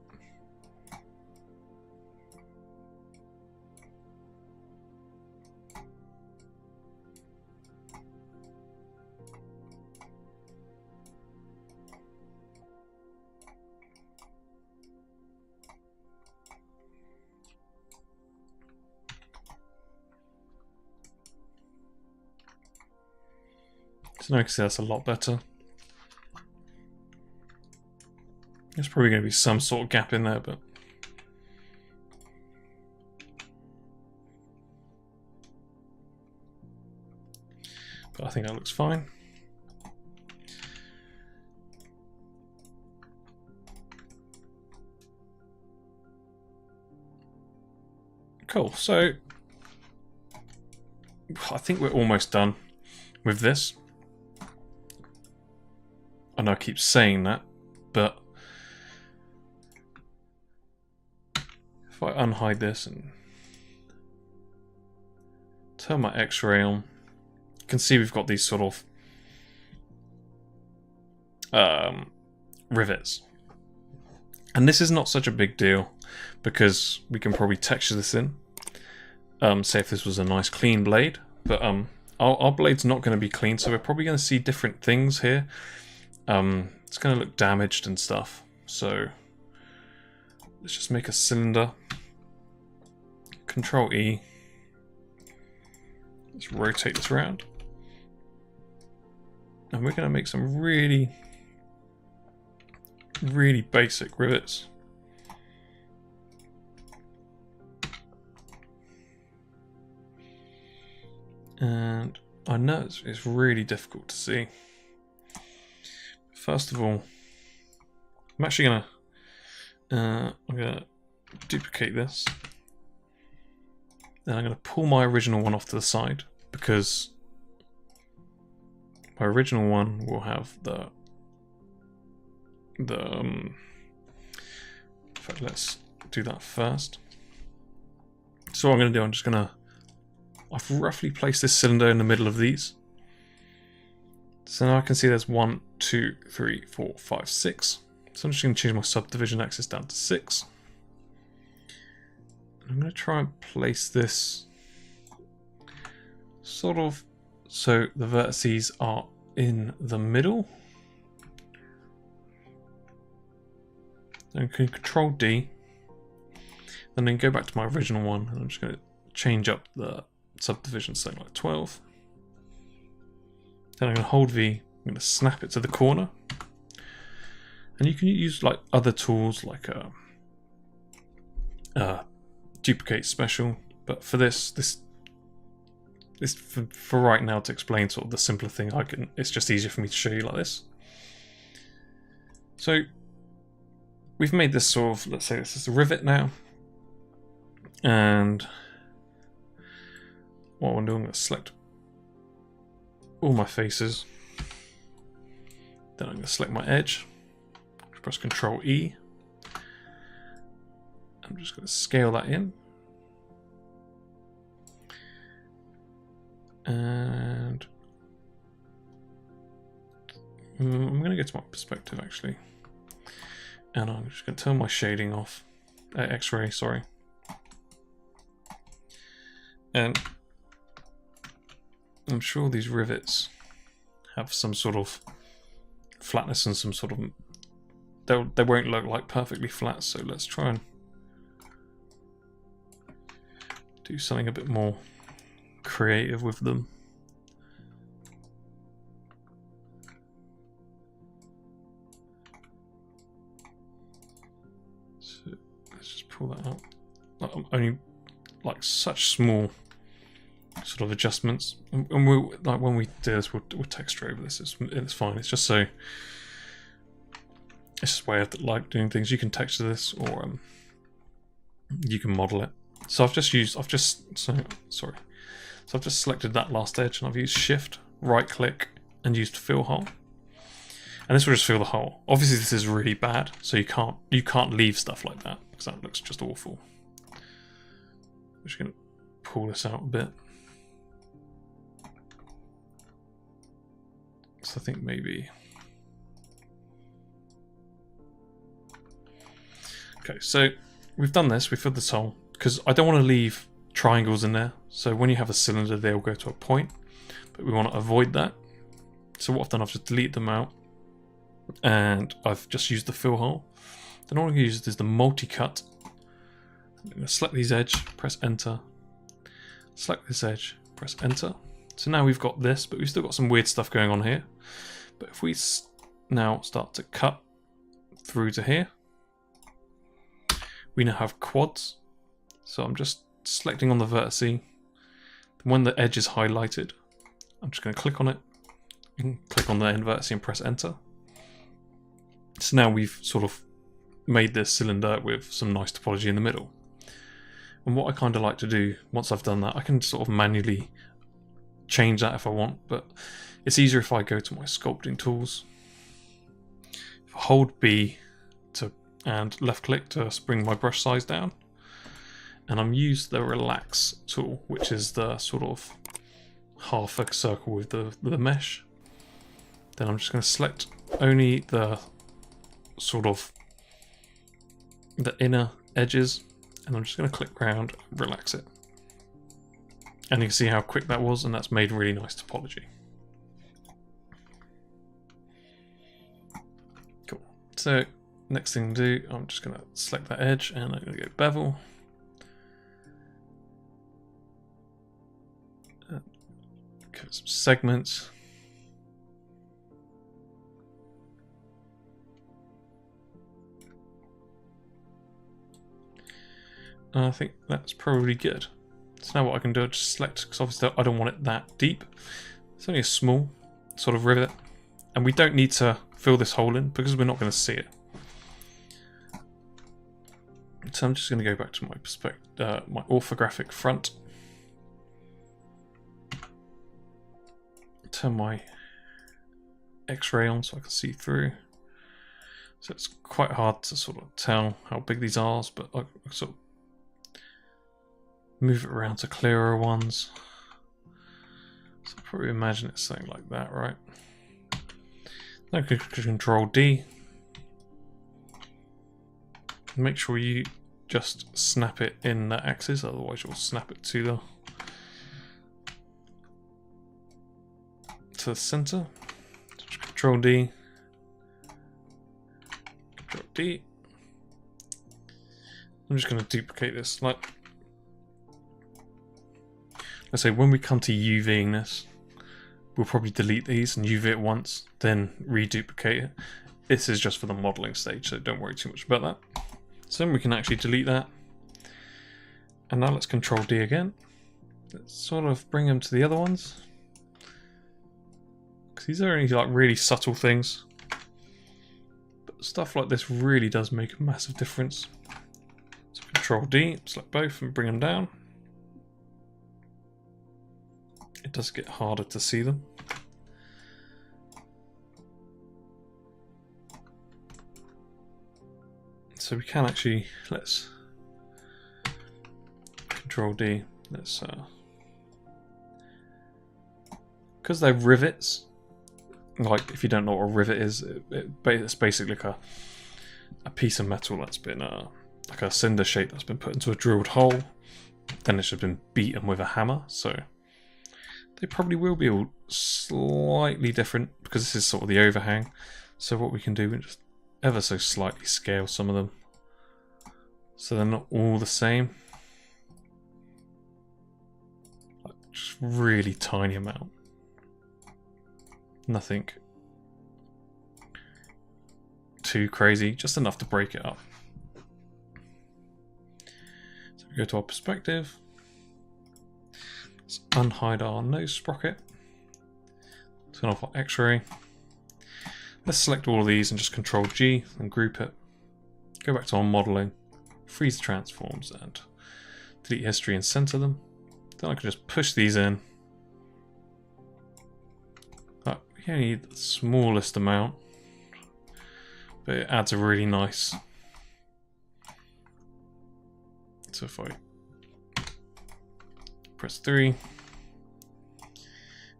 So now I can see that's a lot better. There's probably going to be some sort of gap in there, but I think that looks fine. Cool, so I think we're almost done with this. I know I keep saying that, but if I unhide this and turn my X-ray on, you can see we've got these sort of rivets. And this is not such a big deal because we can probably texture this in. Say if this was a nice clean blade, but our blade's not going to be clean, so we're probably going to see different things here. It's going to look damaged and stuff, so let's just make a cylinder. Control E. Let's rotate this around. And we're going to make some really, really basic rivets. And I know it's really difficult to see. First of all, I'm actually I'm gonna duplicate this. Then I'm gonna pull my original one off to the side, because my original one will have in fact, let's do that first. So what I'm gonna do, I've roughly placed this cylinder in the middle of these. So now I can see there's 1, 2, 3, 4, 5, 6. So I'm just going to change my subdivision axis down to 6. And I'm going to try and place this sort of so the vertices are in the middle. Then can Control D. And then go back to my original one, and I'm just going to change up the subdivision, something like 12. Then I'm going to hold V, I'm going to snap it to the corner. And you can use like other tools like duplicate special, but for this for right now, to explain sort of the simpler thing, it's just easier for me to show you like this. So we've made this sort of, let's say this is a rivet now, and what I'm doing, I'm going to select all my faces. Then I'm going to select my edge. Press Control E. I'm just going to scale that in. And I'm going to go to my perspective actually. And I'm just going to turn my shading off. X-ray, sorry. And I'm sure these rivets have some sort of flatness and some sort of... They won't look like perfectly flat, so let's try and do something a bit more creative with them. So let's just pull that out. Only like such small sort of adjustments, and we'll, like when we do this, we'll texture over this. It's fine. It's just so. It's just a way of like doing things. You can texture this, or you can model it. So I've just selected that last edge, and I've used Shift, right click, and used Fill Hole. And this will just fill the hole. Obviously, this is really bad, so you can't leave stuff like that because that looks just awful. I'm just gonna pull this out a bit. So I think maybe. Okay, so we've done this, we filled this hole, because I don't want to leave triangles in there. So when you have a cylinder, they'll go to a point, but we want to avoid that. So what I've done, I've just deleted them out, and I've just used the fill hole. Then all I've used is the multi-cut. I'm going to select these edge, press enter. Select this edge, press enter. So now we've got this, but we've still got some weird stuff going on here. But if we now start to cut through to here, we now have quads. So I'm just selecting on the vertice. When the edge is highlighted, I'm just going to click on it, and click on the end vertice and press enter. So now we've sort of made this cylinder with some nice topology in the middle. And what I kind of like to do, once I've done that, I can sort of manually change that if I want, but it's easier if I go to my sculpting tools. If I hold B and left click to bring my brush size down, and I'm used the relax tool, which is the sort of half a circle with the mesh. Then I'm just going to select only the sort of the inner edges, and I'm just going to click around and relax it. And you can see how quick that was, and that's made really nice topology. Cool. So next thing to do, I'm just going to select that edge, and I'm going to go bevel. give it some segments. I think that's probably good. So now what I can do is just select, because obviously I don't want it that deep. It's only a small sort of rivet. And we don't need to fill this hole in because we're not going to see it. So I'm just going to go back to my orthographic front. Turn my X-ray on so I can see through. So it's quite hard to sort of tell how big these are, but I sort of move it around to clearer ones. So I'll probably imagine it's something like that, right? Now Control D. Make sure you just snap it in that axis, otherwise you'll snap it to the center. Control D. Control D. I'm just going to duplicate this. Like, let's say when we come to UVing this, we'll probably delete these and UV it once, then reduplicate it. This is just for the modeling stage, so don't worry too much about that. So then we can actually delete that. And now let's Control D again. Let's sort of bring them to the other ones. Because these are only like really subtle things. But stuff like this really does make a massive difference. So Control D, select both and bring them down. It does get harder to see them. So we can actually, let's Control D, let's, because they're rivets, like if you don't know what a rivet is, it's basically like a piece of metal that's been, like a cinder shape that's been put into a drilled hole, then it's just been beaten with a hammer, so they probably will be all slightly different because this is sort of the overhang. So what we can do is just ever so slightly scale some of them so they're not all the same. Like just really tiny amount. Nothing too crazy, just enough to break it up. So we go to our perspective. Let's unhide our nose sprocket. Turn off our X-ray. Let's select all of these and just Control G and group it. Go back to our modeling, freeze transforms and delete history and center them. Then I can just push these in. We only need the smallest amount, but it adds a really nice. So if I press 3,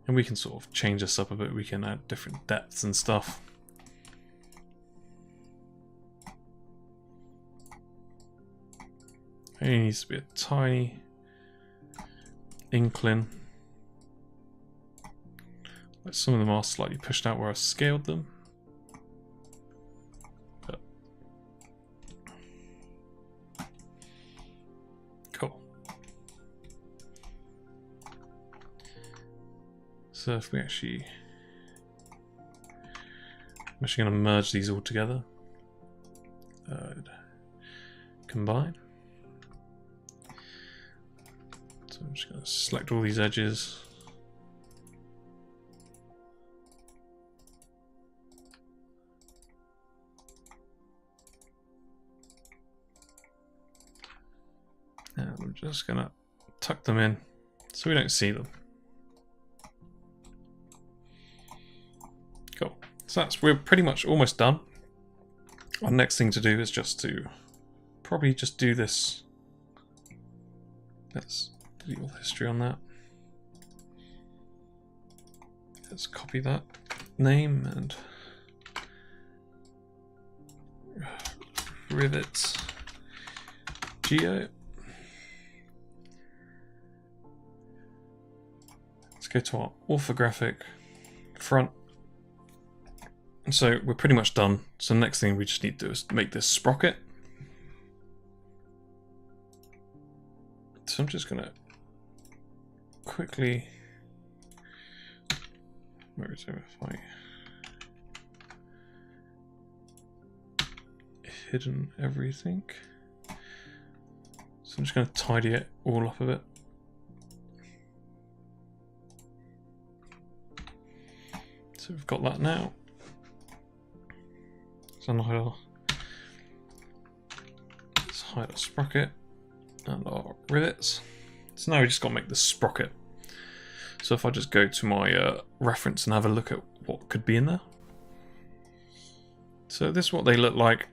and we can sort of change this up a bit, we can add different depths and stuff. It only needs to be a tiny incline. Like some of them are slightly pushed out where I scaled them. But cool. So if we actually, I'm actually going to merge these all together. Combine. So I'm just going to select all these edges. And I'm just going to tuck them in so we don't see them. Cool. So we're pretty much almost done. Our next thing to do is just to probably just do this. Let's delete all the history on that. Let's copy that name and rivets geo. Let's go to our orthographic front. So we're pretty much done. So the next thing we just need to do is make this sprocket. So I'm just going to quickly Maybe so if I hidden everything. So I'm just going to tidy it all up a bit. So we've got that now. So now let's hide our sprocket and our rivets. So now we just got to make the sprocket. So if I just go to my reference and have a look at what could be in there. So this is what they look like.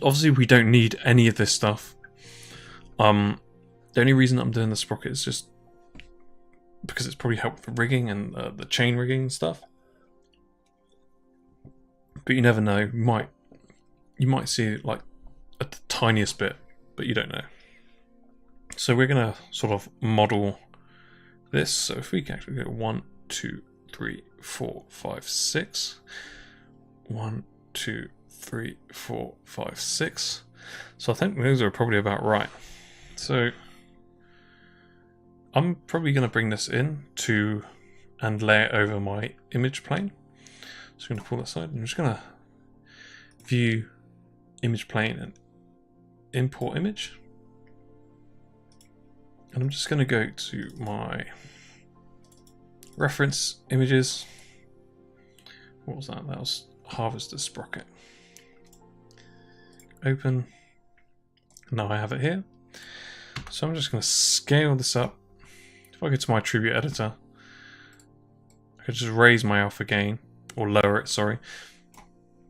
Obviously we don't need any of this stuff. The only reason that I'm doing the sprocket is just because it's probably helped for rigging and the chain rigging and stuff. But you never know. You might see like the tiniest bit, but you don't know. So we're gonna sort of model this. So if we can actually go 1, 2, 3, 4, 5, 6. 1, 2, 3, 4, 5, 6. So I think those are probably about right. So I'm probably going to bring this in to and lay it over my image plane. So I'm going to pull that side. I'm just going to view image plane and import image. And I'm just going to go to my reference images. What was that? That was harvest the sprocket. Open. Now I have it here. So I'm just going to scale this up. If I go to my attribute editor, I could just raise my alpha gain, or lower it, sorry.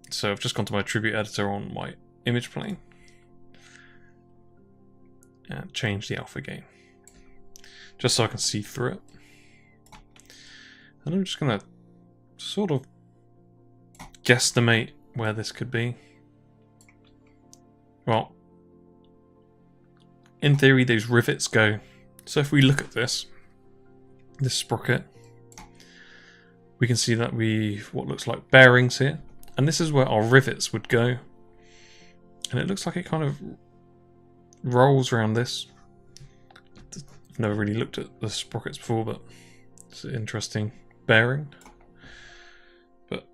So I've just gone to my attribute editor on my image plane and change the alpha gain, just so I can see through it. And I'm just going to sort of guesstimate where this could be. Well, in theory, those rivets go. So if we look at this sprocket, we can see that we've what looks like bearings here. And this is where our rivets would go. And it looks like it kind of rolls around this. I've never really looked at the sprockets before, but it's an interesting bearing. But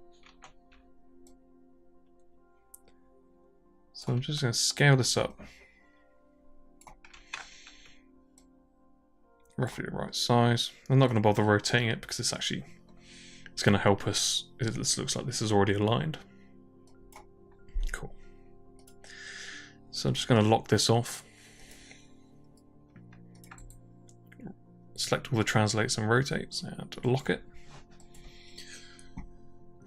so I'm just going to scale this up. Roughly the right size. I'm not going to bother rotating it because it's going to help us. This looks like this is already aligned. Cool. So I'm just going to lock this off. Select all the translates and rotates and lock it.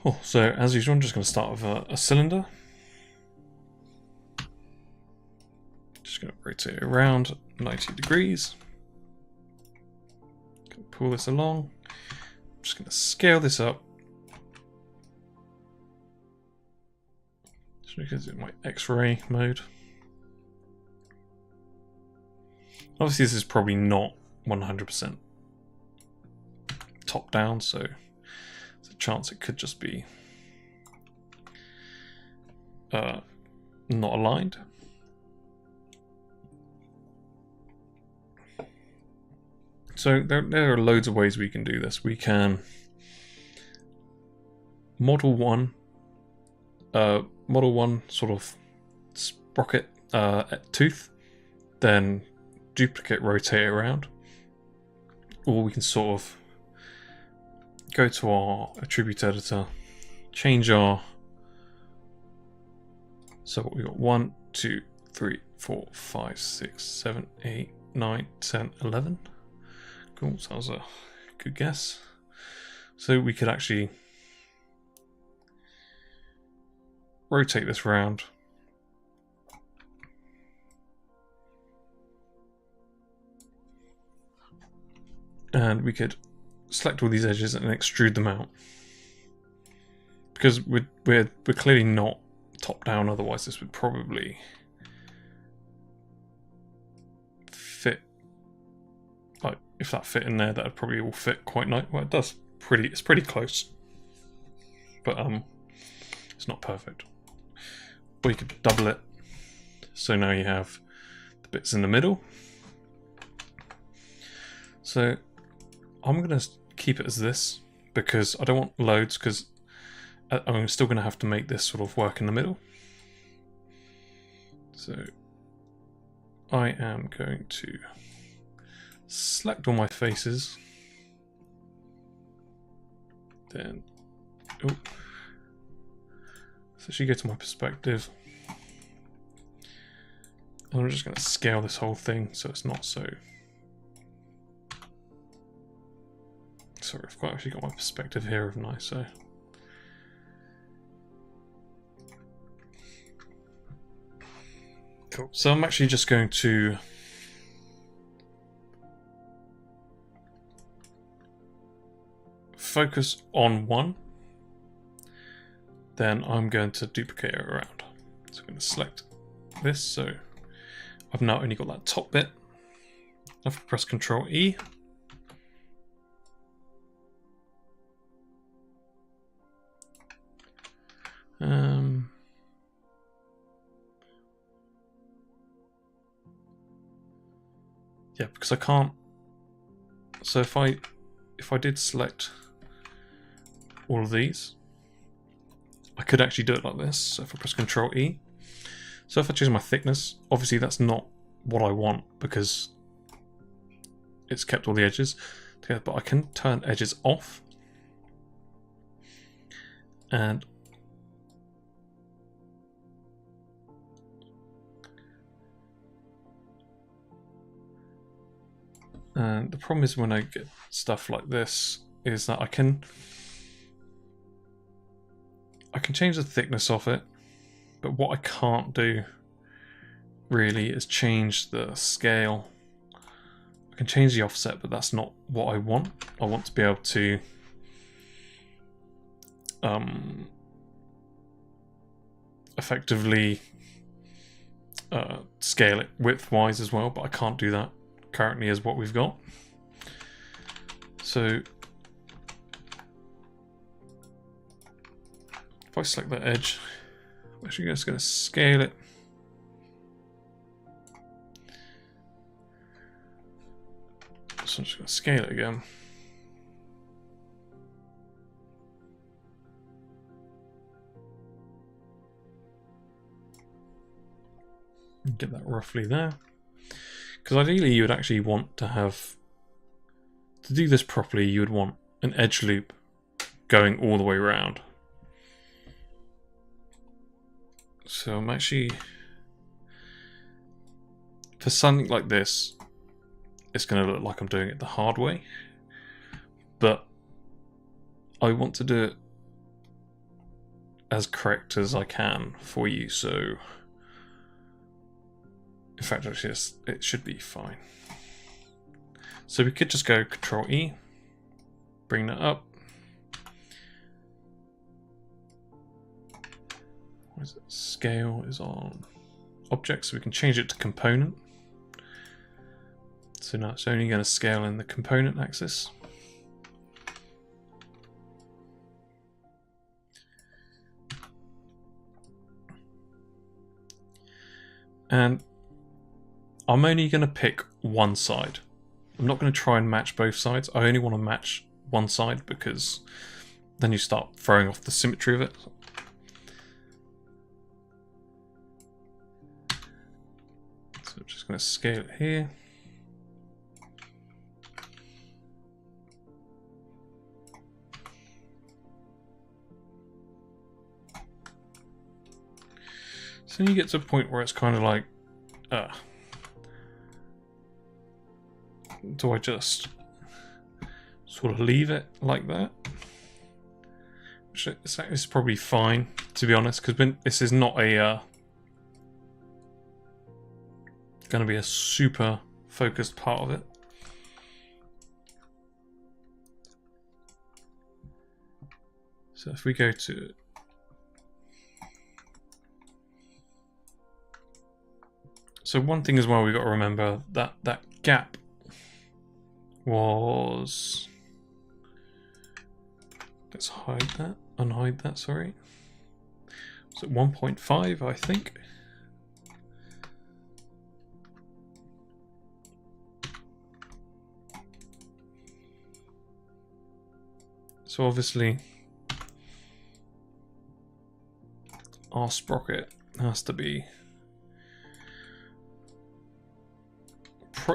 Cool. So as usual, I'm just going to start with a cylinder. Just going to rotate it around 90 degrees. Pull this along. I'm just going to scale this up. Just because it's in my X-ray mode. Obviously this is probably not 100% top down, so there's a chance it could just be not aligned. So there are loads of ways we can do this. We can model one sort of sprocket tooth, then duplicate rotate it around, or we can sort of go to our attribute editor, change our, so what we got 1, 2, 3, 4, 5, 6, 7, 8, 9, 10, 11. Cool, so that was a good guess. So we could actually rotate this round. And we could select all these edges and extrude them out. Because we're clearly not top down, otherwise this would probably fit. Like if that fit in there, that would probably all fit quite nice. Well, it does. It's pretty close, but it's not perfect. Or you could double it, so now you have the bits in the middle. So I'm gonna keep it as this because I don't want loads, because I'm still going to have to make this sort of work in the middle. So I am going to select all my faces. Then, oh, so she go to my perspective. And I'm just going to scale this whole thing so it's not so. Sorry, I've actually got my perspective here, haven't I? So. Cool. So I'm actually just going to focus on one. Then I'm going to duplicate it around. So I'm going to select this. So I've now only got that top bit. I have to press Ctrl E. Yeah, because I can't. So if I did select all of these, I could actually do it like this. So if I press Ctrl E, so if I choose my thickness, obviously that's not what I want because it's kept all the edges together, but I can turn edges off. And the problem is when I get stuff like this is that I can change the thickness of it, but what I can't do really is change the scale. I can change the offset, but that's not what I want. I want to be able to effectively scale it width-wise as well, but I can't do that currently as what we've got. So if I select that edge, I'm actually just going to scale it. So I'm just going to scale it again. Get that roughly there. Because ideally you would actually want to have, to do this properly, you would want an edge loop going all the way around. So I'm actually, for something like this, it's going to look like I'm doing it the hard way. But I want to do it as correct as I can for you, so in fact, actually, it should be fine. So we could just go Ctrl E, bring that up. What is it? Scale is on object, so we can change it to component. So now it's only going to scale in the component axis. And I'm only going to pick one side. I'm not going to try and match both sides. I only want to match one side because then you start throwing off the symmetry of it. So I'm just going to scale it here. So you get to a point where it's kind of like, do I just sort of leave it like that? Which is probably fine, to be honest, because this is not a going to be a super focused part of it. So if we go to so one thing as well we've got to remember that that gap was, let's hide that, unhide that, sorry. Was it 1.5, I think? So So obviously our sprocket has to be,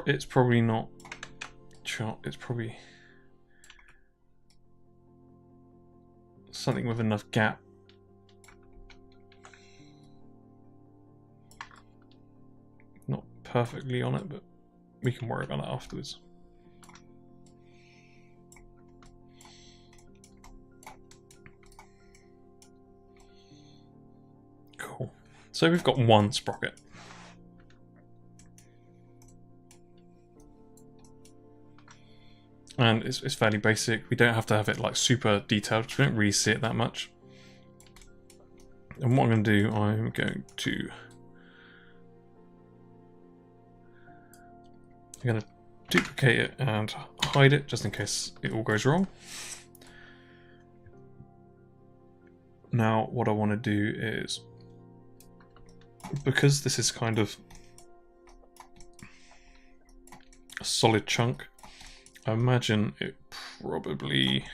it's probably not chart, it's probably something with enough gap. Not perfectly on it, but we can worry about that afterwards. Cool. So we've got one sprocket. And it's fairly basic. We don't have to have it like super detailed because we don't really see it that much. And what I'm going to do, I'm going to duplicate it and hide it just in case it all goes wrong. Now what I want to do is, because this is kind of a solid chunk, I imagine it probably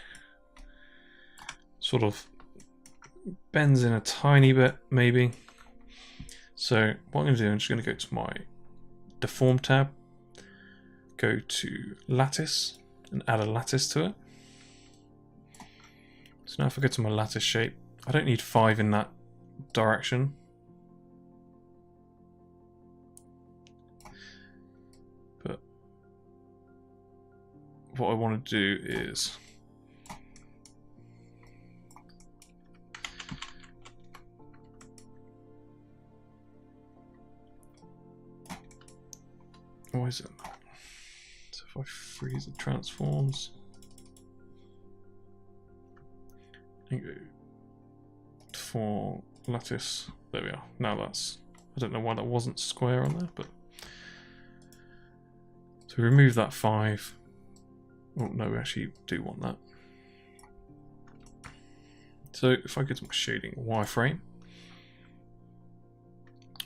sort of bends in a tiny bit, maybe. So what I'm going to do, I'm just going to go to my Deform tab, go to Lattice, and add a lattice to it. So now if I go to my lattice shape, I don't need 5 in that direction. But what I want to do is why is it not? So if I freeze the transforms and go for lattice, there we are. Now that's, I don't know why that wasn't square on there, but to remove that 5. Oh no, we actually do want that. So if I go to my shading wireframe,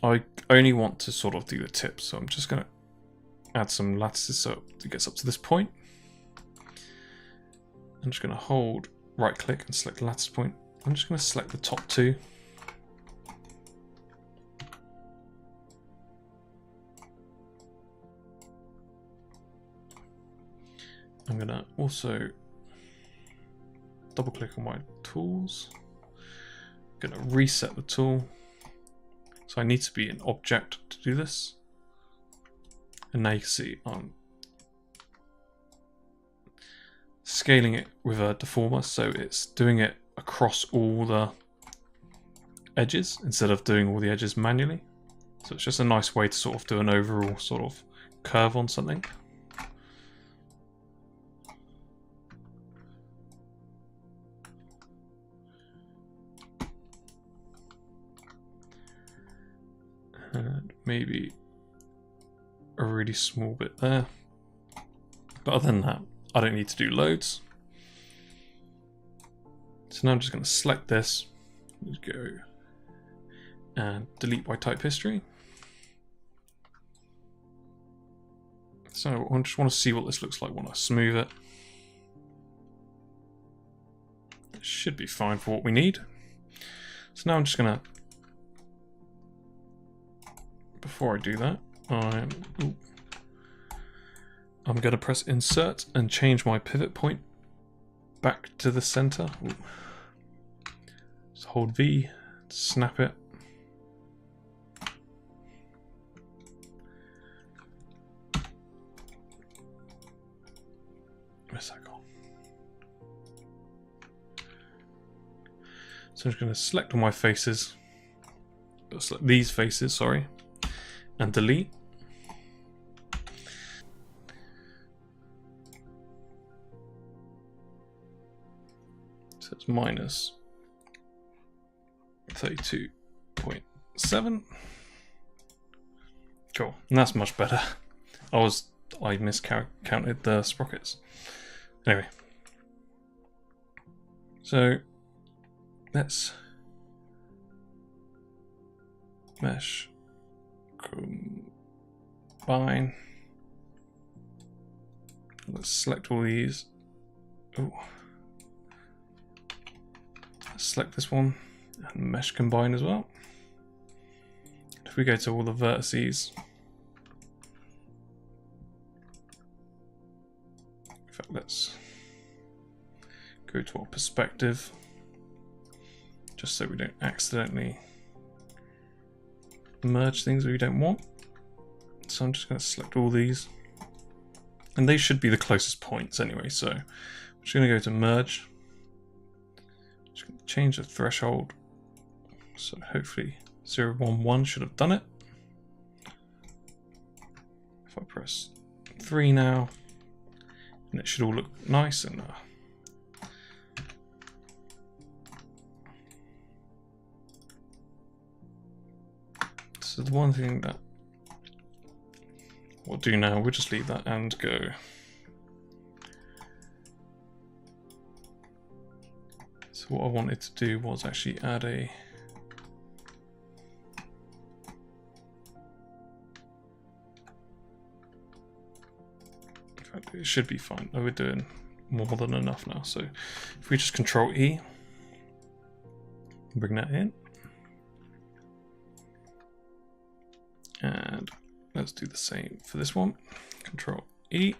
I only want to sort of do the tip, so I'm just going to add some lattices so it gets up to this point. I'm just going to hold right click and select lattice point. I'm just going to select the top 2. I'm going to also double click on my tools. I'm going to reset the tool. So I need to be an object to do this. And now you can see I'm scaling it with a deformer, so it's doing it across all the edges instead of doing all the edges manually. So it's just a nice way to sort of do an overall sort of curve on something. And maybe a really small bit there. But other than that, I don't need to do loads. So now I'm just going to select this, go and delete by type history. So I just want to see what this looks like when I smooth it. It should be fine for what we need. So now I'm just going to, before I do that, I'm going to press insert and change my pivot point back to the center. Just hold V, snap it. Where's that gone? So I'm just going to select all my faces, select these faces, sorry, and delete. So it's minus 32.7. Cool, and that's much better. I miscounted the sprockets. Anyway, so let's mesh combine. Let's select all these. Oh, select this one and mesh combine as well. If we go to all the vertices, in fact, let's go to our perspective, just so we don't accidentally merge things we don't want. So I'm just going to select all these, and they should be the closest points anyway. So I'm just going to go to merge, just going to change the threshold, so hopefully 011 should have done it. If I press 3 now, and it should all look nice and so the one thing that we'll do now, we'll just leave that and go. So what I wanted to do was actually add a it should be fine. Oh, we're doing more than enough now. So if we just Control E, bring that in, and let's do the same for this one. Control E,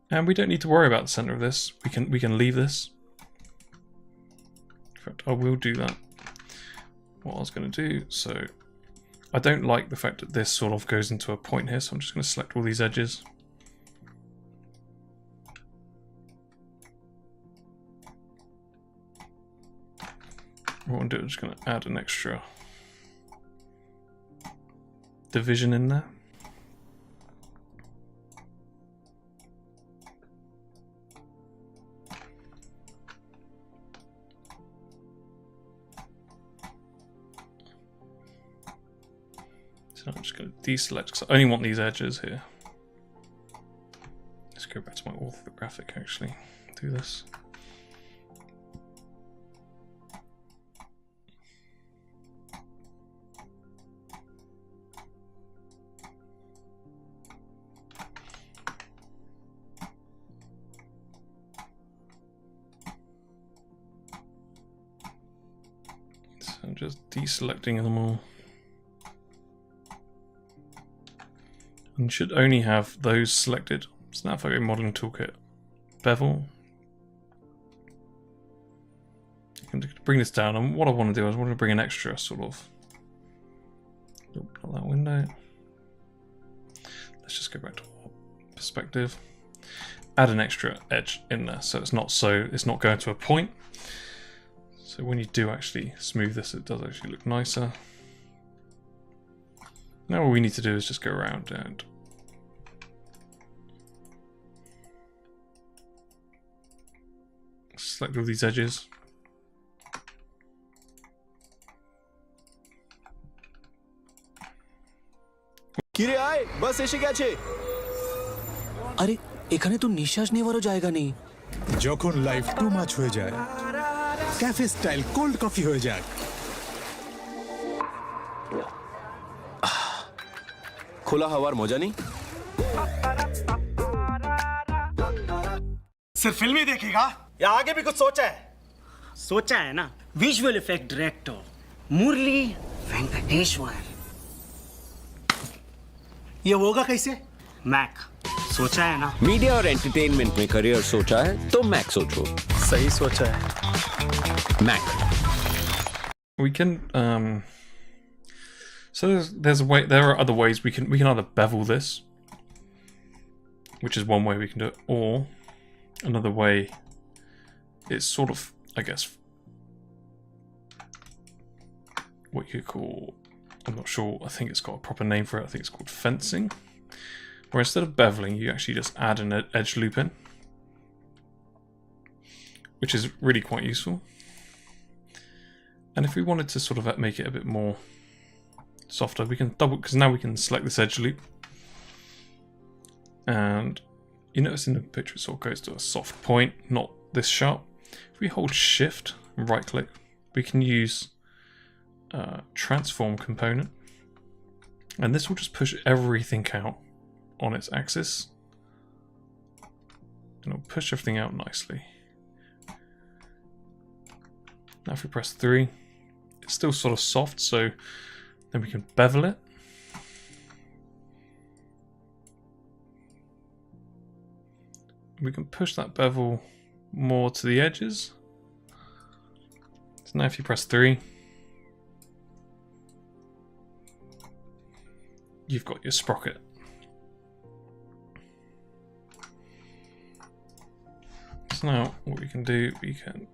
and we don't need to worry about the center of this. We can leave this. In fact, I will do that. What I was going to do, so I don't like the fact that this sort of goes into a point here, so I'm just going to select all these edges. What I'm doing, I'm just going to add an extra division in there. So I'm just going to deselect because I only want these edges here. Let's go back to my orthographic actually. Do this. So I'm just deselecting them all. And you should only have those selected. So now if I go Modeling Toolkit, Bevel, I can bring this down. And what I want to do is I want to bring an extra sort of, not that window. Let's just go back to perspective. Add an extra edge in there, so it's not going to a point. So when you do actually smooth this, it does actually look nicer. Now all we need to do is just go around and select all these edges. কিরে আয় বাস এসে গেছে আরে এখানে তো নিঃশ্বাস নেওয়ারও জায়গা নেই যখন লাইফ টু মাচ হয়ে যায় ক্যাফে স্টাইল কোল্ড কফি হয়ে যাক খোলা হাওয়ার মজা নেই सिर्फ फिल्म ही देखेगा या आगे भी कुछ सोचा है ना विजुअल इफेक्ट डायरेक्टर मुरली वेंकटेश्वर ये होगा कैसे मैक सोचा है ना मीडिया और एंटरटेनमेंट में करियर सोचा है तो मैक सोचो सही सोचा है Mac we can so there's a way, there are other ways we can either bevel this, which is one way we can do it, or another way is sort of, I guess, what you could call, I'm not sure, I think it's got a proper name for it, I think it's called fencing, where instead of beveling you actually just add an edge loop in, which is really quite useful. And if we wanted to sort of make it a bit more softer, we can double, because now we can select this edge loop, and you notice in the picture it sort of goes to a soft point, not this sharp. If we hold shift and right click, we can use transform component, and this will just push everything out on its axis. and it'll push everything out nicely. Now if we press 3, it's still sort of soft, so then we can bevel it. We can push that bevel more to the edges. So now if you press 3, you've got your sprocket. So now what we can do, we can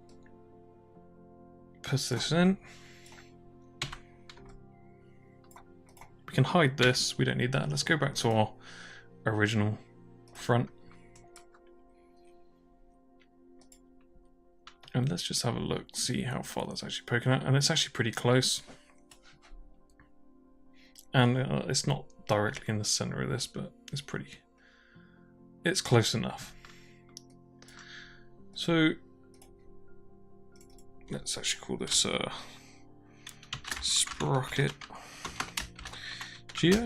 push this in. We can hide this, we don't need that. Let's go back to our original front. And let's just have a look, see how far that's actually poking out. And it's actually pretty close. And it's not directly in the center of this, but it's close enough. So let's actually call this sprocket geo.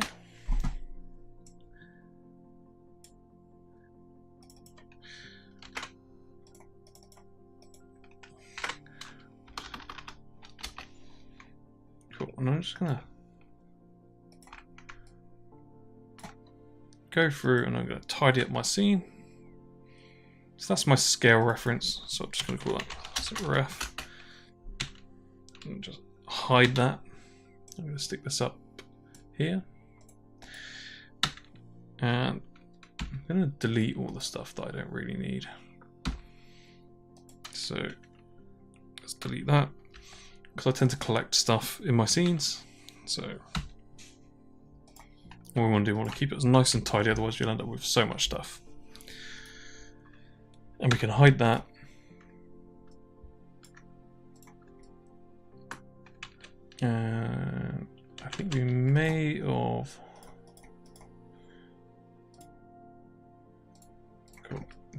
Cool, and I'm just gonna go through and I'm gonna tidy up my scene. So that's my scale reference, so I'm just gonna call that ref. And just hide that. I'm gonna stick this up here. And I'm gonna delete all the stuff that I don't really need. So let's delete that, because I tend to collect stuff in my scenes. So what we want to do, we want to keep it as nice and tidy, otherwise you'll end up with so much stuff. And we can hide that. And I think we may have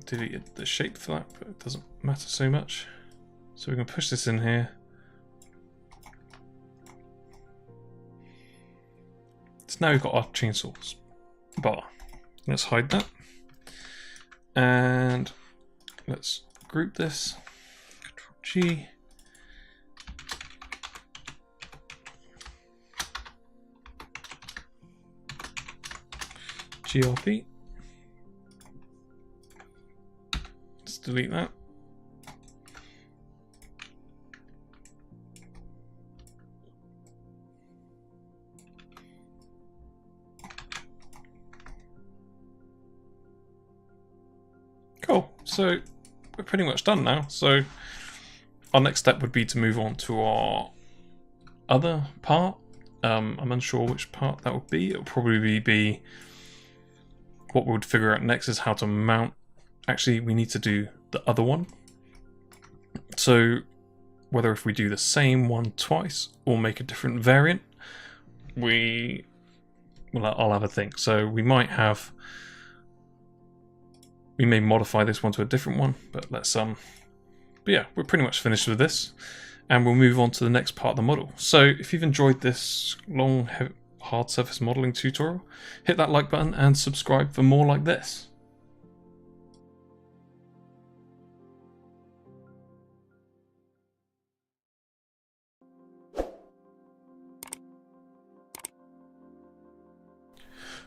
deleted the shape for that, but it doesn't matter so much. So we can push this in here. So now we've got our chainsaws bar. Let's hide that. And let's group this. Control G. GRP. Let's delete that. Cool, so we're pretty much done now. So our next step would be to move on to our other part. I'm unsure which part that would be. It would probably be what we would figure out next is how to mount. Actually, we need to do the other one. So whether if we do the same one twice or make a different variant, I'll have a think. So we may modify this one to a different one, but but yeah, we're pretty much finished with this, and we'll move on to the next part of the model. So if you've enjoyed this long, hard surface modeling tutorial, hit that like button and subscribe for more like this.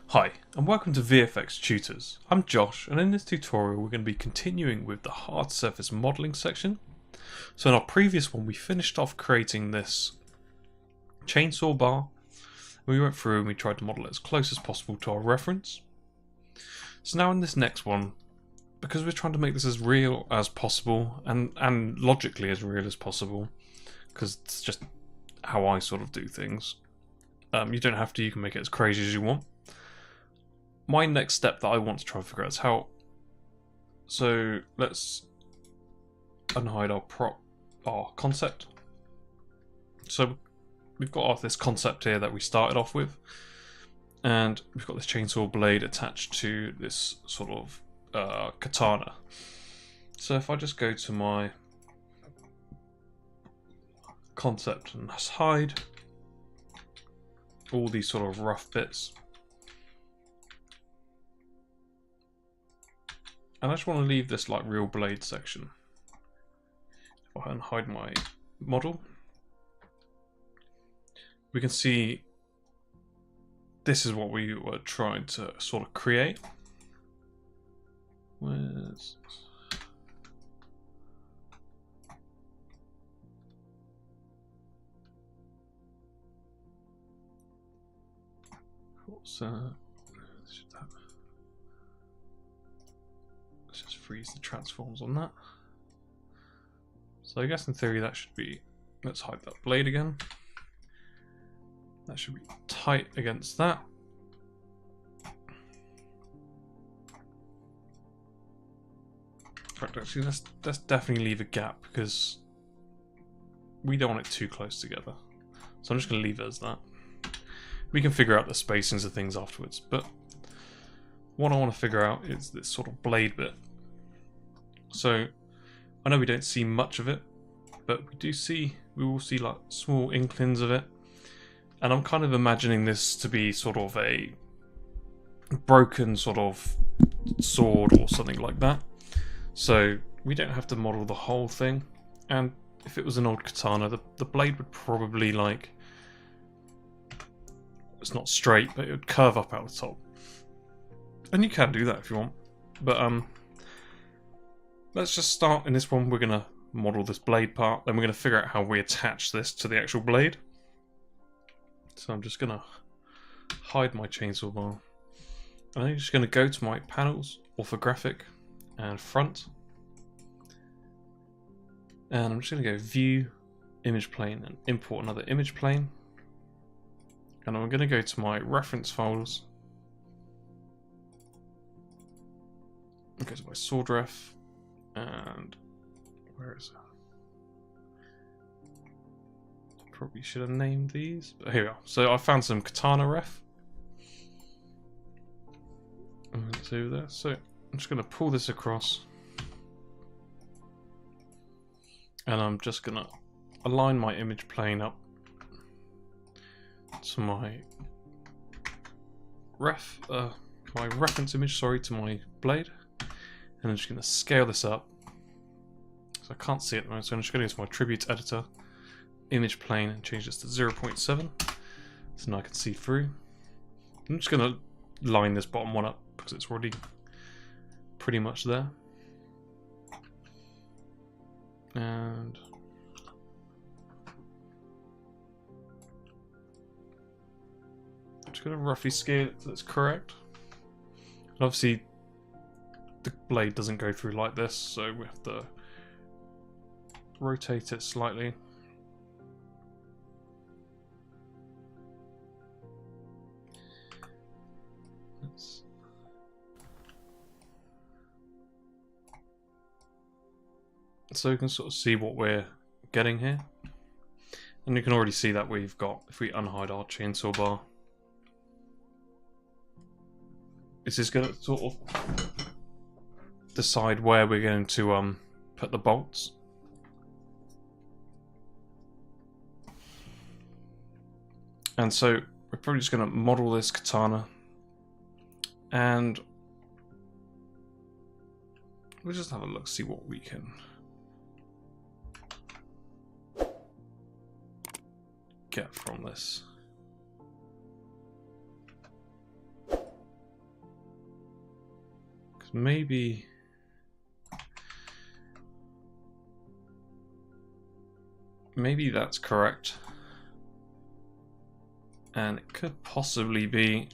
Hi, and welcome to VFX Tutors. I'm Josh, and in this tutorial we're going to be continuing with the hard surface modeling section. So in our previous one we finished off creating this chainsaw bar. We went through and we tried to model it as close as possible to our reference. So now in this next one, because we're trying to make this as real as possible and logically as real as possible, because it's just how I sort of do things. You don't have to, you can make it as crazy as you want. My next step that I want to try and figure out is how. So let's unhide our concept. So we've got this concept here that we started off with, and we've got this chainsaw blade attached to this sort of katana. So if I just go to my concept and hide all these sort of rough bits. And I just want to leave this like real blade section. If I hide my model, we can see this is what we were trying to sort of create. Where's... let's just freeze the transforms on that. So I guess in theory that should be, let's hide that blade again. That should be tight against that. Right, actually let's definitely leave a gap because we don't want it too close together. So I'm just going to leave it as that. We can figure out the spacings of things afterwards, but what I want to figure out is this sort of blade bit. So I know we don't see much of it, but we will see like small inklings of it. And I'm kind of imagining this to be sort of a broken sort of sword or something like that. So we don't have to model the whole thing. And if it was an old katana, the blade would probably like, it's not straight, but it would curve up out the top. And you can do that if you want. But let's just start in this one. We're going to model this blade part, then we're going to figure out how we attach this to the actual blade. So I'm just going to hide my chainsaw bar. And I'm just going to go to my panels, orthographic, and front. And I'm just going to go view, image plane, and import another image plane. And I'm going to go to my reference files. I'll go to my sword ref, and where is it? Probably should have named these, but here we are. So I found some katana ref. And it's over there. So I'm just going to pull this across. And I'm just going to align my image plane up to my reference image, to my blade. And I'm just going to scale this up. So I can't see it at the moment, so I'm just going to go to my attributes editor, image plane, and change this to 0.7. So now I can see through. I'm just going to line this bottom one up because it's already pretty much there. And I'm just going to roughly scale it so it's correct. And obviously the blade doesn't go through like this, so we have to rotate it slightly. So you can sort of see what we're getting here. And you can already see that we've got, if we unhide our chainsaw bar, this is going to sort of decide where we're going to put the bolts. And so we're probably just going to model this katana, and we'll just have a look, see what we can get from this. Because maybe that's correct, and it could possibly be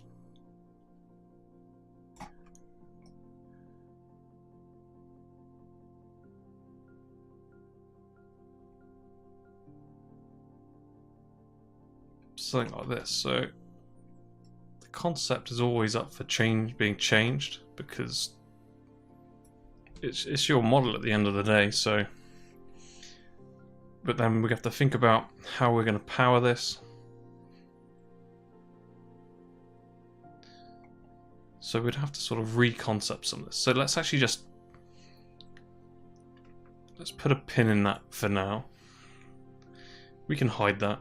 something like this. So the concept is always up for being changed, because it's your model at the end of the day. So, but then we have to think about how we're going to power this. So we'd have to sort of reconcept some of this. So let's actually let's put a pin in that for now. We can hide that.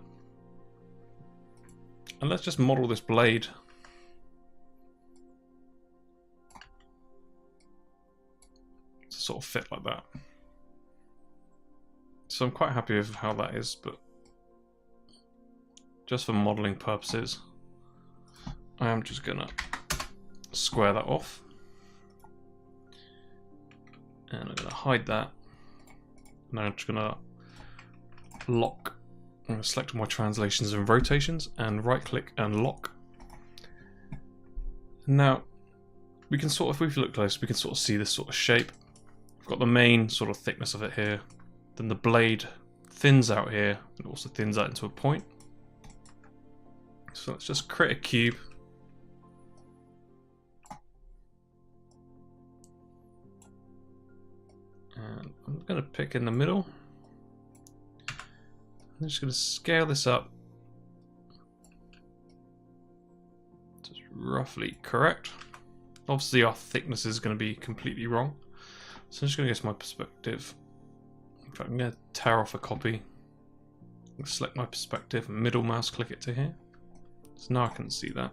And let's just model this blade. sort of fit like that. So I'm quite happy with how that is, but just for modeling purposes, I am just gonna square that off. And I'm gonna hide that. And I'm just gonna lock. I'm gonna select my translations and rotations and right click and lock. Now, we can sort of, if we look close, we can sort of see this sort of shape. We've got the main sort of thickness of it here. Then the blade thins out here and also thins out into a point. So let's just create a cube. And I'm going to pick in the middle. I'm just going to scale this up. Just roughly correct. Obviously our thickness is going to be completely wrong. So I'm just going to go to my perspective. In fact, I'm going to tear off a copy. Select my perspective, middle mouse click it to here. So now I can see that.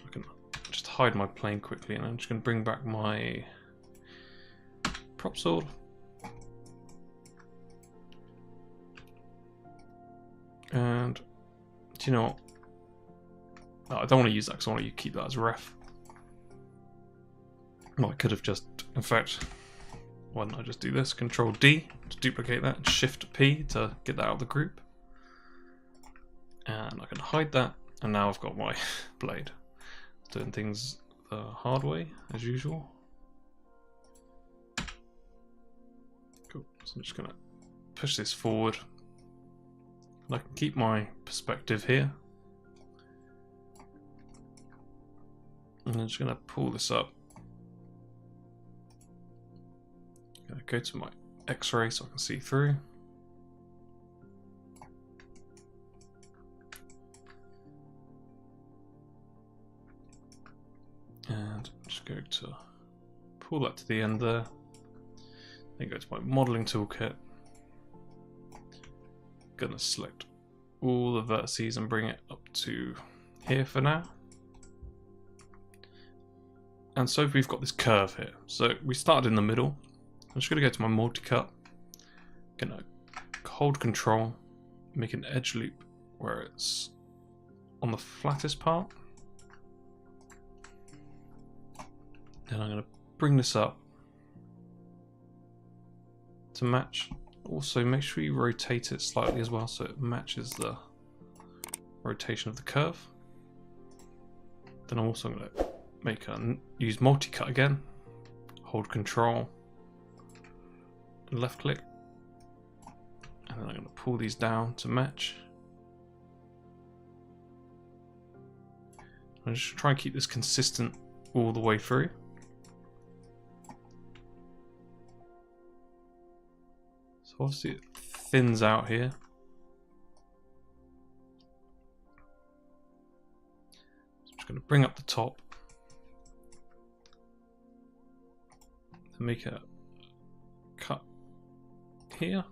I can just hide my plane quickly, and I'm just going to bring back my prop sword. And do you know what? No, I don't want to use that because I want to keep that as ref. Well, I could have just, in fact, why don't I just do this? Control D to duplicate that, and Shift P to get that out of the group. And I can hide that, and now I've got my blade. Doing things the hard way, as usual. Cool, so I'm just going to push this forward. And I can keep my perspective here. And I'm just going to pull this up. I'm going to go to my X-ray so I can see through. And just go to pull that to the end there. Then go to my modeling toolkit. Gonna select all the vertices and bring it up to here for now. And so we've got this curve here. So we started in the middle. I'm just gonna go to my multi-cut. Gonna hold control, make an edge loop where it's on the flattest part. Then I'm going to bring this up to match. Also, make sure you rotate it slightly as well so it matches the rotation of the curve. Then I'm also going to use multi-cut again. Hold control, left click, and then I'm going to pull these down to match. I'm just trying to keep this consistent all the way through. Obviously it thins out here. So I'm just going to bring up the top. Then make a cut here.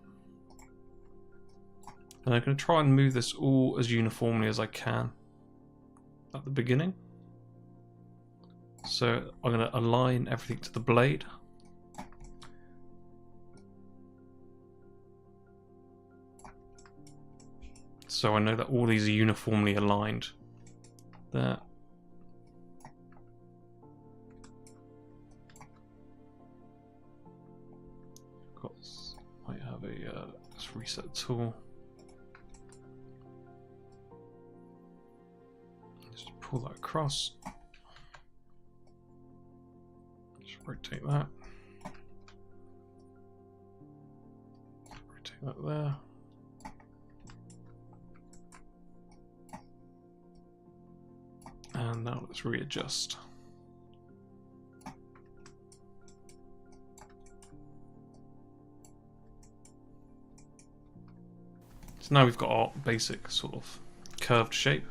And I'm going to try and move this all as uniformly as I can at the beginning. So I'm going to align everything to the blade. So I know that all these are uniformly aligned there. Might have a let's reset tool. Just pull that across. Just rotate that. Rotate that there. And now let's readjust. So now we've got our basic sort of curved shape.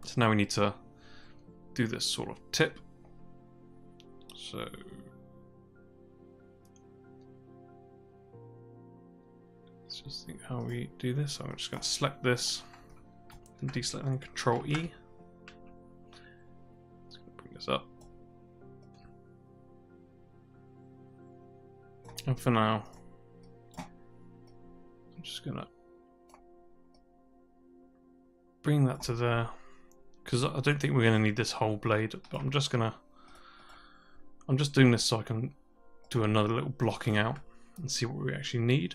So now we need to do this sort of tip. So let's just think how we do this. So I'm just going to select this and deselect and Control E. Up. And for now, I'm just gonna bring that to there, because I don't think we're gonna need this whole blade, but I'm just doing this so I can do another little blocking out and see what we actually need.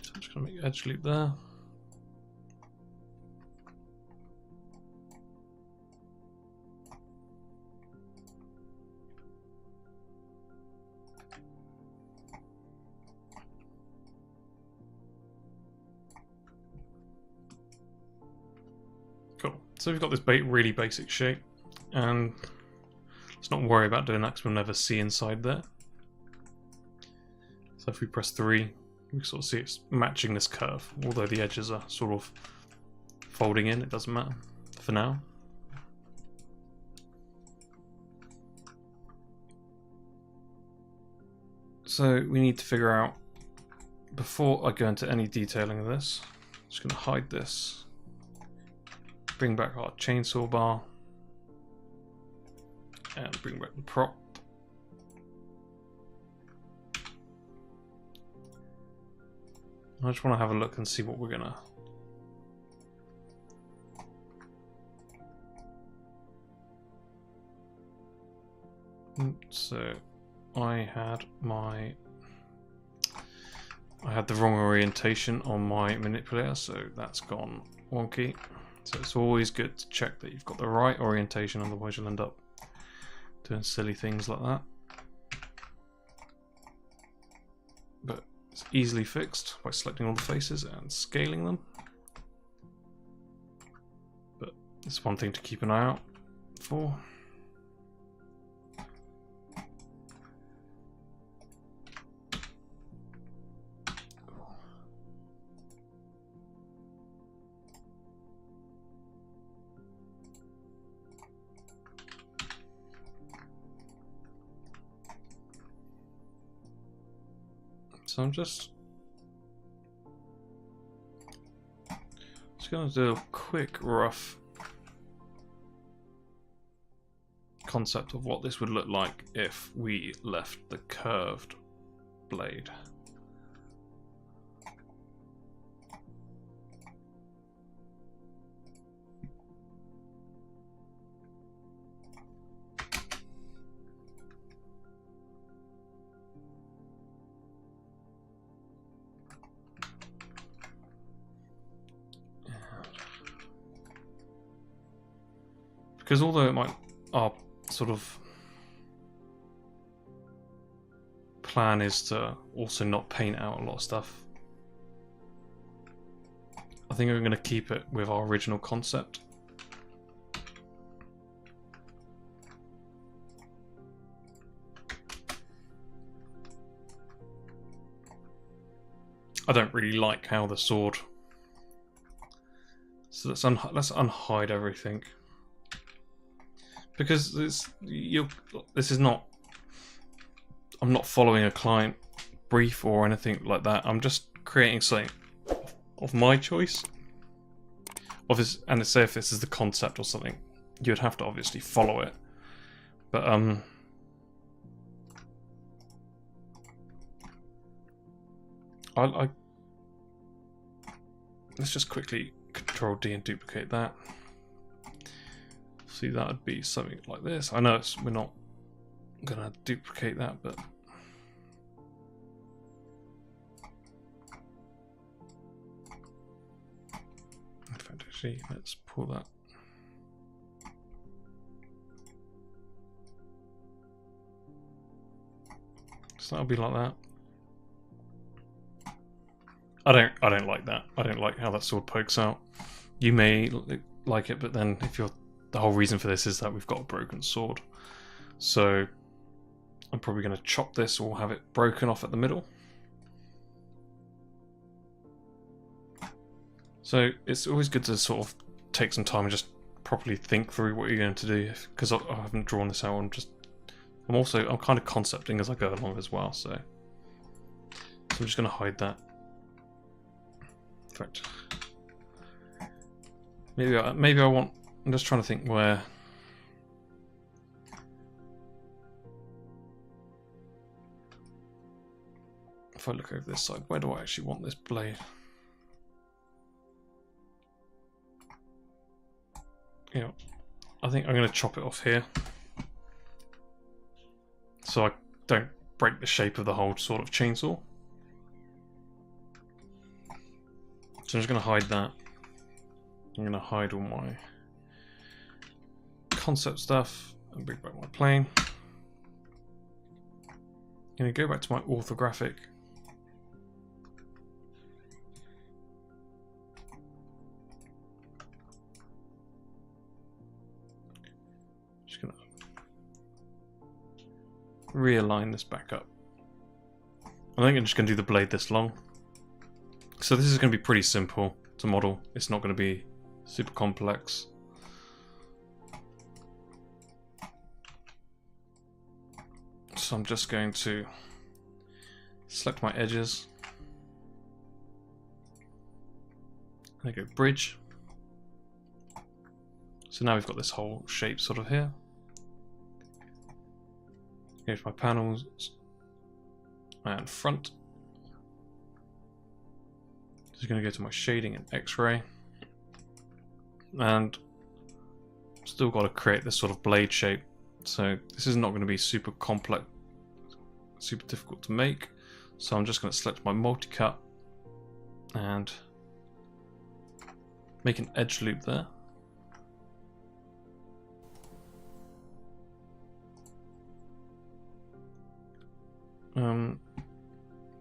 So I'm just gonna make edge loop there. Cool. So we've got this really basic shape, and let's not worry about doing that because we'll never see inside there. So if we press 3, we can sort of see it's matching this curve, although the edges are sort of folding in, it doesn't matter for now. So we need to figure out, before I go into any detailing of this, I'm just going to hide this. Bring back our chainsaw bar and bring back the prop. I just want to have a look and see what we're gonna. So I had the wrong orientation on my manipulator, so that's gone wonky. So it's always good to check that you've got the right orientation, otherwise you'll end up doing silly things like that. But it's easily fixed by selecting all the faces and scaling them. But it's one thing to keep an eye out for. So I'm just going to do a quick rough concept of what this would look like if we left the curved blade. Because although it might, our sort of plan is to also not paint out a lot of stuff, I think we're going to keep it with our original concept. I don't really like how the sword, so let's unhide everything. Because this is not, I'm not following a client brief or anything like that. I'm just creating something of my choice. And say if this is the concept or something, you'd have to obviously follow it. But let's just quickly Control D and duplicate that. See, that would be something like this. I know we're not gonna duplicate that, but in fact, actually, let's pull that. So that'll be like that. I don't like that. I don't like how that sword pokes out. You may like it, but then if you're, the whole reason for this is that we've got a broken sword. So I'm probably going to chop this or have it broken off at the middle. So it's always good to sort of take some time and just properly think through what you're going to do, because I haven't drawn this out. I'm kind of concepting as I go along as well. So I'm just going to hide that. In fact, Maybe I want. I'm just trying to think where. If I look over this side, where do I actually want this blade? Yeah, I think I'm going to chop it off here, so I don't break the shape of the whole sort of chainsaw. So I'm just going to hide that. I'm going to hide all my concept stuff and bring back my plane. I'm going to go back to my orthographic. Just going to realign this back up. I think I'm just going to do the blade this long. So this is going to be pretty simple to model. It's not going to be super complex. So I'm just going to select my edges. I go bridge. So now we've got this whole shape sort of here. Go to my panels and front. Just going to go to my shading and X-ray, and still got to create this sort of blade shape. So this is not going to be super complex, super difficult to make. So I'm just going to select my multi-cut and make an edge loop there.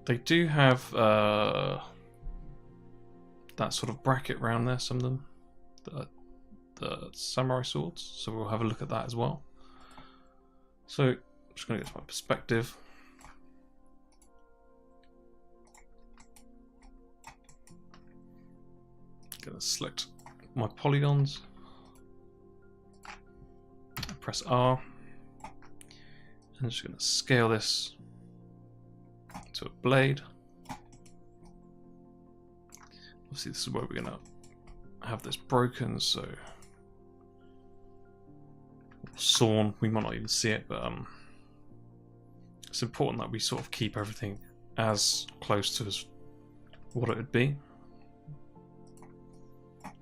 They do have that sort of bracket around there, some of them, the samurai swords, so we'll have a look at that as well. So I'm just going to get to my perspective. Going to select my polygons, press R, and I'm just going to scale this to a blade. Obviously this is where we're going to have this broken, so sawn, we might not even see it, but it's important that we sort of keep everything as close to as what it would be.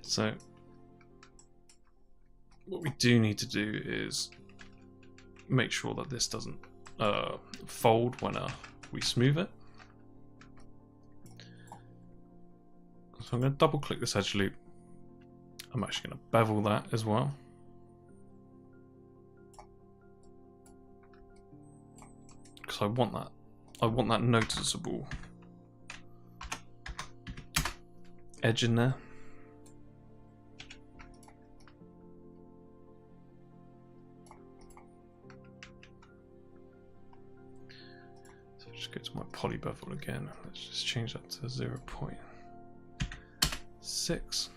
So what we do need to do is make sure that this doesn't fold when we smooth it. So I'm going to double click this edge loop. I'm actually going to bevel that as well. Because I want that noticeable edge in there. So just go to my poly bevel again. Let's just change that to 0.6.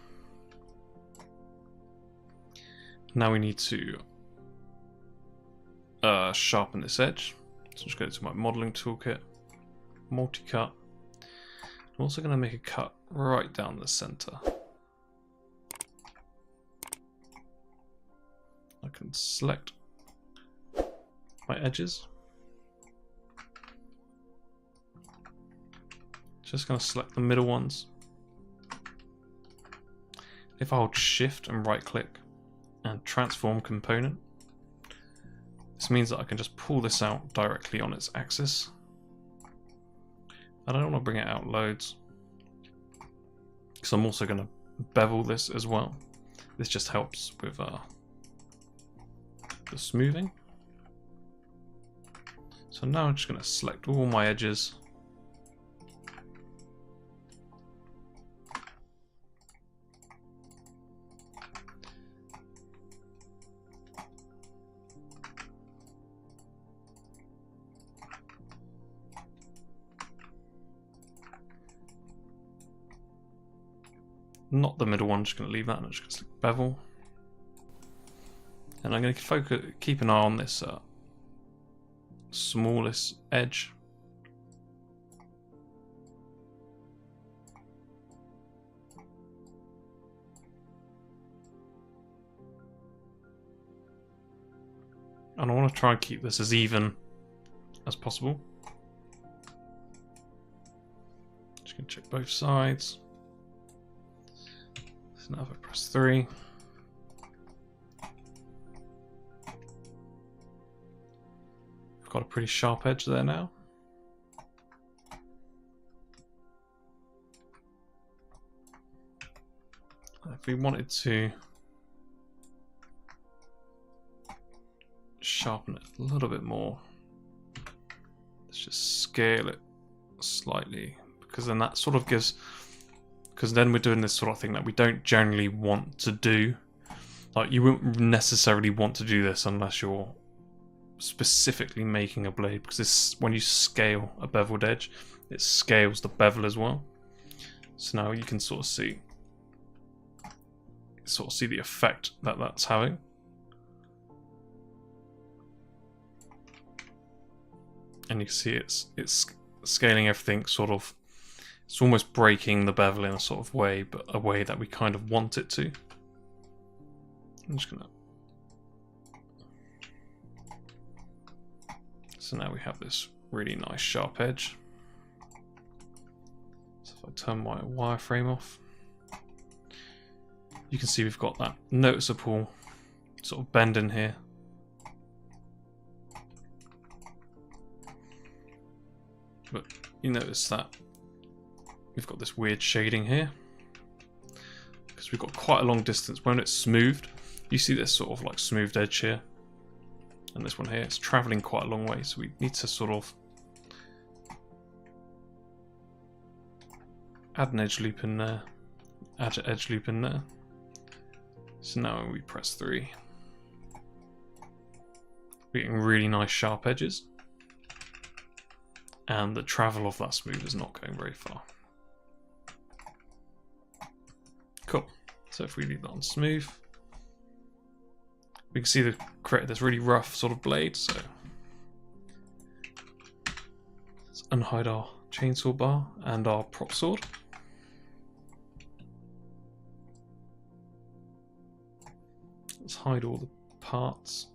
Now we need to sharpen this edge. So just go to my modeling toolkit, multi-cut. I'm also going to make a cut right down the center. I can select my edges. Just going to select the middle ones. If I hold shift and right click and transform component, this means that I can just pull this out directly on its axis. I don't want to bring it out loads, because I'm also going to bevel this as well. This just helps with the smoothing. So now I'm just going to select all my edges. Not the middle one, I'm just going to leave that and I'm just going to select bevel. And I'm going to keep an eye on this smallest edge. And I want to try and keep this as even as possible. Just going to check both sides. So now if I press 3. I've got a pretty sharp edge there now. If we wanted to sharpen it a little bit more, let's just scale it slightly, because then that sort of gives, because then we're doing this sort of thing that we don't generally want to do. Like, you wouldn't necessarily want to do this unless you're specifically making a blade, because this, when you scale a beveled edge, it scales the bevel as well. So now you can sort of see the effect that that's having. And you can see it's scaling everything sort of, it's almost breaking the bevel in a sort of way, but a way that we kind of want it to. I'm just gonna, so now we have this really nice sharp edge. So if I turn my wireframe off, you can see we've got that noticeable sort of bend in here. But you notice that we've got this weird shading here, because we've got quite a long distance. When it's smoothed, you see this sort of like smoothed edge here, and this one here, it's traveling quite a long way, so we need to sort of add an edge loop in there, add an edge loop in there. So now when we press 3, we're getting really nice sharp edges, and the travel of that smooth is not going very far. Cool. So if we leave that on smooth, we can see the create this really rough sort of blade. So let's unhide our chainsaw bar and our prop sword. Let's hide all the parts.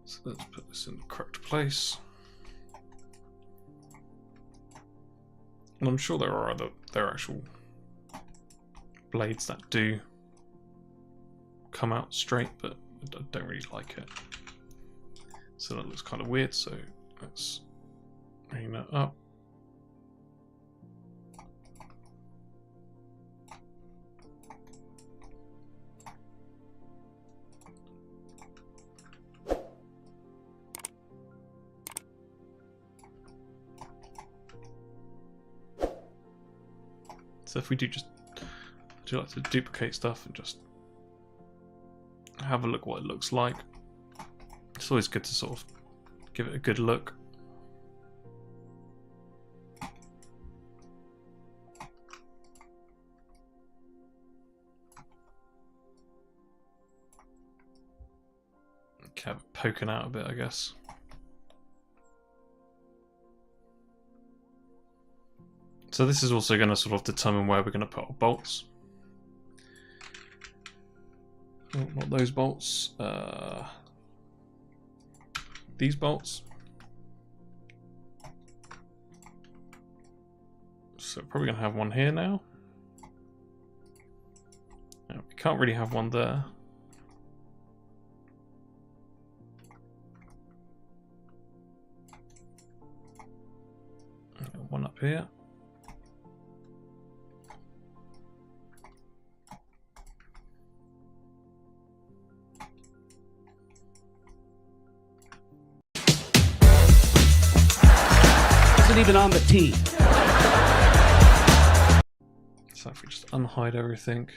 So let's put this in the correct place. And I'm sure there are actual blades that do come out straight, but I don't really like it. So that looks kind of weird, so let's bring that up. So if we do like to duplicate stuff and just have a look what it looks like. It's always good to sort of give it a good look. Okay, have it poking out a bit, I guess. So this is also going to sort of determine where we're going to put our bolts. Oh, not those bolts. These bolts. So probably going to have one here now. No, we can't really have one there. One up here. Even on the team. So if we just unhide everything,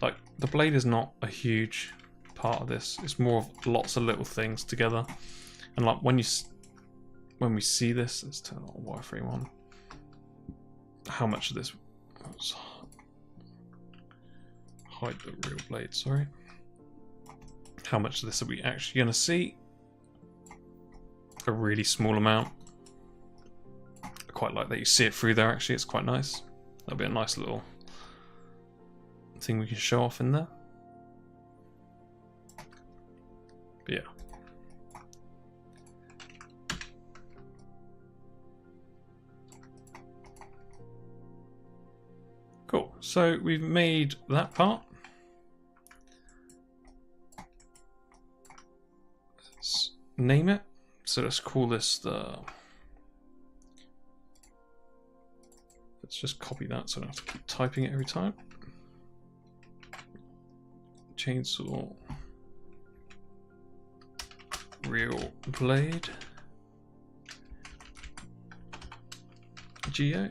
like the blade is not a huge part of this. It's more of lots of little things together, and like when you when we see this, let's turn on wireframe on. How much of this? Let's hide the real blade. Sorry. How much of this are we actually going to see? A really small amount. I quite like that you see it through there. Actually, it's quite nice. That'll be a nice little thing we can show off in there. But yeah. Cool. So we've made that part. Let's name it. So let's call this the... Let's just copy that so I don't have to keep typing it every time. Chainsaw real blade Geo.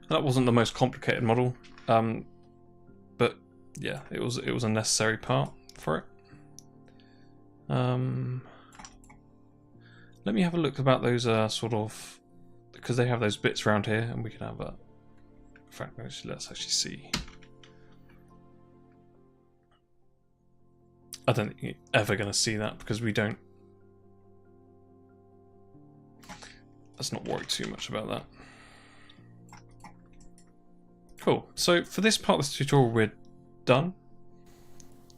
That wasn't the most complicated model, but yeah, it was a necessary part for it. Let me have a look about those sort of, because they have those bits around here, and we can have a. In fact, let's actually see. I don't think you're ever going to see that because we don't. Let's not worry too much about that. Cool. So for this part of this tutorial, we're done.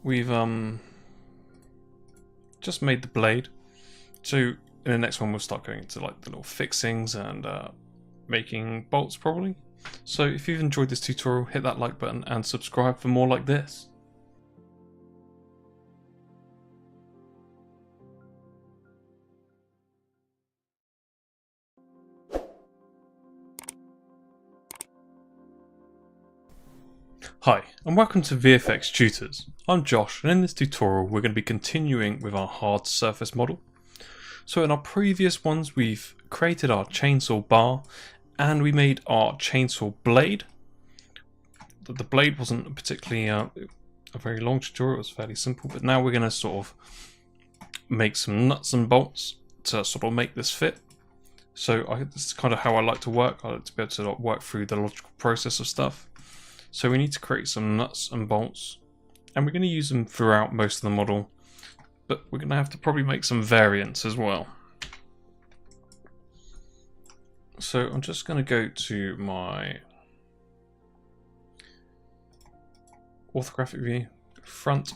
We've just made the blade. So in the next one, we'll start going into like the little fixings and making bolts probably. So if you've enjoyed this tutorial, hit that like button and subscribe for more like this. Hi, and welcome to VFX Tutors. I'm Josh, and in this tutorial we're going to be continuing with our hard surface model. So in our previous ones we've created our chainsaw bar, and we made our chainsaw blade. The blade wasn't particularly a very long tutorial, it was fairly simple, but now we're going to sort of make some nuts and bolts to sort of make this fit. So this is kind of how I like to work. I like to be able to work through the logical process of stuff. So we need to create some nuts and bolts, and we're going to use them throughout most of the model, but we're going to have to probably make some variants as well. So I'm just going to go to my orthographic view, front.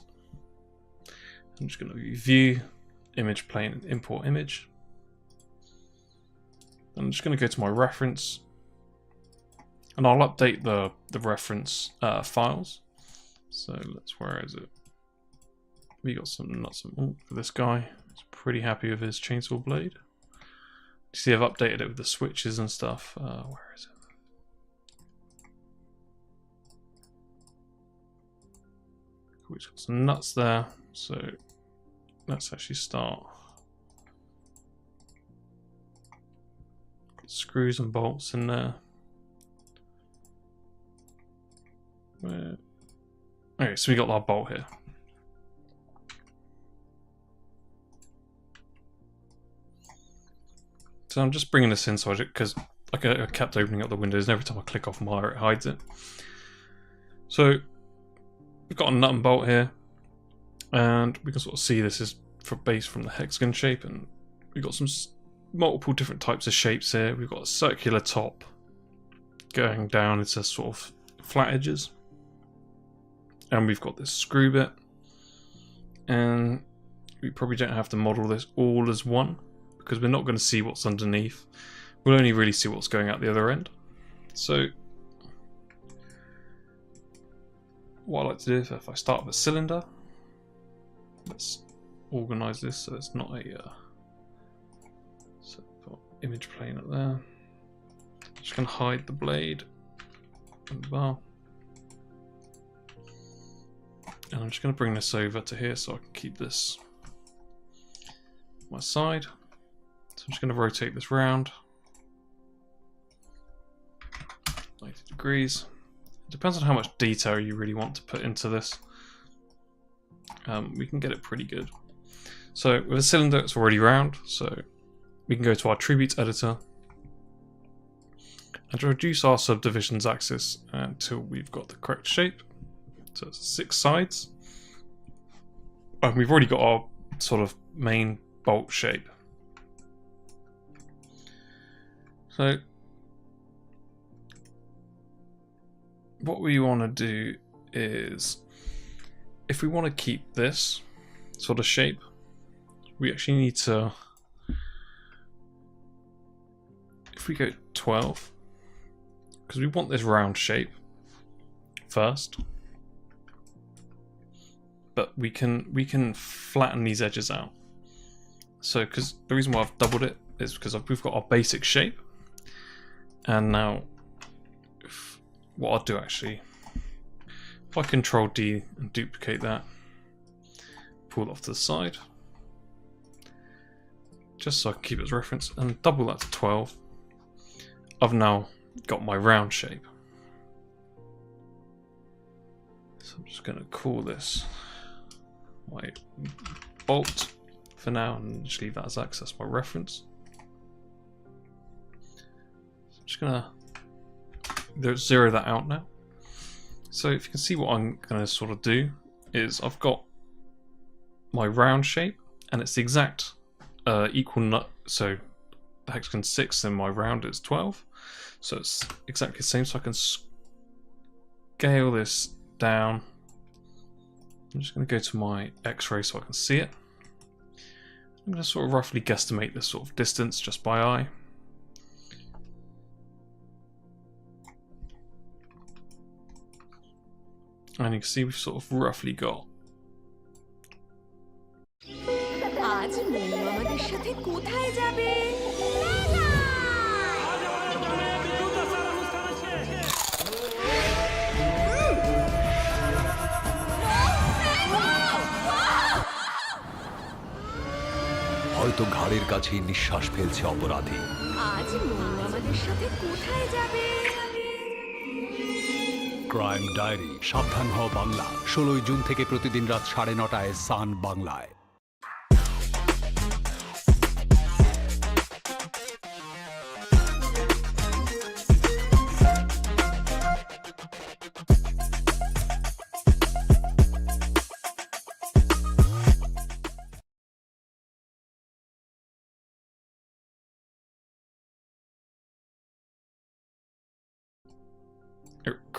I'm just going to view, image plane, and import image. I'm just going to go to my reference. And I'll update the reference files. So where is it? We got some nuts and bolts for this guy. He's pretty happy with his chainsaw blade. You see, I've updated it with the switches and stuff. Where is it? We've got some nuts there. So let's actually start. Got screws and bolts in there. Okay, so we got our bolt here. So I'm just bringing this in so because I kept opening up the windows, and every time I click off wire it hides it. So we've got a nut and bolt here, and we can sort of see this is based from the hexagon shape, and we've got some multiple different types of shapes here. We've got a circular top going down into sort of flat edges. And we've got this screw bit, and we probably don't have to model this all as one because we're not going to see what's underneath. We'll only really see what's going out the other end. So what I like to do is if I start with a cylinder, let's organize this so it's not a so put image plane up there. Just going to hide the blade and the bar. And I'm just going to bring this over to here so I can keep this on my side. So I'm just going to rotate this round 90 degrees. It depends on how much detail you really want to put into this. We can get it pretty good. So with a cylinder, it's already round, so we can go to our attributes editor and reduce our subdivisions axis until we've got the correct shape. So it's 6 sides. And we've already got our sort of main bolt shape. So what we want to do is, if we want to keep this sort of shape, we actually need to, if we go 12, because we want this round shape first, but we can flatten these edges out. So, because the reason why I've doubled it is because we've got our basic shape, and now what I'll do actually, if I Control D and duplicate that, pull it off to the side, just so I can keep it as reference, and double that to 12, I've now got my round shape. So I'm just going to call this my bolt for now, and just leave that as access my reference. So I'm just going to zero that out now. So if you can see what I'm going to sort of do is, I've got my round shape and it's the exact equal nut, so the hexagon 6 and my round is 12, so it's exactly the same. So I can scale this down. I'm just going to go to my X-ray so I can see it. I'm going to sort of roughly guesstimate this sort of distance just by eye. And you can see we've sort of roughly got. আজ মনু আমাদের সাথে কোথায় যাবে? হয়তো ঘাড়ের কাছেই নিঃশ্বাস ফেলছে অপরাধী। আজ মনু আমাদের সাথে কোথায় যাবে? ক্রাইম ডায়েরি, সাবধান হও বাংলা, 16 জুন থেকে প্রতিদিন রাত 9:30টায় সান বাংলায়।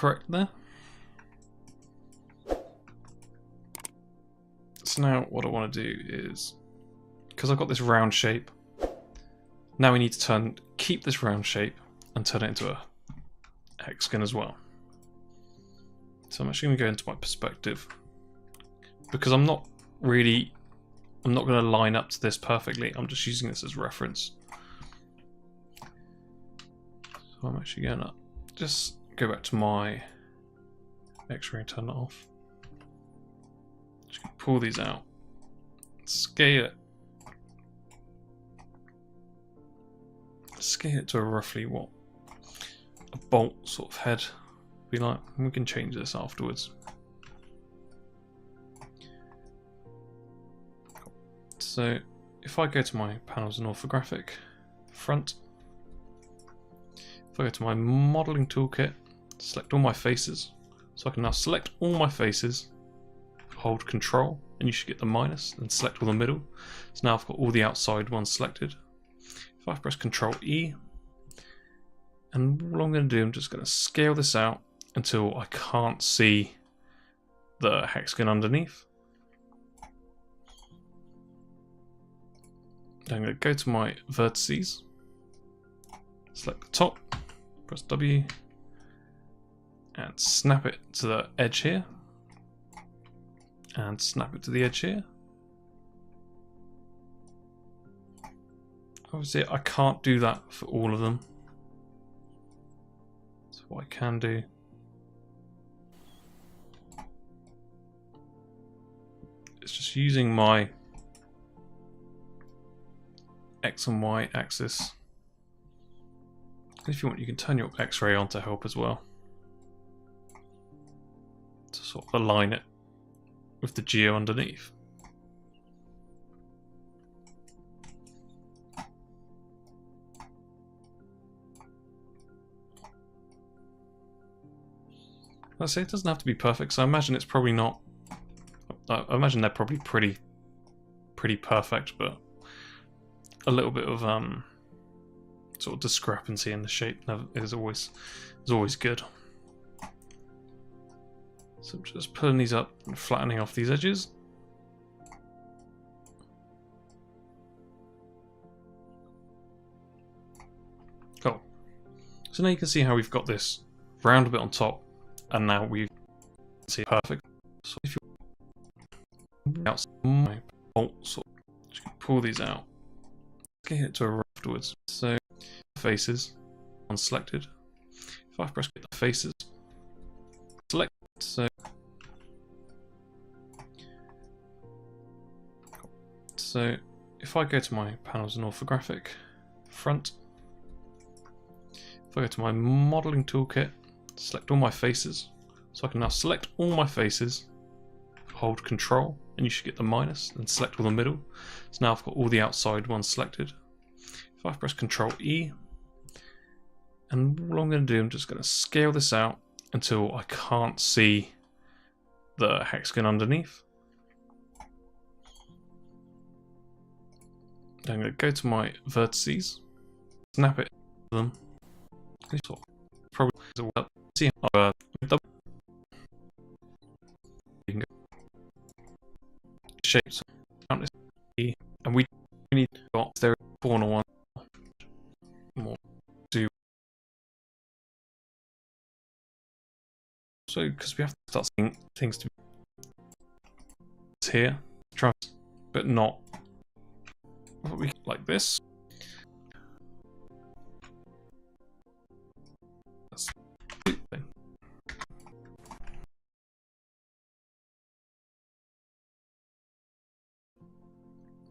Correct there. So now what I want to do is, because I've got this round shape, now we need to keep this round shape and turn it into a hexagon as well. So I'm actually going to go into my perspective, because I'm not going to line up to this perfectly. I'm just using this as reference. So I'm actually going to just go back to my X-ray and turn it off. Just pull these out, scale it to a roughly what a bolt sort of head be like. We can change this afterwards. So if I go to my panels and orthographic front, if I go to my modeling toolkit, select all my faces, so I can now select all my faces, hold Control, and you should get the minus, and select all the middle. So now I've got all the outside ones selected. If I press Control E, and all I'm going to do, I'm just going to scale this out until I can't see the hexagon underneath. I'm going to go to my vertices, select the top, press W, and snap it to the edge here, and snap it to the edge here. Obviously I can't do that for all of them, so what I can do is just using my X and Y axis. If you want, you can turn your X-ray on to help as well, to sort of align it with the geo underneath. I say it doesn't have to be perfect, so I imagine it's probably not. I imagine they're probably pretty perfect, but a little bit of sort of discrepancy in the shape is always good. So I'm just pulling these up and flattening off these edges. Cool. So now you can see how we've got this round bit on top, and now we see it perfect. So if you out my bolts, just pull these out. Get it to a rough afterwards. So faces unselected. If I press the faces, select. So if I go to my panels and orthographic front, if I go to my modeling toolkit, select all my faces. So I can now select all my faces, hold Control, and you should get the minus, and select all the middle. So now I've got all the outside ones selected. If I press Control E, and all I'm going to do, I'm just going to scale this out until I can't see the hexagon underneath. I'm going to go to my vertices, snap it to them. Probably see how you can go shapes and we need to got there corner one more to so because we have to start seeing things to be here, but not we like this. That's the thing.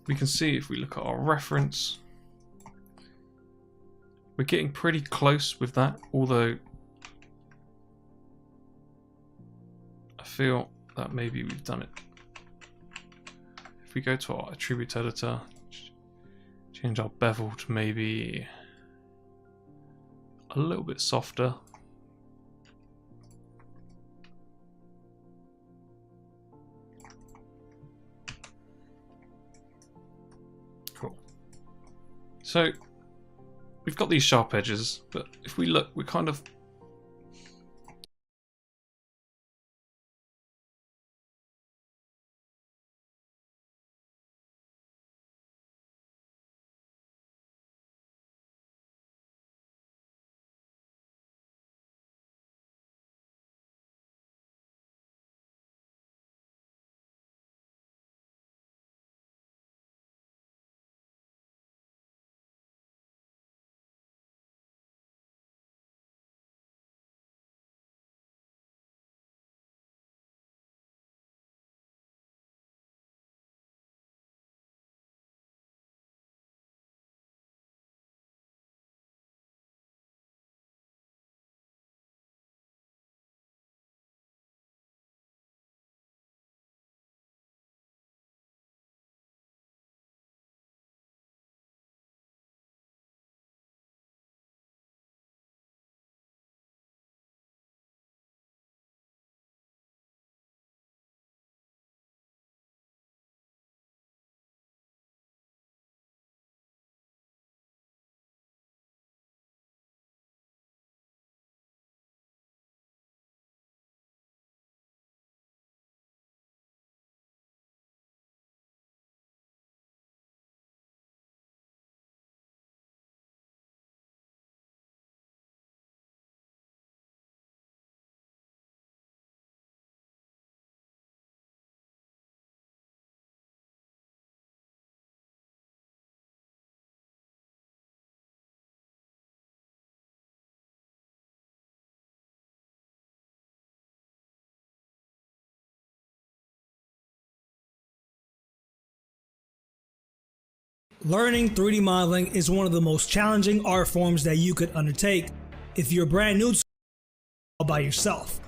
We can see if we look at our reference, we're getting pretty close with that, although I feel that maybe we've done it. If we go to our attribute editor, change our bevel to maybe a little bit softer. Cool. So we've got these sharp edges, but if we look, we're kind of Learning 3D modeling is one of the most challenging art forms that you could undertake if you're brand new to all by yourself.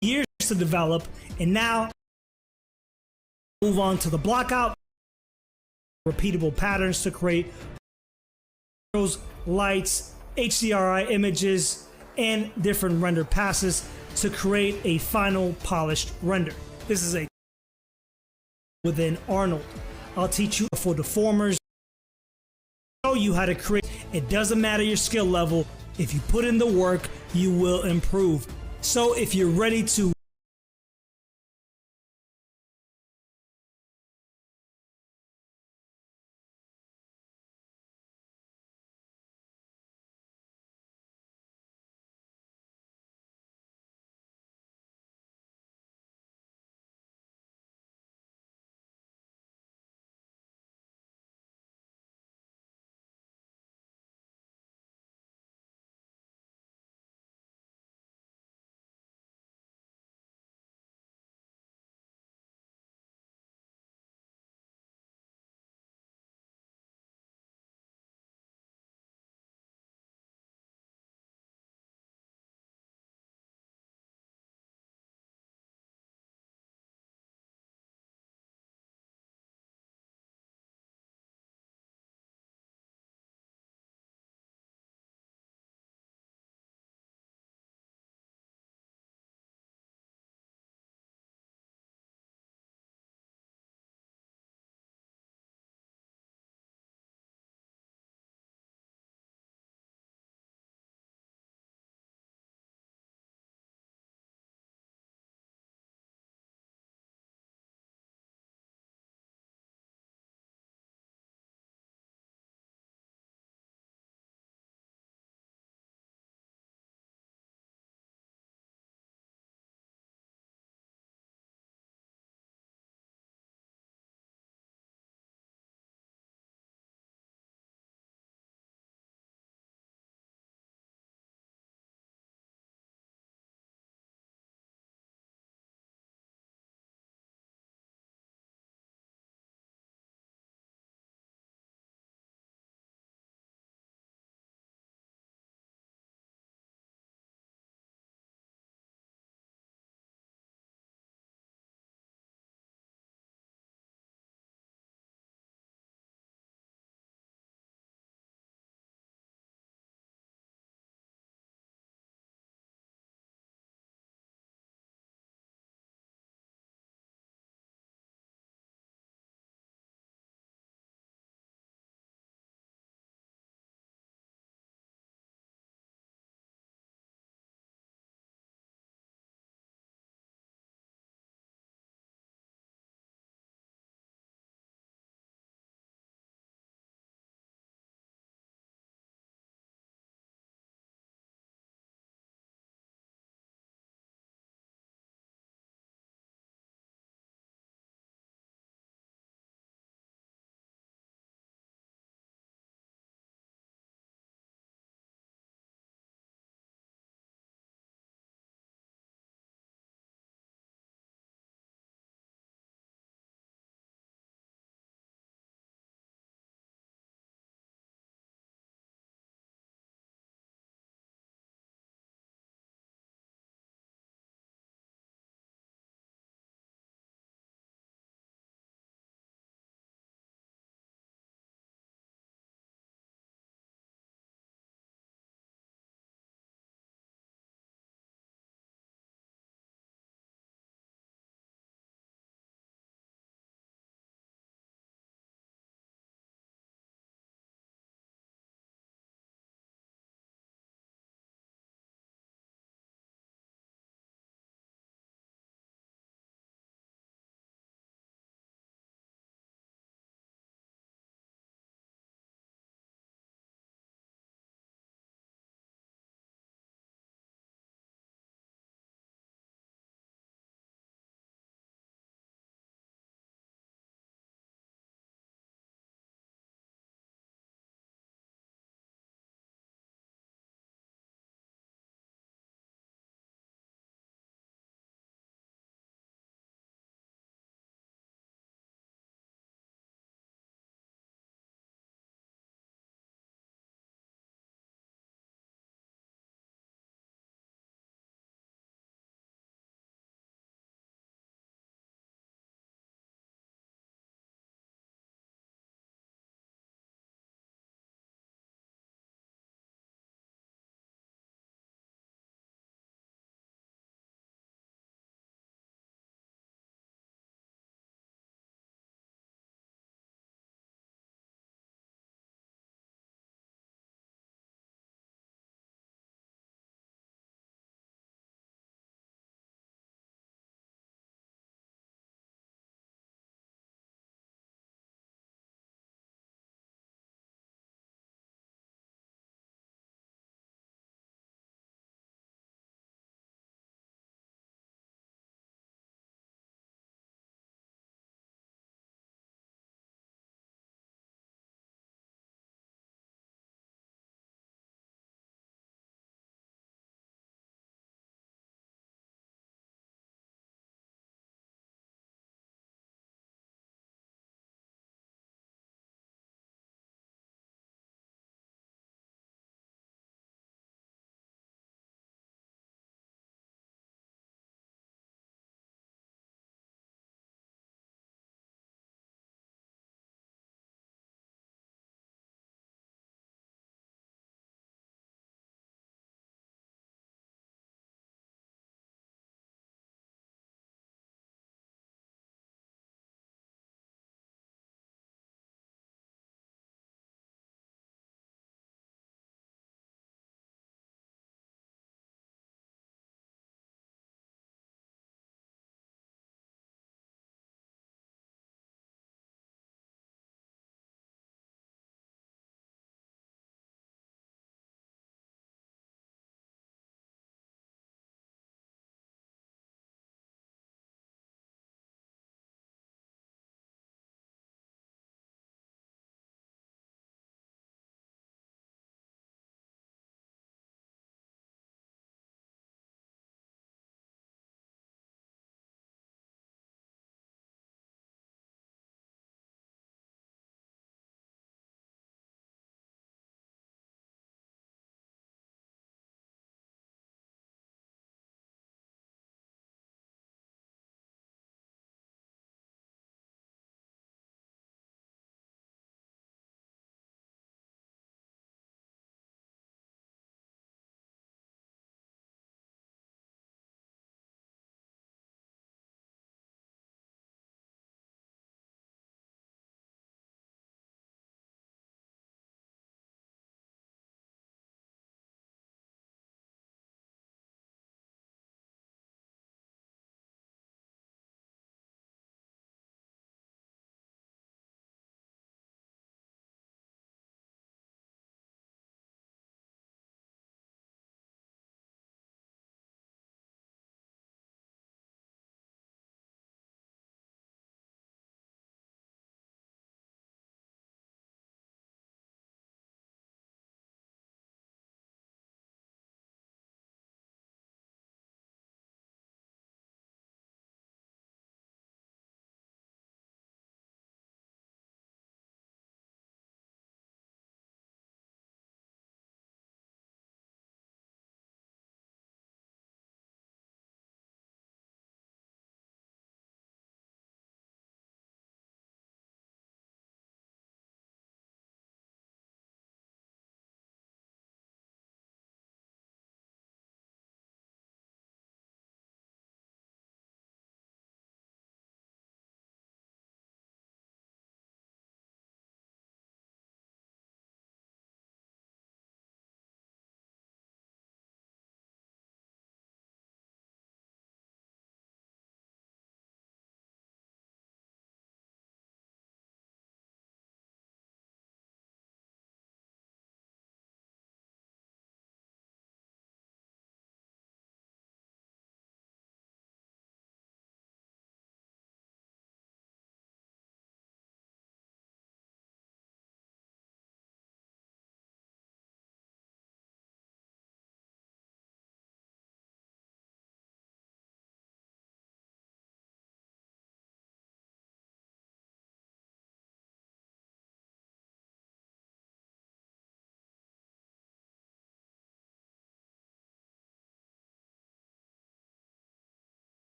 Years to develop, and now move on to the blockout, repeatable patterns to create lights, HDRI images, and different render passes to create a final polished render. This is a within Arnold. I'll teach you for deformers, show you how to create. It doesn't matter your skill level. If you put in the work, you will improve. So if you're ready to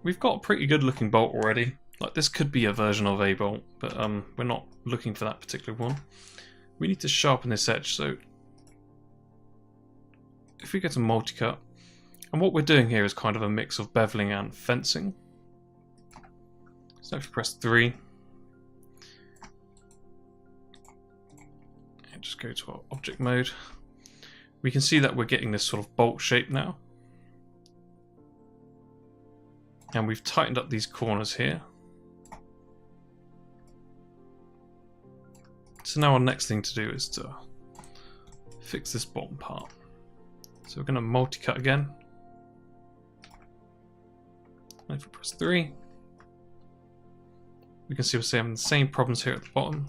we've got a pretty good looking bolt already. Like, this could be a version of a bolt, but we're not looking for that particular one. We need to sharpen this edge, so if we go to multi-cut, and what we're doing here is kind of a mix of beveling and fencing. So if we press 3, and just go to our object mode, we can see that we're getting this sort of bolt shape now. And we've tightened up these corners here. So now our next thing to do is to fix this bottom part. So we're going to multi-cut again. And if we press 3, we can see we're having the same problems here at the bottom.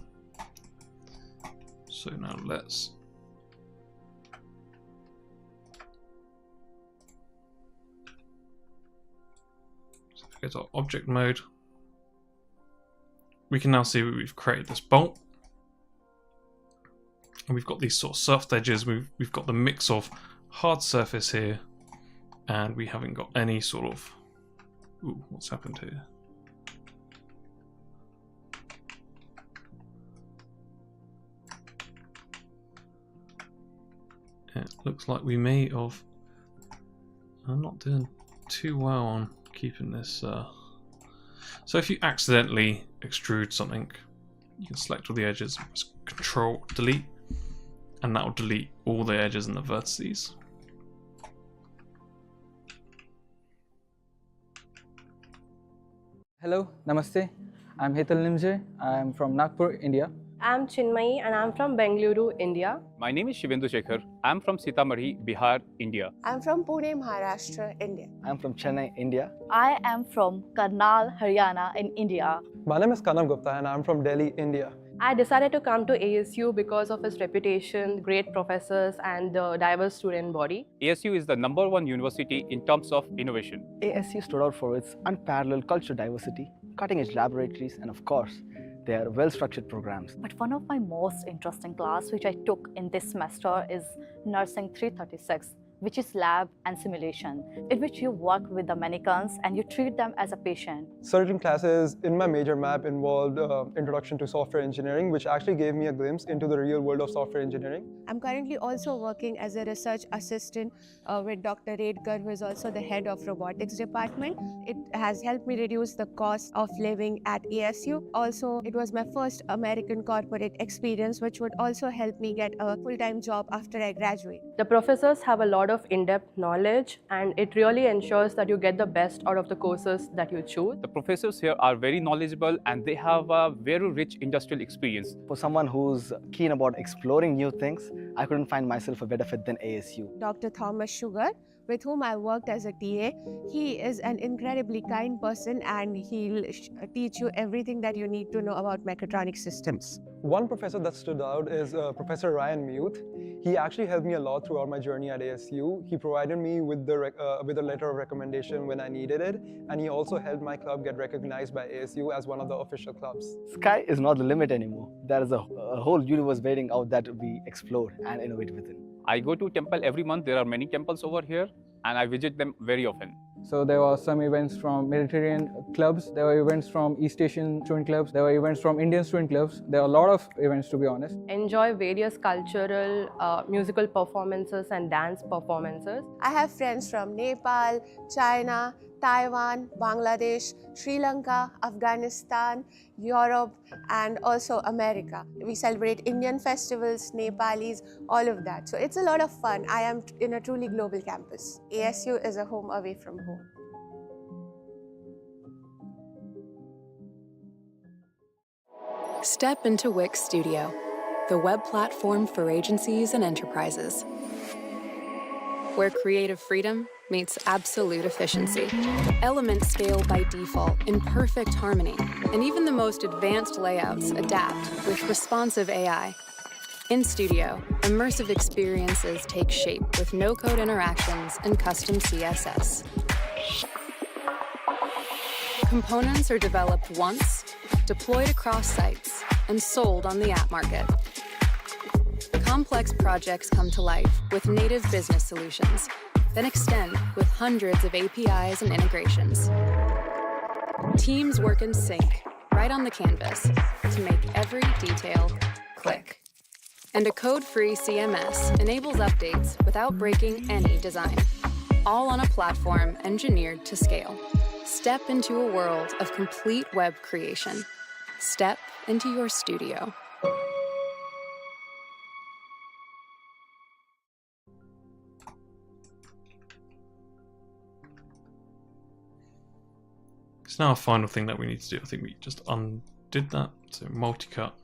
So now let's go to our object mode. We can now see we've created this bolt. And we've got these sort of soft edges. We've got the mix of hard surface here, and we haven't got any sort of... Ooh, what's happened here? It looks like we may have... I'm not doing too well on keeping this... So if you accidentally extrude something, you can select all the edges, press Control Delete, and that will delete all the edges and the vertices. Hello, Namaste. I'm Hetal Nimje. I'm from Nagpur, India. I'm Chinmayi and I'm from Bengaluru, India. My name is Shivendu Shekhar. I'm from Sitamarhi, Bihar, India. I'm from Pune, Maharashtra, India. I'm from Chennai, India. I am from Karnal, Haryana in India. My name is Kanam Gupta and I'm from Delhi, India. I decided to come to ASU because of its reputation, great professors and the diverse student body. ASU is the #1 university in terms of innovation. ASU stood out for its unparalleled cultural diversity, cutting-edge laboratories, and of course, their well-structured programs. But one of my most interesting class which I took in this semester is Nursing 336, which is lab and simulation, in which you work with the mannequins and you treat them as a patient. Certain classes in my major map involved Introduction to Software Engineering, which actually gave me a glimpse into the real world of software engineering. I'm currently also working as a research assistant with Dr. Redkar, who is also the head of robotics department. It has helped me reduce the cost of living at ASU. Also, it was my first American corporate experience, which would also help me get a full-time job after I graduate. The professors have a lot of in-depth knowledge, and it really ensures that you get the best out of the courses that you choose. The professors here are very knowledgeable and they have a very rich industrial experience. For someone who's keen about exploring new things, I couldn't find myself a better fit than ASU. Dr. Thomas Sugar, with whom I worked as a TA, he is an incredibly kind person and he'll teach you everything that you need to know about mechatronic systems. One professor that stood out is Professor Ryan Muth. He actually helped me a lot throughout my journey at ASU. He provided me with a letter of recommendation when I needed it, and he also helped my club get recognized by ASU as one of the official clubs. Sky is not the limit anymore. There is a whole universe waiting out there to be explored and innovated within. I go to temple every month. There are many temples over here and I visit them very often. So there were some events from Mediterranean clubs, there were events from East Asian student clubs, there were events from Indian student clubs. There are a lot of events, to be honest. Enjoy various cultural, musical performances and dance performances. I have friends from Nepal, China, Taiwan, Bangladesh, Sri Lanka, Afghanistan, Europe, and also America. We celebrate Indian festivals, Nepalis, all of that. So it's a lot of fun. I am in a truly global campus. ASU is a home away from home. Step into Wix Studio, the web platform for agencies and enterprises, where creative freedom meets absolute efficiency. Elements scale by default in perfect harmony, and even the most advanced layouts adapt with responsive AI. In Studio, immersive experiences take shape with no-code interactions and custom CSS. Components are developed once, deployed across sites, and sold on the app market. Complex projects come to life with native business solutions, then extend with hundreds of APIs and integrations. Teams work in sync, right on the canvas, to make every detail click. And a code-free CMS enables updates without breaking any design. All on a platform engineered to scale. Step into a world of complete web creation. Step into your studio. It's now a final thing that we need to do. I think we just undid that. So multi-cut.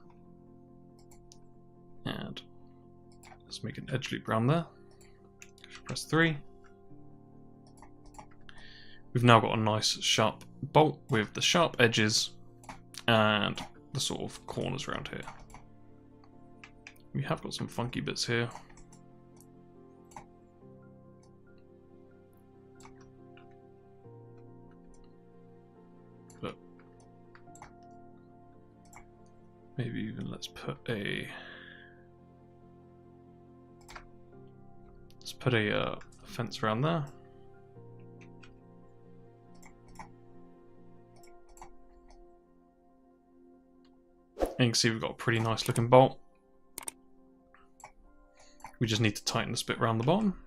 And let's make an edge loop around there. Press 3. We've now got a nice sharp bolt with the sharp edges and the sort of corners around here. We have got some funky bits here. But maybe even let's put a fence around there. And you can see we've got a pretty nice looking bolt. We just need to tighten this bit around the bottom.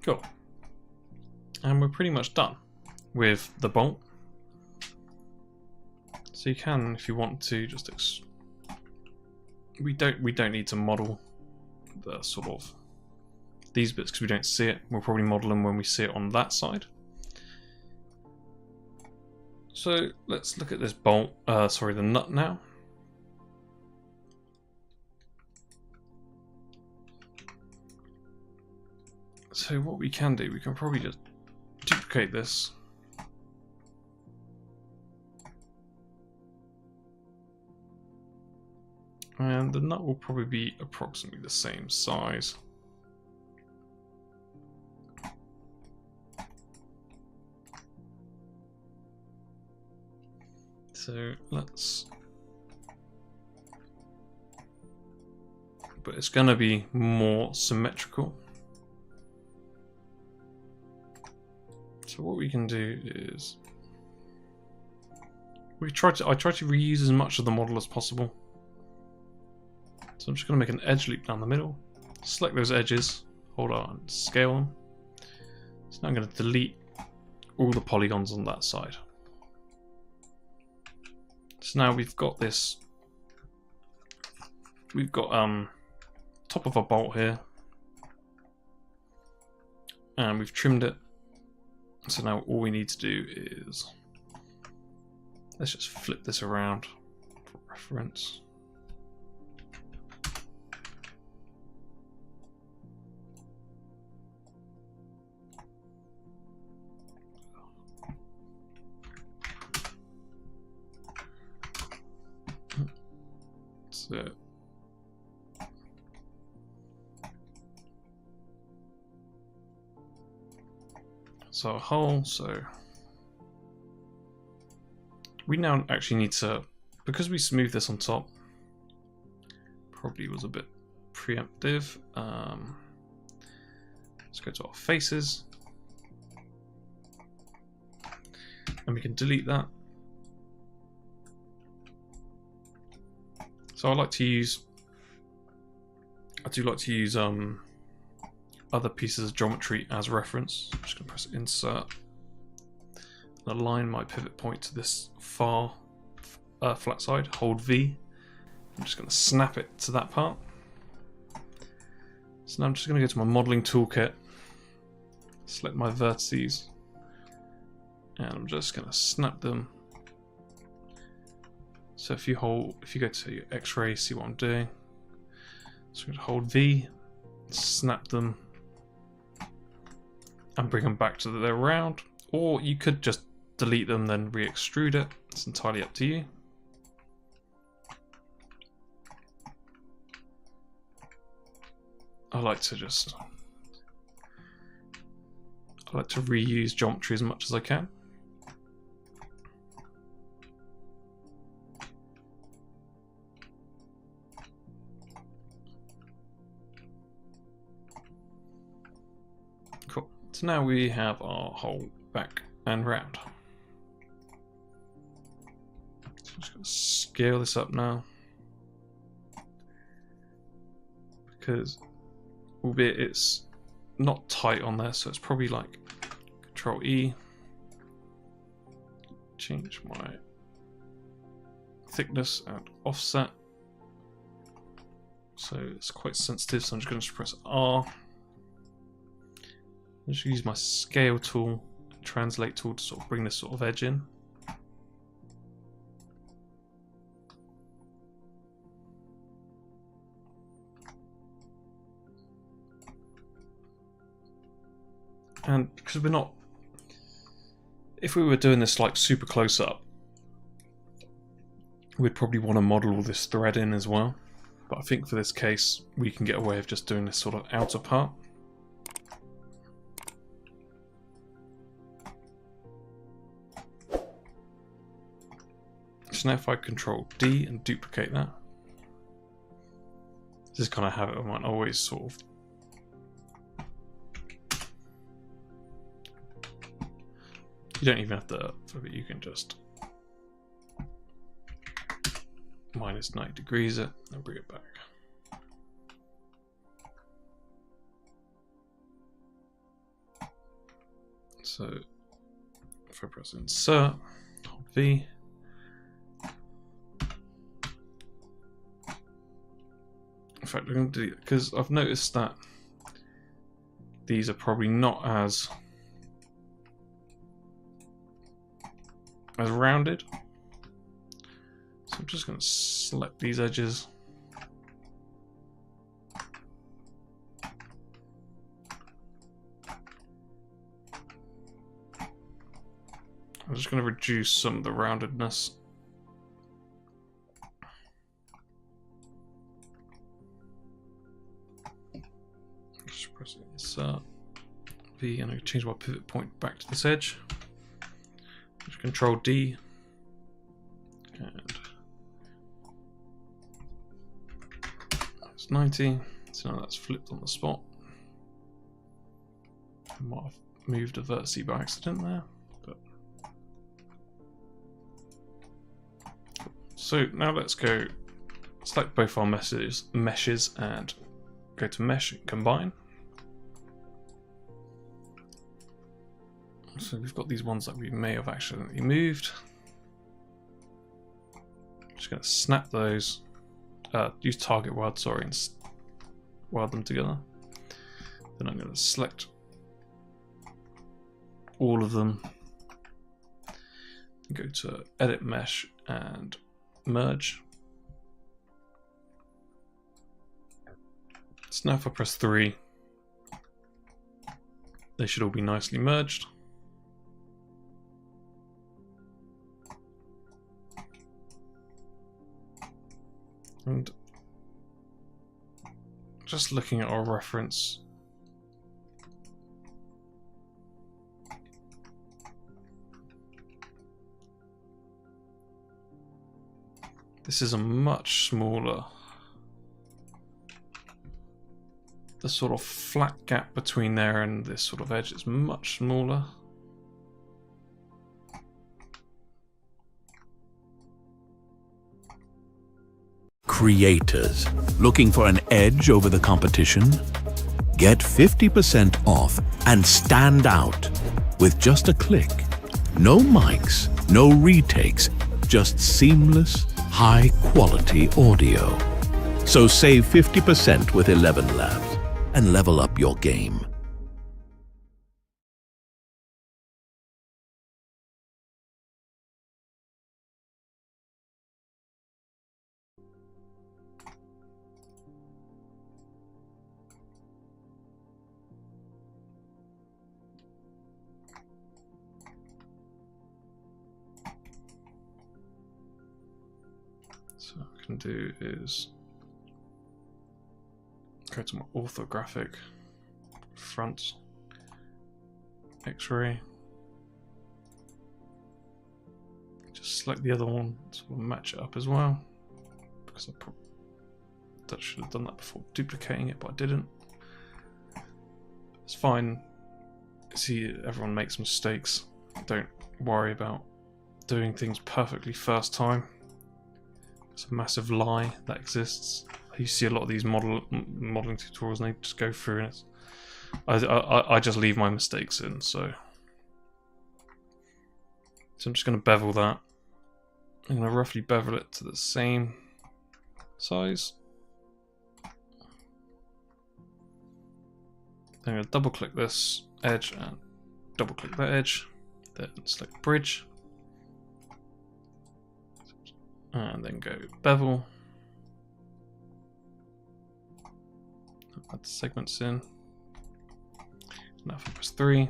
Cool. And we're pretty much done with the bolt. So you can, if you want to, just we don't need to model the sort of these bits because we don't see it. We'll probably model them when we see it on that side. So let's look at this bolt, the nut now. So what we can do, we can probably just duplicate this. And the nut will probably be approximately the same size. So let's... But it's going to be more symmetrical. So what we can do is... I try to reuse as much of the model as possible. So I'm just going to make an edge loop down the middle, select those edges, hold on, scale them. So now I'm going to delete all the polygons on that side. So now we've got this, we've got top of our bolt here, and we've trimmed it. So now all we need to do is, let's just flip this around for reference. So a hole, so we now actually need to, because we smoothed this on top, probably was a bit preemptive. Let's go to our faces, and we can delete that. So I do like to use other pieces of geometry as reference. I'm just going to press insert and align my pivot point to this far flat side. Hold V. I'm just going to snap it to that part. So now I'm just going to go to my modeling toolkit, select my vertices, and I'm just going to snap them. So if you go to your X-ray, see what I'm doing. So I'm going to hold V, snap them, and bring them back to their round. Or you could just delete them, then re-extrude it. It's entirely up to you. I like to reuse geometry as much as I can. So now we have our whole back and round. So I'm just going to scale this up now, because albeit it's not tight on there, so it's probably like Control E, change my thickness and offset. So it's quite sensitive, so I'm just going to press R. I just use my scale tool, translate tool to sort of bring this sort of edge in. And because we're not, if we were doing this like super close up, we'd probably want to model all this thread in as well. But I think for this case, we can get away with just doing this sort of outer part. So now if I Control D and duplicate that, this is kind of how it might always sort of. You don't even have to, you can just minus 90 degrees it and bring it back. So if I press insert, hold V, in fact I'm going to delete it because I've noticed that these are probably not as rounded. So I'm just going to select these edges. I'm just going to reduce some of the roundedness. Just press insert V and I change my pivot point back to this edge. Just Control D and that's 90. So now that's flipped on the spot. I might have moved a vertex by accident there, but so now let's go select both our meshes and go to Mesh and Combine. So we've got these ones that we may have accidentally moved. I'm just going to snap those, use target weld, sorry, and weld them together. Then I'm going to select all of them, go to Edit Mesh and Merge. So now if I press 3, they should all be nicely merged. And just looking at our reference, this is a much smaller, the sort of flat gap between there and this sort of edge is much smaller. Creators looking for an edge over the competition? Get 50% off and stand out with just a click. No mics, no retakes, just seamless, high-quality audio. So save 50% with 11 Labs and level up your game. So what I can do is go to my orthographic front X-ray. Just select the other one, so we'll match it up as well. Because I should have done that before duplicating it, but I didn't. It's fine See, everyone makes mistakes. Don't worry about doing things perfectly first time. It's a massive lie that exists. You see a lot of these modeling tutorials and they just go through and it's... I just leave my mistakes in, so I'm just going to bevel that. I'm going to roughly bevel it to the same size. I'm going to double click this edge and double click that edge, then select bridge, and then go bevel. Add the segments in. Now if I press 3,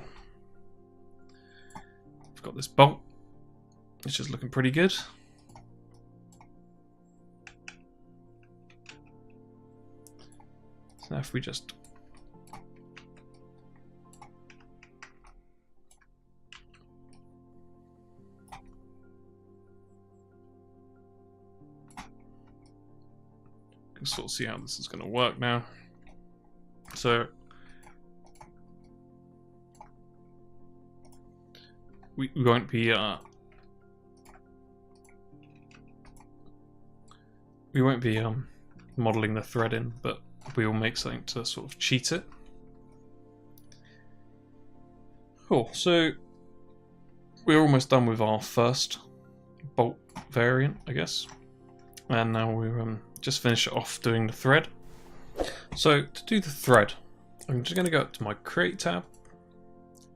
I've got this bolt, which is looking pretty good. So now if we just can sort of see how this is going to work now. So we won't be modeling the thread in, but we will make something to sort of cheat it. Cool. So we're almost done with our first bolt variant, I guess, and now we're just finish it off doing the thread. So to do the thread, I'm just going to go up to my Create tab,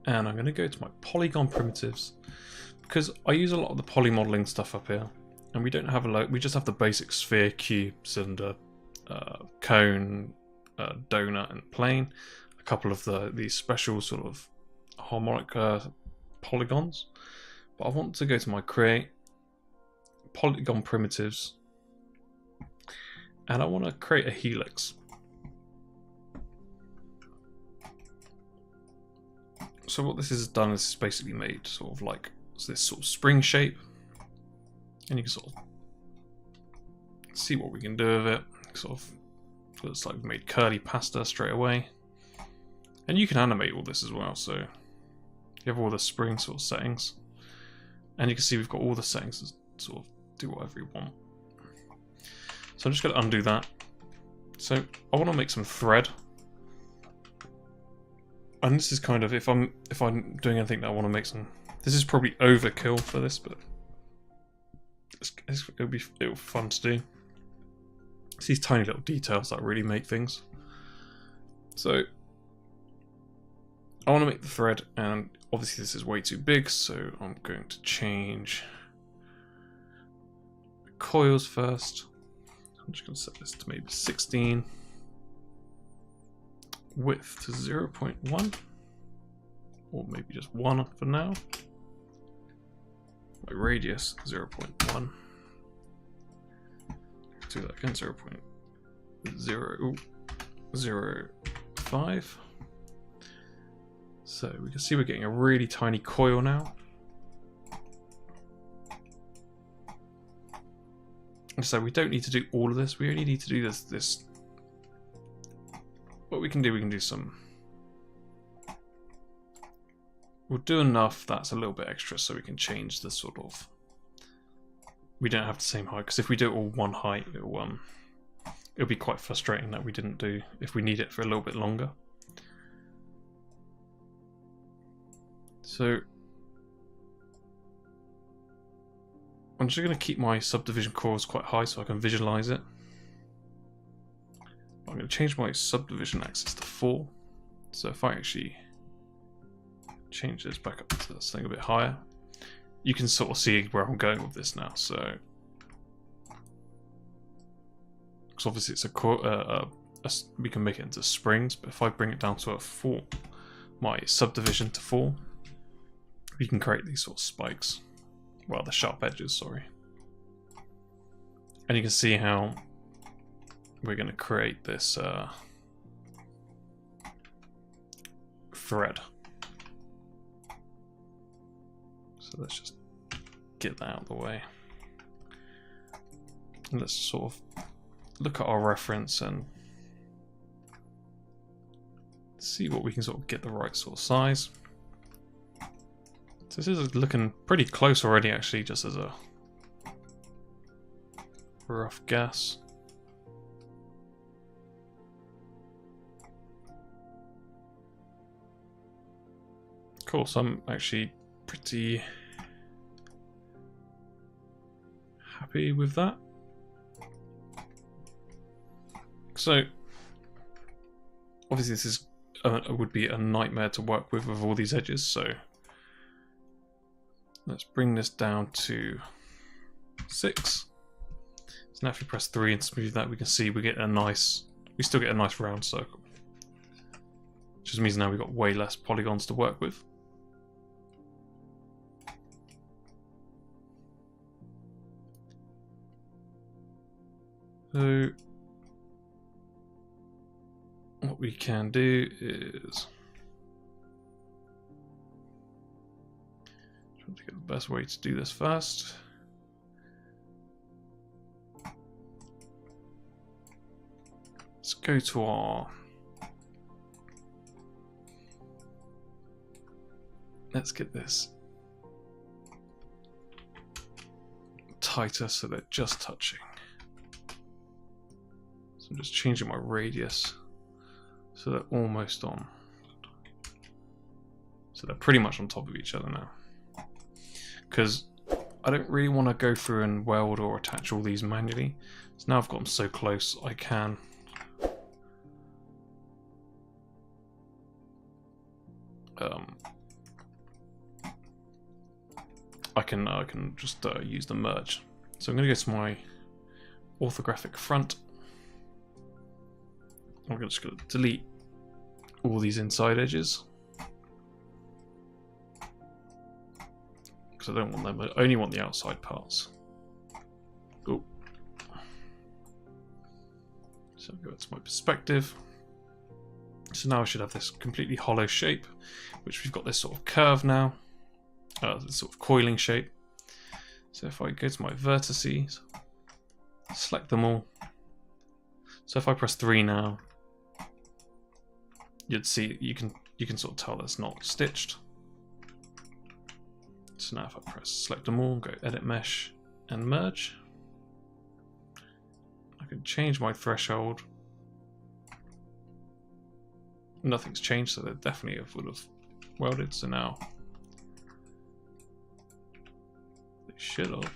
and I'm going to go to my Polygon primitives, because I use a lot of the poly modeling stuff up here, and we don't have a lot. We just have the basic sphere, cube, cylinder, cone, donut, and plane. A couple of these special sort of harmonic polygons, but I want to go to my Create, Polygon primitives, and I want to create a helix. So what this has done is basically made sort of like this sort of spring shape, and you can sort of see what we can do with it. Sort of looks like we've made curly pasta straight away, and you can animate all this as well. So you have all the spring sort of settings, and you can see we've got all the settings to sort of do whatever you want. So I'm just going to undo that. So I want to make some thread. And this is kind of, if I'm doing anything that I want to make some, this is probably overkill for this, but it'll be fun to do. It's these tiny little details that really make things. So I want to make the thread, and obviously this is way too big, so I'm going to change the coils first. I'm just going to set this to maybe 16. Width to 0.1, or maybe just 1 for now. My radius 0.1. Do that again, 0.005. So we can see we're getting a really tiny coil now. So we don't need to do all of this. We only need to do this. What we can do some. We'll do enough that's a little bit extra, so we can change the sort of. We don't have the same height, because if we do it all one height, it'll be quite frustrating that we didn't do if we need it for a little bit longer. So I'm just going to keep my subdivision coils quite high so I can visualize it. I'm going to change my subdivision axis to 4. So if I actually change this back up to something a bit higher, you can sort of see where I'm going with this now. So, because obviously it's we can make it into springs, but if I bring it down to a 4, my subdivision to 4, we can create these sort of spikes. Well, the sharp edges, sorry. And you can see how we're going to create this thread. So let's just get that out of the way. And let's sort of look at our reference and see what we can sort of get the right sort of size. So this is looking pretty close already, actually, just as a rough guess. Cool, so I'm actually pretty happy with that. So, obviously this is would be a nightmare to work with all these edges, so let's bring this down to 6. So now if we press 3 and smooth that, we can see we still get a nice round circle. Which just means now we've got way less polygons to work with. So what we can do is try to get the best way to do this first. Let's go to our let's get this tighter so they're just touching. So I'm just changing my radius so they're almost on. So they're pretty much on top of each other now. Because I don't really want to go through and weld or attach all these manually. So now I've got them so close I can I can just use the merge. So I'm going to go to my orthographic front. I'm just going to delete all these inside edges because I don't want them. I only want the outside parts. Oh, so I'll go to my perspective. So now I should have this completely hollow shape, which we've got this sort of curve now, this sort of coiling shape. So if I go to my vertices, select them all. So if I press 3 now, you'd see you can sort of tell that's not stitched. So now if I press select them all, go edit mesh and merge, I can change my threshold. Nothing's changed, so they definitely would have welded. So now they should have.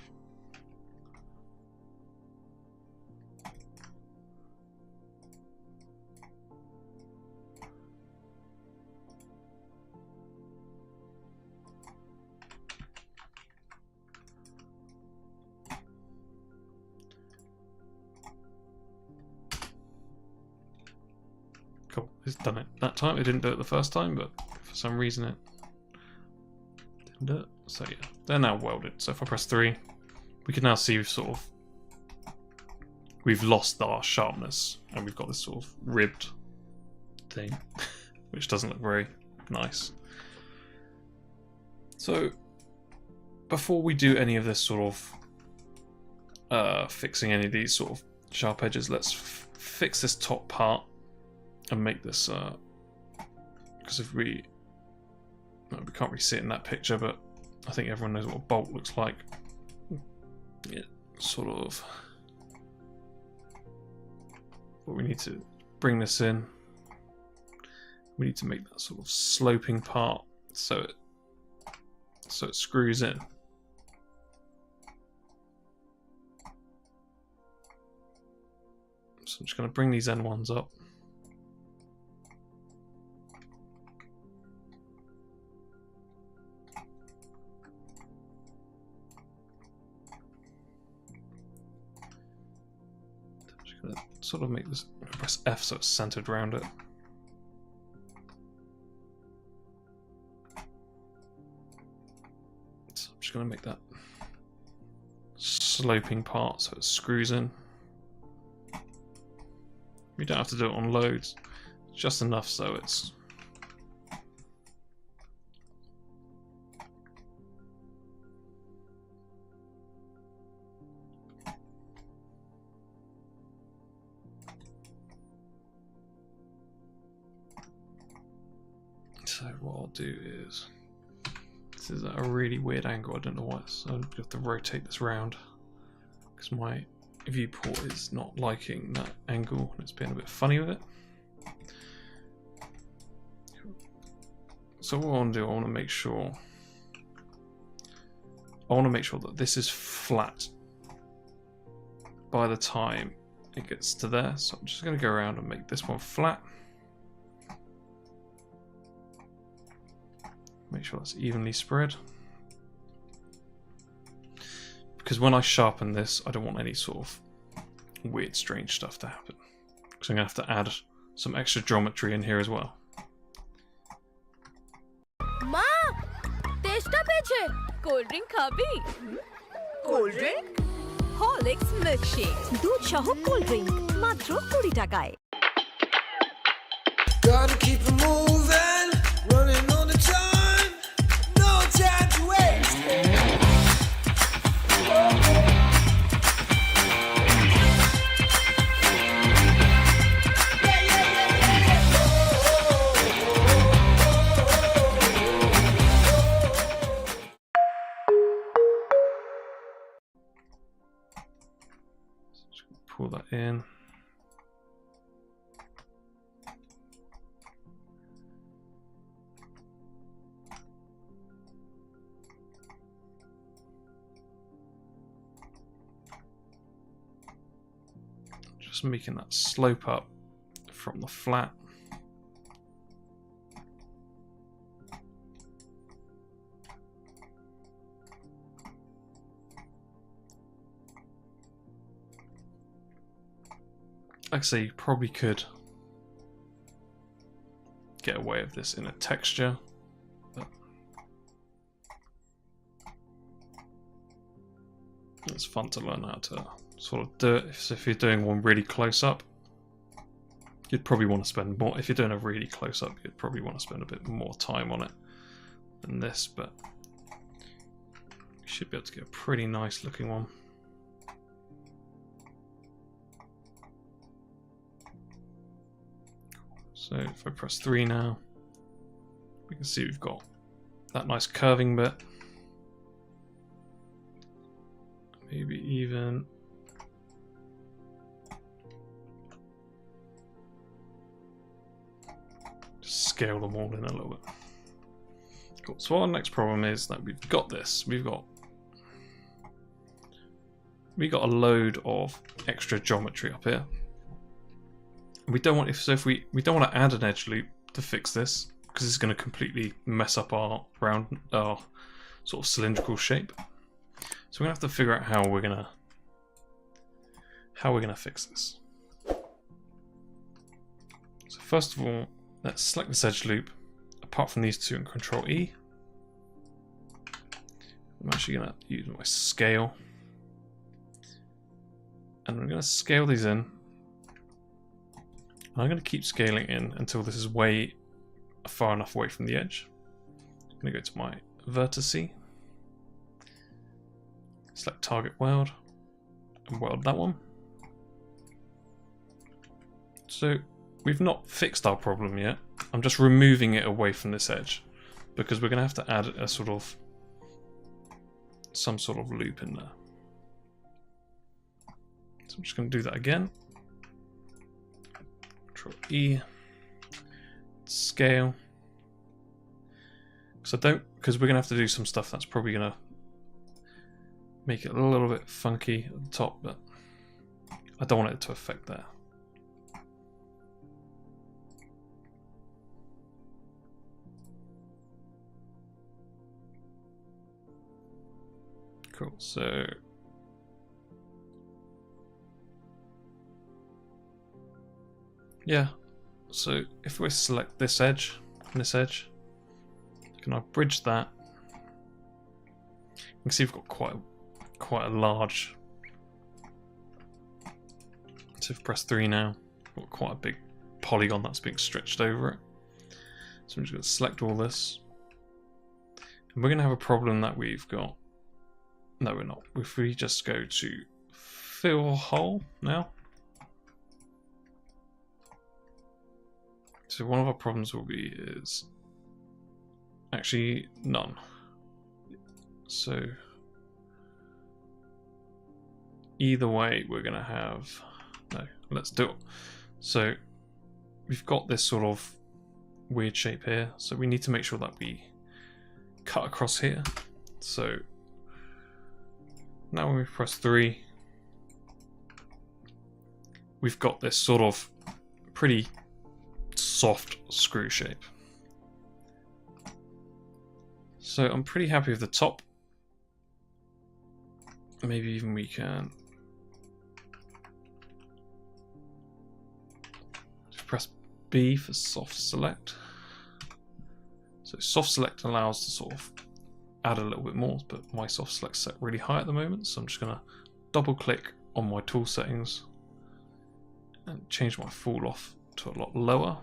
Cool, it's done it that time. It didn't do it the first time, but for some reason it didn't do it. So yeah, they're now welded. So if I press 3, we can now see we've lost our sharpness and we've got this sort of ribbed thing, which doesn't look very nice. So before we do any of this sort of fixing any of these sort of sharp edges, let's fix this top part and make this because if we can't really see it in that picture, but I think everyone knows what a bolt looks like. Yeah, sort of. But we need to bring this in. We need to make that sort of sloping part so it screws in. So I'm just going to bring these end ones up. Sort of make this, press F so it's centered around it. So I'm just going to make that sloping part so it screws in. We don't have to do it on loads, just enough so it's so what I'll do is This is at a really weird angle. I don't know why. So I have to rotate this round because my viewport is not liking that angle. It's being a bit funny with it. So what I want to do, I want to make sure that this is flat by the time it gets to there. So I'm just going to go around and make this one flat. Make sure that's evenly spread. Because when I sharpen this, I don't want any sort of weird, strange stuff to happen. Because I'm going to have to add some extra geometry in here as well. মা তেষ্টা পেয়েছে cold drink খাবি cold drink Horlicks milkshake দুধ সহ cold drink মাত্র 20 টাকায় Gotta keep it moving, running on the time, no time to waste. Pull that in. Just making that slope up from the flat. Like I say, you probably could get away with this in a texture, but it's fun to learn how to sort of do it. So if you're doing one really close up, you'd probably want to spend more. If you're doing a really close up, you'd probably want to spend a bit more time on it than this, but you should be able to get a pretty nice looking one. So if I press 3 now, we can see we've got that nice curving bit. Maybe even just scale them all in a little bit. Cool. So our next problem is that we've got this. We've got a load of extra geometry up here. We don't want we don't want to add an edge loop to fix this because it's going to completely mess up our sort of cylindrical shape. So we're gonna have to figure out how we're gonna fix this. So first of all, let's select this edge loop. Apart from these two, and Control E. I'm actually gonna use my scale, and I'm gonna scale these in. I'm going to keep scaling in until this is far enough away from the edge. I'm going to go to my vertice, select target weld, and weld that one. So we've not fixed our problem yet. I'm just removing it away from this edge because we're going to have to add some sort of loop in there. So I'm just going to do that again. Control E, scale. Because we're gonna have to do some stuff that's probably gonna make it a little bit funky at the top, but I don't want it to affect that. Cool. So yeah, so if we select this edge and this edge, can I bridge that? You can see we've got quite a large. So if we press 3 now, we've got quite a big polygon that's being stretched over it. So I'm just going to select all this, and we're going to have a problem that we've got. No, we're not. If we just go to fill hole now. So one of our problems will be is actually none. So either way, we're going to have... No, let's do it. So we've got this sort of weird shape here. So we need to make sure that we cut across here. So now when we press 3, we've got this sort of pretty soft screw shape. So I'm pretty happy with the top. Maybe even we can press B for soft select. So soft select allows to sort of add a little bit more, but my soft select's set really high at the moment, so I'm just gonna double click on my tool settings and change my fall off to a lot lower.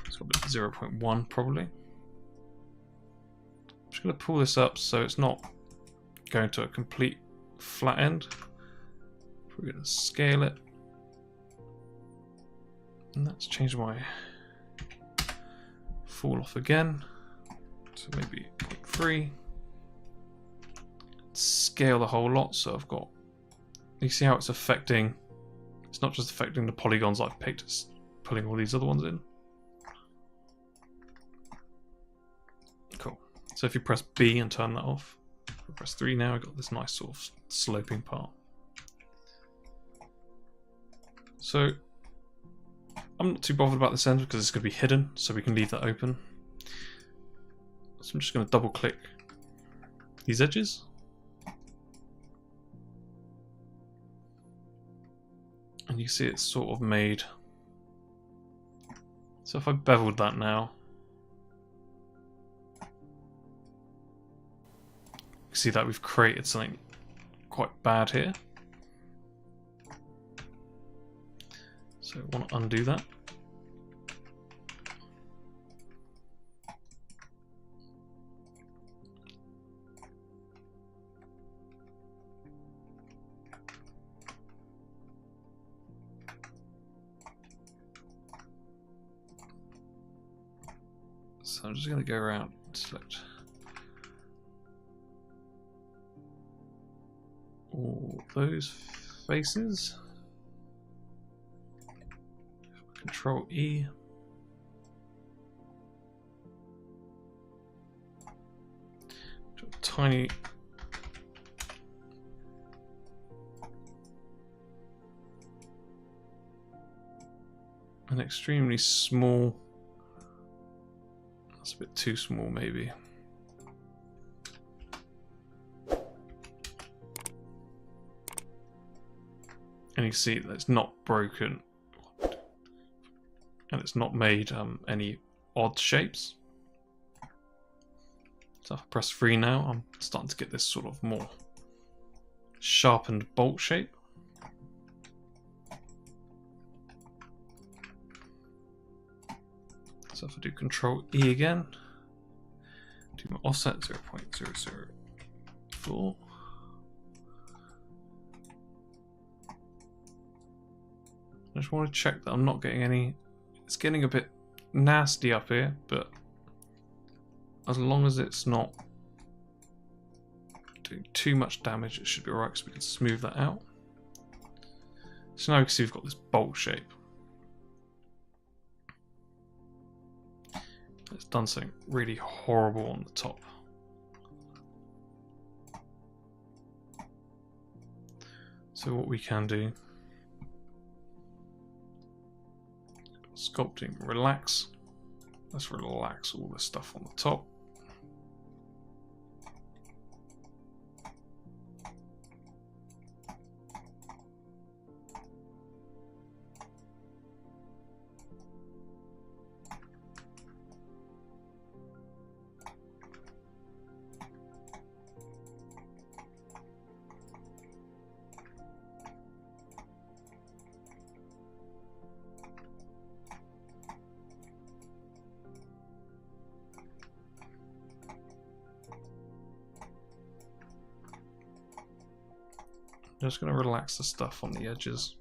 It's got a bit 0.1 probably. I'm just gonna pull this up so it's not going to a complete flat end. We're gonna scale it. And let's change my fall off again. So maybe 0.3. Scale the whole lot so I've got... You see how it's affecting... It's not just affecting the polygons I've picked, it's pulling all these other ones in. Cool. So if you press B and turn that off, if I press 3 now, I've got this nice sort of sloping part. So I'm not too bothered about this end because it's going to be hidden, so we can leave that open. So I'm just going to double click these edges. And you see it's sort of made. So if I beveled that now, you see that we've created something quite bad here. So I want to undo that. So I'm just going to go around and select all those faces. Control E. Tiny an extremely small. That's a bit too small, maybe. And you see that it's not broken. And it's not made any odd shapes. So if I press 3 now, I'm starting to get this sort of more sharpened bolt shape. So if I do Control E again, do my offset 0.004. I just want to check that I'm not getting any. It's getting a bit nasty up here, but as long as it's not doing too much damage, it should be alright, because we can smooth that out. So now you can see we've got this bolt shape. It's done something really horrible on the top. So what we can do, sculpting, relax. Let's relax all this stuff on the top. I'm just going to relax the stuff on the edges.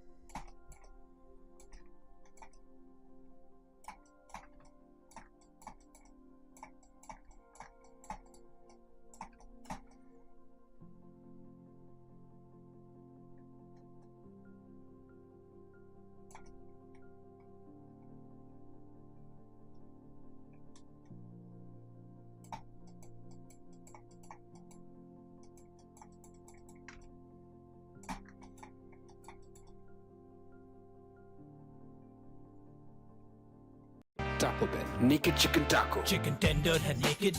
Taco Bell. Naked chicken taco. Chicken tender है naked,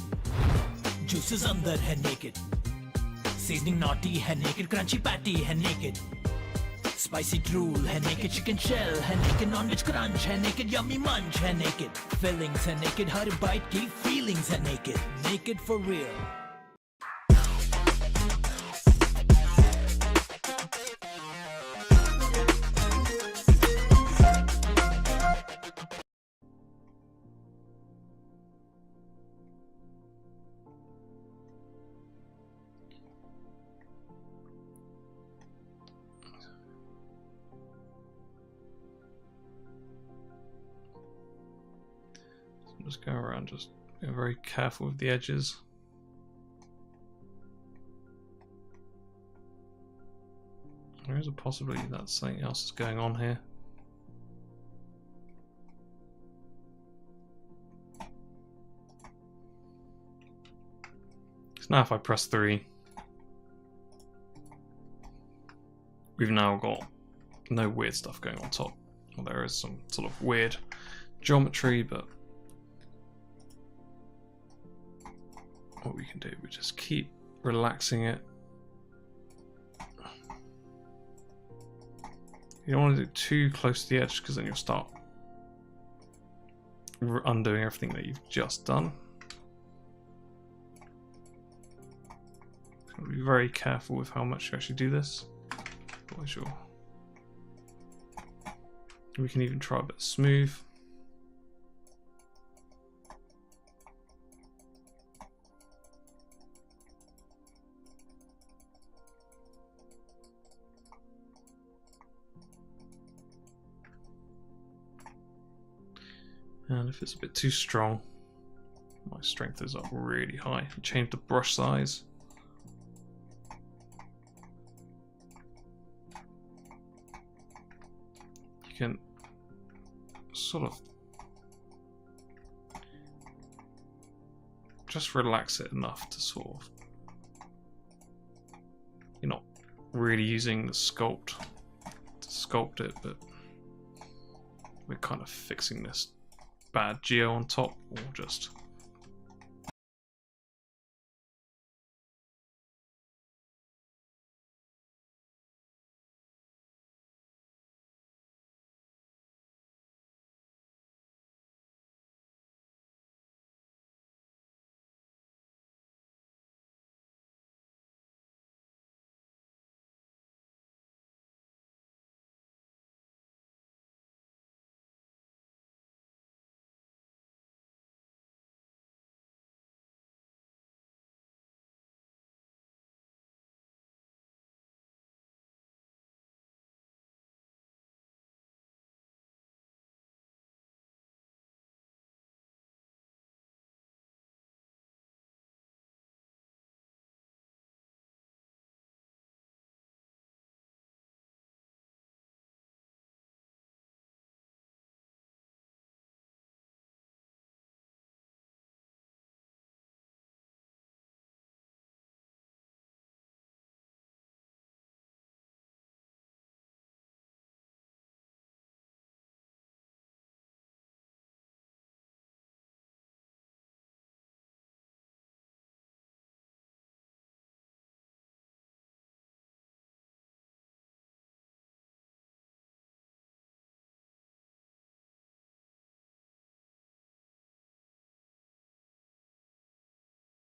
juices अंदर है naked, seasoning naughty है naked, crunchy patty है naked, spicy drool है naked, chicken shell है naked, nonveg crunch है naked, yummy मंच है नेकेड, फिलिंग्स है नेकेड, हर बाइट की फीलिंग्स है naked, naked for real. Just go around, just being very careful with the edges. There is a possibility that something else is going on here. So now if I press 3, we've now got no weird stuff going on top. Well, there is some sort of weird geometry, but what we can do, we just keep relaxing it. You don't want to do too close to the edge because then you'll start undoing everything that you've just done. So be very careful with how much you actually do this. Otherwise we can even try a bit smooth. And if it's a bit too strong, my strength is up really high. Change the brush size. You can sort of just relax it enough to sort of, you're not really using the sculpt to sculpt it, but we're kind of fixing this bad geo on top, or just